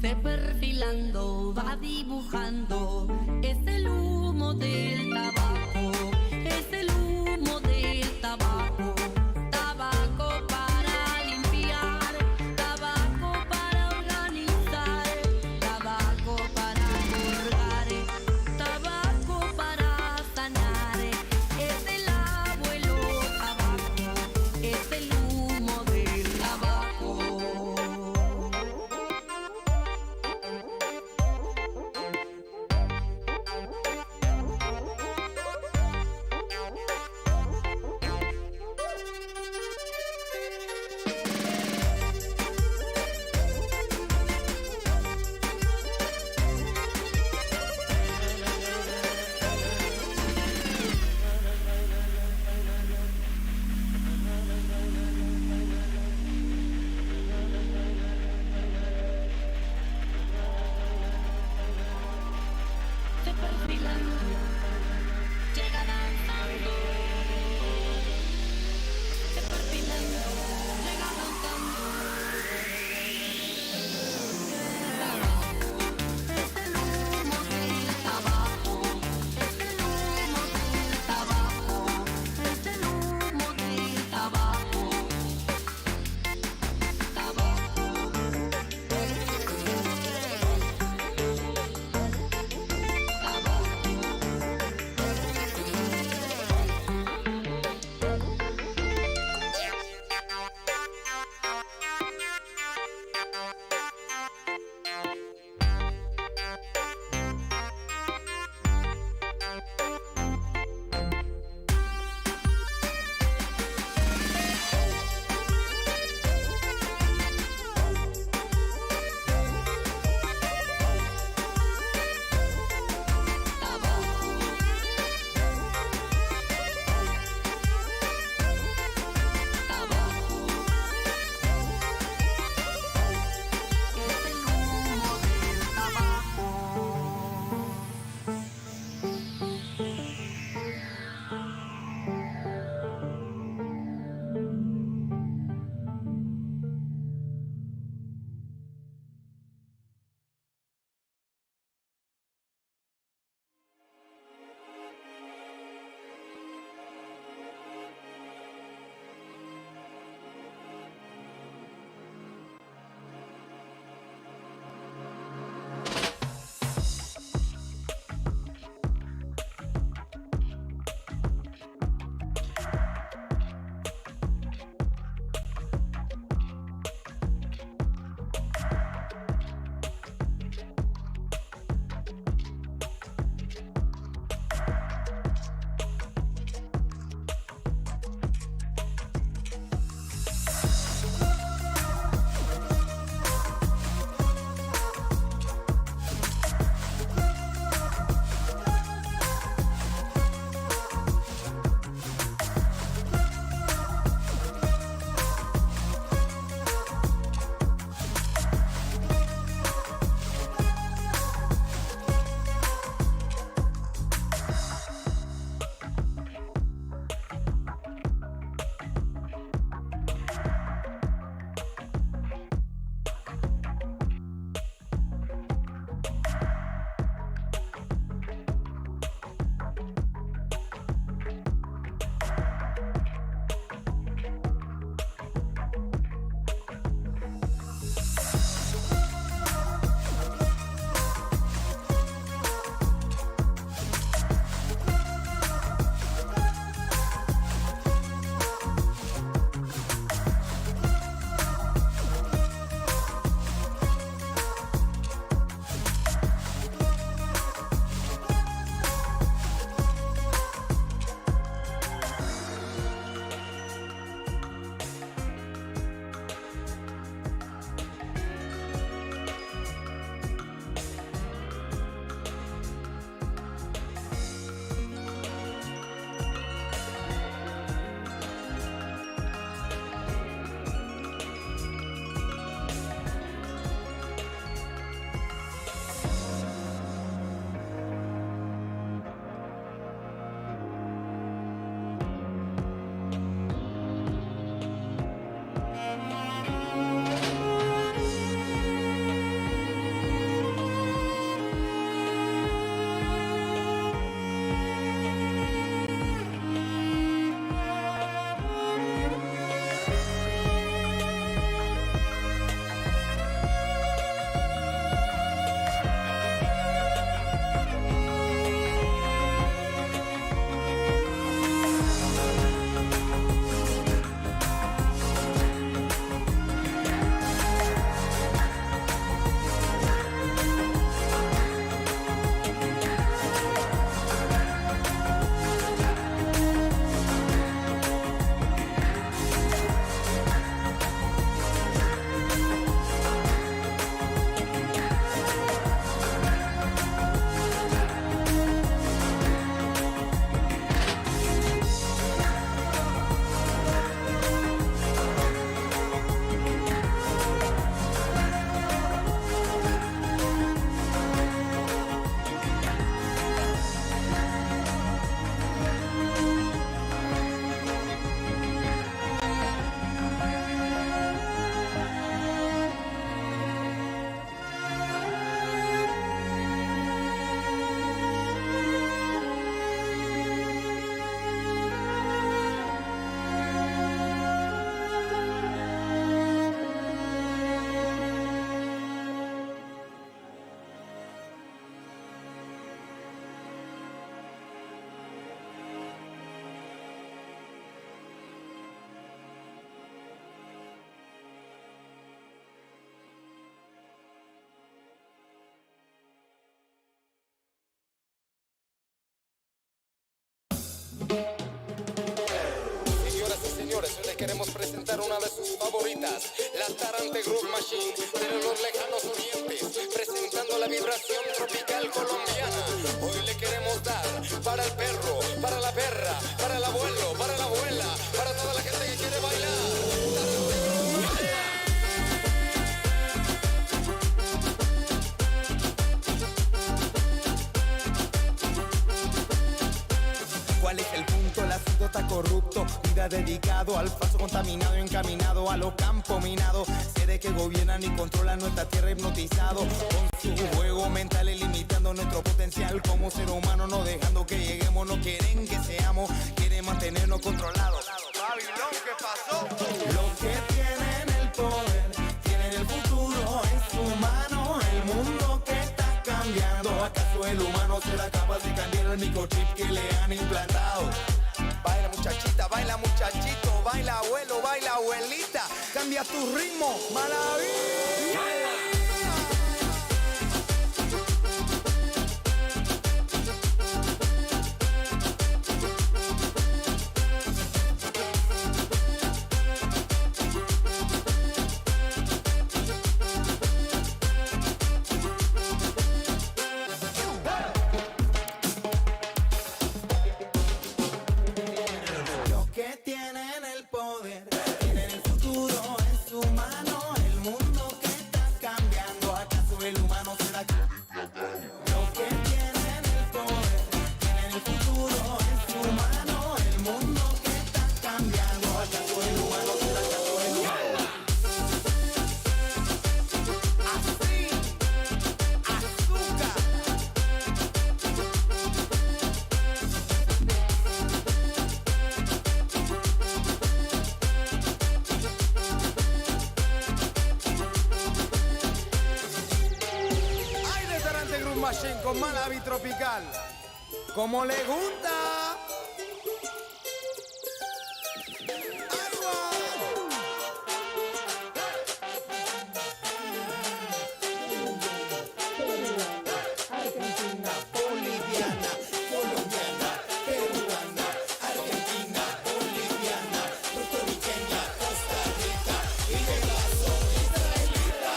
Se perfilando, va dibujando, es el humo del tabaco, es el humo del tabaco. Tabaco para limpiar, tabaco para organizar, tabaco para purgar, tabaco para sanar. Es el abuelo tabaco, es el humo del tabaco. presentar una de sus favoritas, la Tarante Groove Machine, de los lejanos orientes, presentando la vibración tropical colombiana. Hoy le queremos dar para el perro, para la perra, para el abuelo, para la abuela, para toda la gente que quiere bailar. ¿Cuál es el punto? El asunto está corrupto. Vida dedicado al falso contaminado, encaminado a los campos minados. Seres que gobiernan y controlan nuestra tierra hipnotizado con su juego mental, limitando nuestro potencial como ser humano, no dejando que lleguemos. No quieren que seamos, quieren mantenernos controlados. Babilón, ¿qué pasó? Los que tienen el poder tienen el futuro en su mano. El mundo que está cambiando, ¿acaso el humano será capaz de cambiar el microchip que le han implantado? Baila muchachita, baila muchachito, baila abuelo, baila abuelita, cambia tu ritmo, maravilla. Con Malavi tropical, como le gusta. ¡Ahí va! Argentina, boliviana, colombiana, peruana, Argentina, boliviana, puertorriqueña, Costa Rica y de paso israelita.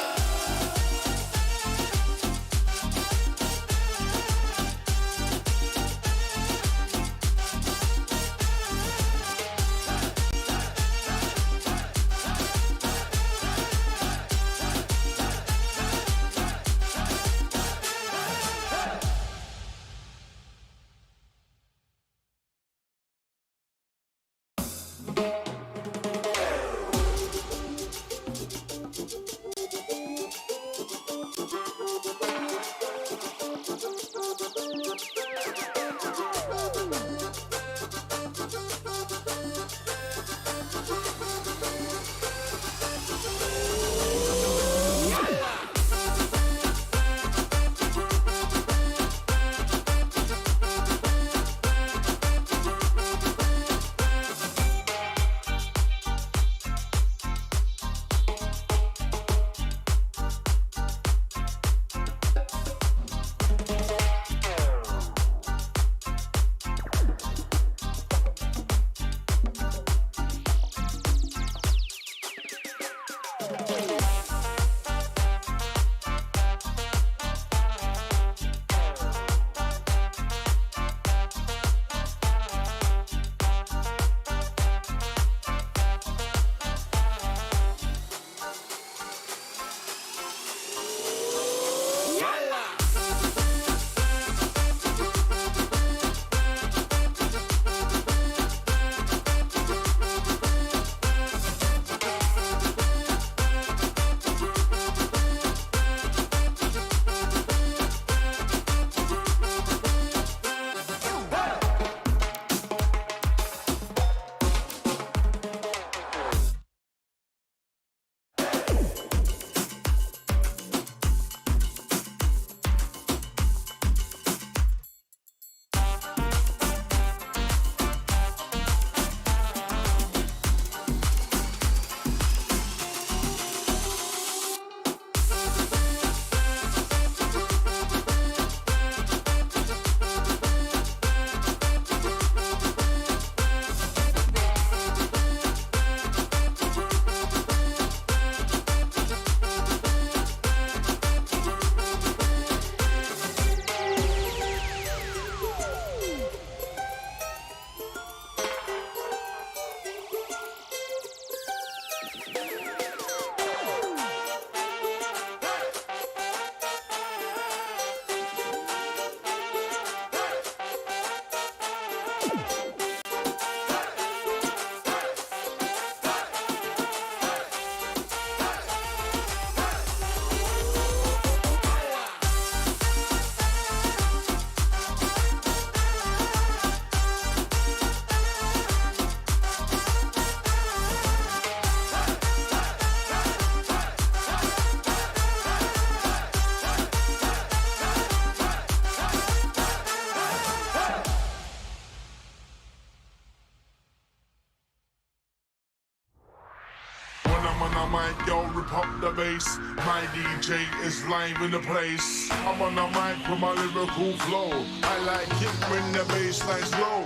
mic, yo, rip up the bass. My DJ is live in the place. I'm on the mic with my lyrical flow. I like it when the bass line's low.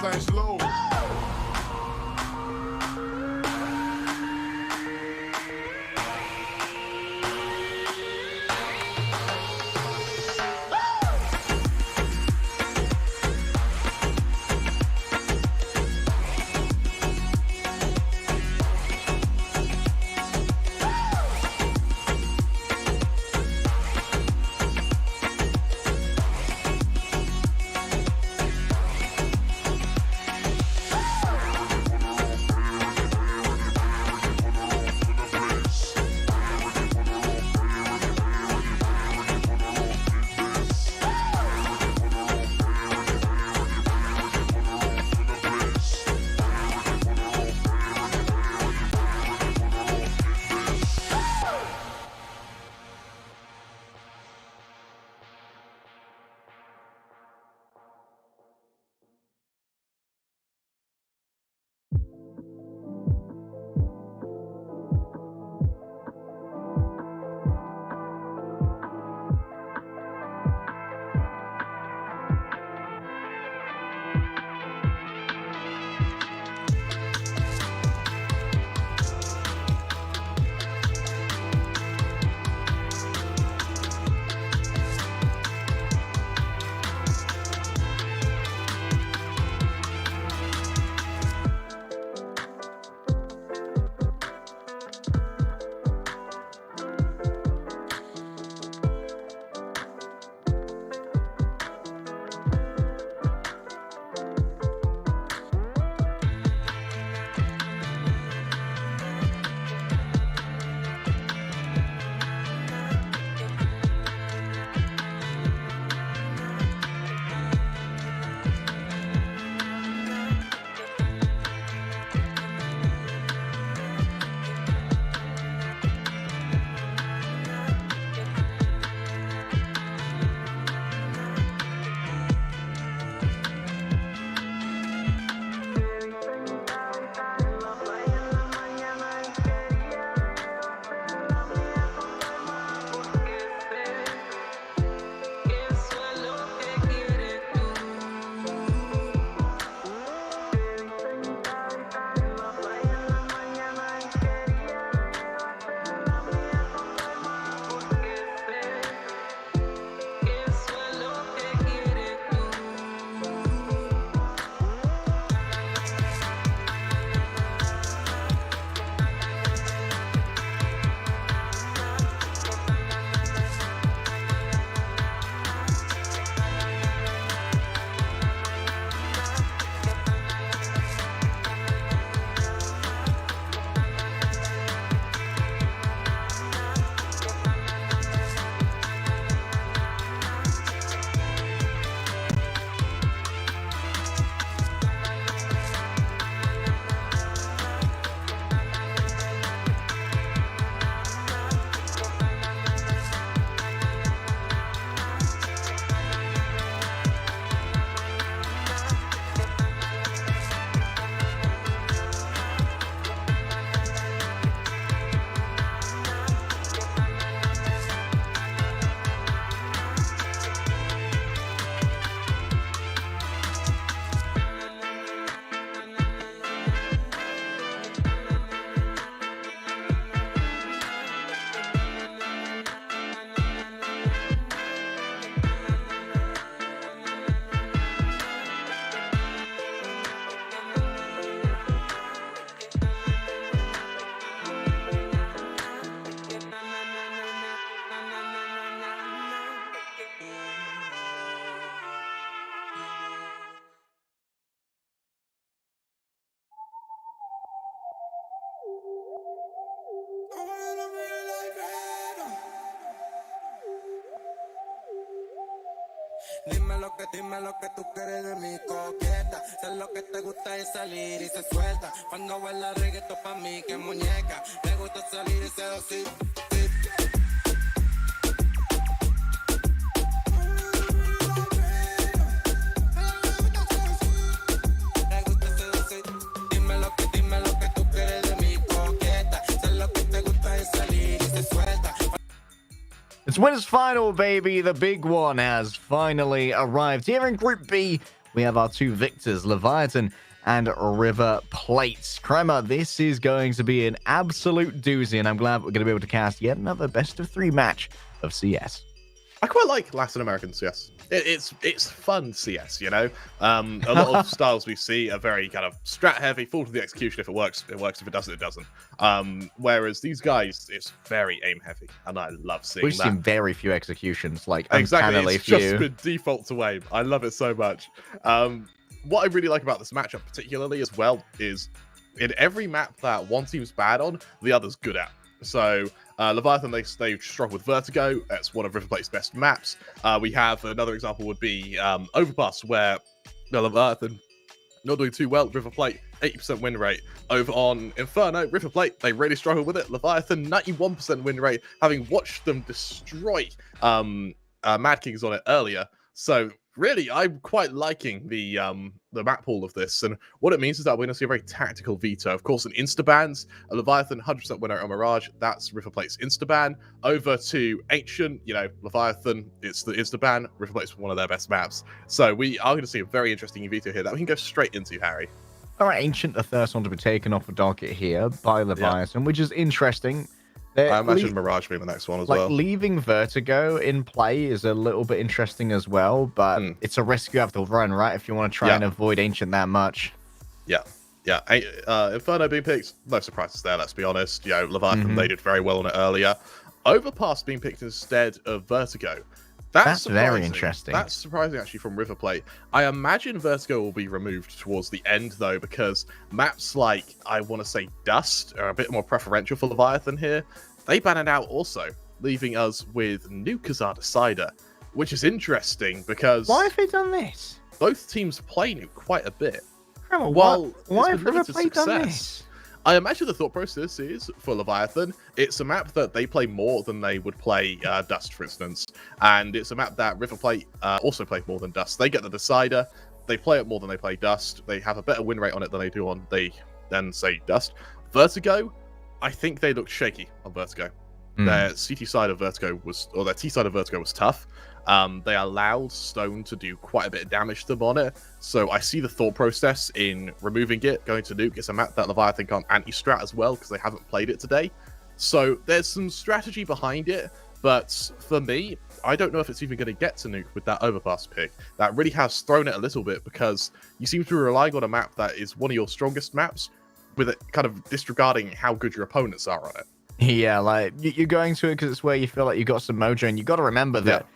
Bassline's low. Dime lo que tú quieres de mi coqueta. Sé lo que te gusta es salir y se suelta. Cuando baila reggaetón pa' mí que muñeca. Le gusta salir y seducir. Le gusta seducir. Dime lo que tú quieres de mi coqueta. Sé lo que te gusta es salir y se suelta. It's winners final, baby. The big one has finally arrived. Here in Group B, we have our two victors, Leviatan and River Plate. Crema, this is going to be an absolute doozy, and I'm glad we're going to be able to cast yet another best-of-3 match of CS. I quite like Latin American CS. It's fun CS, you know? A lot of styles we see are very kind of strat-heavy, fall to the execution. If it works, it works. If it doesn't, it doesn't. Whereas these guys, it's very aim-heavy, and I love seeing We've that. seen very few executions, like Exactly, uncannily it's few. just been default to aim. I love it so much. What I really like about this matchup particularly as well is in every map that one team's bad on, the other's good at. So Leviathan, they struggle with Vertigo. That's one of River Plate's best maps. We have another example would be Overpass, where Leviathan not doing too well. River Plate, 80% win rate. Over on Inferno, River Plate, they really struggle with it. Leviathan, 91% win rate, having watched them destroy Mad Kings on it earlier. So really, I'm quite liking the map pool of this, and what it means is that we're going to see a very tactical veto. Of course, an insta-bans, a Leviathan 100% winner on Mirage, that's River Plate's insta-ban. Over to Ancient, you know, Leviathan, it's the insta-ban, River Plate's one of their best maps. So we are going to see a very interesting veto here that we can go straight into, Harry. All right, Ancient, the first one to be taken off the docket here by Leviathan, which is interesting. I imagine Mirage being the next one as well. Leaving Vertigo in play is a little bit interesting as well, but it's a risk you have to run, right? If you want to try and avoid Ancient that much. Yeah. Inferno being picked, no surprises there, let's be honest. You know, Leviathan, they did very well on it earlier. Overpass being picked instead of Vertigo. That's very interesting. That's surprising, actually, from River Plate. I imagine Vertigo will be removed towards the end, though, because maps like, I want to say, Dust are a bit more preferential for Leviathan here. They ban it out also, leaving us with Nuke as our decider, which is interesting because... Why have they done this? Both teams play Nuke quite a bit. Why have River Plate done this? I imagine the thought process is, for Leviathan, it's a map that they play more than they would play Dust, for instance. And it's a map that River Plate also play more than Dust. They get the decider, they play it more than they play Dust, they have a better win rate on it than they do on, say, Dust. Vertigo, I think they looked shaky on Vertigo. Their CT side of Vertigo was, or their T side of Vertigo was tough. They allowed Stone to do quite a bit of damage to them on it. So I see the thought process in removing it, going to Nuke. It's a map that Leviathan can't anti-strat as well because they haven't played it today. So there's some strategy behind it. But for me, I don't know if it's even going to get to Nuke with that Overpass pick. That really has thrown it a little bit because you seem to be relying on a map that is one of your strongest maps with it kind of disregarding how good your opponents are on it. Yeah, like you're going to it because it's where you feel like you got some mojo, and you got to remember that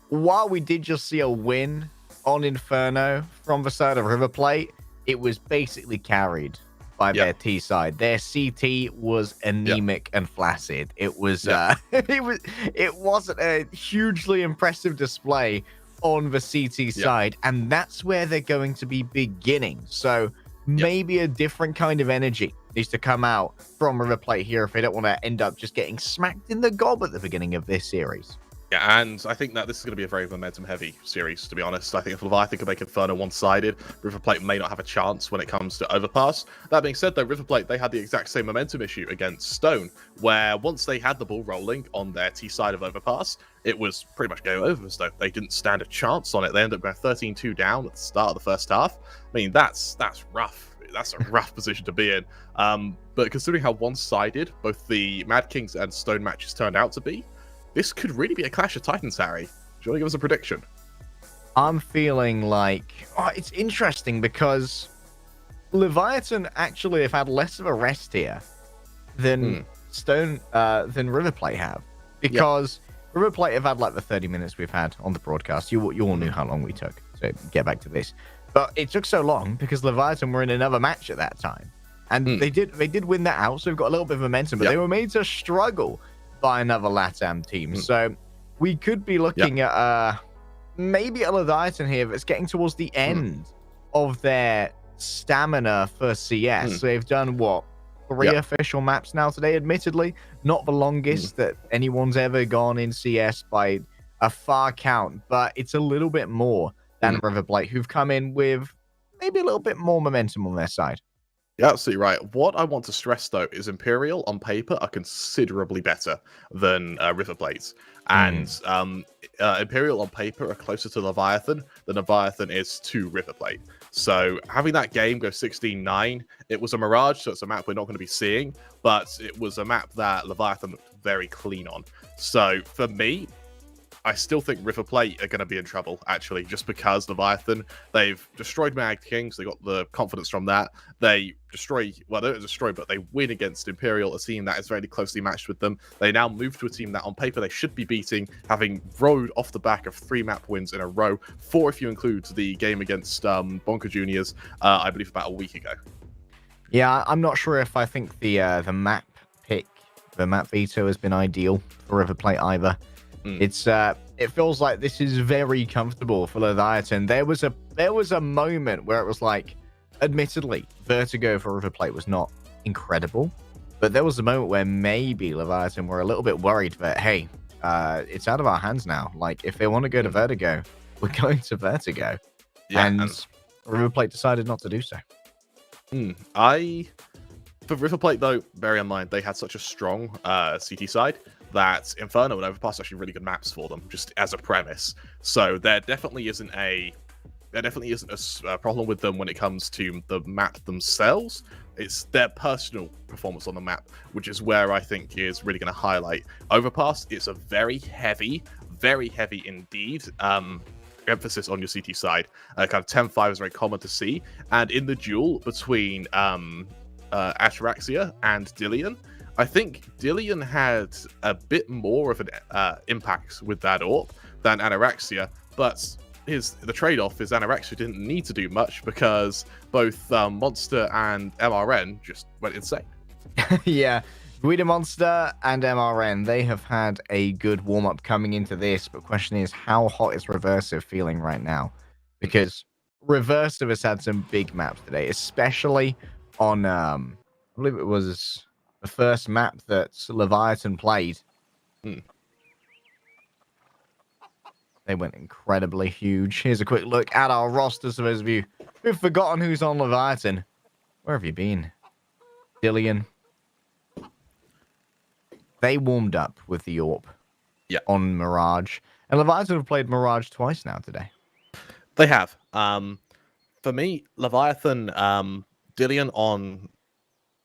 while we did just see a win on Inferno from the side of River Plate, it was basically carried by their T side. Their CT was anemic and flaccid. It was it wasn't a hugely impressive display on the CT side, and that's where they're going to be beginning. So maybe a different kind of energy needs to come out from River Plate here if they don't want to end up just getting smacked in the gob at the beginning of this series. Yeah, and I think that this is going to be a very momentum-heavy series, to be honest. I think if Leviathan can make Inferno one-sided, River Plate may not have a chance when it comes to Overpass. That being said, though, River Plate, they had the exact same momentum issue against Stone, where once they had the ball rolling on their T side of Overpass, it was pretty much game over for Stone. They didn't stand a chance on it. They ended up going 13-2 down at the start of the first half. I mean, that's rough. That's a rough position to be in. But considering how one-sided both the Mad Kings and Stone matches turned out to be, this could really be a clash of titans, Harry. Do you want to give us a prediction? I'm feeling like... it's interesting because Leviathan actually have had less of a rest here than than River Plate have. Because River Plate have had like the 30 minutes we've had on the broadcast. You all knew how long we took to get back to this. But it took so long because Leviathan were in another match at that time. And they did win that out, so we've got a little bit of momentum. But they were made to struggle by another LATAM team. So we could be looking at maybe a Leviatan here that's getting towards the end of their stamina for CS. So they've done what? 3 official maps now today, admittedly. Not the longest that anyone's ever gone in CS by a far count, but it's a little bit more than River Plate, who've come in with maybe a little bit more momentum on their side. You're absolutely right. What I want to stress, though, is Imperial on paper are considerably better than River Plates. And Imperial on paper are closer to Leviathan than Leviathan is to River Plate. So having that game go 16-9, it was a Mirage, so it's a map we're not going to be seeing, but it was a map that Leviathan looked very clean on. So for me, I still think River Plate are going to be in trouble, actually, just because Leviathan, they've destroyed Mad Kings. They got the confidence from that. They destroy, well, they don't destroy, but they win against Imperial, a team that is very closely matched with them. They now move to a team that on paper they should be beating, having rode off the back of 3 map wins in a row, 4 if you include the game against Bonker Juniors, I believe about a week ago. Yeah, I'm not sure if I think the map pick, the map veto has been ideal for River Plate either. It's it feels like this is very comfortable for Leviathan. There was a moment where it was like, admittedly, Vertigo for River Plate was not incredible, but there was a moment where maybe Leviathan were a little bit worried that, hey, it's out of our hands now. Like, if they want to go to Vertigo, we're going to Vertigo. Yeah, and River Plate decided not to do so. For River Plate, though, bear in mind, they had such a strong CT side that Inferno and Overpass are actually really good maps for them, just as a premise. So there definitely isn't a problem with them when it comes to the map themselves. It's their personal performance on the map, which is where I think is really going to highlight. Overpass is a very heavy indeed emphasis on your CT side. Kind of 10-5 is very common to see. And in the duel between Ataraxia and Dillion, I think Dillion had a bit more of an impact with that AWP than Ataraxia, but the trade-off is Ataraxia didn't need to do much because both Monster and MRN just went insane. Yeah, Guido Monster and MRN, they have had a good warm-up coming into this, but the question is, how hot is Reversive feeling right now? Because Reversive has had some big maps today, especially on, I believe it was the first map that Leviathan played. They went incredibly huge. Here's a quick look at our rosters for those of you who've forgotten who's on Leviathan. Where have you been? Dillion. They warmed up with the AWP on Mirage. And Leviathan have played Mirage twice now today. They have. For me, Leviathan, Dillion on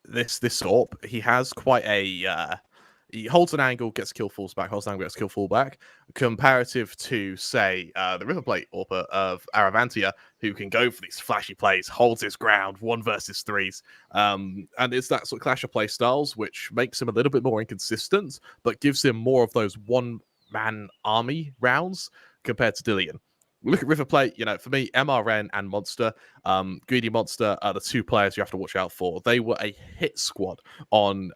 this AWP, he has quite a... he holds an angle, gets kill, falls back, holds an angle, gets kill, fall back. Comparative to, say, the River Plate AWP of Aravantia, who can go for these flashy plays, holds his ground, 1 versus 3s. And it's that sort of clash of play styles, which makes him a little bit more inconsistent, but gives him more of those one-man army rounds compared to Dillion. Look at River Plate, for me, MRN and Monster, Greedy Monster are the 2 players you have to watch out for. They were a hit squad on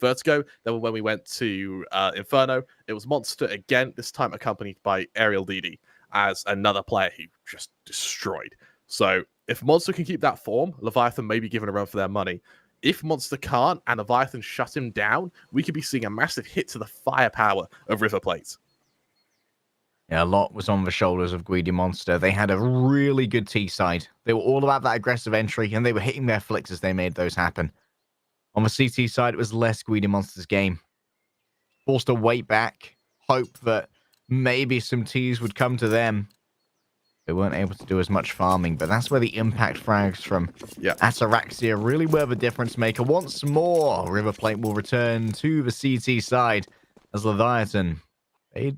Vertigo. Then when we went to Inferno, it was Monster again, this time accompanied by Ariel Didi as another player who just destroyed. So if Monster can keep that form, Leviathan may be given a run for their money. If Monster can't and Leviathan shut him down, we could be seeing a massive hit to the firepower of River Plate. Yeah, a lot was on the shoulders of Greedy Monster. They had a really good T-side. They were all about that aggressive entry, and they were hitting their flicks as they made those happen. On the CT side, it was less Greedy Monster's game. Forced to wait back, hope that maybe some Ts would come to them. They weren't able to do as much farming, but that's where the impact frags from Ataraxia really were the difference maker. Once more, River Plate will return to the CT side as Leviathan, they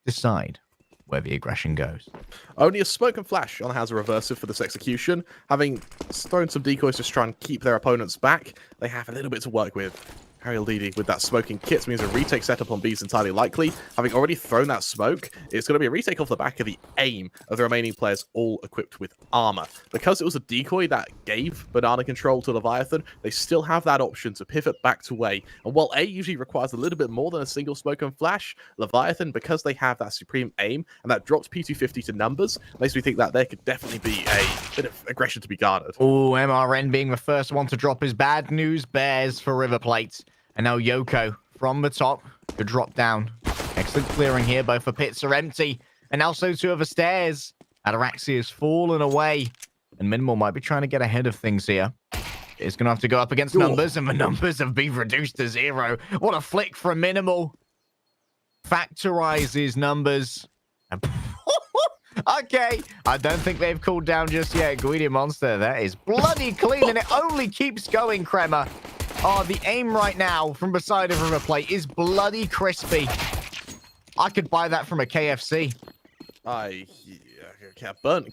decide where the aggression goes. Only a smoke and flash on Hazard Reversive for this execution. Having thrown some decoys to try and keep their opponents back, they have a little bit to work with. Harry leading with that smoking kits means a retake setup on B is entirely likely. Having already thrown that smoke, it's going to be a retake off the back of the aim of the remaining players all equipped with armor. Because it was a decoy that gave banana control to Leviathan, they still have that option to pivot back to A. And while A usually requires a little bit more than a single smoke and flash, Leviathan, because they have that supreme aim and that drops P250 to numbers, makes me think that there could definitely be a bit of aggression to be garnered. Oh, MRN being the first one to drop his bad news bears for River Plate. And now Yoko from the top could drop down. Excellent clearing here. Both the pits are empty. And now so too are the stairs. Ataraxia's fallen away. And Minimal might be trying to get ahead of things here. It's going to have to go up against numbers. And the numbers have been reduced to 0. What a flick from Minimal. Factorizes numbers. Okay. I don't think they've cooled down just yet. Guido Monster. That is bloody clean. And it only keeps going, Crema. Oh, the aim right now from beside of River Plate is bloody crispy. I could buy that from a KFC. Burnt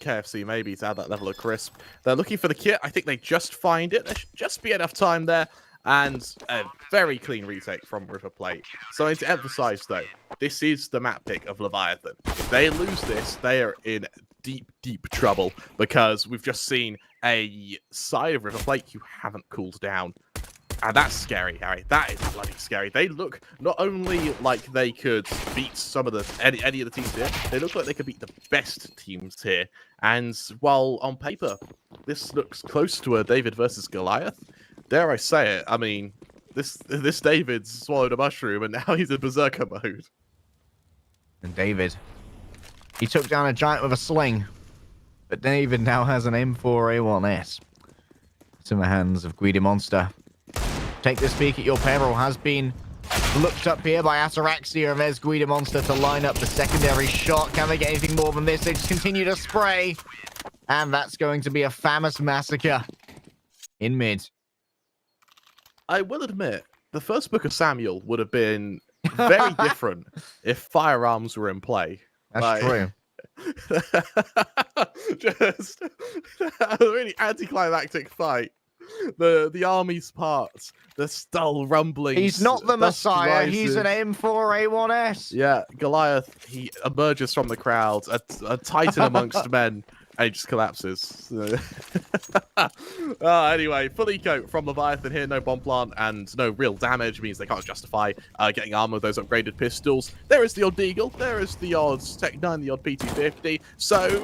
KFC maybe to add that level of crisp. They're looking for the kit. I think they just find it. There should just be enough time there. And a very clean retake from River Plate. Something to emphasize, though, this is the map pick of Leviathan. If they lose this, they are in deep, deep trouble because we've just seen a side of River Plate who haven't cooled down. And that's scary, Harry. That is bloody scary. They look not only like they could beat some of the any of the teams here, they look like they could beat the best teams here. And while on paper this looks close to a David versus Goliath, dare I say it? I mean, this David's swallowed a mushroom and now he's in berserker mode. And David, he took down a giant with a sling, but David now has an M4A1S. It's in the hands of Guido Monster. Take this peek at your peril has been looked up here by Ataraxia, and there's Guido Monster to line up the secondary shot. Can they get anything more than this? They just continue to spray. And that's going to be a famous massacre in mid. I will admit, the first book of Samuel would have been very different if firearms were in play. That's true. Just a really anticlimactic fight. The army's parts, the skull rumbling. He's not the Messiah. He's an M4A1S. Yeah, Goliath. He emerges from the crowd, a titan amongst men, and he just collapses. Anyway, full eco from Leviathan here. No bomb plant and no real damage means they can't justify getting armor with those upgraded pistols. There is the odd Deagle. There is the odd Tech 9, the odd PT50. So,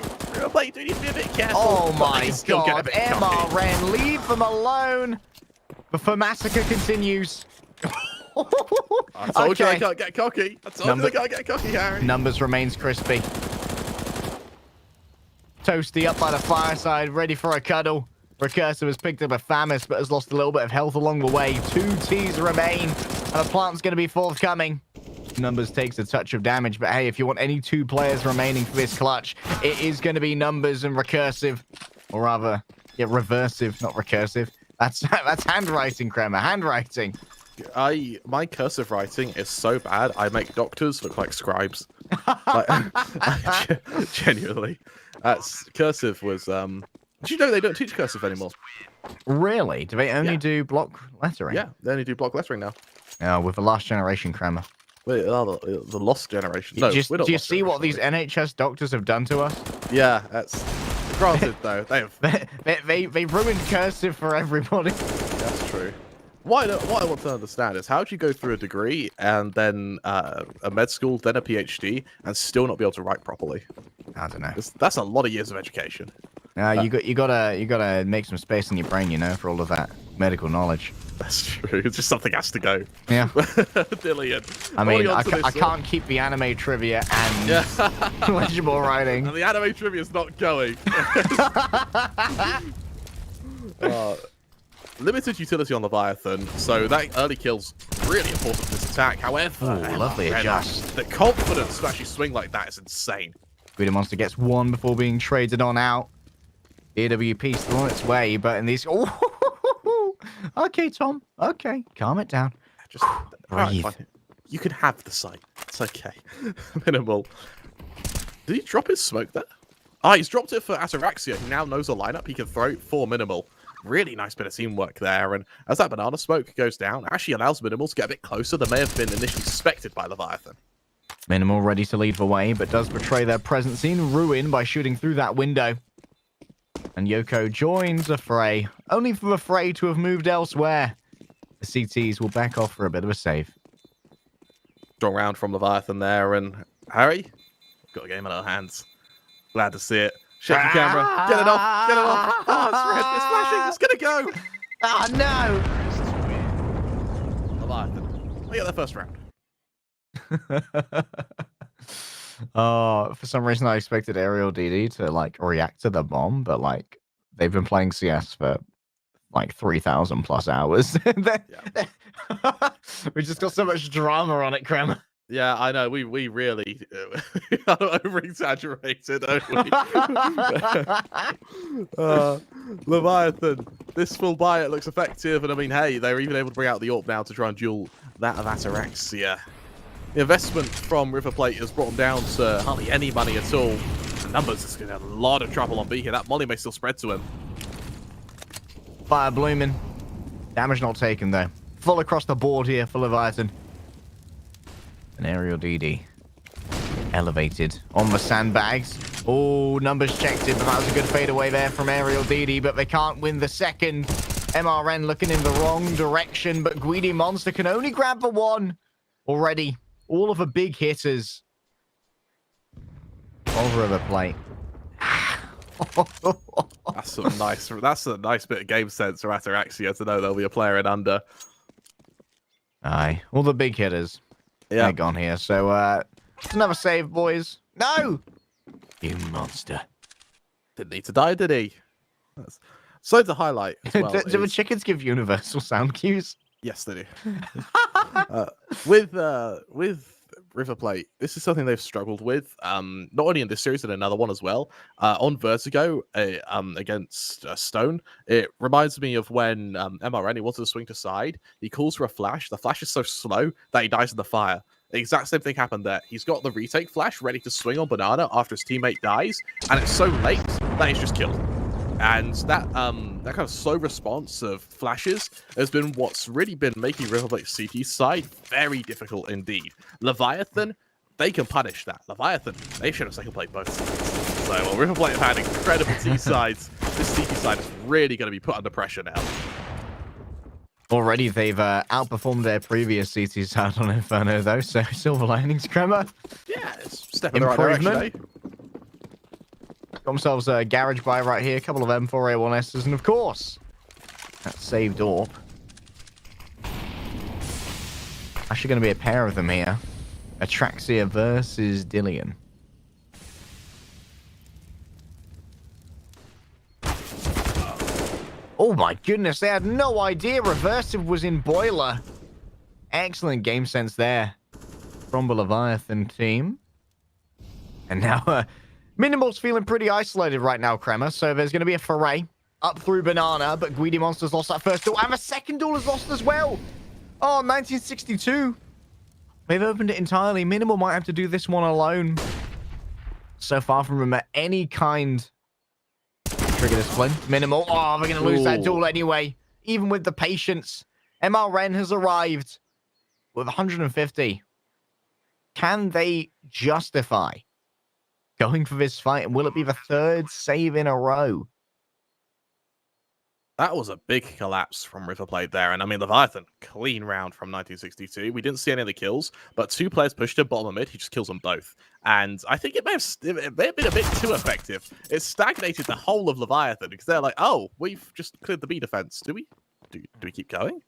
Plate do need to be a bit careful. Oh my god, MRN, leave them alone. The massacre continues. I told you I can't get cocky. I told you I can't get cocky, Harry. Numbers remains crispy. Toasty up by the fireside, ready for a cuddle. Recursive has picked up a Famis, but has lost a little bit of health along the way. 2 Ts remain, and the plant's going to be forthcoming. Numbers takes a touch of damage, but hey, if you want any 2 players remaining for this clutch, it is going to be Numbers and Recursive. Or rather, yeah, Reversive, not Recursive. That's handwriting, Kremer, handwriting. My cursive writing is so bad, I make doctors look like scribes. Genuinely. Cursive was, did you know they don't teach cursive anymore? Really? Do they only do block lettering? Yeah, they only do block lettering now. Oh, with the last generation, Kremer. Wait, the lost generation. No, do you see what these NHS doctors have done to us? Yeah, that's granted though. They ruined cursive for everybody. That's true. What I want to understand is how do you go through a degree and then a med school, then a PhD, and still not be able to write properly? I don't know. That's a lot of years of education. You gotta make some space in your brain, you know, for all of that medical knowledge. That's true. It's just something has to go. Yeah. Dillian. I mean, I can't keep the anime trivia and legible writing. And the anime trivia is not going. Limited utility on Leviathan, so that early kill's really important for this attack. However, lovely adjust. The confidence to actually swing like that is insane. Guido Monster gets 1 before being traded on out. AWP still on its way, but in these... Oh, okay, Tom. Okay, calm it down. Just breathe. Right, you can have the sight. It's okay. Minimal. Did he drop his smoke there? He's dropped it for Ataraxia, who now knows the lineup. He can throw it for Minimal. really nice bit of teamwork there. And as that banana smoke goes down, it actually allows Minimal to get a bit closer than may have been initially suspected by Leviathan. Minimal ready to lead the way, but does betray their presence in ruin by shooting through that window. And Yoko joins the fray, only for the fray to have moved elsewhere. The CTs will back off for a bit of a save. Strong round from Leviathan there, and Harry, we've got a game in our hands. Glad to see it. Shake your camera. Get it off. Get it off. Oh, it's red. It's flashing. It's going to go. Oh, no. Leviathan. We got their first round. Oh, for some reason I expected Aerial DD to like react to the bomb, but like they've been playing CS for like 3,000 plus hours. We just got so much drama on it, Krem. Yeah, I know. We really over exaggerated, don't we? Leviathan, this full buy it looks effective, and I mean, hey, they're even able to bring out the AWP now to try and duel that of Ataraxia. The investment from River Plate has brought them down to hardly any money at all. The numbers is going to have a lot of trouble on B here. That molly may still spread to him. Fire blooming. Damage not taken though. Full across the board here for Leviathan. An Aerial DD. Elevated on the sandbags. Oh, numbers checked it, but that was a good fadeaway there from Aerial DD, but they can't win the second. MRN looking in the wrong direction, but Greedy Monster can only grab the one. Already, all of the big hitters over the plate. That's a nice bit of game sense for Ataraxia to know there'll be a player in under. Aye, all the big hitters. Yeah, they're gone here. So, it's another save, boys. No, you monster. Didn't need to die, did he? So to highlight as well do the chickens give universal sound cues? Yes, they do. With River Plate, this is something they've struggled with, not only in this series, but another one as well. On Vertigo, against Stone, it reminds me of when MRN, he wanted to swing to side, he calls for a flash, the flash is so slow that he dies in the fire. The exact same thing happened there. He's got the retake flash ready to swing on Banana after his teammate dies, and it's so late that he's just killed. And that kind of slow response of flashes has been what's really been making River Plate CT's side very difficult indeed. Leviathan, they can punish that. Leviathan, they should have second played both sides. So while River Plate have had incredible T sides, this CT side is really going to be put under pressure now. Already they've outperformed their previous CT side on Inferno though, so silver linings, Kremmer. Yeah, it's a step in the right direction, eh? Got themselves a garage buy right here, a couple of M4A1Ss, and of course, that saved AWP. Actually going to be a pair of them here. Atraxia versus Dillion. Oh my goodness, they had no idea Reversive was in Boiler. Excellent game sense there from the Leviathan team. And now, Minimal's feeling pretty isolated right now, Kremmer, so there's going to be a foray up through Banana, but Greedy Monster's lost that first duel, and the second duel is lost as well. Oh, 1962. They've opened it entirely. Minimal might have to do this one alone. So far from any kind. Trigger discipline. Minimal. Oh, they're going to lose that duel anyway. Even with the patience. MRN has arrived with 150. Can they justify going for this fight? And will it be the third save in a row? That was a big collapse from River Plate there. And I mean, Leviathan, clean round from 1962. We didn't see any of the kills, but two players pushed him bottom of mid. He just kills them both. And I think it may have been a bit too effective. It stagnated the whole of Leviathan because they're like, oh, we've just cleared the B defense. Do we keep going?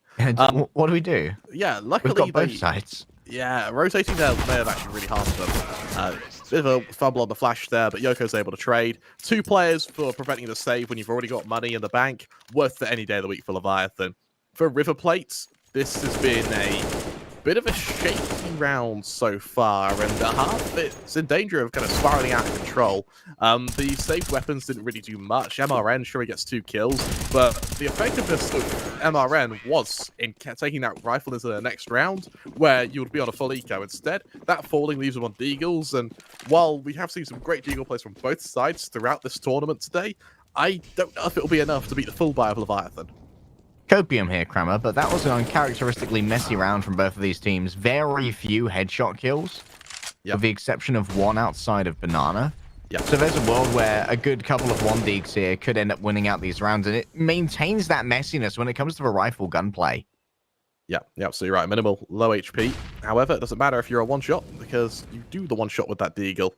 What do we do? Yeah, luckily we've got both sides. Yeah, rotating there may have actually really harmed them. Bit of a fumble on the flash there, but Yoko's able to trade. Two players for preventing the save when you've already got money in the bank. Worth it any day of the week for Leviathan. For River Plate, this has been a bit of a shaky round so far, and half of it's in danger of kind of spiraling out of control. The saved weapons didn't really do much. MRN, sure, he gets 2 kills, but the effectiveness of MRN was in taking that rifle into the next round, where you would be on a full eco. Instead, that falling leaves him on Deagles, and while we have seen some great Deagle plays from both sides throughout this tournament today, I don't know if it'll be enough to beat the full buy of Leviathan. Copium here, Kramer, but that was an uncharacteristically messy round from both of these teams. Very few headshot kills, with the exception of one outside of Banana. Yeah. So there's a world where a good couple of 1-digs here could end up winning out these rounds, and it maintains that messiness when it comes to the rifle gunplay. Yeah, you're absolutely right. Minimal, low HP. However, it doesn't matter if you're a one-shot, because you do the one-shot with that Deagle.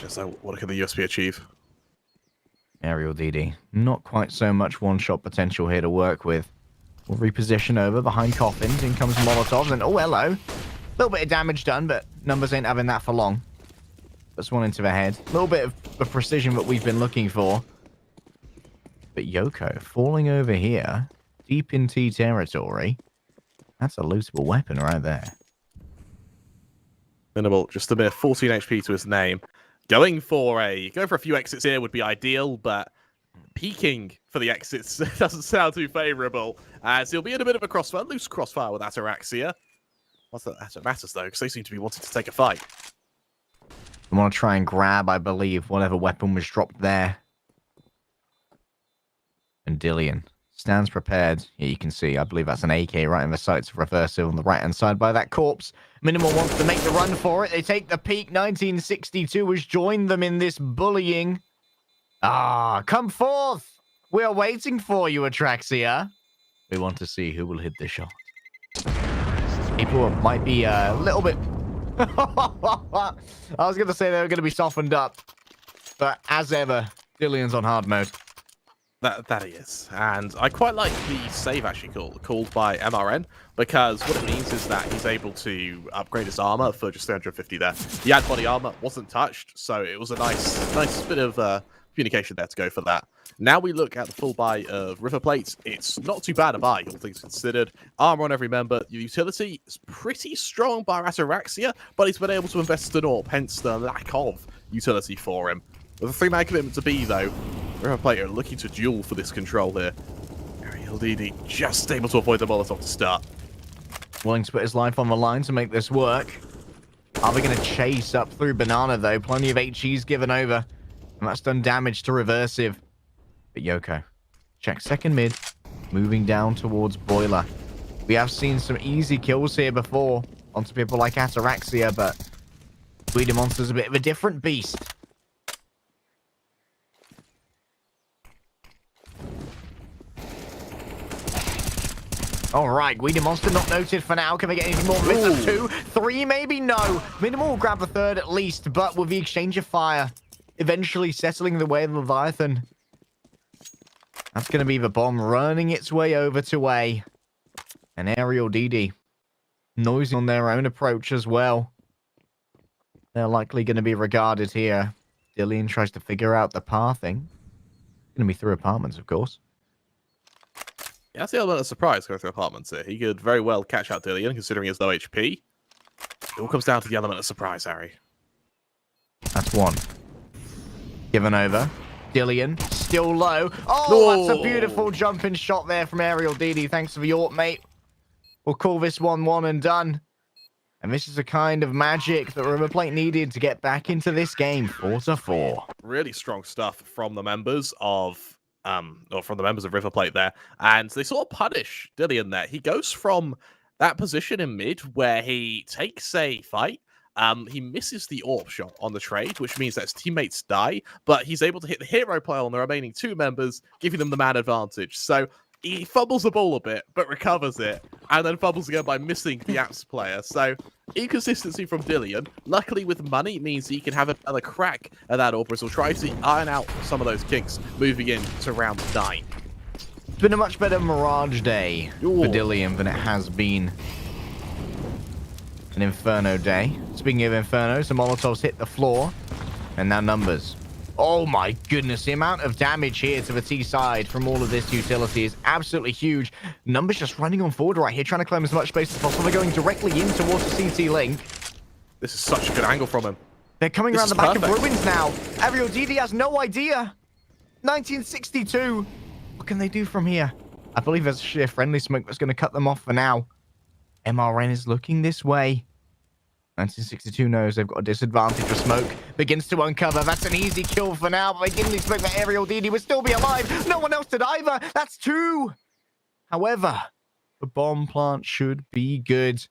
So what can the USP achieve? Aerial DD. Not quite so much one-shot potential here to work with. We'll reposition over behind coffins. In comes Molotovs, and oh, hello. A little bit of damage done, but numbers ain't having that for long. That's one into the head. A little bit of the precision that we've been looking for. But Yoko falling over here, deep in T territory. That's a lootable weapon right there. Minimal, just a mere 14 HP to his name. Going for a few exits here would be ideal, but peeking for the exits doesn't sound too favourable, as he'll be in a bit of a crossfire, loose crossfire with Ataraxia. What's that matters, though, because they seem to be wanting to take a fight. I want to try and grab, I believe, whatever weapon was dropped there. And Dillian stands prepared. Here you can see, I believe that's an AK right in the sights of Reversive on the right-hand side by that corpse. Minimal wants to make the run for it. They take the peak. 1962 has joined them in this bullying. Ah, come forth. We are waiting for you, Atraxia. We want to see who will hit the shot. People might be a little bit... I was going to say they were going to be softened up. But as ever, Dillian's on hard mode. That he is. And I quite like the save actually called by MRN, because what it means is that he's able to upgrade his armor for just 350 there. The ad body armor wasn't touched, so it was a nice bit of communication there to go for that. Now we look at the full buy of River Plates. It's not too bad a buy, all things considered. Armor on every member. The utility is pretty strong by Ataraxia, but he's been able to invest in AWP, hence the lack of utility for him. With a 3-man commitment to B, though, River Plate are looking to duel for this control here. Ariel DD just able to avoid the Molotov to start. Willing to put his life on the line to make this work. Are they going to chase up through Banana, though? Plenty of HEs given over. And that's done damage to Reversive. But Yoko, check second mid. Moving down towards Boiler. We have seen some easy kills here before onto people like Ataraxia, but Guido Monster's a bit of a different beast. All right, Guido Monster not noted for now. Can we get anything more? Miss of 2, 3, maybe? No. Minimal will grab the third at least, but with the exchange of fire, eventually settling the way of Leviathan. That's going to be the bomb running its way over to A. And Aerial DD noisy on their own approach as well. They're likely going to be regarded here. Dillian tries to figure out the pathing. Going to be through apartments, of course. Yeah, that's the element of surprise going through apartments here. He could very well catch out Dillian, considering his low HP. It all comes down to the element of surprise, Harry. That's one. Given over. Dillian, still low. Oh, that's a beautiful jumping shot there from Aerial DD. Thanks for the AWP, mate. We'll call this 1-1 and done. And this is the kind of magic that River Plate needed to get back into this game. 4-4. Really strong stuff from the members of River Plate there. And they sort of punish Dillian there. He goes from that position in mid where he takes a fight. He misses the AWP shot on the trade, which means that his teammates die, but he's able to hit the hero play on the remaining 2 members, giving them the man advantage. So he fumbles the ball a bit, but recovers it, and then fumbles again by missing the apps player. So inconsistency from Dillian. Luckily, with money, means he can have another crack at that AWP, as he'll try to iron out some of those kinks moving in to round 9. It's been a much better Mirage day for Dillian than it has been an Inferno day. Speaking of Inferno, some Molotovs hit the floor. And now numbers. Oh my goodness, the amount of damage here to the T side from all of this utility is absolutely huge. Numbers just running on forward right here, trying to claim as much space as possible. They're going directly in towards the CT link. This is such a good angle from him. They're coming around the back of Ruins now. Aerial DD has no idea. 1962. What can they do from here? I believe there's a sheer friendly smoke that's going to cut them off for now. MRN is looking this way. 1962 knows they've got a disadvantage of smoke. Begins to uncover. That's an easy kill for now, but they didn't expect that aerial DD would still be alive. No one else did either. That's 2. However, the bomb plant should be good.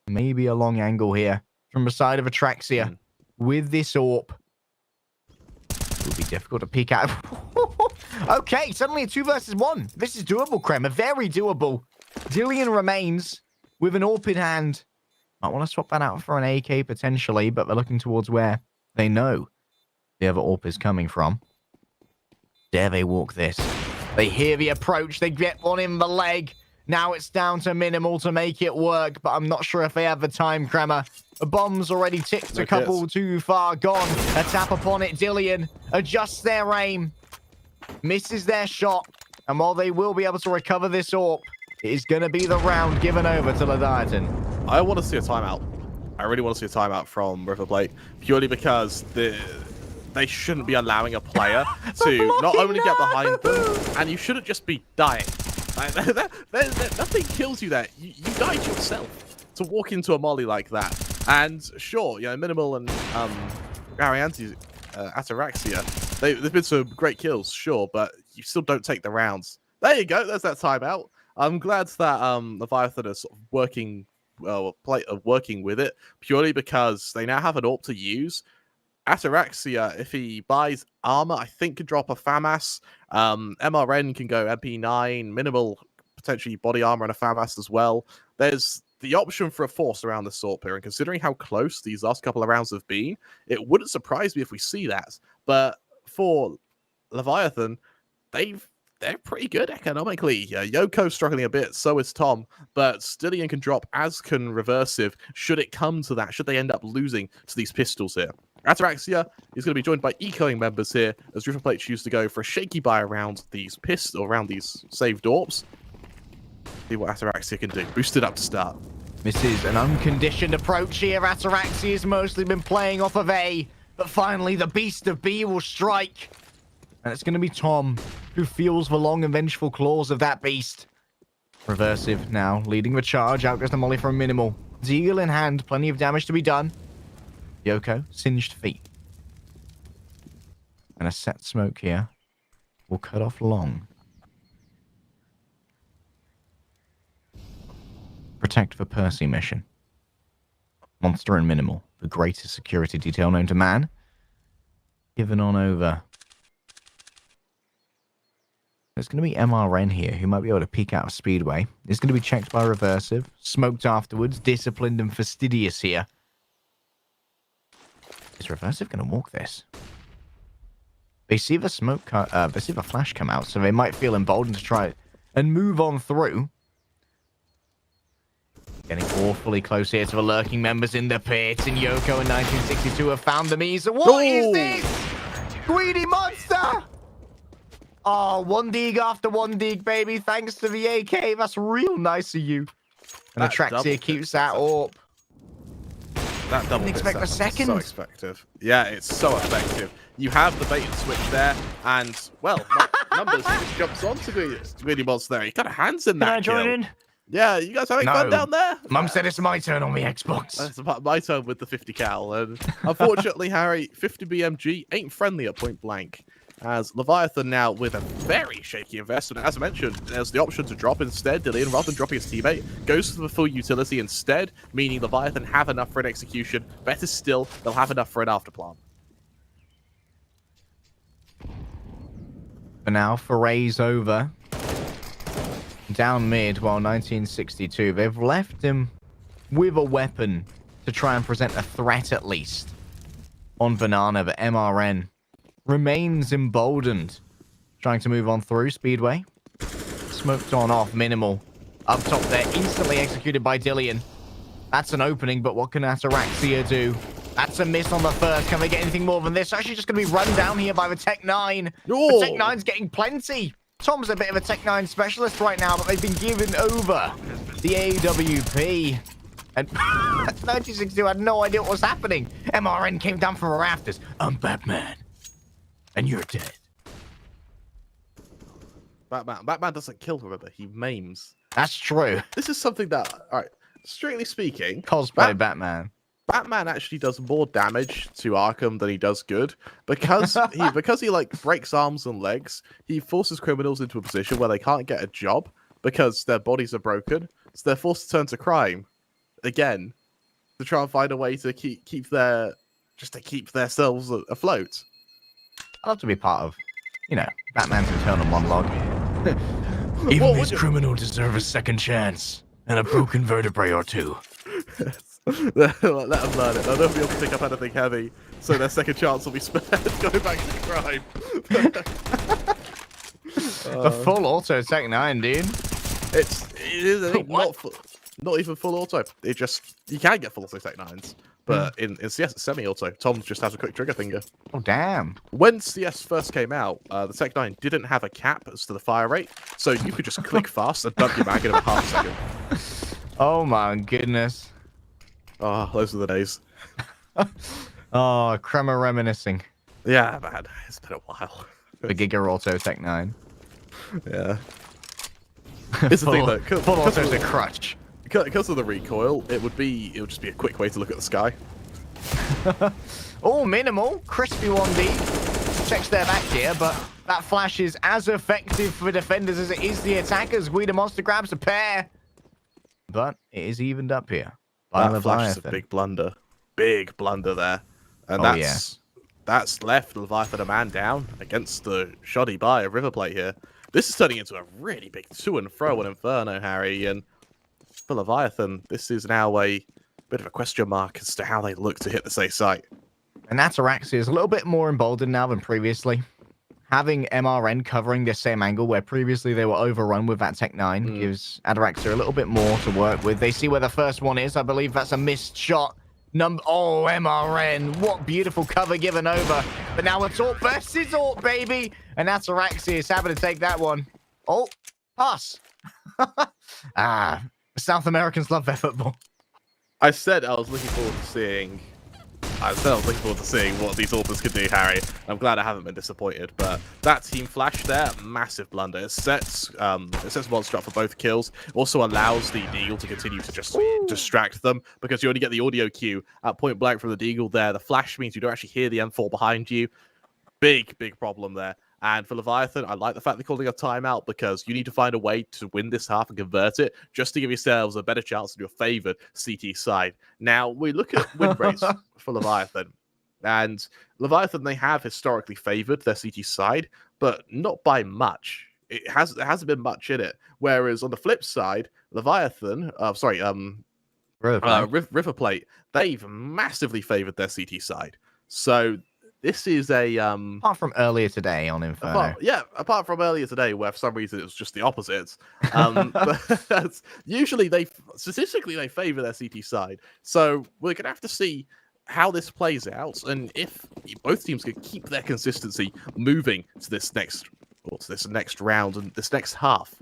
Maybe a long angle here from the side of Atraxia with this AWP. It would be difficult to peek out. Okay, suddenly a 2 versus 1. This is doable, Kremer. Very doable. Dillian remains with an AWP in hand. Might want to swap that out for an AK potentially, but they're looking towards where they know the other AWP is coming from. Dare they walk this? They hear the approach. They get one in the leg. Now it's down to Minimal to make it work, but I'm not sure if they have the time, Kremer. The bomb's already ticked a couple too far gone. A tap upon it, Dillian adjusts their aim, misses their shot, and while they will be able to recover this AWP, it is going to be the round given over to Leviatan. I want to see a timeout. I really want to see a timeout from River Plate, purely because they shouldn't be allowing a player to not only get behind them, and you shouldn't just be dying. Nothing kills you there. You died yourself to walk into a molly like that. And sure, you know, Minimal and Ataraxia, they've been some great kills, sure, but you still don't take the rounds. There you go. There's that timeout. I'm glad that Leviathan is sort of working with it purely because they now have an AWP to use. Ataraxia, if he buys armor, I think could drop a FAMAS. MRN can go MP9, Minimal potentially body armor and a FAMAS as well. There's the option for a force around the AWP here, and considering how close these last couple of rounds have been, it wouldn't surprise me if we see that. But for Leviathan, they're pretty good economically. Yoko's struggling a bit, so is Tom, but Stillian can drop, as can Reversive, should it come to that, should they end up losing to these pistols here. Ataraxia is going to be joined by ecoing members here, as River Plate choose to go for a shaky buy around these around these saved AWPs. See what Ataraxia can do. Boost it up to start. This is an unconditioned approach here. Ataraxia has mostly been playing off of A, but finally the beast of B will strike. And it's going to be Tom who feels the long and vengeful claws of that beast. Reversive now leading the charge. Out goes the molly from Minimal. Deagle in hand. Plenty of damage to be done. Yoko, singed feet. And a set smoke here will cut off long. Protect for Percy mission. Monster and Minimal, the greatest security detail known to man. Given on over. There's going to be MRN here, who might be able to peek out of Speedway. It's going to be checked by Reversive. Smoked afterwards. Disciplined and fastidious here. Is Reversive going to walk this? They see the smoke, they see the flash come out, so they might feel emboldened to try it and move on through. Getting awfully close here to the lurking members in the pit, and Yoko and 1962 have found the Misa. What is this? Greedy monster! Oh, one dig after one dig, baby. Thanks to the AK. That's real nice of you. And Atraxia keeps that AWP. That double Didn't expect a second. So effective. Yeah, it's so effective. You have the bait and switch there, and, well, Numbers just jumps onto Greedy Monster there. He got hands in that Can I join in? Yeah, you guys having fun down there? Mum said it's my turn on the Xbox. It's my turn with the 50 cal. And unfortunately, Harry, 50 BMG ain't friendly at point blank. As Leviathan now with a very shaky investment. As I mentioned, there's the option to drop instead. Dillian, rather than dropping his teammate, goes for the full utility instead, meaning Leviathan have enough for an execution. Better still, they'll have enough for an afterplant. For now, foray's over. Down mid, while 1962, they've left him with a weapon to try and present a threat at least on Banana, but MRN remains emboldened. Trying to move on through Speedway. Smoked on off, Minimal. Up top there, instantly executed by Dillian. That's an opening, but what can Ataraxia do? That's a miss on the first. Can they get anything more than this? Actually just going to be run down here by the Tech 9. The Tech 9's getting plenty. Tom's a bit of a Tech 9 specialist right now, but they've been given over the AWP. And 1962 had no idea what was happening. MRN came down from the rafters. I'm Batman. And you're dead. Batman doesn't kill, remember. He maims. That's true. This is something that... All right. strictly speaking, Cosplay Batman. Batman actually does more damage to Arkham than he does good because he like breaks arms and legs. He forces criminals into a position where they can't get a job because their bodies are broken, so they're forced to turn to crime again to try and find a way to keep themselves afloat. I'd love to be part of, Batman's internal monologue. What Even would these you- criminals deserve a second chance and a broken vertebrae or two. Let them learn it. They'll never be able to pick up anything heavy, so their second chance will be spent going back to crime. A full auto Tech 9, dude. It is I think, What? not even full auto. It just you can get full auto Tech 9s, but in CS it's semi-auto. Tom just has a quick trigger finger. Oh, damn. When CS first came out, the Tech 9 didn't have a cap as to the fire rate, so you could just click fast and dump your mag in about half a second. Oh, my goodness. Oh, those are the days. Oh, Crema reminiscing. Yeah, man, it's been a while. The Giga Auto Tech 9. Yeah. It's the thing though, Full auto's a crutch. because of the recoil, it would just be a quick way to look at the sky. Oh, minimal. Crispy 1D. Checks their back here, but that flash is as effective for defenders as it is the attackers. Guido Monster grabs a pair. But it is evened up here. By That flash is a Leviathan. big blunder there, and Oh, that's left Leviathan a man down against the shoddy buy of River Plate here. This is turning into a really big to and fro on Inferno, Harry, and for Leviathan, this is now a bit of a question mark as to how they look to hit the safe site. And Ataraxia is a little bit more emboldened now than previously. Having MRN covering the same angle where previously they were overrun with that Tech 9 gives Ataraxia a little bit more to work with. They see where the first one is. I believe that's a missed shot. Oh, MRN. What beautiful cover given over. But now it's AWP versus AWP, baby. And Ataraxia is happy to take that one. Oh, pass. South Americans love their football. I said I was looking forward to seeing what these authors could do, Harry. I'm glad I haven't been disappointed, but that team flash there, massive blunder. It sets Monster up for both kills. Also allows the Deagle to continue to just distract them because you only get the audio cue at point blank from the Deagle there. The flash means you don't actually hear the M4 behind you. Big problem there. And for Leviathan, I like the fact they're calling a timeout because you need to find a way to win this half and convert it just to give yourselves a better chance on your favored CT side. Now, we look at win rates for Leviathan. And Leviathan, they have historically favored their CT side, but not by much. There hasn't been much in it. Whereas on the flip side, Leviathan, River Plate, they've massively favored their CT side. So this is a Apart from earlier today on Inferno. apart from earlier today, where for some reason it was just the opposite. But usually statistically they favor their CT side. So we're gonna have to see how this plays out, and if both teams can keep their consistency moving to this next round and this next half.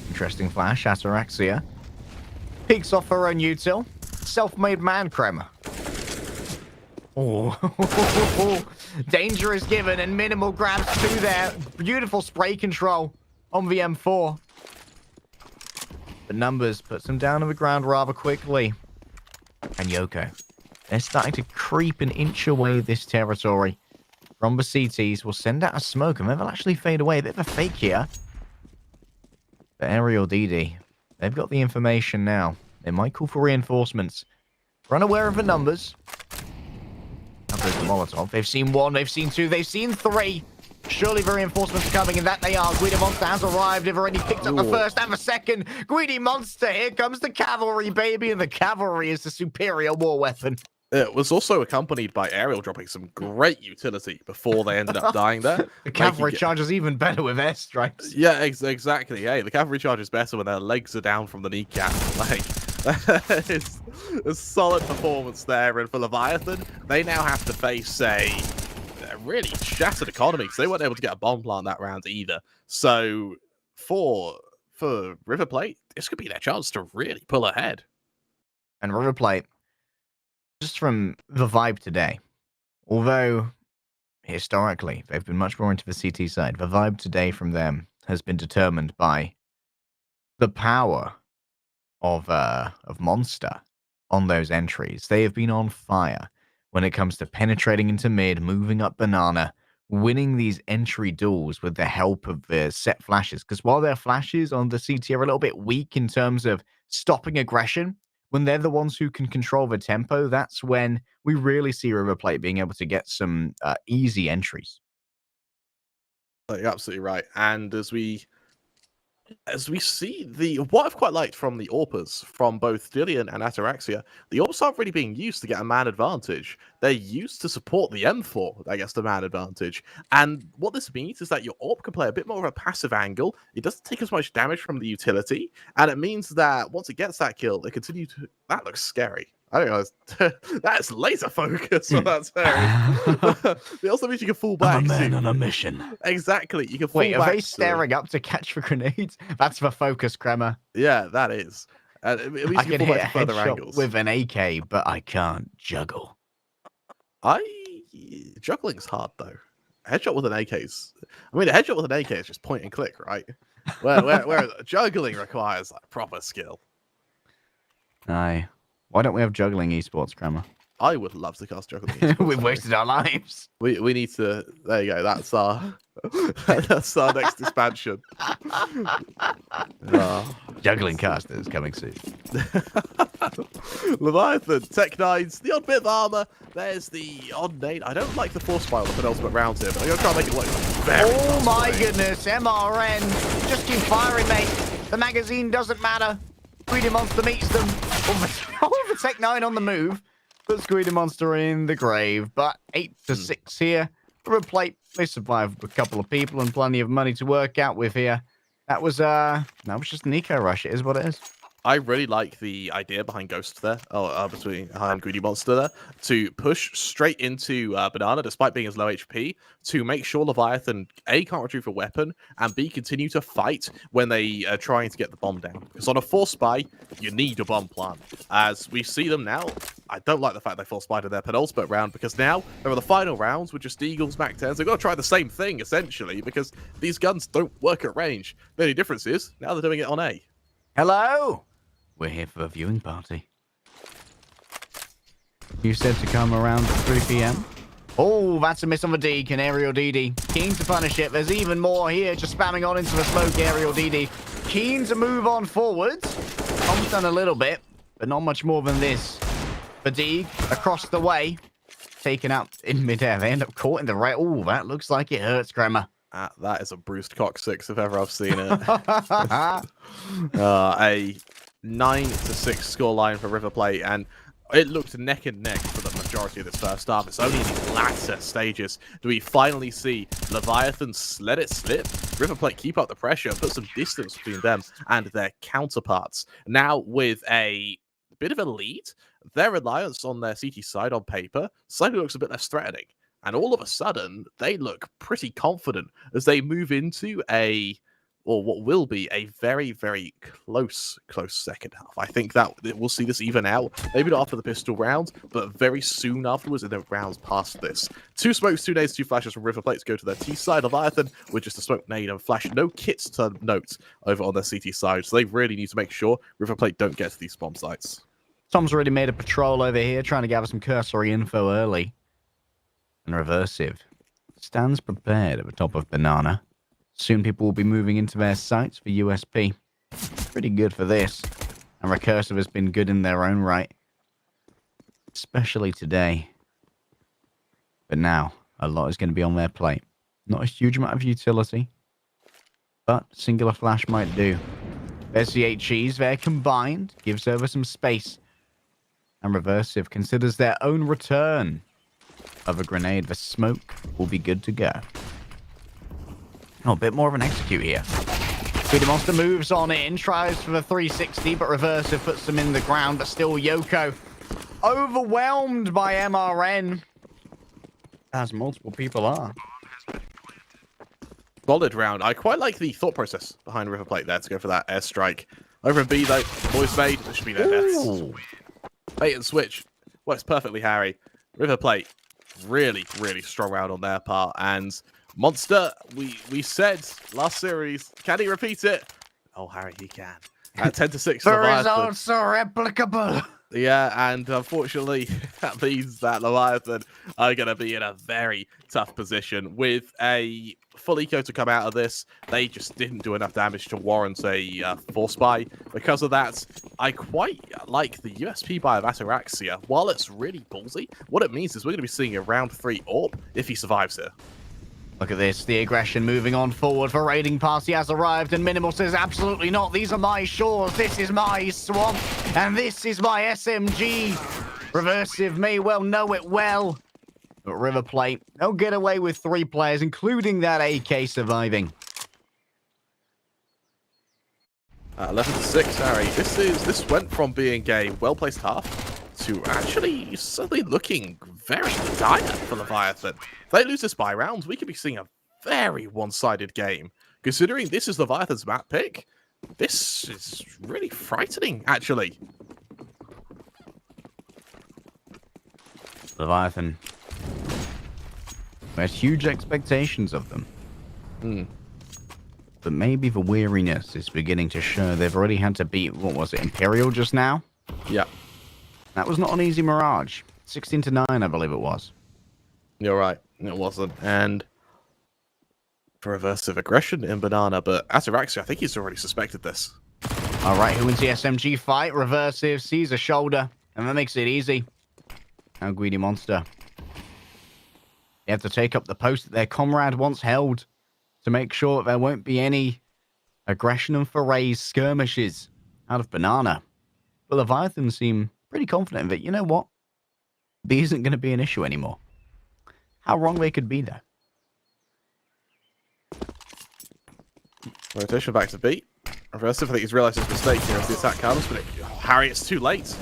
Interesting flash, Ataraxia. Peeks off her own util. Self-made man, Crema. Oh, danger is given and minimal grabs to there. Beautiful spray control on the M4. The numbers puts him down on the ground rather quickly. And Yoko, they're starting to creep and inch away this territory from the CTs. Will send out a smoke and then they'll actually fade away. A bit of a fake here. But Aerial DD, they've got the information now. They might call for reinforcements. We're unaware of the numbers. Now goes the Molotov. They've seen one, they've seen two, they've seen three. Surely the reinforcements are coming, and that they are. Guido Monster has arrived. They've already picked up the first and the second. Guido Monster, here comes the cavalry, baby. And the cavalry is the superior war weapon. It was also accompanied by Aerial dropping some great utility before they ended up dying there. The cavalry charge is even better with airstrikes. Yeah, exactly. Hey, the cavalry charge is better when their legs are down from the kneecap. Like, it's a solid performance there. And for Leviathan, they now have to face a really shattered economy because they weren't able to get a bomb plant that round either. So for River Plate, this could be their chance to really pull ahead. And River Plate, just from the vibe today, although historically they've been much more into the CT side, the vibe today from them has been determined by the power of Monster on those entries. They have been on fire when it comes to penetrating into mid, moving up banana, winning these entry duels with the help of the set flashes. Because while their flashes on the CT are a little bit weak in terms of stopping aggression, when they're the ones who can control the tempo, that's when we really see River Plate being able to get some easy entries. You're absolutely right. And as we see what I've quite liked from the AWPers, from both Dillian and Ataraxia, the AWPs aren't really being used to get a man advantage. They're used to support the M4 that gets the man advantage. And what this means is that your AWP can play a bit more of a passive angle. It doesn't take as much damage from the utility. And it means that once it gets that kill, it continues to... That looks scary. I don't know. That's laser focus on that area. It also means you can fall back. I'm a man on a mission. Exactly. You can fall Wait, back. are they staring up to catch the grenades? That's the focus, Kremer. Yeah, that is. At least I you can fall hit a back to further headshot angles. with an AK, but I can't juggle. Juggling's hard though. Headshot with an AK is. I mean, a headshot with an AK is just point and click, right? Where juggling requires like, proper skill. Aye. Why don't we have juggling esports, Kremer? I would love to cast juggling. esports, We've wasted our lives. We need to. There you go. That's our next expansion. Juggling casters coming soon. Leviathan, Tech 9s, the odd bit of armor. There's the odd nade. I don't like the force fire with penultimate rounds here, but I'm gonna try and make it look very Oh my fast. goodness, MRN. Just keep firing, mate. The magazine doesn't matter. Greedy Monster meets them. All the Tech 9 on the move. Puts Greedy Monster in the grave. But 8-6 here. River Plate, they survived with a couple of people and plenty of money to work out with here. That was just an eco rush. It is what it is. I really like the idea behind Ghost there, behind Greedy Monster there, to push straight into Banana, despite being as low HP, to make sure Leviathan, A, can't retrieve a weapon, and B, continue to fight when they are trying to get the bomb down. Because on a force spy, you need a bomb plant. As we see them now, I don't like the fact they force spied in their penultimate round, because now there are the final rounds with just Eagles, Mac-10s. They've got to try the same thing, essentially, because these guns don't work at range. The only difference is, now they're doing it on A. Hello? We're here for a viewing party. You said to come around at 3 p.m. Oh, that's a miss on the D. Aerial DD. Keen to punish it. There's even more here. Just spamming on into the smoke. Aerial DD. Keen to move on forwards. Tom's done a little bit, but not much more than this. Fatigue across the way. Taken out in midair. They end up caught in the right. Oh, that looks like it hurts, Grammar. That is a bruised coccyx if ever I've seen it. A 9-6 scoreline for River Plate, and it looked neck and neck for the majority of this first half. It's only in the latter stages do we finally see Leviathan let it slip. River Plate keep up the pressure, put some distance between them and their counterparts. Now with a bit of a lead, their reliance on their CT side on paper slightly looks a bit less threatening. And all of a sudden, they look pretty confident as they move into what will be a very, very close second half. I think that we'll see this even out. Maybe not after the pistol round, but very soon afterwards in the rounds past this. 2 smokes, 2 nades, 2 flashes from River Plate to go to their T side. Leviathan with just a smoke, nade, and flash. No kits to note over on their CT side. So they really need to make sure River Plate don't get to these bomb sites. Tom's already made a patrol over here, trying to gather some cursory info early. And Reversive stands prepared at the top of Banana. Soon people will be moving into their sites for USP. Pretty good for this. And Recursive has been good in their own right. Especially today. But now, a lot is going to be on their plate. Not a huge amount of utility. But singular flash might do. There's the HEs there combined. Gives over some space. And Reversive considers their own return of a grenade. The smoke will be good to go. Oh, a bit more of an execute here. Greedy Monster moves on in, tries for the 360, but Reversive puts them in the ground, but still Yoko overwhelmed by MRN. As multiple people are. Solid round. I quite like the thought process behind River Plate there to go for that airstrike. Over in B, though, boys made. This should be their deaths. Bait and switch. Works perfectly, Harry. River Plate, really, really strong round on their part. And Monster, we said last series, can he repeat it? Oh, Harry, he can. At 10-6 The Leviathan. results are replicable. Yeah, and unfortunately, that means that Leviathan are going to be in a very tough position. With a full eco to come out of this, they just didn't do enough damage to warrant a force buy. Because of that, I quite like the USP buy of Ataraxia. While it's really ballsy, what it means is we're going to be seeing a round 3 AWP if he survives here. Look at this, the aggression moving on forward for raiding party has arrived, and Minimal says, absolutely not, these are my shores, this is my swamp, and this is my SMG. Reversive may well know it well, but River Plate, they'll get away with 3 players, including that AK surviving. 11-6, Harry. This went from being a well-placed half to actually suddenly looking very dire for Leviathan. If they lose this by rounds, we could be seeing a very one-sided game. Considering this is Leviathan's map pick, this is really frightening, actually. Leviathan. We had huge expectations of them. But maybe the weariness is beginning to show. They've already had to beat, what was it, Imperial just now? Yeah. That was not an easy Mirage. 16-9, I believe it was. You're right. It wasn't. And for reversive aggression in Banana, but Ataraxia, I think he's already suspected this. All right, who wins the SMG fight? Reversive sees a shoulder, and that makes it easy. Now Greedy Monster. They have to take up the post that their comrade once held to make sure that there won't be any aggression and forays, skirmishes out of Banana. But Leviathan seem pretty confident that, you know what? B isn't going to be an issue anymore. How wrong they could be, though. Rotation back to B. Reversive, I think he's realised his mistake here as the attack comes, but Harry, it's too late.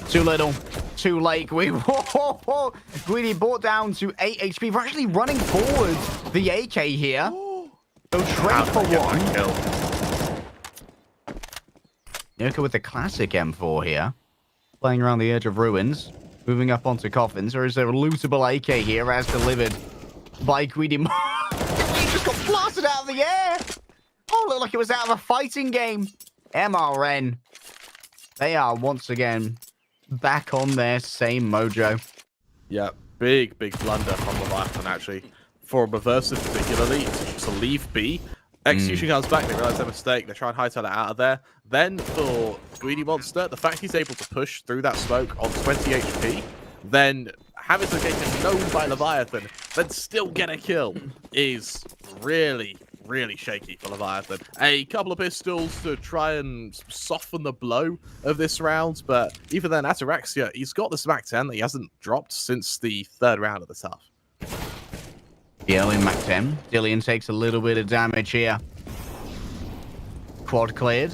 Too little. Too late. Greedy brought down to 8 HP. We're actually running forward the AK here. They'll trade for one. Yoko with the classic M4 here. Playing around the edge of ruins. Moving up onto coffins. There is a lootable AK here as delivered by Greedy. He just got blasted out of the air. Oh, looked like it was out of a fighting game. MRN. They are once again back on their same mojo. Yeah, big blunder from Leviathan, actually. For Reversive particularly, to leave B. Execution comes back, they realise their mistake, they try and hightail it out of there. Then for Greedy Monster, the fact he's able to push through that smoke on 20 HP, then have his location known by Leviathan, then still get a kill, is really shaky for Leviathan. A couple of pistols to try and soften the blow of this round, but even then, Ataraxia, he's got the Smack 10 that he hasn't dropped since the 3rd round of the tough. Yell in Mac 10. Dillian takes a little bit of damage here. Quad cleared.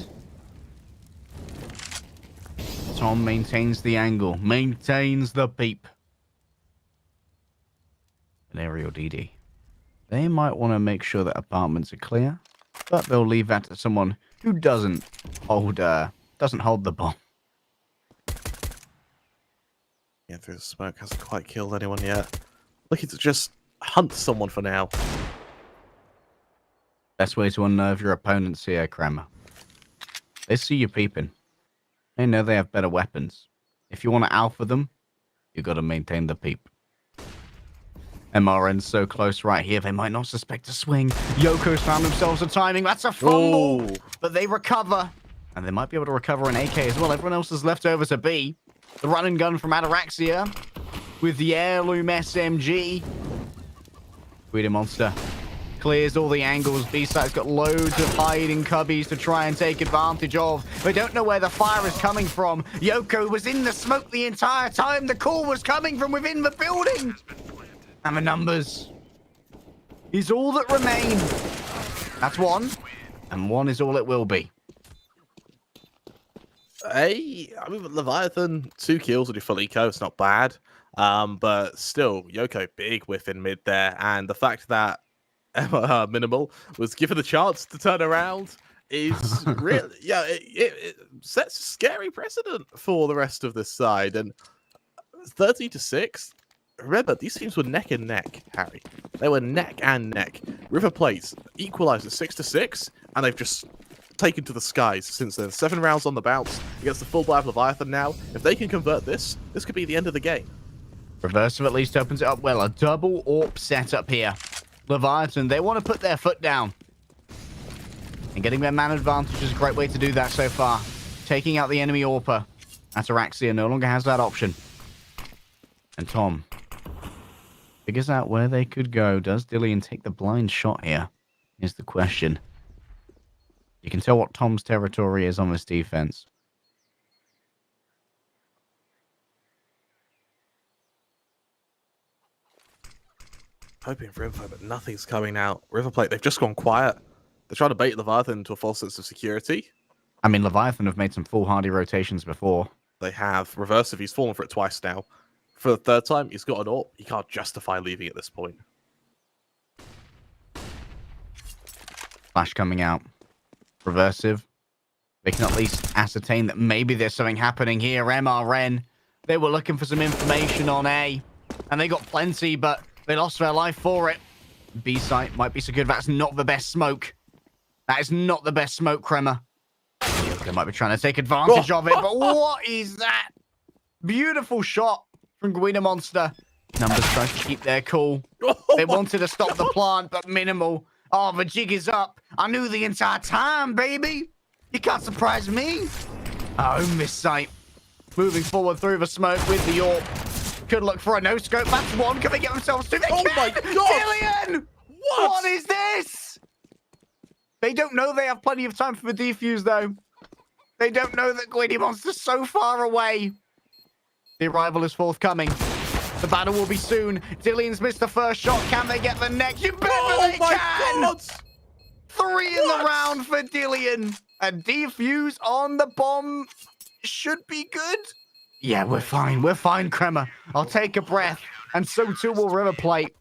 Tom maintains the angle, maintains the peep. An aerial DD. They might want to make sure that apartments are clear, but they'll leave that to someone who doesn't hold the bomb. Yeah, through the smoke, hasn't quite killed anyone yet. Looking to just hunt someone for now. Best way to unnerve your opponents here, Kramer. They see you peeping. They know they have better weapons. If you want to alpha them, you got to maintain the peep. MRN's so close right here, they might not suspect a swing. Yoko's found themselves a timing. That's a fumble. Ooh. But they recover. And they might be able to recover an AK as well. Everyone else is left over to B. The run and gun from Ataraxia with the heirloom SMG. Greedy Monster clears all the angles. B-side's got loads of hiding cubbies to try and take advantage of. They don't know where the fire is coming from. Yoko was in the smoke the entire time. The call was coming from within the building. And the numbers is all that remain. That's one. And one is all it will be. I mean, Leviathan, 2 kills with your full eco, it's not bad. But still, Yoko, big whiff in mid there. And the fact that Minimal was given the chance to turn around is really, yeah, it sets a scary precedent for the rest of this side. And 30-6, remember, these teams were neck and neck, Harry. They were neck and neck. River Plate equalised at 6-6, and they've just taken to the skies since then. 7 rounds on the bounce against the full life Leviathan now. If they can convert this could be the end of the game. Reversive at least opens it up well. A double AWP setup here. Leviathan, they want to put their foot down. And getting their man advantage is a great way to do that so far. Taking out the enemy AWPer. Ataraxia no longer has that option. And Tom figures out where they could go. Does Dillian take the blind shot here? Is the question. You can tell what Tom's territory is on this defense. Hoping for info, but nothing's coming out. River Plate, they've just gone quiet. They're trying to bait Leviathan into a false sense of security. I mean, Leviathan have made some foolhardy rotations before. They have. Reversive, he's fallen for it twice now. For the third time, he's got an AWP. He can't justify leaving at this point. Flash coming out. Reversive. They can at least ascertain that maybe there's something happening here. MRN, they were looking for some information on A, and they got plenty, but they lost their life for it. B site might be so good. That's not the best smoke. That is not the best smoke, Kremer. They might be trying to take advantage of it, but what is that? Beautiful shot from Guido Monster. Numbers trying to keep their cool. They wanted to stop the plant, but minimal. Oh, the jig is up. I knew the entire time, baby. You can't surprise me. Oh, miss sight. Moving forward through the smoke with the AWP. Could look for a no-scope. That's one. Can they get themselves two? They can! My God! Dillian! What is this? They don't know they have plenty of time for the defuse, though. They don't know that Guido Monster's so far away. The arrival is forthcoming. The battle will be soon. Dillian's missed the first shot. Can they get the next? You bet they can! God. 3 in the round for Dillian. A defuse on the bomb should be good. Yeah, we're fine. We're fine, Kremer. I'll take a breath. And so too will River Plate.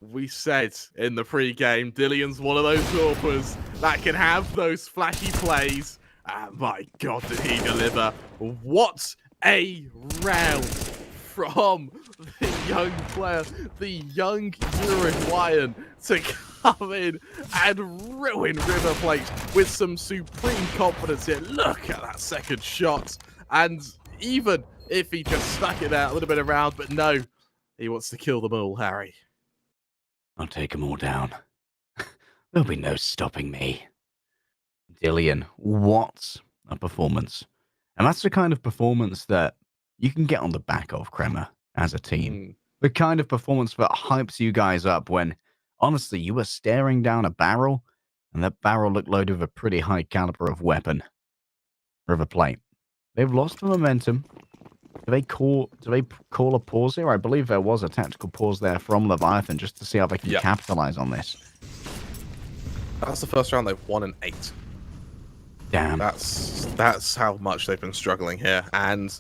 We said in the pre-game, Dillian's one of those AWPers that can have those flashy plays. And my God, did he deliver. What a round from the young player, the young Uruguayan, to come in and ruin River Plate with some supreme confidence here. Look at that second shot. And even if he just stuck it out a little bit around, but no, he wants to kill them all, Harry. I'll take them all down. There'll be no stopping me. Dillian, what a performance. And that's the kind of performance that you can get on the back of, Kremer, as a team. The kind of performance that hypes you guys up when, honestly, you were staring down a barrel, and that barrel looked loaded with a pretty high caliber of weapon. River Plate. They've lost the momentum. Do they call a pause here? I believe there was a tactical pause there from Leviathan just to see how they can capitalize on this. That's the first round they've won in 8. Damn. That's how much they've been struggling here. And,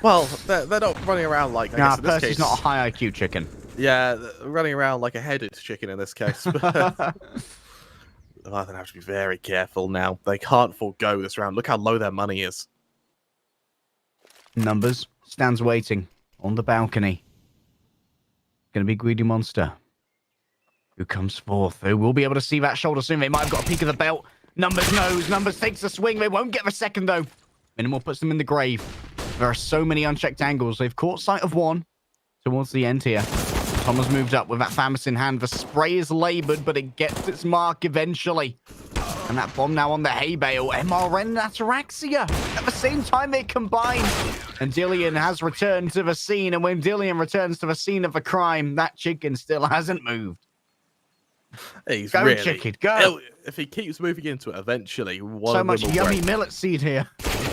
well, they're not running around like, I guess in this Percy's case, not a high IQ chicken. Yeah, running around like a headed chicken in this case. But Leviathan have to be very careful now. They can't forego this round. Look how low their money is. Numbers stands waiting on the balcony. Going to be Greedy Monster who comes forth. Who will be able to see that shoulder soon. They might have got a peek of the belt. Numbers knows. Numbers takes the swing. They won't get the second, though. Minimal puts them in the grave. There are so many unchecked angles. They've caught sight of one towards the end here. Thomas moved up with that Famis in hand. The spray is labored, but it gets its mark eventually. And that bomb now on the hay bale. MRN and Ataraxia. At the same time, they combine. And Dillian has returned to the scene. And when Dillian returns to the scene of the crime, that chicken still hasn't moved. He's go, really, chicken, go. If he keeps moving into it, eventually, so much yummy millet seed here.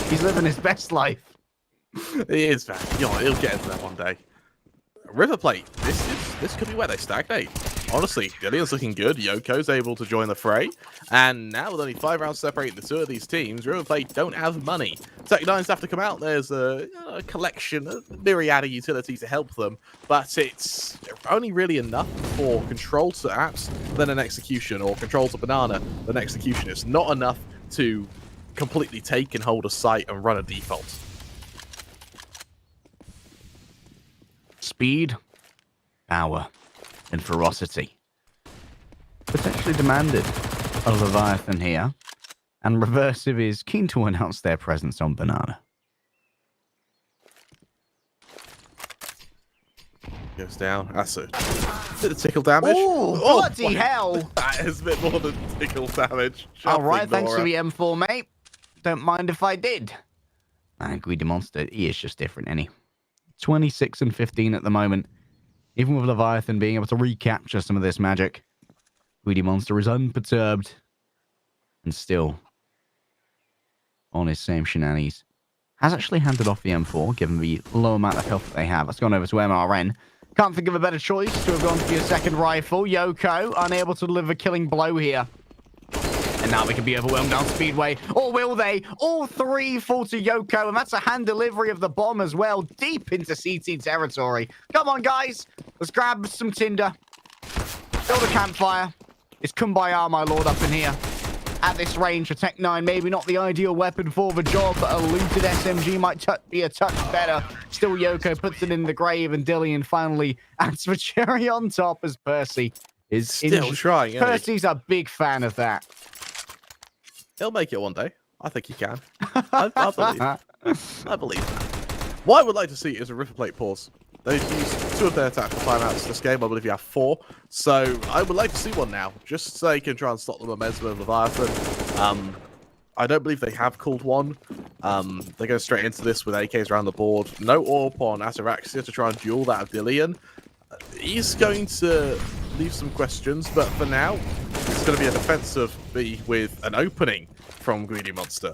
He's living his best life. He is, man. He'll get into that one day. River Plate, this could be where they stagnate. Honestly, Dillian's looking good. Yoko's able to join the fray. And now with only 5 rounds separating the two of these teams, River Plate don't have money. Tech9s have to come out. There's a collection, a myriad of utilities to help them. But it's only really enough for control to apps, then an execution, or control to banana, then execution. It's not enough to completely take and hold a site and run a default. Speed, power, and ferocity. Potentially demanded a Leviathan here. And Reversive is keen to announce their presence on Banana. Goes down. That's a bit of tickle damage. Ooh, bloody wow. hell. That is a bit more than tickle damage. All right, thanks for the M4, mate. Don't mind if I did. And Greedy Monster, he is just different, isn't he? 26 and 15 at the moment. Even with Leviathan being able to recapture some of this magic, Greedy Monster is unperturbed and still on his same shenanigans. Has actually handed off the M4, given the low amount of health that they have. That's gone over to MRN. Can't think of a better choice to have gone for your second rifle. Yoko, unable to deliver a killing blow here. And now they can be overwhelmed down Speedway. Or will they? All three fall to Yoko, and that's a hand delivery of the bomb as well, deep into CT territory. Come on, guys. Let's grab some tinder. Build a campfire. It's Kumbaya, my lord, up in here. At this range, a Tech 9, maybe not the ideal weapon for the job, but a looted SMG might be a touch better. Still, Yoko puts it in the grave, and Dillian finally adds the cherry on top as Percy is still trying. Percy's a big fan of that. He'll make it one day. I think he can. I believe. I believe. What I would like to see is a River Plate pause. They've used 2 of their tactical timeouts this game. I believe you have 4. So I would like to see one now, just so they can try and stop the momentum of Leviathan. I don't believe they have called one. They go straight into this with AKs around the board. No AWP on Ataraxia to try and duel that of Dillian. He's going to leave some questions, but for now, it's going to be a defensive B with an opening from Greedy Monster.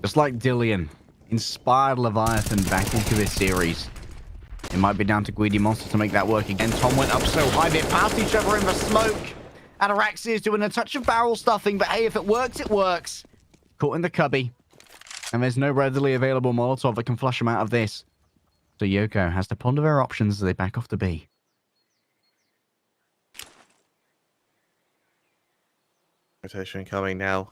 Just like Dillian inspired Leviathan back into this series. It might be down to Greedy Monster to make that work again. Tom went up so high, they passed each other in the smoke. Ataraxia is doing a touch of barrel stuffing, but hey, if it works, it works. Caught in the cubby. And there's no readily available Molotov that can flush him out of this. So Yoko has to ponder their options as they back off to B. Rotation coming now.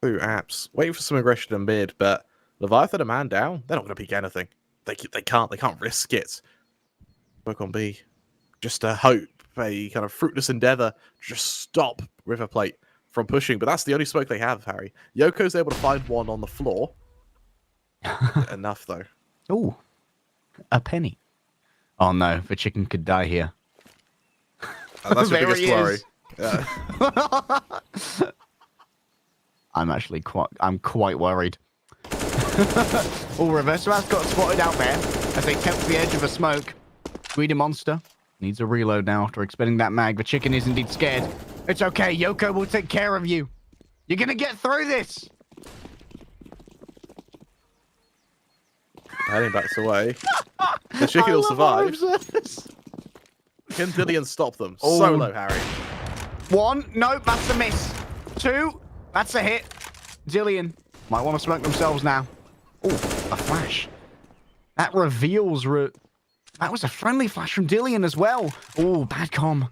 2 apps. Waiting for some aggression in mid, but Leviathan a man down. They're not going to peek anything. They can't risk it. Work on B. Just to hope a kind of fruitless endeavor to just stop River Plate from pushing. But that's the only smoke they have, Harry. Yoko's able to find one on the floor. Enough, though. Ooh, a penny. Oh no, the chicken could die here. That's your There biggest he worry. is. Yeah. I'm quite worried. Oh, Reverse has got spotted out there as they tempt the edge of a smoke. Greedy Monster needs a reload now after expending that mag. The chicken is indeed scared. It's okay, Yoko will take care of you. You're gonna get through this. Heading back away. The chicken will survive. Can Dillian stop them? Oh. Solo, Harry. 1, nope, that's a miss. 2, that's a hit. Dillian might want to smoke themselves now. Oh, a flash. That reveals... that was a friendly flash from Dillian as well. Oh, bad comm.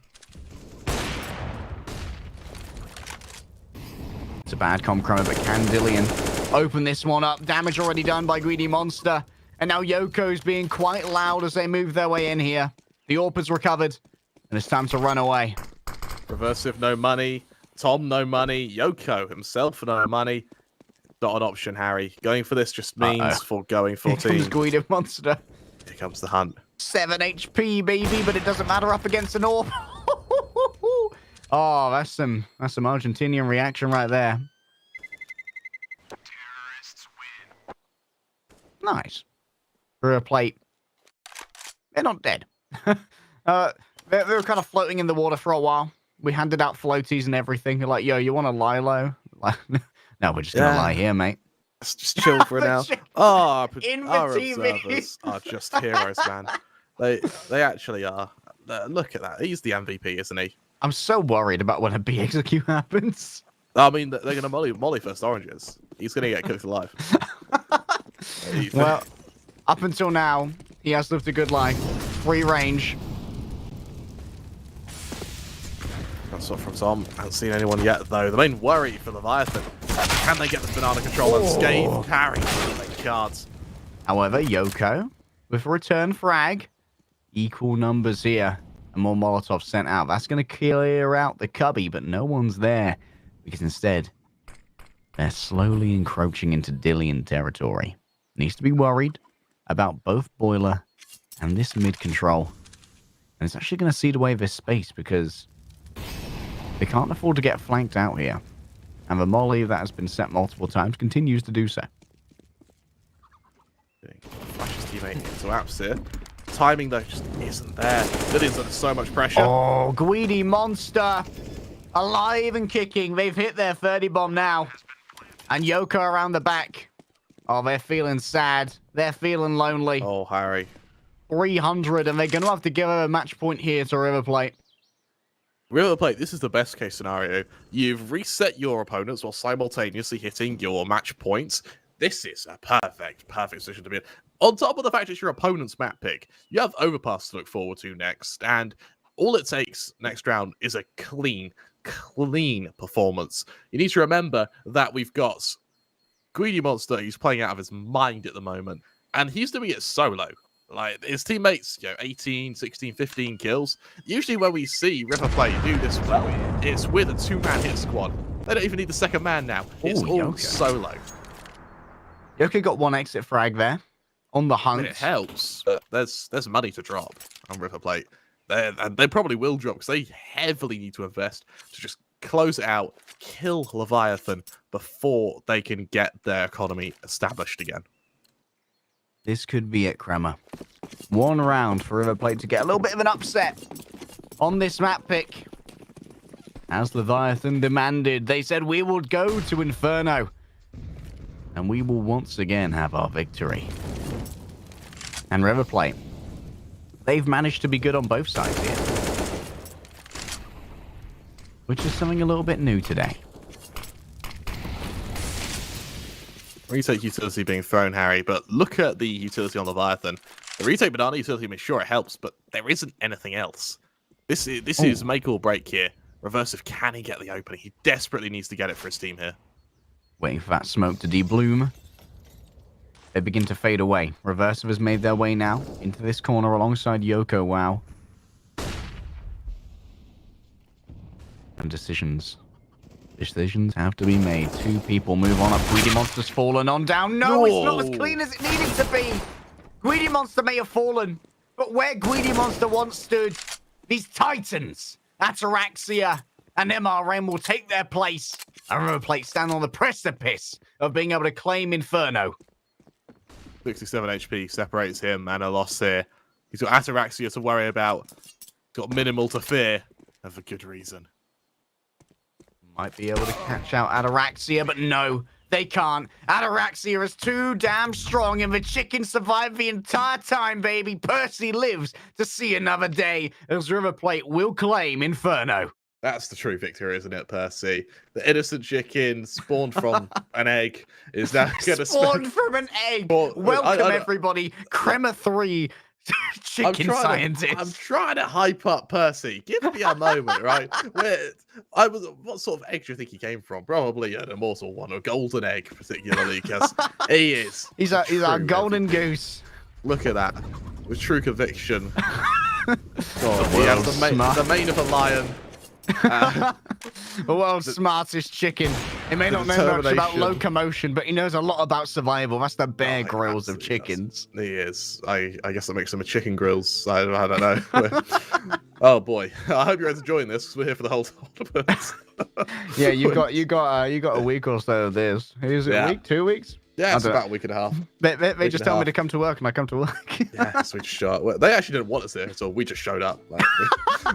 It's a bad comm, Chroma, but can Dillian open this one up? Damage already done by Greedy Monster. And now Yoko's being quite loud as they move their way in here. The AWP is recovered, and it's time to run away. Reversive, no money. Tom, no money. Yoko himself, no money. Not an option, Harry. Going for this just means foregoing 14. Here comes Greedy Monster. Here comes the hunt. 7 HP, baby, but it doesn't matter up against an AWP. Oh, that's some Argentinian reaction right there. Nice. For a plate. They're not dead. They were kind of floating in the water for a while. We handed out floaties and everything. They're like, yo, you want to lie low? Like, no, we're just going to lie here, mate. Let's just chill for now. Oh, In the our TV. observers are just heroes, man. They actually are. Look at that. He's the MVP, isn't he? I'm so worried about when a B execute happens. I mean, they're going to molly first oranges. He's going to get cooked alive. Well, up until now, he has lived a good life. Free range. That's what from Tom. Haven't seen anyone yet, though. The main worry for Leviathan, can they get this banana control unscathed? Harry, they can't. However, Yoko, with a return frag, equal numbers here. and more Molotovs sent out. That's going to clear out the cubby, but no one's there because instead they're slowly encroaching into Dillian territory. Needs to be worried about both Boiler and this mid control. And it's actually going to cede away this space because they can't afford to get flanked out here. And the molly that has been set multiple times continues to do so. Flashes teammate into apps here. Timing, though, just isn't there. Dillian's under so much pressure. Oh, Greedy Monster. Alive and kicking. They've hit their 30 bomb now. And Yoko around the back. Oh, they're feeling sad. They're feeling lonely. Oh, Harry. 300, and they're going to have to give her a match point here to River Plate. River Plate, this is the best case scenario. You've reset your opponents while simultaneously hitting your match points. This is a perfect position to be in. On top of the fact it's your opponent's map pick, you have Overpass to look forward to next, and all it takes next round is a clean performance. You need to remember that we've got Greedy Monster who's playing out of his mind at the moment, and he's doing it solo. Like, his teammates, 18, 16, 15 kills. Usually when we see River Plate do this well, it's with a 2-man hit squad. They don't even need the second man now. It's all Yoko. solo. Yoko got one exit frag there. On the hunt. I mean, it helps, but there's money to drop on River Plate. And they probably will drop because they heavily need to invest to just close it out, kill Leviathan before they can get their economy established again. This could be it, Kremer. One round for River Plate to get a little bit of an upset on this map pick. As Leviathan demanded, they said we will go to Inferno. And we will once again have our victory. And River Plate, they've managed to be good on both sides here. Which is something a little bit new today. Retake utility being thrown, Harry, but look at the utility on Leviathan. The retake banana utility, I mean, sure, it helps, but there isn't anything else. This is make or break here. Reversive, can he get the opening? He desperately needs to get it for his team here. Waiting for that smoke to debloom. They begin to fade away. Reversive has made their way now into this corner alongside Yoko. Wow. And decisions have to be made. Two people move on up. Greedy Monster's fallen on down. No, it's not as clean as it needed to be. Greedy Monster may have fallen, but where Greedy Monster once stood, these Titans, Ataraxia and MRM will take their place. And River Plate stand on the precipice of being able to claim Inferno. 67 HP separates him and a loss here. He's got Ataraxia to worry about. Got minimal to fear, and for good reason. Might be able to catch out Ataraxia, but no, they can't. Ataraxia is too damn strong, and the chicken survived the entire time, baby. Percy lives to see another day, as River Plate will claim Inferno. That's the true victory, isn't it, Percy? The innocent chicken spawned from an egg is now going to spawn from an egg. Welcome, everybody. Kremer 3 chicken scientist. I'm trying to hype up Percy. Give me a moment, right? What sort of egg do you think he came from? Probably an immortal one, a golden egg, particularly, because he is. He's our golden goose. Look at that, with true conviction. God, he has the mane of a lion. The world's smartest chicken. He may not know much about locomotion, but he knows a lot about survival. That's the Bear Grylls of chickens. He is. I guess that makes him a chicken grills. I don't know. Oh boy, I hope you're enjoying this, because we're here for the whole tournament. Yeah, you got a week or so of this. Is it a week? 2 weeks? Yeah, it's about a week and a half. They just tell me to come to work, and I come to work. Yeah, so we just showed up. Well, they actually didn't want us there, so we just showed up. Like,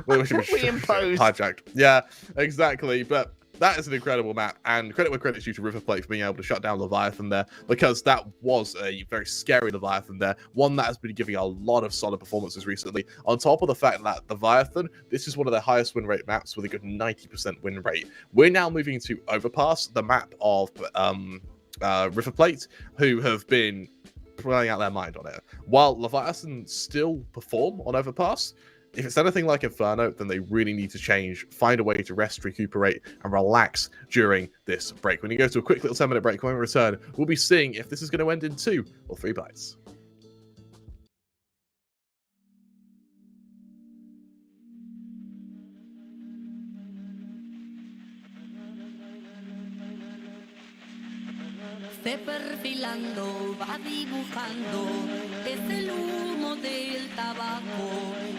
we imposed. Hijacked. Yeah, exactly. But that is an incredible map, and credit where credit's due to River Plate for being able to shut down Leviathan there, because that was a very scary Leviathan there, one that has been giving a lot of solid performances recently, on top of the fact that Leviathan, this is one of their highest win rate maps with a good 90% win rate. We're now moving to Overpass, the map of River Plate, who have been playing out their mind on it. While Leviathan still perform on Overpass, if it's anything like Inferno, then they really need to change, find a way to rest, recuperate, and relax during this break. When you go to a quick little 10-minute break, when we return, we'll be seeing if this is going to end in 2 or 3 bites. se perfilando, va dibujando, es el humo del tabaco,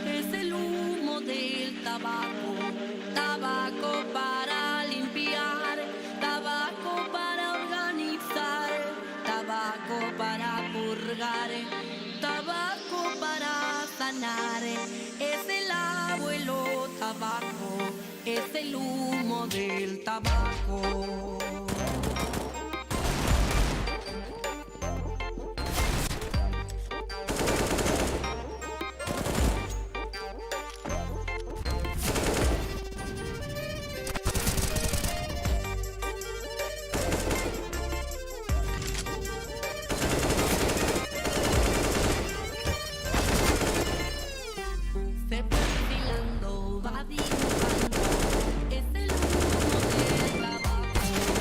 es el humo del tabaco, tabaco para limpiar, tabaco para organizar, tabaco para purgar, tabaco para sanar, es el abuelo tabaco, es el humo del tabaco. Se perfilando, va dibujando, es el humo del tabaco.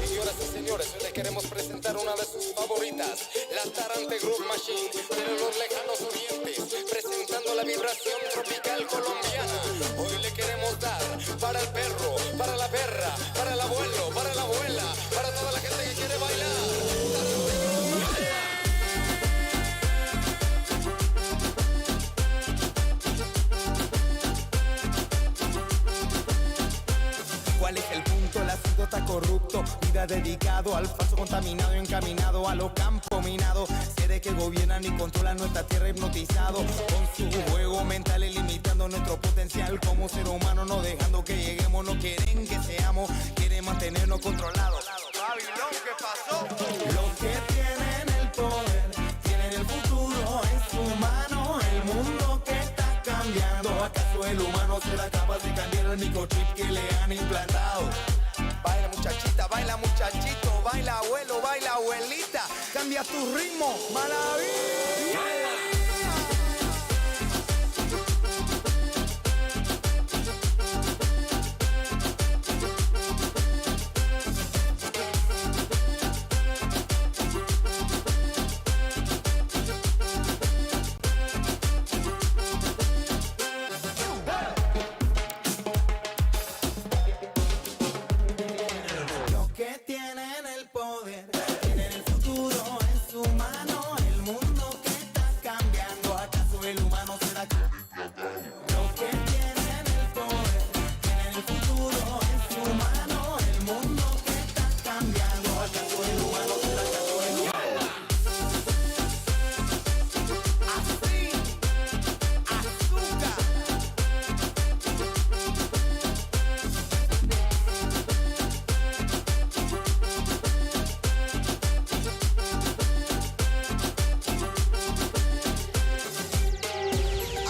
Señoras y señores, hoy les queremos presentar una de sus favoritas, LATAM Groove Machine, de los lejanos orientes, presentando la vibración tropical colombiana. Hoy le queremos dar para el perro, para la perra, para el abuelo, para la abuela, para toda la gente que quiere bailar. ¿Cuál es el punto? El asunto está corrupto. Vida dedicado al falso contaminado, encaminado a lo campo minado. Seres que gobiernan y controlan nuestra tierra hipnotizado con su juego mental, limitando nuestro potencial como ser humano, no dejando que lleguemos. No quieren que seamos, quieren mantenernos controlados. Babilón, ¿qué pasó? Los que tienen el poder tienen el futuro en su mano. El mundo que está cambiando, ¿acaso el humano será capaz de cambiar el microchip que le han implantado? Baila muchachita, baila muchachito, baila abuelo, baila abuelita, cambia tu ritmo, maravilla. Los que tienen el poder tienen el futuro en su mano. El mundo que está cambiando, ¿acaso el humano será que? Los que tienen el poder tienen el futuro en su mano. El mundo que está cambiando, ¿acaso el humano será que? Así, azúcar.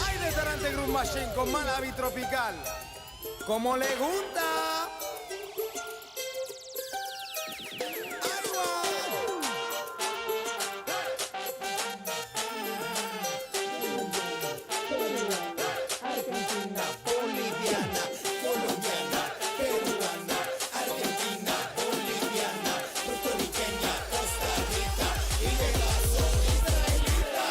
Ay, restaurante Groove Machine con Malabi tropical. Como le gusta. Ahí va. Argentina, boliviana, colombiana, peruana, Argentina, boliviana, puertorriqueña, Costa Rica y de paso israelita.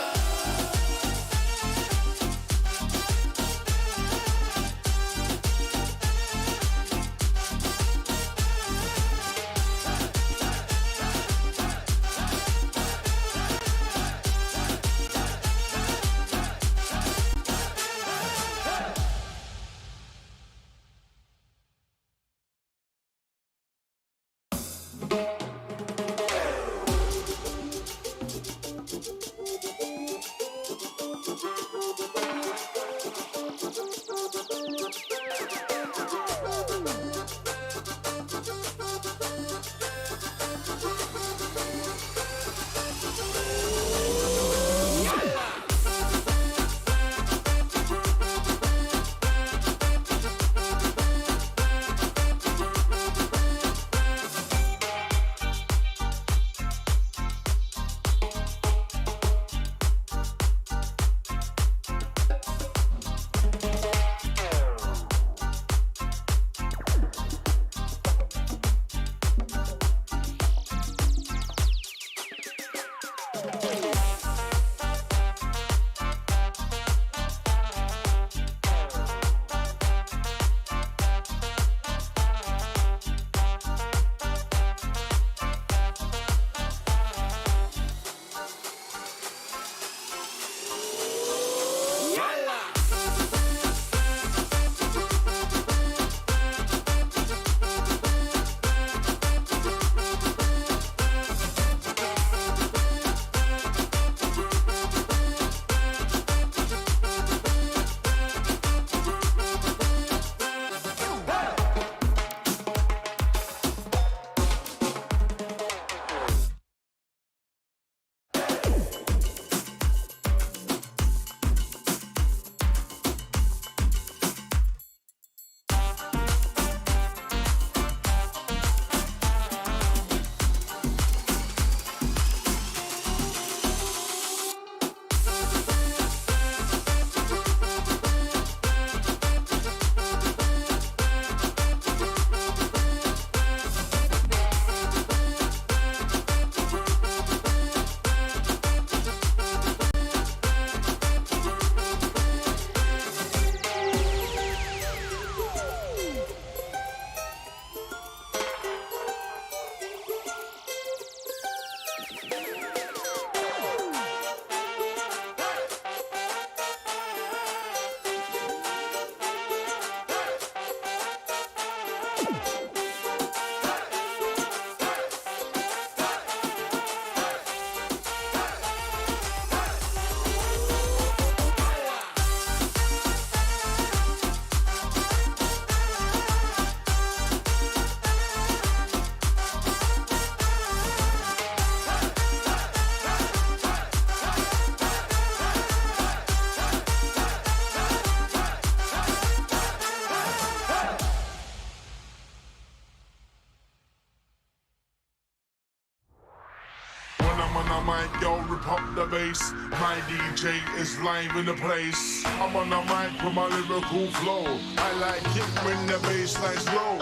mic, yo, rip up the bass. My DJ is live in the place. I'm on the mic with my lyrical flow. I like it when the bass line's low.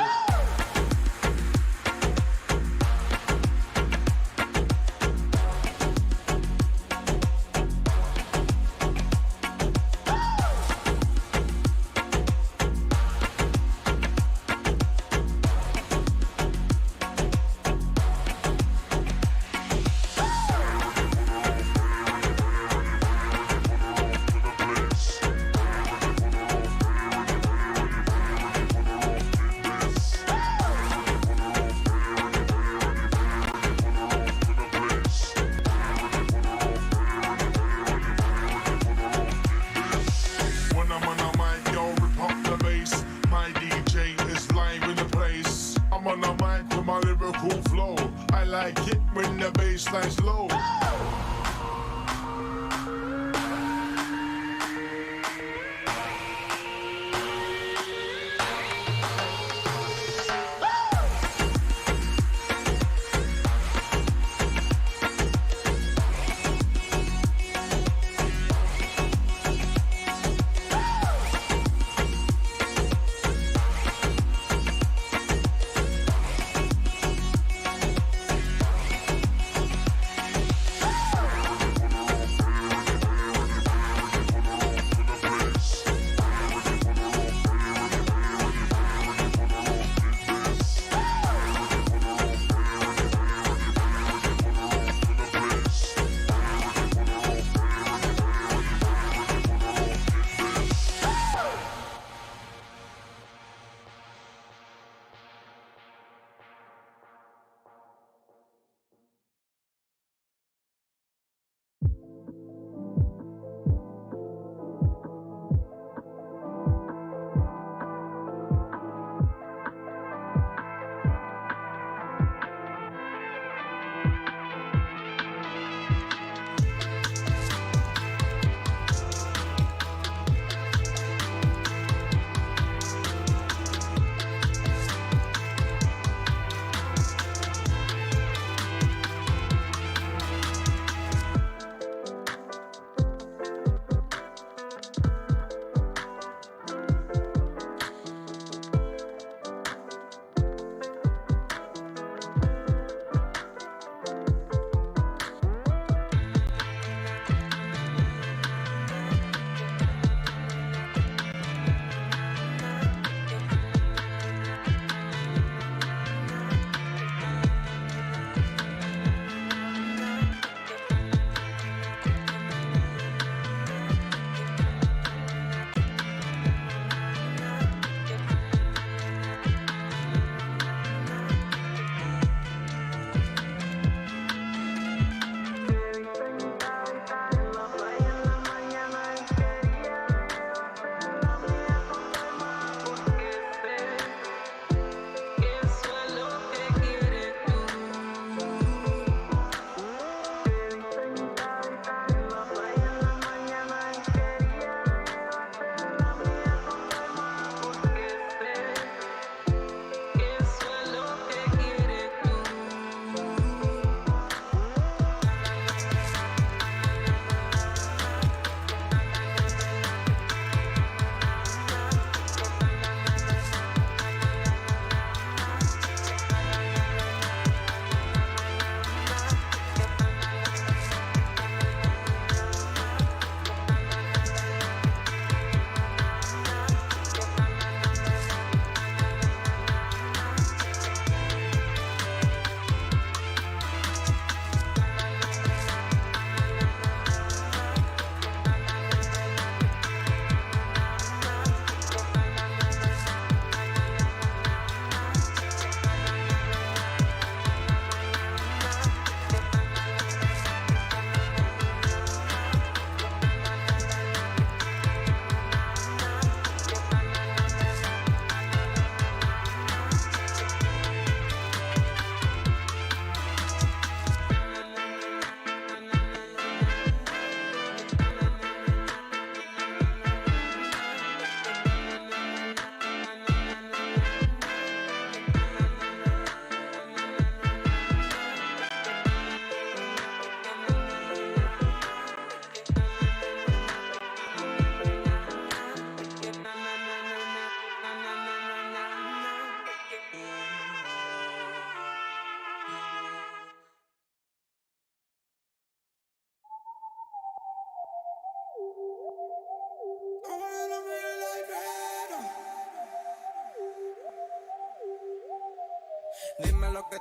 Bassline's low.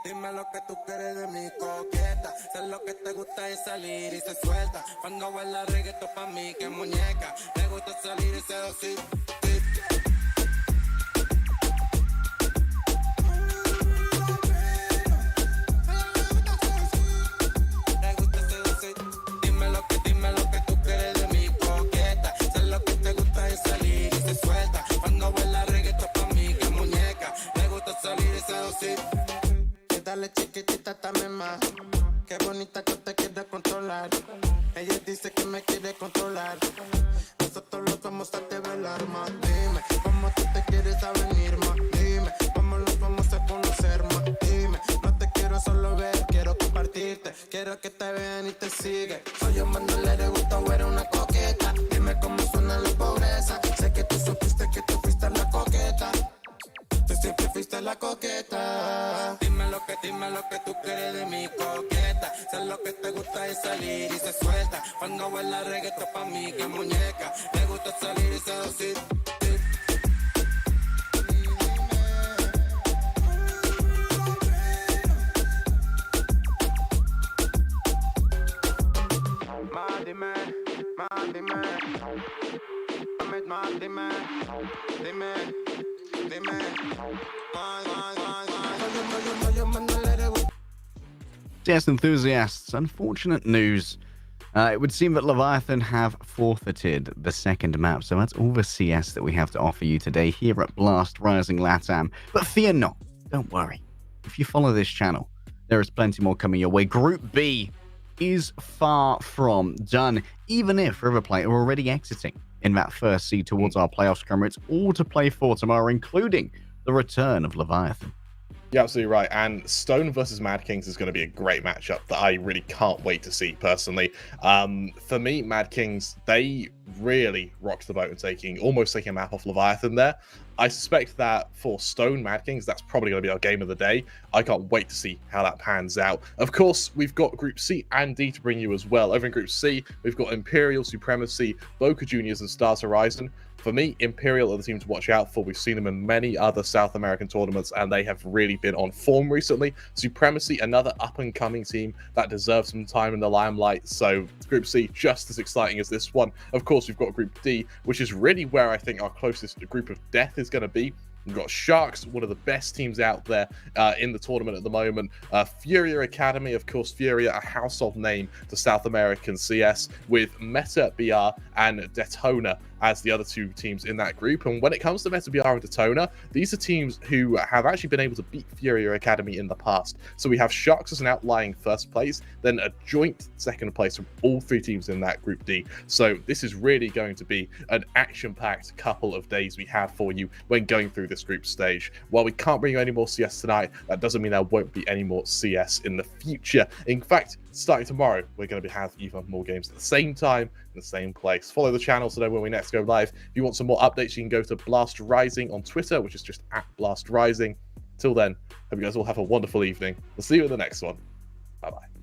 dime lo que tú quieres de mi coqueta. Sé lo que te gusta es salir y se suelta. Cuando baila reggaetón pa' mí que muñeca. Me gusta salir y seducir. Me gusta seducir. Dime lo que tú quieres de mi coqueta. Sé lo que te gusta es salir y se suelta. Cuando baila reggaetón pa' mí que muñeca. Me gusta salir y seducir. Dale chiquitita, dame más. Qué bonita que te quiere controlar. Ella dice que me quiere controlar. Nosotros los vamos a develar más. Dime, ¿cómo tú te quieres venir más? Dime, ¿cómo los vamos a conocer más? Dime, no te quiero solo ver, quiero compartirte. Quiero que te vean y te siguen. Soy un Manuel, le gusta o eres una coqueta. Dime cómo suena la pobreza. Sé que tú supiste que tú fuiste la coqueta. Tú siempre fuiste la coqueta. Dime lo que tú quieres de mi coqueta. Sé lo que te gusta es salir y se suelta. Cuando baila reggaetón pa' mí que muñeca. Me gusta salir y seducir. Dime, CS enthusiasts, unfortunate news. It would seem that Leviathan have forfeited the second map, so that's all the CS that we have to offer you today here at Blast Rising LATAM. But fear not, don't worry. If you follow this channel, there is plenty more coming your way. Group B is far from done, even if River Plate are already exiting in that first seed towards our playoff scrum. It's all to play for tomorrow, including the return of Leviathan. You're absolutely right. And Stone versus Mad Kings is going to be a great matchup that I really can't wait to see personally. For me, Mad Kings, they really rocked the boat and almost taking a map off Leviathan there. I suspect that for Stone Mad Kings, that's probably going to be our game of the day. I can't wait to see how that pans out. Of course, we've got Group C and D to bring you as well. Over in Group C, we've got Imperial, Supremacy, Boca Juniors, and Stars Horizon. For me, Imperial are the team to watch out for. We've seen them in many other South American tournaments, and they have really been on form recently. Supremacy, another up-and-coming team that deserves some time in the limelight. So Group C, just as exciting as this one. Of course, we've got Group D, which is really where I think our closest group of death is going to be. We've got Sharks, one of the best teams out there in the tournament at the moment. Furia Academy, of course, Furia, a household name to South American CS, with Meta BR and Daytona as the other two teams in that group. And when it comes to Meta BR and Daytona, these are teams who have actually been able to beat Furia Academy in the past. So we have Sharks as an outlying first place, then a joint second place from all three teams in that Group D. So this is really going to be an action-packed couple of days we have for you when going through this group stage. While we can't bring you any more CS tonight, that doesn't mean there won't be any more CS in the future. In fact, starting tomorrow, we're going to have even more games at the same time in the same place. Follow the channel to know when we next go live. If you want some more updates, you can go to Blast Rising on Twitter, which is just @Blast Rising. Till then, hope you guys all have a wonderful evening. We'll see you in the next one. Bye-bye.